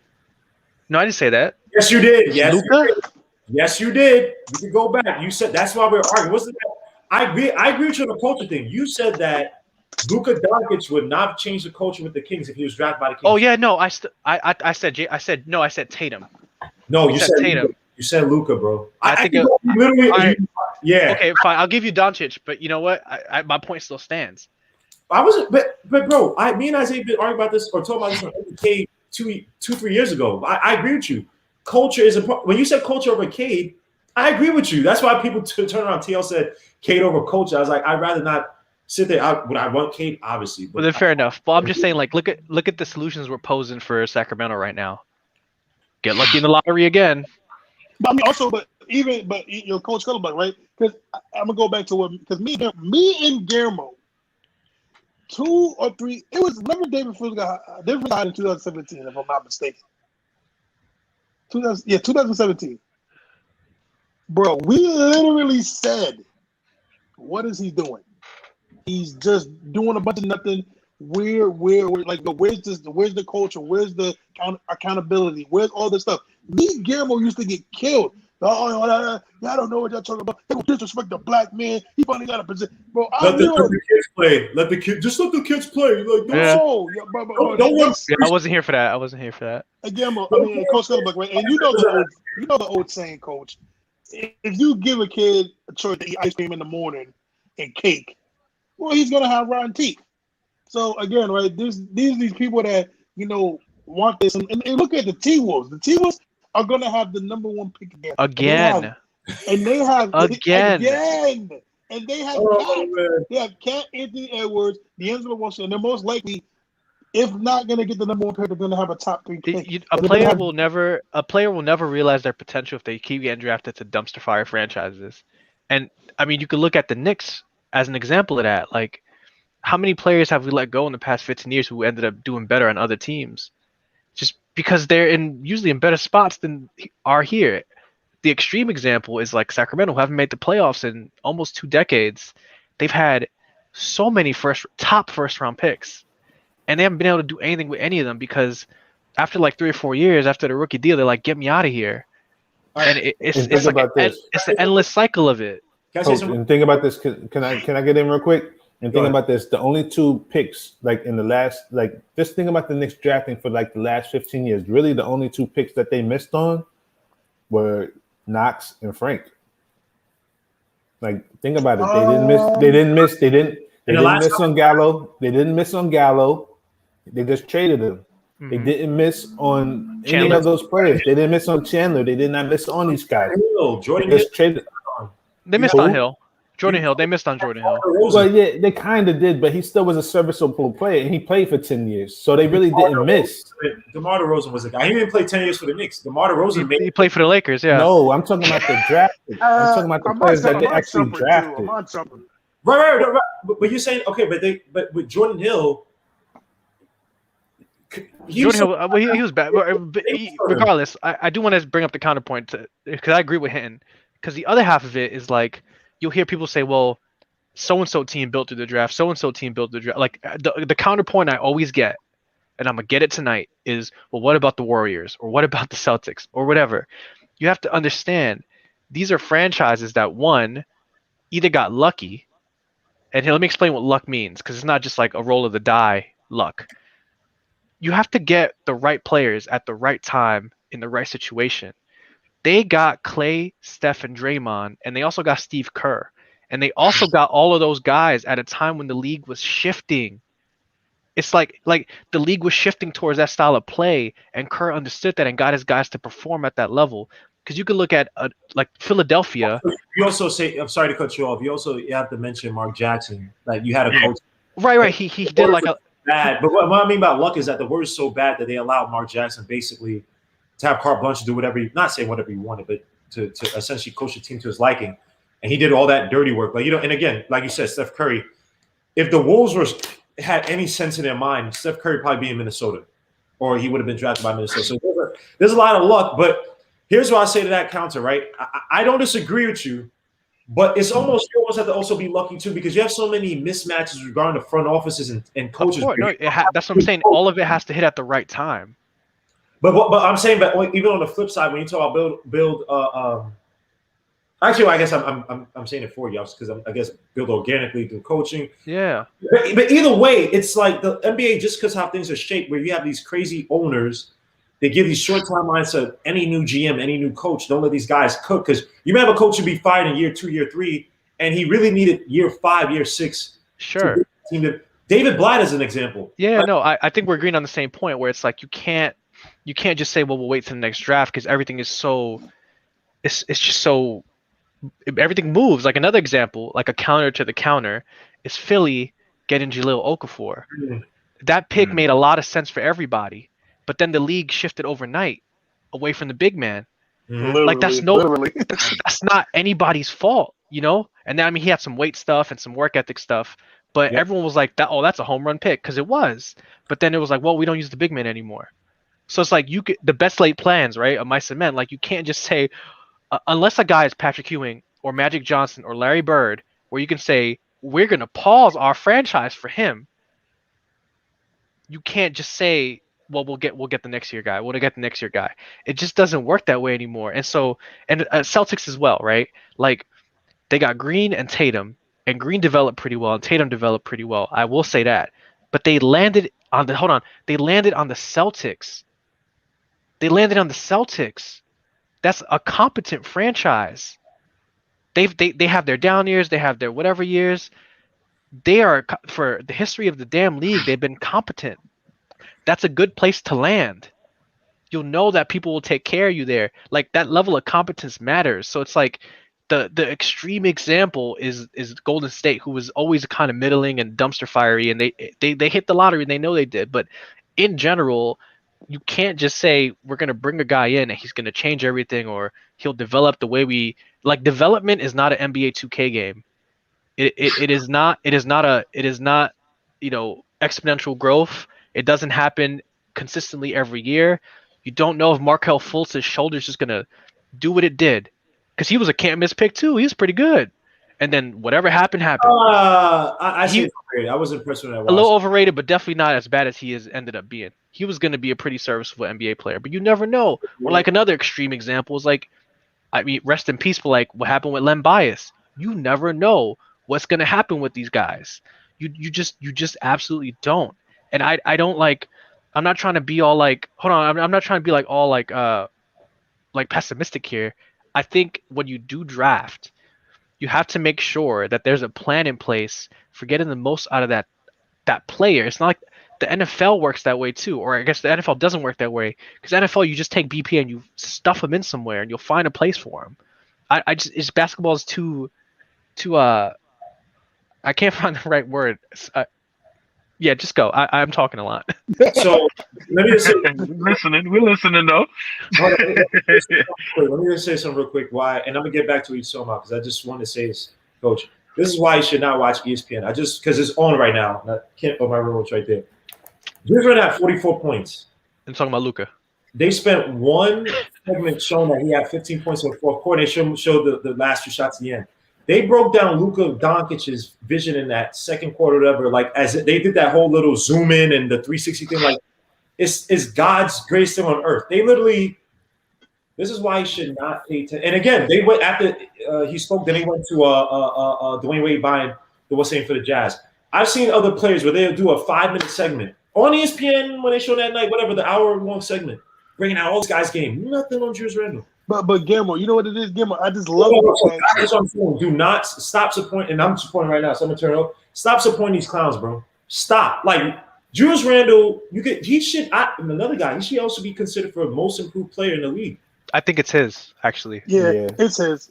No, I didn't say that. Yes, you did. Yes, Luka? you did. Yes, you did. You can go back. You said that's why we're arguing. What's the? I agree with you on the culture thing. You said that Luka Doncic would not change the culture with the Kings if he was drafted by the Kings. Oh yeah, no, I said Tatum. No, you said Tatum. Luka. You said Luka, bro. I think literally. Yeah. Okay, fine. I'll give you Doncic, but you know what? My point still stands. I wasn't, but bro, me and Isaiah been arguing about this or talking about this on Cade 2-3 years ago. I agree with you. Culture is important. When you said culture over Cade, I agree with you. That's why people turn around. TL said Cade over culture. I was like, I'd rather not sit there. Would I want Cade? Obviously. But then fair enough. But I'm just saying, like, look at the solutions we're posing for Sacramento right now. Get lucky in the lottery again. But I mean, also, but your coach Clutterbuck, right? Because I'm gonna go back to what because me and Guillermo, 2 or 3. It was remember David Fields got in 2017, if I'm not mistaken. 2017. Bro, we literally said, "What is he doing? He's just doing a bunch of nothing. We're like, where's the culture? Where's the accountability? Where's all this stuff?" Me and Guillermo used to get killed. Oh, I don't know what y'all talking about. They will disrespect the black man. He finally got a position. Bro, let the kids play. Let the kids play. Like, I wasn't here for that. Again, I mean, Coach Clutterbuck, right? And you know the old saying, Coach. If you give a kid a choice to eat ice cream in the morning and cake, well, he's gonna have rotten teeth. So again, right? These people that want this, and look at the T-Wolves. The T-Wolves are gonna have the number 1 pick again. And they have again. And they have Cat Anthony Edwards, D'Angelo Russell, and they're most likely, if not going to get the number 1 pick, they're going to have a top 3 pick. A player will never realize their potential if they keep getting drafted to dumpster fire franchises. And I mean, you could look at the Knicks as an example of that. Like, how many players have we let go in the past 15 years who ended up doing better on other teams? Just because they're usually in better spots than are here. The extreme example is like Sacramento, who haven't made the playoffs in almost 2 decades. They've had so many top first round picks, and they haven't been able to do anything with any of them because after like 3 or 4 years after the rookie deal, they're like, "Get me out of here." And it's like it's an endless cycle of it. And think about this. Can I get in real quick? And think about this: the only 2 picks, like in the last, like just think about the Knicks drafting for like the last 15 years. Really, the only 2 picks that they missed on were Knox and Frank. Like, think about it. They didn't miss on Gallo. They didn't miss on Gallo. They just traded him. They didn't miss on any Chandler. of those players. They didn't miss on Chandler. They did not miss on these guys. Jordan They just traded. They missed on Hill. Jordan Hill. They missed on Jordan Hill. Well, yeah, they kind of did, but he still was a serviceable player, and he played for 10 years, so they really didn't miss. DeMar DeRozan was a guy. He didn't play 10 years for the Knicks. DeMar DeRozan He played for the Lakers, yeah. No, I'm talking about the drafted. I'm talking about the players that they actually drafted. Right. But you're saying but with Jordan Hill. He was bad. But regardless, I do want to bring up the counterpoint because I agree with Hinton. Because the other half of it is like you'll hear people say, "Well, so and so team built through the draft. So and so team built the draft." Like the counterpoint I always get, and I'm gonna get it tonight, is, "Well, what about the Warriors? Or what about the Celtics? Or whatever?" You have to understand these are franchises that either got lucky, and here, let me explain what luck means, because it's not just like a roll of the die luck. You have to get the right players at the right time in the right situation. They got Clay, Steph, and Draymond, and they also got Steve Kerr. And they also got all of those guys at a time when the league was shifting. It's like the league was shifting towards that style of play, and Kerr understood that and got his guys to perform at that level. Because you can look at like Philadelphia. You also say, I'm sorry to cut you off. You have to mention Mark Jackson. Like you had a coach. Right. He did like a bad. But what I mean by luck is that the word is so bad that they allowed Mark Jackson basically to have carte blanche to do whatever not saying whatever he wanted, but to essentially coach the team to his liking. And he did all that dirty work. Like, and again, like you said, Steph Curry, if the Wolves had any sense in their mind, Steph Curry probably be in Minnesota, or he would have been drafted by Minnesota. So there's a lot of luck. But here's what I say to that counter, right? I don't disagree with you, but it's almost you almost have to also be lucky too, because you have so many mismatches regarding the front offices and coaches. That's what I'm saying. All of it has to hit at the right time. But I'm saying that even on the flip side, when you talk about actually, I guess I'm saying it for you because I guess build organically through coaching. Yeah. But either way, it's like the NBA, just because how things are shaped, where you have these crazy owners, they give these short timelines to any new GM, any new coach. Don't let these guys cook, because you may have a coach who be fired in year 2, year 3, and he really needed year 5, year 6. Sure. David Blatt is an example. Yeah, no, I think we're agreeing on the same point, where it's like you can't just say, well, we'll wait till the next draft, because everything is so it's just so everything moves. Like another example, like a counter to the counter, is Philly getting Jahlil Okafor. That pick made a lot of sense for everybody, but then the league shifted overnight away from the big man. Like that's not anybody's fault, you know? And then, I mean, he had some weight stuff and some work ethic stuff, but everyone was like, that's a home run pick, because it was. But then it was like, well, we don't use the big man anymore. So it's like the best laid plans, right, of mice and men. Like you can't just say, unless a guy is Patrick Ewing or Magic Johnson or Larry Bird, where you can say, we're going to pause our franchise for him. You can't just say, well, we'll get the next year guy. We'll get the next year guy. It just doesn't work that way anymore. And so, and Celtics as well, right? Like they got Green and Tatum, and Green developed pretty well, and Tatum developed pretty well. I will say that. But they landed on the Celtics. They landed on the Celtics. That's a competent franchise. They have their down years, they have their whatever years. They are, for the history of the damn league, they've been competent. That's a good place to land. You'll know that people will take care of you there. Like that level of competence matters. So it's like the extreme example is Golden State, who was always kind of middling and dumpster fiery, and they hit the lottery, and they know they did. But in general, you can't just say we're going to bring a guy in and he's going to change everything, or he'll develop the way we like. Development is not an NBA 2K game. It is not exponential growth. It doesn't happen consistently every year. You don't know if Markelle Fultz's shoulder is just going to do what it did, because he was a can't miss pick too. He was pretty good. And then whatever happened. I was impressed with that. A little overrated, but definitely not as bad as he has ended up being. He was going to be a pretty serviceable NBA player, but you never know. Or like another extreme example is like, I mean, rest in peace, but like what happened with Len Bias. You never know what's going to happen with these guys. You just absolutely don't. And I don't like. I'm not trying to be all like. Hold on, I'm not trying to be like all like pessimistic here. I think when you do draft, you have to make sure that there's a plan in place for getting the most out of that player. It's not like the NFL works that way too, or I guess the NFL doesn't work that way because NFL you just take BP and you stuff them in somewhere and you'll find a place for them. It's basketball is too I can't find the right word. Yeah, just go. I'm talking a lot. So let me just say, We're listening though. let me just say something real quick. Why? And I'm gonna get back to Isoma because I just want to say this, Coach. This is why you should not watch ESPN. Because it's on right now. I can't. Oh, my remote's right there. Julius Randle had 44 points. I'm talking about Luka. They spent one segment showing that he had 15 points in the fourth quarter. They showed the last two shots at the end. They broke down Luka Doncic's vision in that second quarter, whatever. Like as they did that whole little zoom in and the 360 thing. Like it's God's greatest thing on earth. They literally. This is why he should not pay attention. And again, they went after he spoke. Then he went to Dwayne Wade buying the what's name for the Jazz. I've seen other players where they'll do a 5-minute segment on ESPN when they show that night, whatever the hour-long segment, bringing out all these guys' game. Nothing on Julius Randle. But Gilmore, you know what it is, Gilmore? I just love it. That's what I'm saying. Do not stop supporting, and I'm supporting right now, so I'm gonna turn it up. Stop supporting these clowns, bro. Stop. Like Julius Randle, another guy, he should also be considered for most improved player in the league. I think it's his actually. Yeah. It's his.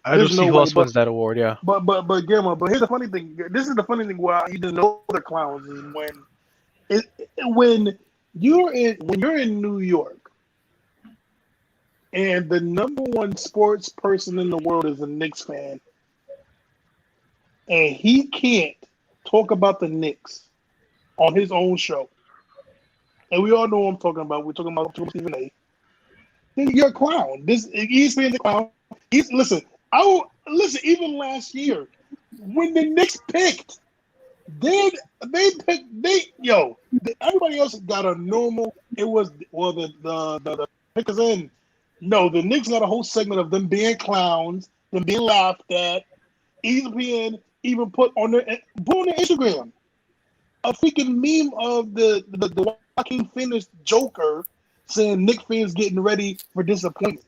I don't see who else wins that award. Yeah. But Gilmore, but here's the funny thing. This is the funny thing why you didn't know the clowns is when you're in New York and the number one sports person in the world is a Knicks fan, and he can't talk about the Knicks on his own show, and we all know what I'm talking about. We're talking about Stephen A. Then you're a clown. This ESPN's a clown. Listen. Even last year when the Knicks picked, everybody else got a normal. It was the pickers in. No, the Knicks got a whole segment of them being clowns, them being laughed at. ESPN even put on their Instagram a freaking meme of the Joaquin Phoenix Joker saying Knicks fans getting ready for disappointment.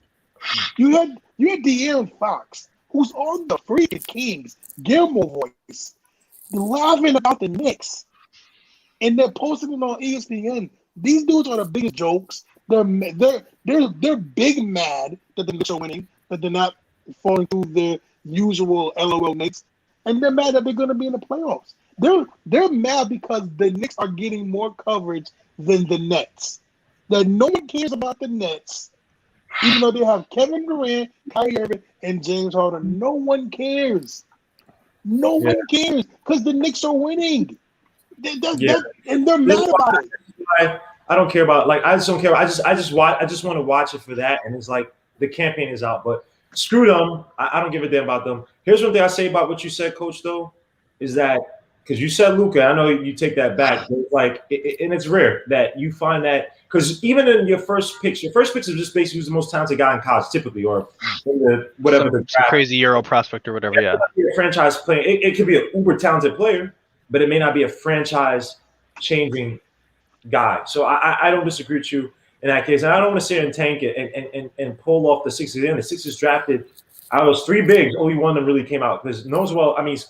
You had De'Aaron Fox, who's on the freaking Kings, Gilmore voice, laughing about the Knicks, and they're posting it on ESPN. These dudes are the biggest jokes. They're big mad that the Knicks are winning, that they're not falling through their usual LOL Knicks, and they're mad that they're going to be in the playoffs. They're mad because the Knicks are getting more coverage than the Nets. That no one cares about the Nets, even though they have Kevin Durant, Kyrie Irving, and James Harden. No one cares. No one cares because the Knicks are winning. And they're mad about it. I don't care about I just don't care. I just want to watch it for that. And it's like the campaign is out, but screw them. I don't give a damn about them. Here's one thing I say about what you said, Coach. Though, is that because you said Luka, I know you take that back. But and it's rare that you find that because even in your first picks is just basically who's the most talented guy in college, typically, or in the crazy Euro prospect or whatever. Yeah, a franchise player. It could be an uber talented player, but it may not be a franchise changing guy. So I don't disagree with you in that case. And I don't want to sit here and tank it and pull off the Sixers. The Sixers drafted out of those three bigs, only one of them really came out because Noswell, I mean, he's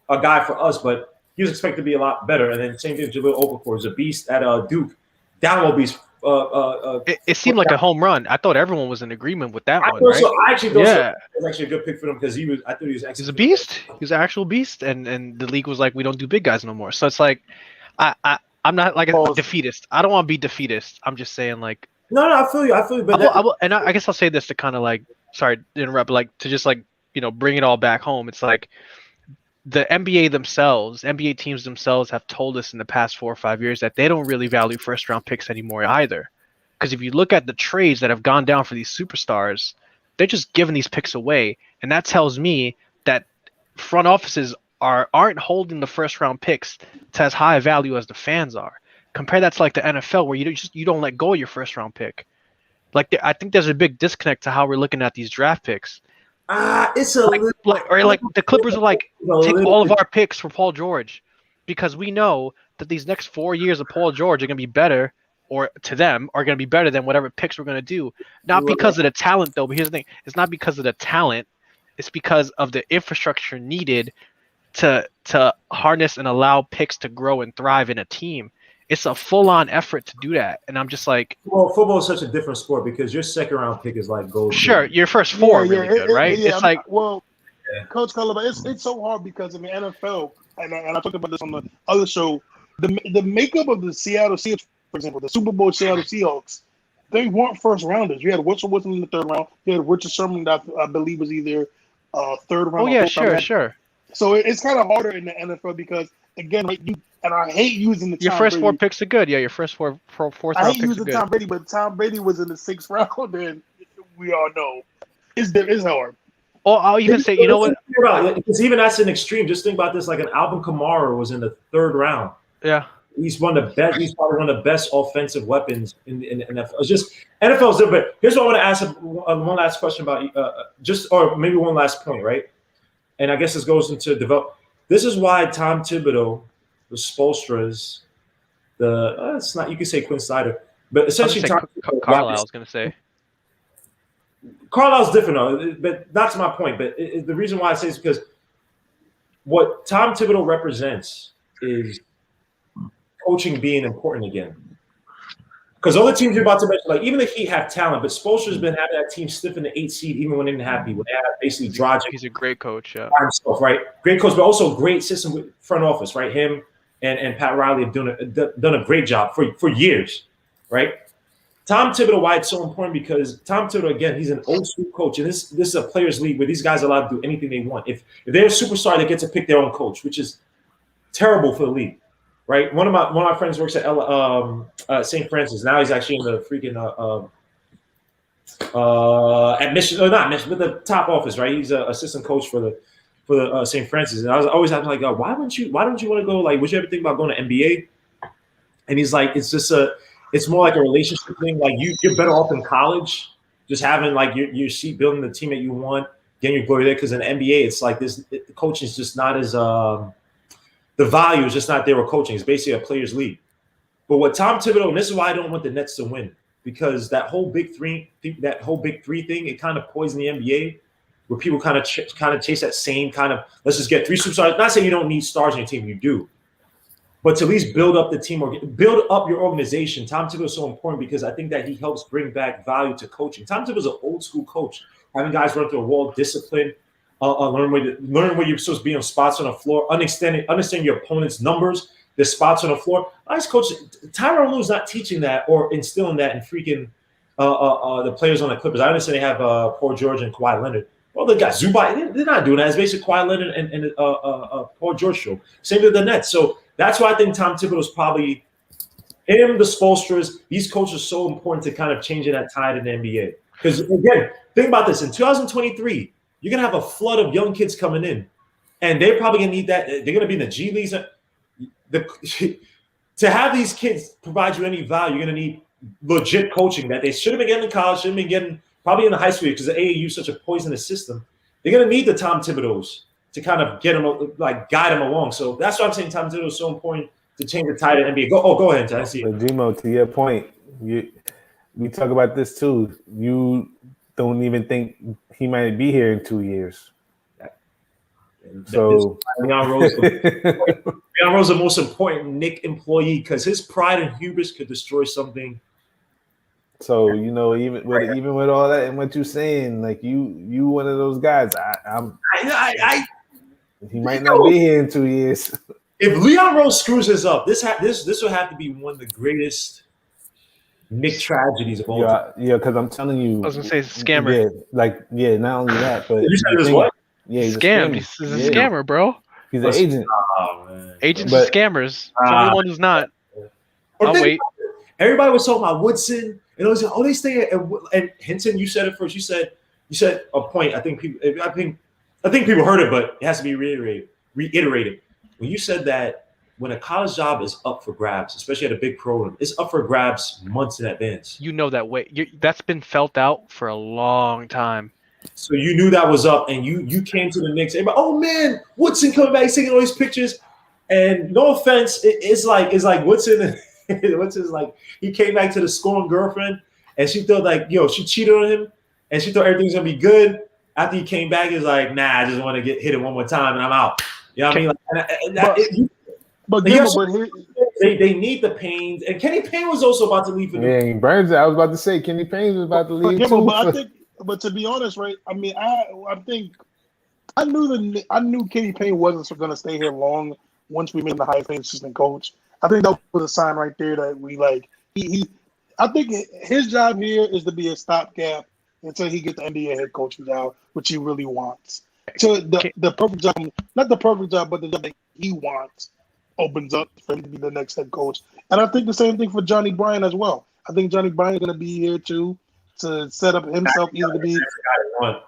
a guy for us, but he was expected to be a lot better. And then same thing with Jahlil Okafor, is a beast at Duke. Download beast. It seemed like a home run. I thought everyone was in agreement with that one. Right? I actually thought it was actually a good pick for him because I thought he was he's a beast. He's an actual beast, and the league was like, we don't do big guys no more. So it's like, I'm not like a defeatist. I don't want to be defeatist. I'm just saying like. No, I feel you. But I guess I'll say this to kind of like, sorry to interrupt, but like to just like bring it all back home. It's like the NBA teams themselves have told us in the past 4 or 5 years that they don't really value first round picks anymore either. Because if you look at the trades that have gone down for these superstars, they're just giving these picks away, and that tells me that front offices aren't holding the first round picks to as high a value as the fans are. Compare that to like the NFL where you don't let go of your first round pick. Like I think there's a big disconnect to how we're looking at these draft picks. It's a like the Clippers are like take all of our picks for Paul George because we know that these next 4 years of Paul George are going to be better, or to them are going to be better than whatever picks we're going to do. Not because of the talent though, but here's the thing: it's not because of the talent. It's because of the infrastructure needed to harness and allow picks to grow and thrive in a team. it's a full-on effort to do that, and I'm just like, well, football is such a different sport because your second round pick is like gold. sure, your first four are really good, right? Yeah, It's like, well, Coach Cullen, it's so hard because in the NFL, and I talked about this on the other show, the makeup of the Seattle Seahawks, for example, the Super Bowl Seattle Seahawks, they weren't first rounders. You had Russell Wilson in the third round. You had Richard Sherman that I believe was either third round. oh yeah, sure. So it's kind of harder in the NFL because again, like and I hate using the Your Tom first Brady. four picks are good. Yeah, your first fourth I round hate picks are using good. Tom Brady, but Tom Brady was in the 6th round, and we all know it's hard. Or I'll even say, you know what? Because even that's an extreme. Just think about this: like an Alvin Kamara was in the 3rd round. Yeah. He's one of the best. He's probably one of the best offensive weapons in the NFL. It's just NFL is different. Here's what I want to ask one last question about or maybe one last point, right? And I guess this goes into develop. This is why Tom Thibodeau, the Spoelstras, it's not, you can say Quinn Snyder, but essentially Carlisle, I was gonna say. Carlisle's different though, but that's my point. But the reason why I say is because what Tom Thibodeau represents is coaching being important again. Because all the teams you're about to mention, like even the Heat have talent, but Spoelstra's been having that team stiff in the 8th seed even when they didn't have people. They have basically Dragic. He's a great coach, yeah. Himself, right? Great coach, but also great system with front office, right? Him and Pat Riley have done a great job for years, right? Tom Thibodeau, why it's so important because Tom Thibodeau, again, he's an old school coach, and this is a players' league where these guys are allowed to do anything they want. If they're a superstar, they get to pick their own coach, which is terrible for the league. Right, one of my friends works at St. Francis. Now he's actually in the freaking at Mission, or not Mission, but the top office. Right, he's an assistant coach for the St. Francis. And I was always asking like, why don't you want to go? Like, would you ever think about going to NBA? And he's like, it's more like a relationship thing. Like you're better off in college, just having like your seat, building the team that you want, getting your glory there. Because in the NBA, it's like this. The coaching is just not as the value is just not there with coaching. It's basically a players' league. But what Tom Thibodeau, and this is why I don't want the Nets to win, because that whole big three thing, it kind of poisoned the NBA, where people kind of chase that same kind of, let's just get 3 superstars. Not saying you don't need stars on your team, you do. But to at least build up the team or build up your organization, Tom Thibodeau is so important because I think that he helps bring back value to coaching. Tom Thibodeau is an old school coach, having guys run through a wall, discipline, learn where you're supposed to be on spots on the floor, understand your opponent's numbers, the spots on the floor. Nice coach. Tyronn Lue's not teaching that or instilling that in freaking the players on the Clippers. I understand they have Paul George and Kawhi Leonard. Well, they got Zubac. They're not doing that. It's basically Kawhi Leonard and Paul George show. Same with the Nets. So that's why I think Tom Thibodeau is probably him, the Spoelstras. These coaches are so important to kind of changing that tide in the NBA. Because again, think about this: in 2023. You're going to have a flood of young kids coming in, and they're probably going to need that. They're going to be in the G Leagues. To have these kids provide you any value, you're going to need legit coaching that they should have been getting in college, should have been getting probably in the high school because the AAU is such a poisonous system. They're going to need the Tom Thibodeaus to kind of get them, like guide them along. So that's why I'm saying Tom Thibodeau is so important to change the tide of NBA. Go ahead, I see. But Gmo, to your point, we talk about this too. You don't even think he might be here in 2 years. So Leon Rose is the most important Knick employee because his pride and hubris could destroy something. So even with all that and what you're saying, like you one of those guys. He might not be here in 2 years. If Leon Rose screws this up, this will have to be one of the greatest Knick tragedies of all time. Yeah, because I'm telling you, I was gonna say scammer. Not only that, but you said it was what? Yeah, he's scam. He's a scammer, bro. He's an agent. Oh, man. Agents are scammers. Someone who's not. I'll wait. Everybody was talking about Woodson, and I was like, "Oh, they stay." And Hinton, you said it first. You said a point. I think people heard it, but it has to be reiterated. When you said that when a college job is up for grabs, especially at a big program, it's up for grabs months in advance. You know that way. That's been felt out for a long time. So you knew that was up, and you came to the Knicks. Everybody, oh man, Woodson coming back, taking all these pictures. And no offense, it's like Woodson. Woodson's like he came back to the scorned girlfriend, and she thought like, she cheated on him, and she thought everything's gonna be good. After he came back, he's like, nah, I just want to hit it one more time, and I'm out. You know what I mean? They need the Paynes, and Kenny Payne was also about to leave for the. Yeah, Burns. I was about to say Kenny Payne was about to leave too. But I think, but to be honest, right? I mean, I think I knew Kenny Payne wasn't going to stay here long. Once we made the highest paid assistant coach, I think that was a sign right there that we like. I think his job here is to be a stopgap until he gets the NBA head coaching job, which he really wants. So the perfect job, not the perfect job, but the job that he wants opens up for him to be the next head coach. And I think the same thing for Johnny Bryan as well. I think Johnny Bryan is going to be here too to set up himself either to be.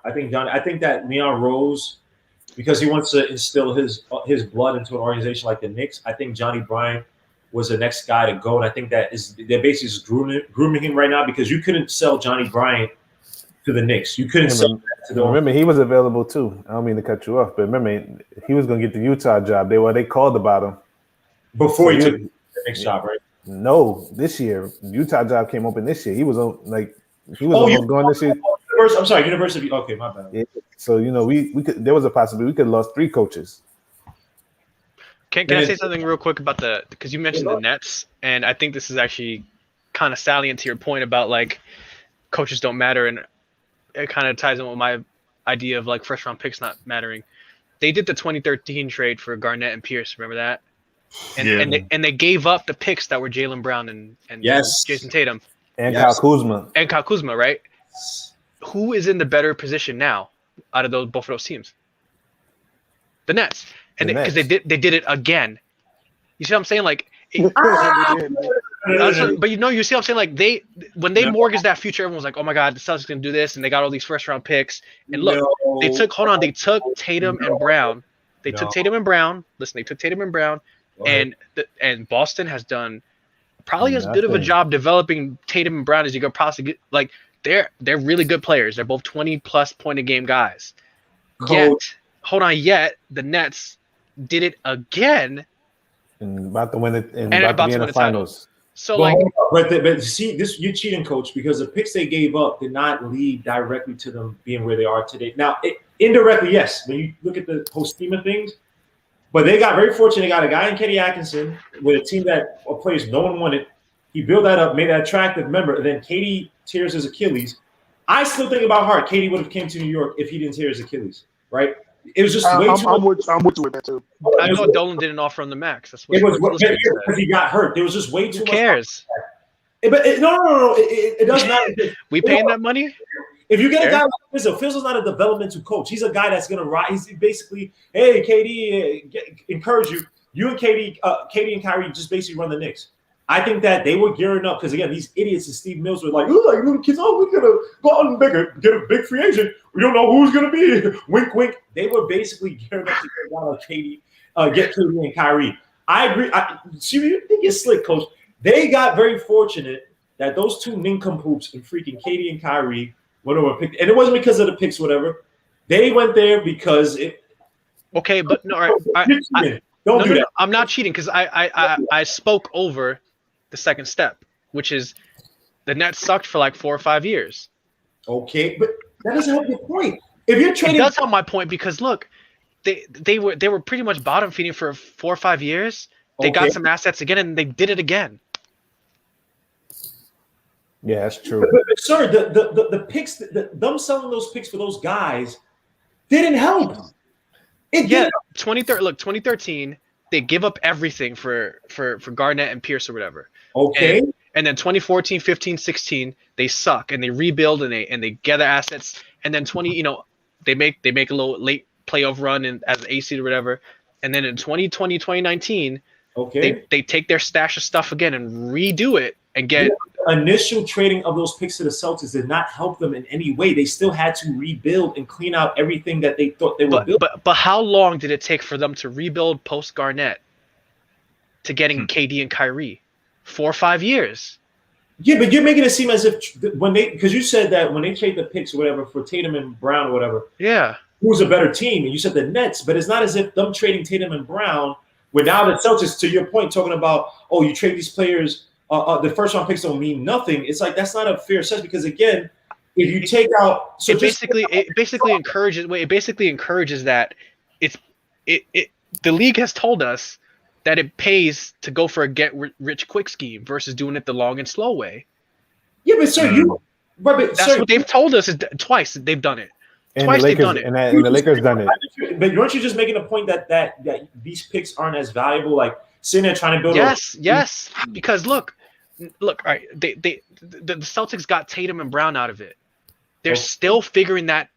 I think that Leon Rose, because he wants to instill his blood into an organization like the Knicks. I think Johnny Bryan was the next guy to go, and I think they're basically just grooming him right now because you couldn't sell Johnny Bryan to the Knicks. You couldn't sell that to the. Remember, he was available too. I don't mean to cut you off, but remember, he was going to get the Utah job. They called about him before he took the Knicks job, right? No, this year Utah job came open this year. He was almost going this year. I'm sorry, University. Okay, my bad. Yeah. So we could. There was a possibility we could have lost 3 coaches. Can I say something real quick about because you mentioned the Nets, and I think this is actually kind of salient to your point about like coaches don't matter, and it kind of ties in with my idea of like first round picks not mattering. They did the 2013 trade for Garnett and Pierce. Remember that? And they gave up the picks that were Jaylen Brown and Jason Tatum and Kyle Kuzma, right? Who is in the better position now out of both of those teams? The Nets, and because they did it again. You see what I'm saying? Like, but you see what I'm saying? Like when they mortgaged that future, everyone was like, "Oh my God, the Celtics gonna do this," and they got all these first round picks. And look, they took Tatum and Brown. They took Tatum and Brown. Listen, they took Tatum and Brown, and Boston has done probably as good of a job developing Tatum and Brown as you could possibly get. Like they're really good players. They're both 20+ point a game guys. Yet the Nets did it again. And about to win it, and about to be in the finals. So but see, you're cheating, coach, because the picks they gave up did not lead directly to them being where they are today. Now, indirectly, yes, when you look at the whole scheme of things, but they got very fortunate. They got a guy in Kenny Atkinson with a team that players no one wanted. He built that up, made that attractive. Remember, and then Katie tears his Achilles. I still think about heart. Katie would have came to New York if he didn't tear his Achilles, right? It was just way too. I'm with you with that too. I know Dolan didn't offer him the max. That's what it was because he got hurt. There was just way too much. Who cares? No. It doesn't matter. We paying that money? If you get a guy like Fizzle, Fizzle's not a developmental coach. He's a guy that's gonna rise. He's basically, hey, KD, encourage you. You and Katie and Kyrie just basically run the Knicks. I think that they were gearing up because again, these idiots and Steve Mills were like, "Oh, like little kids, we're gonna go out and get a big free agent. We don't know who's gonna be." Wink, wink. They were basically gearing up to get down Katie, get Katie and Kyrie. I agree. See, you think it's slick, coach. They got very fortunate that those two nincompoops and freaking Katie and Kyrie went over and picked, and it wasn't because of the picks, whatever. They went there because it. Okay, but no, all right. Don't do that. I'm not cheating because I spoke over the second step, which is the Nets sucked for like 4 or 5 years. Okay, but that doesn't help your point. If you're trading, it does help my point because look, they were pretty much bottom feeding for 4 or 5 years. They got some assets again, and they did it again. Yeah, that's true. But sir, the picks, them selling those picks for those guys didn't help. It did. 2013, they give up everything for Garnett and Pierce or whatever. Okay. And then 2014, 15, 16, they suck and they rebuild and they gather assets. And then they make a little late playoff run as an AC or whatever. And then in 2020, 2019, they take their stash of stuff again and redo it and get initial trading of those picks to the Celtics did not help them in any way. They still had to rebuild and clean out everything that they thought they were building. But how long did it take for them to rebuild post Garnett to getting KD and Kyrie? 4 or 5 years. Yeah, but you're making it seem as if because you said that when they trade the picks or whatever for Tatum and Brown or whatever. Yeah. Who's a better team? And you said the Nets, but it's not as if them trading Tatum and Brown were now the Celtics, to your point, talking about, oh, you trade these players. The first round picks don't mean nothing. It's like that's not a fair sense because again, if you take out, it basically encourages that the league has told us that it pays to go for a get rich quick scheme versus doing it the long and slow way. Yeah, but sir, That's what they've told us twice they've done it. And Twice the they've Lakers, done it. and the Lakers done it. But weren't you just making a point that these picks aren't as valuable? Like sitting there trying to build. Yes. Because look. All right. The Celtics got Tatum and Brown out of it. They're still figuring that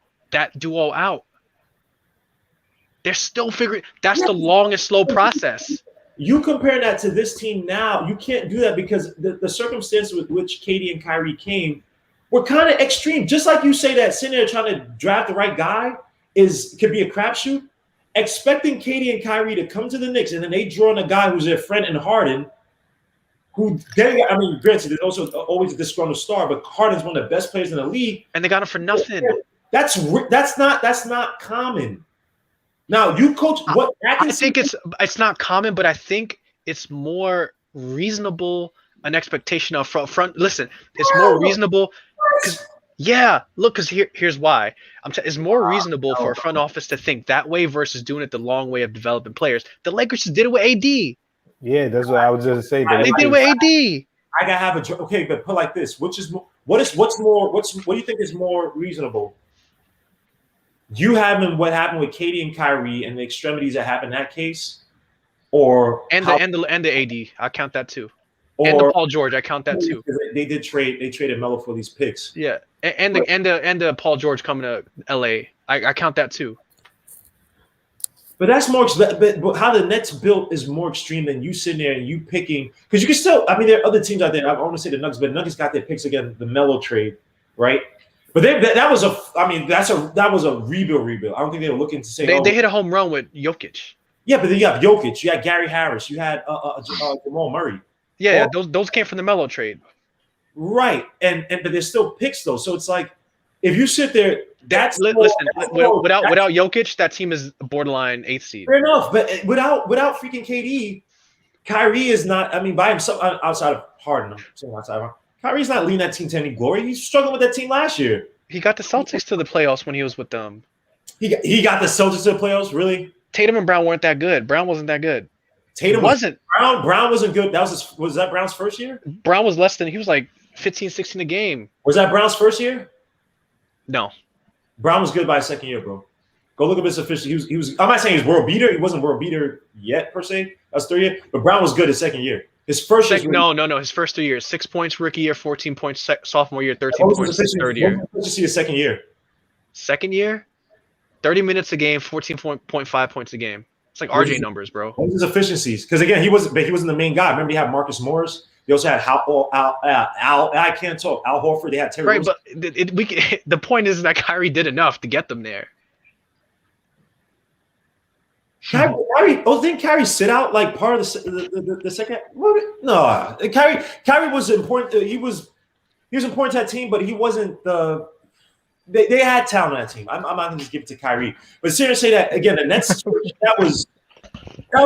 duo out. They're still figuring. That's the long and slow process. You compare that to this team now, you can't do that because the circumstances with which KD and Kyrie came were kind of extreme. Just like you say that sitting there trying to draft the right guy could be a crapshoot. Expecting KD and Kyrie to come to the Knicks and then they draw in a guy who's their friend in Harden, who then, I mean, granted, there's also always a disgruntled star, but Harden's one of the best players in the league. And they got him for nothing. That's not common. Now you coach what I think it's not common, but I think it's more reasonable an expectation of front. Listen, it's more reasonable because here's why. It's more reasonable for a front office to think that way versus doing it the long way of developing players. The Lakers just did it with AD. Yeah, that's what I was just saying. They did it with AD. I gotta have okay, but put like this: what do you think is more reasonable? You having what happened with KD and Kyrie and the extremities that happened in that case, or the AD, I count that too. And the Paul George, I count that too. They traded Melo for these picks. Yeah, and the Paul George coming to LA, I count that too. But that's more. But how the Nets built is more extreme than you sitting there and you picking, because you can still. I mean, there are other teams out there. I want to say the Nuggets, but Nuggets got their picks again. The Melo trade, right? But that was a. I mean, that was a rebuild. I don't think they were looking to say they hit a home run with Jokic. Yeah, but then you have Jokic, you had Gary Harris, you had Jamal Murray. Yeah, those came from the Melo trade. Right, and but there's still picks though, so it's like if you sit there, without Jokic, that team is borderline 8th seed. Fair enough, but without freaking KD, Kyrie is not. I mean, by himself outside of Harden, I'm saying outside of Harden, Kyrie's not leading that team to any glory. He's struggling with that team last year. He got the Celtics to the playoffs when he was with them. He got the Celtics to the playoffs, really? Tatum and Brown weren't that good. Brown wasn't that good. Tatum wasn't. Brown wasn't good. Was that Brown's first year? Brown was less than. He was like 15, 16 a game. Was that Brown's first year? No. Brown was good by his second year, bro. Go look up his official. He was. I'm not saying he's world beater. He wasn't world beater yet per se. That's 3 year. But Brown was good his second year. His first year. No. His first 3 years: 6 points rookie year, 14 points sophomore year, 13 points third year. Let's just see his second year. Second year, 30 minutes a game, 14.5 points a game. It's like RJ numbers, bro. What was his efficiencies? Because again, he wasn't the main guy. Remember, he had Marcus Morris. They also had Al. I can't talk. Al Horford. They had Terry. Right, but the point is that Kyrie did enough to get them there. Kyrie, didn't Kyrie sit out like part of the second? No, Kyrie was important. He was important to that team, but he wasn't the. They had talent on that team. I'm not going to just give it to Kyrie, but seriously, say that again. The Nets that was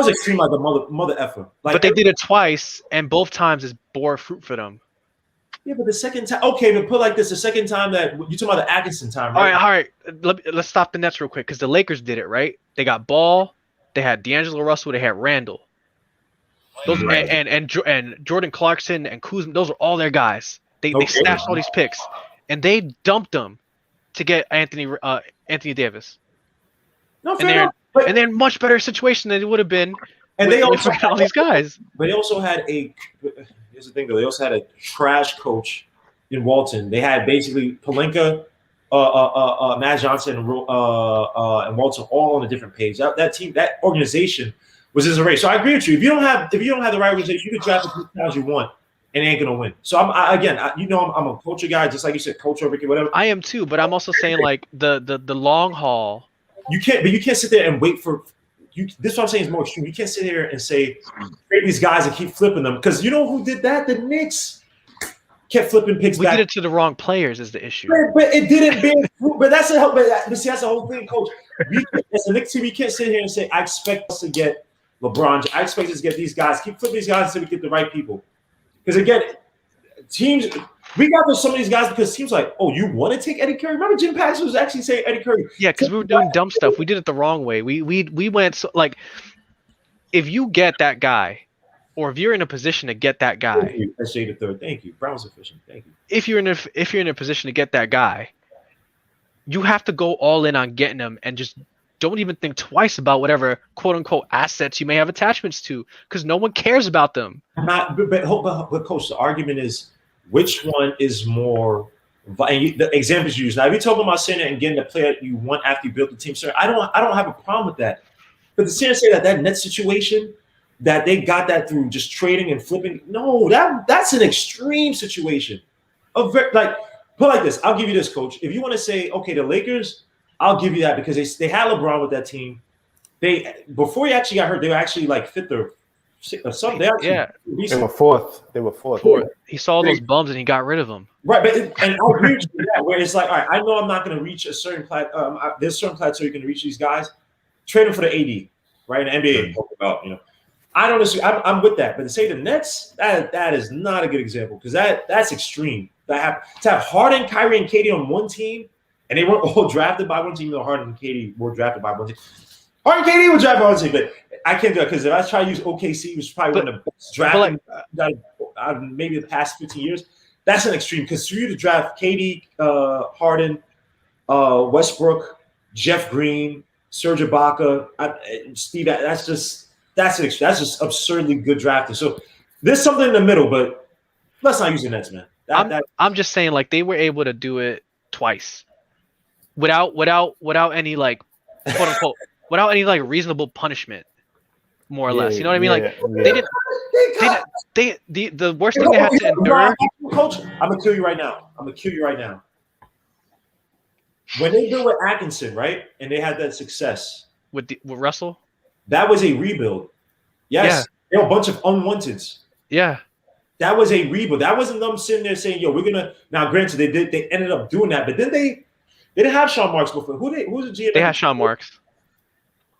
extreme, like a mother effer. Like, but they did it twice, and both times it bore fruit for them. Yeah, but the second time, okay, but put like this: the second time that you talking about the Atkinson time, right? All right. Let's stop the Nets real quick because the Lakers did it right. They got Ball, they had D'Angelo Russell, they had Randle. Those and Jordan Clarkson and Kuzma. Those are all their guys. They stashed all these picks, and they dumped them to get Anthony Davis. No, fair enough. And they're in much better situation than it would have been. And they also had all these guys. But they also had here's the thing though. They also had a trash coach in Walton. They had basically Pelinka, Matt Johnson, and Walton all on a different page. That team, that organization was in a race. So I agree with you. If you don't have the right organization, you can draft as many you want. And ain't gonna win. So I'm a culture guy, just like you said, culture, Ricky, whatever. I am too, but I'm also saying like the long haul. You can't sit there and wait for you. This is what I'm saying is more extreme. You can't sit here and say trade these guys and keep flipping them because you know who did that? The Knicks kept flipping picks. We did it to the wrong players is the issue. But it didn't bear fruit. But that's that's the whole thing, Coach. As a Knicks team, you can't sit here and say I expect us to get LeBron. I expect us to get these guys. Keep flipping these guys until we get the right people. Because again, teams, we got some of these guys because teams like, oh, you want to take Eddie Curry? Remember Jim Paxson was actually saying Eddie Curry. Yeah, because we were doing dumb stuff. We did it the wrong way. We went so, like if you get that guy, or if you're in a position to get that guy, Thank you, SJ the third. Thank you. Brown's efficient. Thank you. if you're in a position to get that guy, you have to go all in on getting him and just don't even think twice about whatever quote unquote assets you may have attachments to, because no one cares about them. But coach, the argument is which one is more. And the examples you use. Now, if you're talking about saying that and getting the player that you want after you build the team, sir, I don't have a problem with that. But to say that net situation, that they got that through just trading and flipping, no, that's an extreme situation. Put like this. I'll give you this, coach. If you want to say, okay, the Lakers, I'll give you that because they had LeBron with that team. Before he actually got hurt, they were actually like fifth or something. They were fourth. He saw those bums and he got rid of them. Right, and I'll agree with you that where it's like, all right, I know I'm not going to reach a certain there's certain plateau you can reach these guys. Trade them for the AD, right? And the NBA talk about, I don't disagree. I'm with that, but to say the Nets, that is not a good example because that's extreme. To have Harden, Kyrie, and KD on one team, and they weren't all drafted by one team. Though Harden and KD were drafted by one team. Harden and KD were drafted by one team, but I can't do it because if I try to use OKC, which is probably one of the best drafting maybe the past 15 years, that's an extreme. Because for you to draft KD, Harden, Westbrook, Jeff Green, Serge Ibaka, Steve, that's just absurdly good drafting. So there's something in the middle, but let's not use the Nets, man. I'm just saying, like, they were able to do it twice without any like quote unquote without any like reasonable punishment, more or less. You know what I mean? The worst thing they had to endure. Coach, I'm gonna kill you right now. When they did with Atkinson, right, and they had that success with Russell, that was a rebuild. Yes, there were a bunch of unwanteds. Yeah. That was a rebuild. That wasn't them sitting there saying, "Yo, we're gonna." Now, granted, they ended up doing that, but then they didn't have Sean Marks before. Who's the GM? They had Sean Marks.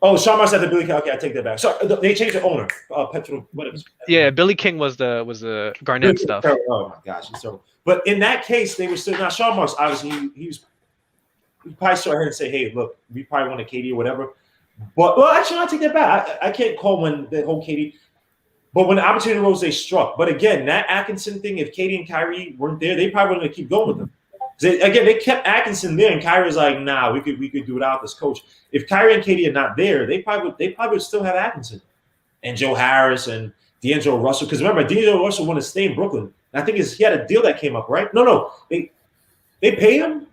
Oh, Sean Marks had the Billy King. Okay, I take that back. Sorry, they changed the owner. Petro, whatever. Yeah, Billy King was the Garnett stuff. Oh my gosh, but in that case, they were still now. Sean Marks, obviously, he probably saw ahead and say, "Hey, look, we probably want a KD or whatever." But actually, I take that back. I can't call when the whole KD. But when the opportunity rose, they struck. But again, that Atkinson thing, if KD and Kyrie weren't there, they probably wouldn't keep going with them. They kept Atkinson there, and Kyrie was like, "Nah, we could do without this coach." If Kyrie and KD are not there, they probably would still have Atkinson and Joe Harris and D'Angelo Russell. Because remember, D'Angelo Russell wanted to stay in Brooklyn. And I think he had a deal that came up, right? No, they pay him.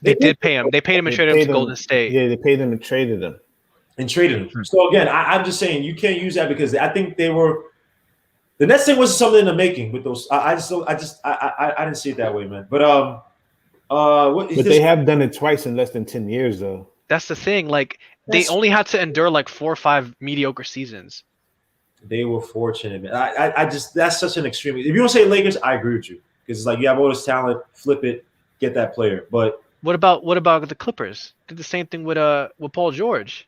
They did pay him. They paid him and traded him to Golden State. Yeah, they paid him and traded him. So again, I'm just saying you can't use that because I think they were. The Nets thing was something in the making with those. I didn't see it that way, man. But they have done it twice in less than 10 years, though. That's the thing. Like they only had to endure like 4 or 5 mediocre seasons. They were fortunate, man. I just that's such an extreme. If you don't say Lakers, I agree with you because it's like you have all this talent, flip it, get that player. But what about the Clippers? Did the same thing with Paul George.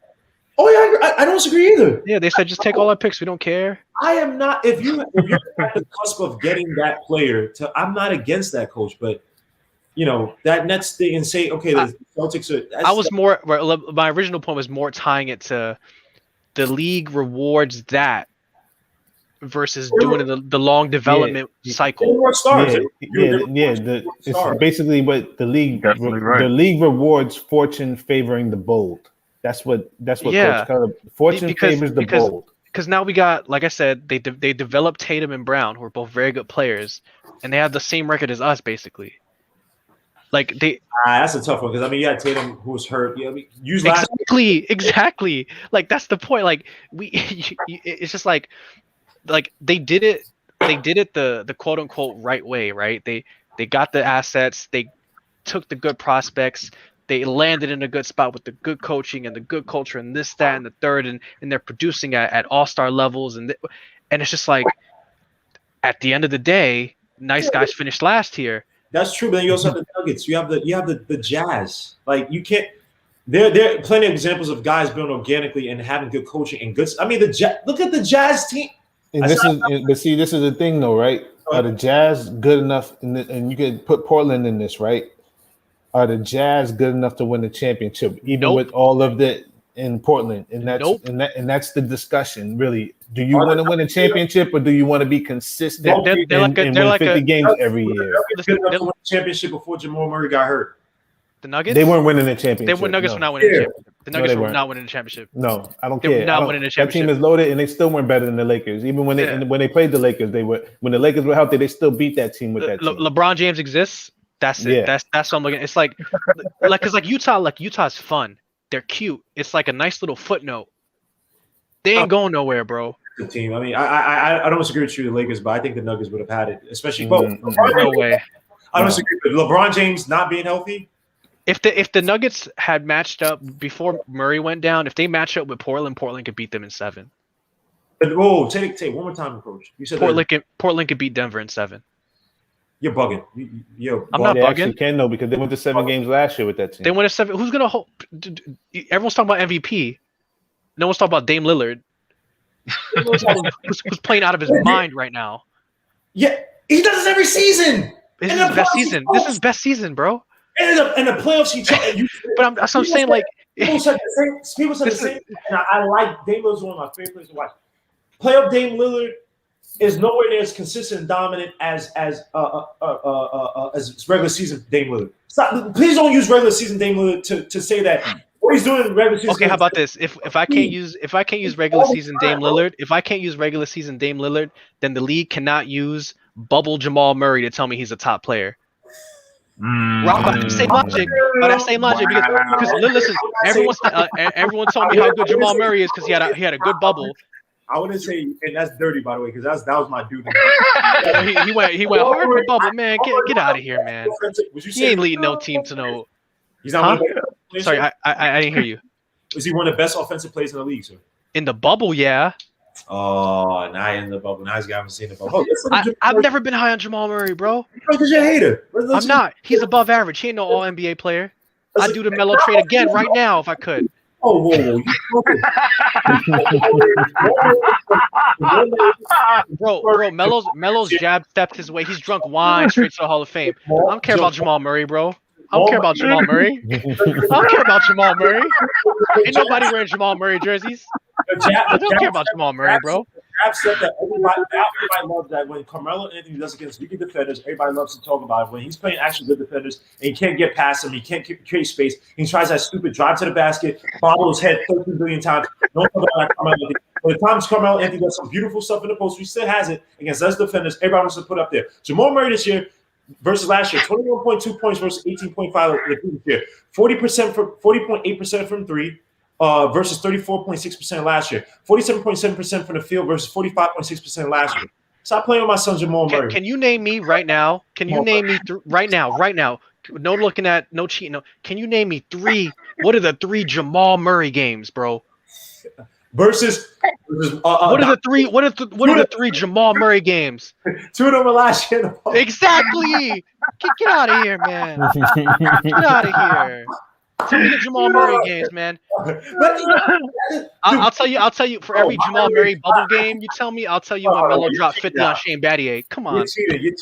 Oh yeah, I don't disagree either. Yeah, they said just take all our picks. We don't care. I am not. If you're at the cusp of getting that player, I'm not against that, coach. But that Nets thing and say, okay, the Celtics are. I was more. My original point was more tying it to the league rewards that versus doing the long development cycle. It's basically what the league. The league rewards fortune favoring the bold. That's what Coach Carter, fortune favors the bold. Because now we got, like I said, they developed Tatum and Brown, who are both very good players, and they have the same record as us, basically. Like that's a tough one because you had Tatum who was hurt. Exactly. Like that's the point. Like it's just like they did it the quote unquote right way, right? They got the assets, they took the good prospects. They landed in a good spot with the good coaching and the good culture and this, that, and the third, and they're producing at all-star levels. And it's just like, at the end of the day, nice guys finished last here. That's true, but then you also have the Nuggets. You have the Jazz. Like you can't. There are plenty of examples of guys building organically and having good coaching and good. Look at the Jazz team. And this is the thing, though, right? Are the Jazz good enough? And you could put Portland in this, right? Are the Jazz good enough to win the championship, even with all of the in Portland, and that's Nope. and that's the discussion. Really, do you want to win a championship or do you want to be consistent They're like and they're win like 50 a games every year? Good enough to win the championship before Jamal Murray got hurt. the Nuggets. They weren't winning a They championship. were Nuggets no. were not winning the Yeah. championship. The Nuggets they were weren't. not winning the championship. No, I don't They were care. not I don't- winning the that team championship. is loaded, and they still weren't better than the Lakers. Even when they Yeah. when they played the Lakers, they were when the Lakers were healthy, they still beat that team with that team. LeBron James exists. That's it. Yeah. That's what I'm looking at. It's like because Utah's fun. They're cute. It's like a nice little footnote. They ain't going nowhere, bro. The team. I mean, I don't disagree with you, the Lakers, but I think the Nuggets would have had it, especially both. No way. I don't disagree with LeBron James not being healthy. If the Nuggets had matched up before Murray went down, if they match up with Portland could beat them in 7. But whoa, take one more time, Coach. You said Portland could beat Denver in 7. You're bugging. I'm not They bugging. actually can though because they went to 7 games last year with that team. They won a 7. Who's gonna hold? Everyone's talking about MVP. No one's talking about Dame Lillard, who's playing out of his mind right now. Yeah, he does this every season. This is his best season. This is best season, bro. In the playoffs, That's what I'm saying. Like people said the same. And I like Dame Lillard's one of my favorite players to watch. Playoff Dame Lillard is nowhere near as consistent and dominant as regular season Dame Lillard. Stop, please don't use regular season Dame Lillard to say that what he's doing in regular season. Okay, how about this? If I can't use regular season Dame Lillard, then the league cannot use bubble Jamal Murray to tell me he's a top player. Same logic, because listen, everyone told me how good Jamal Murray is because he had a good bubble. I wouldn't say, and that's dirty, by the way, because that was my dude. he went hard with bubble, man. Get out of here, man. He ain't leading no team to no. He's not. Sorry, I didn't hear you. Is he one of the best offensive players in the league, sir? In the bubble, yeah. Oh, not in the bubble. Now he's haven't seen the bubble. I've never been high on Jamal Murray, bro. Because you're a hater. I'm not. He's above average. He ain't no All NBA player. I'd do the Melo trade again right now if I could. Oh, whoa. Bro, Melo's jab stepped his way. He's drunk wine straight to the Hall of Fame. I don't care about Jamal Murray, bro. I don't care about Jamal Murray. Ain't nobody wearing Jamal Murray jerseys. I don't care about Jamal Murray, bro. Jab said that everybody loves that when Carmelo Anthony does against weaker defenders, everybody loves to talk about it. When he's playing actually good defenders and he can't get past them, he can't create space, he tries that stupid drive to the basket, bobble his head 13 billion times. Don't talk about Carmelo Anthony. By the time Carmelo Anthony does some beautiful stuff in the post, he still has it against us defenders. Everybody wants to put up there. Jamal Murray this year versus last year, 21.2 points versus 18.5 the previous year, 40.8% from three. Versus 34.6% last year, 47.7% from the field versus 45.6% last year. Stop playing with my son Jamal Murray. Can you name me right now? Can you name me right now? No looking at, no cheating. No. Can you name me 3? What are the 3 Jamal Murray games, bro? Versus what are the 3 Jamal Murray games? 2 of them were last year. Exactly. Get out of here, man. Get out of here. Tell me the Jamal Murray games, man. I'll tell you for every Jamal Murray bubble game you tell me, I'll tell you when Melo dropped 50 on Shane Battier. Come on.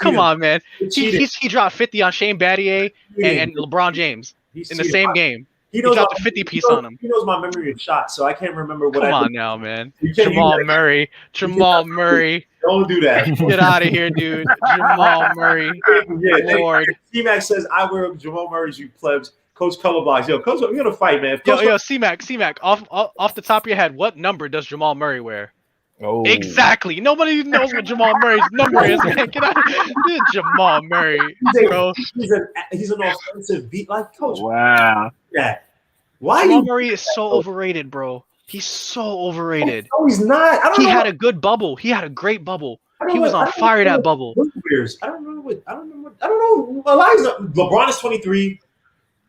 Come on, man. He dropped 50 on Shane Battier and LeBron James in the same game. He dropped a 50 piece on him. He knows my memory of shots, so I can't remember what Come I on did. now, man. Jamal Murray. Don't do that. Get out of here, dude. Jamal Murray. Lord. T-Mac says, I wear Jamal Murray's, you plebs. Coach Colorbox. Yo, Coach, we're gonna fight, man. Yo, C-Mac. Off the top of your head, what number does Jamal Murray wear? Oh, exactly. Nobody knows what Jamal Murray's number is, man. Get out. Jamal Murray, bro. He's an offensive beat like coach. Wow. Yeah. Why? Jamal Murray is so overrated, bro. He's so overrated. No, he's not. He had a good bubble. He had a great bubble. He was on fire that bubble. I don't know. LeBron is 23.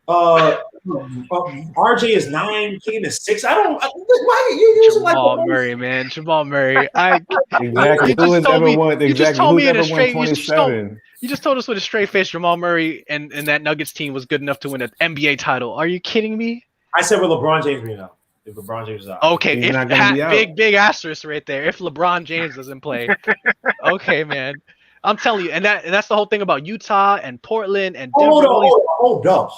RJ is 9, King is 6. Why you using like Jamal Murray, man? Jamal Murray. Exactly. You just told me in a straight. 27? You just told us with a straight face Jamal Murray and that Nuggets team was good enough to win an NBA title. Are you kidding me? I said with LeBron James being out. If LeBron James is out. Okay, big asterisk right there. If LeBron James doesn't play, okay, man. I'm telling you, and that's the whole thing about Utah and Portland and Denver. Hold up.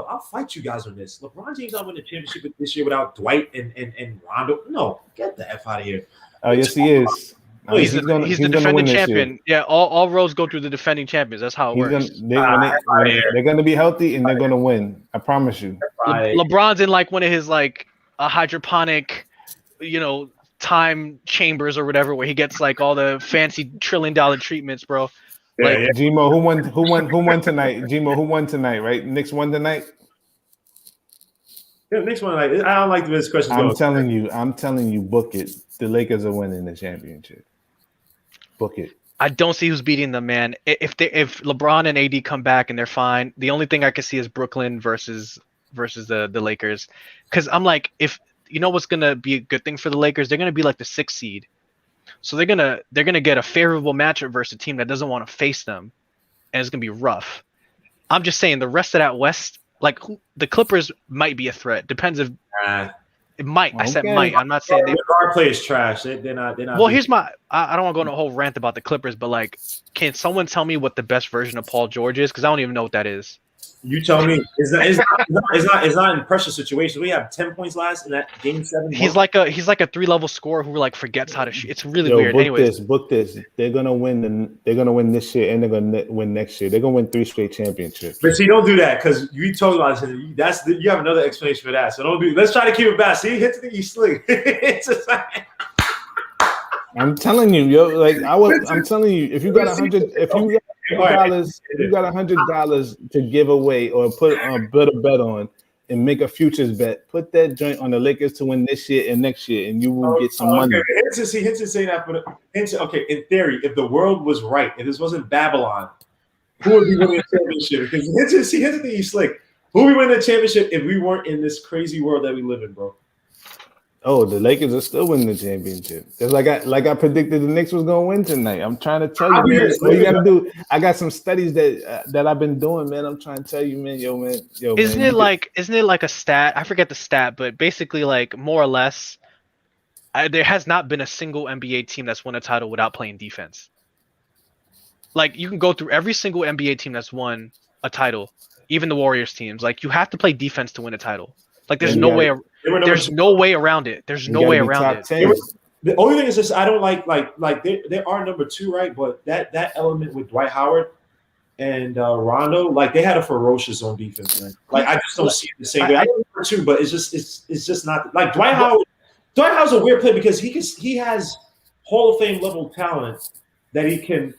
I'll fight you guys on this. LeBron James not win the championship this year without Dwight and Rondo. No, get the F out of here. Oh, yes, he is. He's the defending champion. Yeah, all roads go through the defending champions. That's how it works. They're going to be healthy and they're going to win. I promise you. LeBron's in like one of his like a hydroponic, time chambers or whatever, where he gets like all the fancy $1 trillion treatments, bro. Like Gmo, who won tonight? Gmo, who won tonight? Right? Knicks won tonight. Yeah, Knicks won tonight. I don't like this question. I'm telling you, book it. The Lakers are winning the championship. Book it. I don't see who's beating them, man. If LeBron and AD come back and they're fine, the only thing I can see is Brooklyn versus the Lakers. Because I'm like, if you know what's gonna be a good thing for the Lakers, they're gonna be like the 6th seed. So they're gonna get a favorable matchup versus a team that doesn't want to face them, and it's gonna be rough. I'm just saying the rest of that West, like the Clippers might be a threat. Depends if it might. I said might. I'm not saying their guard play is trash. They're not. Well, here's my. I don't want to go on a whole rant about the Clippers, but like, can someone tell me what the best version of Paul George is? Because I don't even know what that is. You tell me. It's not in pressure situations. We have 10 points last in that game 7. He's like a 3-level scorer who like forgets how to shoot. It's really weird. Book this. They're gonna win. They're gonna win this year, and they're gonna win next year. They're gonna win 3 straight championships. But see, don't do that because you told about it. You have another explanation for that. So don't do. Let's try to keep it back. See, hit the sling. I'm telling you, I'm telling you, if you got $100 to give away or put a bet on and make a futures bet, put that joint on the Lakers to win this year and next year, and you will get some money. Hinton say that, but okay, in theory, if the world was right, if this wasn't Babylon, who would be winning the championship? Because Hinton think he's slick. Who would be winning the championship if we weren't in this crazy world that we live in, bro? Oh, the Lakers are still winning the championship. It's like I predicted the Knicks was gonna win tonight. I'm trying to tell you, man. What you gotta do? I got some studies that I've been doing, man. I'm trying to tell you, man. Isn't it like a stat? I forget the stat, but basically, like more or less, there has not been a single NBA team that's won a title without playing defense. Like you can go through every single NBA team that's won a title, even the Warriors teams. Like you have to play defense to win a title. Like there's no way. There's no way around it. There's no way around it. The only thing is this: I don't like they are number 2, right? But that element with Dwight Howard and Rondo, like they had a ferocious zone defense, man. Like I just don't see it the same way. I know number 2, but it's just not like Dwight Howard. Dwight Howard's a weird player because he has Hall of Fame level talent that he can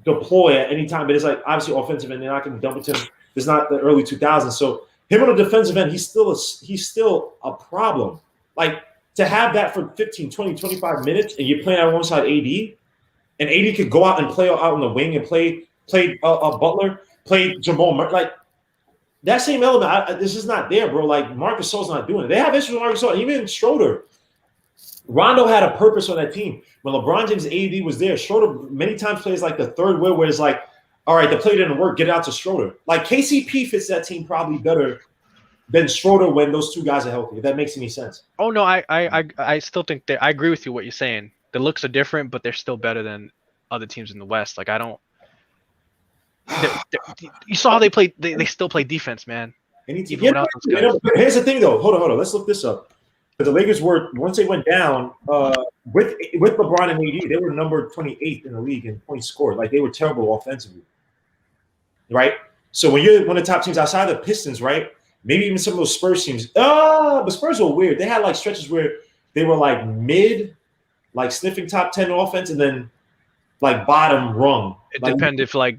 deploy at any time. But it's like obviously offensive, and they're not going to dump it to him. It's not the early 2000s, so. Him on the defensive end, he's still a problem. Like to have that for 15, 20, 25 minutes and you're playing alongside AD, and AD could go out and play out on the wing and play Butler, play Jamal Murray. Like that same element, this is not there, bro. Like Marcus Gasol's not doing it. They have issues with Marcus Gasol, even Schroeder. Rondo had a purpose on that team. When LeBron James AD was there, Schroeder many times plays like the third wheel where it's like, all right, the play didn't work. Get it out to Schroeder. Like KCP fits that team probably better than Schroeder when those two guys are healthy. If that makes any sense. Oh no, I still think that I agree with you what you're saying. The looks are different, but they're still better than other teams in the West. Like I don't. You saw how they played. They still play defense, man. Here's the thing, though. Hold on. Let's look this up. Because the Lakers were once they went down with LeBron and AD, they were number 28th in the league in points scored. Like they were terrible offensively. Right? So when you're one of the top teams outside the Pistons, right? Maybe even some of those Spurs teams. But Spurs were weird. They had like stretches where they were like mid, like sniffing top 10 offense, and then like bottom rung. It depends if like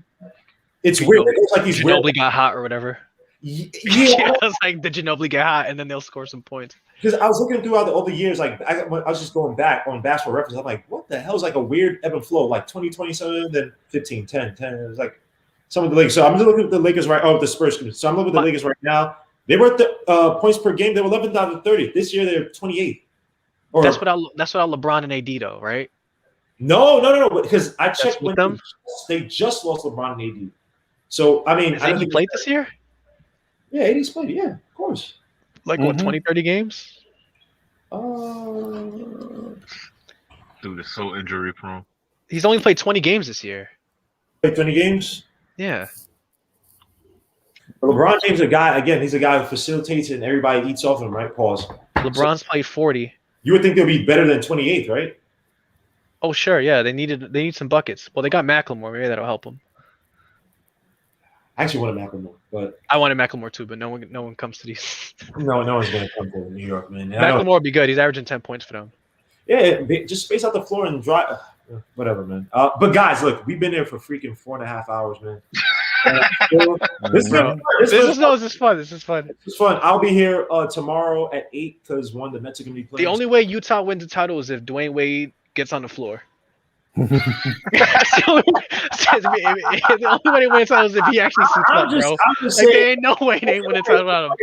it's weird. It's like these Ginobili got hot or whatever. Yeah, it's like the Ginobili get hot, and then they'll score some points. Because I was looking throughout all the years, like I was just going back on Basketball Reference. I'm like, what the hell is like a weird ebb and flow, like 20-27, then 15, 10, 10. It was like some of the Lakers. So I'm just looking at the Lakers right. Oh, the Spurs. So I'm looking at the Lakers right now. They were at the points per game. They were 11th out of 30. This year they're 28th. That's without LeBron and AD though, right? No. Because I checked with them. They just lost LeBron and AD. So I mean, I think played this year. Yeah, AD's played. Yeah, of course. Like what, 20, 30 games? Dude is so injury prone. He's only played 20 games this year. Played 20 games. Yeah. LeBron James, a guy again. He's a guy who facilitates and everybody eats off him. Right? Pause. LeBron's played 40. You would think they'll be better than 28th, right? Oh sure, yeah. They need some buckets. Well, they got Macklemore. Maybe that'll help them. I actually wanted Macklemore, but I wanted Macklemore too, but no one comes to these. no one's gonna come to New York, man. Macklemore would be good. He's averaging 10 points for them. Yeah, just space out the floor and drive. Whatever, man. But guys, look, we've been there for freaking 4.5 hours, man. This is fun. This is fun. It's fun. I'll be here tomorrow at 8 because the Mets are gonna be playing. The only way Utah wins the title is if Dwayne Wade gets on the floor. the only way they win the title is if he actually suits up, bro. There ain't no way they win the title without him.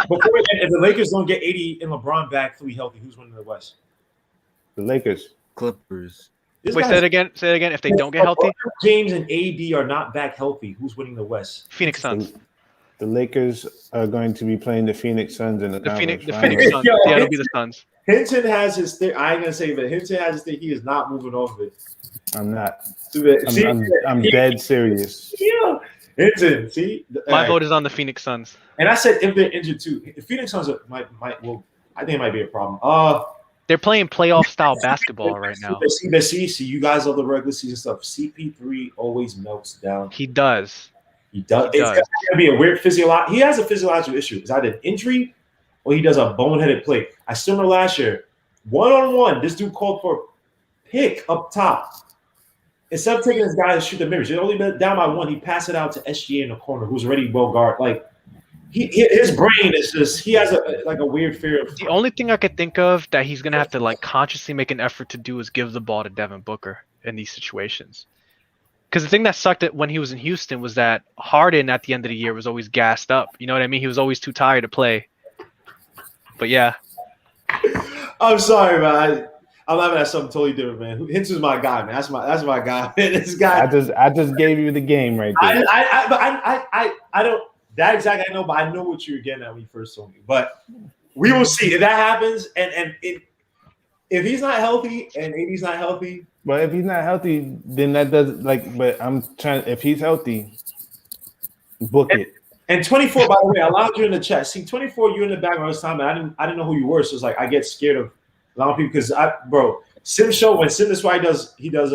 If the Lakers don't get 80 and LeBron back fully healthy, who's winning the West? The Lakers. Clippers. Wait, say it again. Say it again. If they don't get healthy, James and AD are not back healthy. Who's winning the West? Phoenix Suns. The Lakers are going to be playing the Phoenix Suns in the Phoenix finals. Suns. Yeah, it'll be the Suns. Hinton has his thing. I ain't gonna say, but Hinton has his thing. He is not moving off of it. I'm not. See, I'm dead serious. Yeah, Hinton. See, my vote is on the Phoenix Suns. And I said if they're injured too, the Phoenix Suns might. Well, I think it might be a problem. They're playing playoff style basketball right now. See, you guys love the regular season stuff. CP3 always melts down. He does. It's gonna be a weird physiological. He has a physiological issue. It's either an injury or he does a boneheaded play. I still remember last year, 1-on-1, this dude called for a pick up top. Instead of taking this guy to shoot the mirrors, it only been down by 1. He passed it out to SGA in the corner, who's already well guarded. Like his brain is just he has a weird fear of. The only thing I could think of that he's gonna have to like consciously make an effort to do is give the ball to Devin Booker in these situations. Because the thing that sucked when he was in Houston was that Harden at the end of the year was always gassed up. You know what I mean? He was always too tired to play. But yeah. I'm sorry, man. I'm laughing at something totally different, man. Hinton's my guy, man. That's my guy. Man. This guy. I just gave you the game right there. I don't that exactly I know, but I know what you were getting at when you first told me. But we will see if that happens, and if he's not healthy and AD's not healthy. But if he's not healthy, then that does But I'm trying. If he's healthy, book it. And 24, by the way, I allowed you in the chat. See, 24, you're in the background this time, and I didn't know who you were, so it's like I get scared of a lot of people because Sim show when Sim this why he does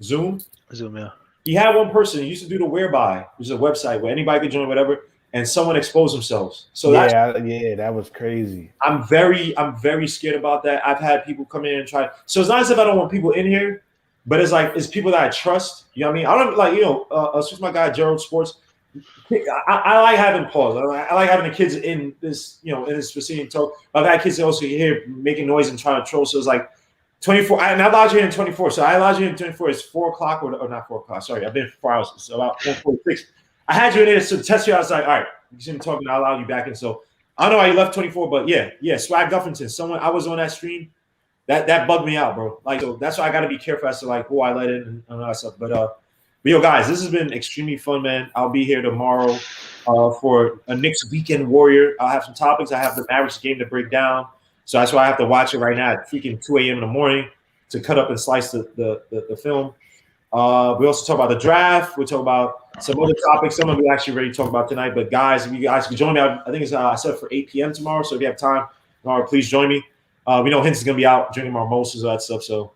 Zoom. Zoom, yeah. He had one person. He used to do the Whereby, which is a website where anybody could join whatever, and someone exposed themselves. So that was crazy. I'm very scared about that. I've had people come in and try. So it's not as if I don't want people in here, but it's people that I trust. You know what I mean? I don't switch my guy Gerald Sports. I like having pause. I like having the kids in this, in this vicinity talk. I've had kids also here making noise and trying to troll. So it's like 24. And I allowed you in 24. So I allowed you in 24. It's 4 o'clock or not 4 o'clock. Sorry, I've been 4 hours. It's about 4:46. I had you in there to test you. I was like, all right, you see me talking. I allowed you back in. So I don't know why you left 24, but yeah. Swag Guffington. I was on that stream. That bugged me out, bro. Like, so that's why I got to be careful as to like who I let in and all that stuff. But yo, guys, this has been extremely fun, man. I'll be here tomorrow for a Knicks Weekend Warrior. I'll have some topics. I have the Mavericks game to break down. So that's why I have to watch it right now at freaking 2 a.m. in the morning to cut up and slice the film. We also talk about the draft. We talk about some other topics. Some of we actually already talked about tonight. But guys, if you guys can join me, I think it's I set for 8 p.m. tomorrow. So if you have time tomorrow, please join me. We know Hinton's going to be out drinking mimosas, all that stuff. So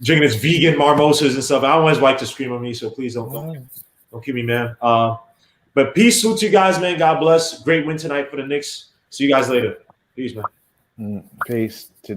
drinking his vegan mimosas and stuff. I don't want his wife to scream at me, so please don't keep me, man. But peace to you guys, man. God bless. Great win tonight for the Knicks. See you guys later. Peace, man. Peace to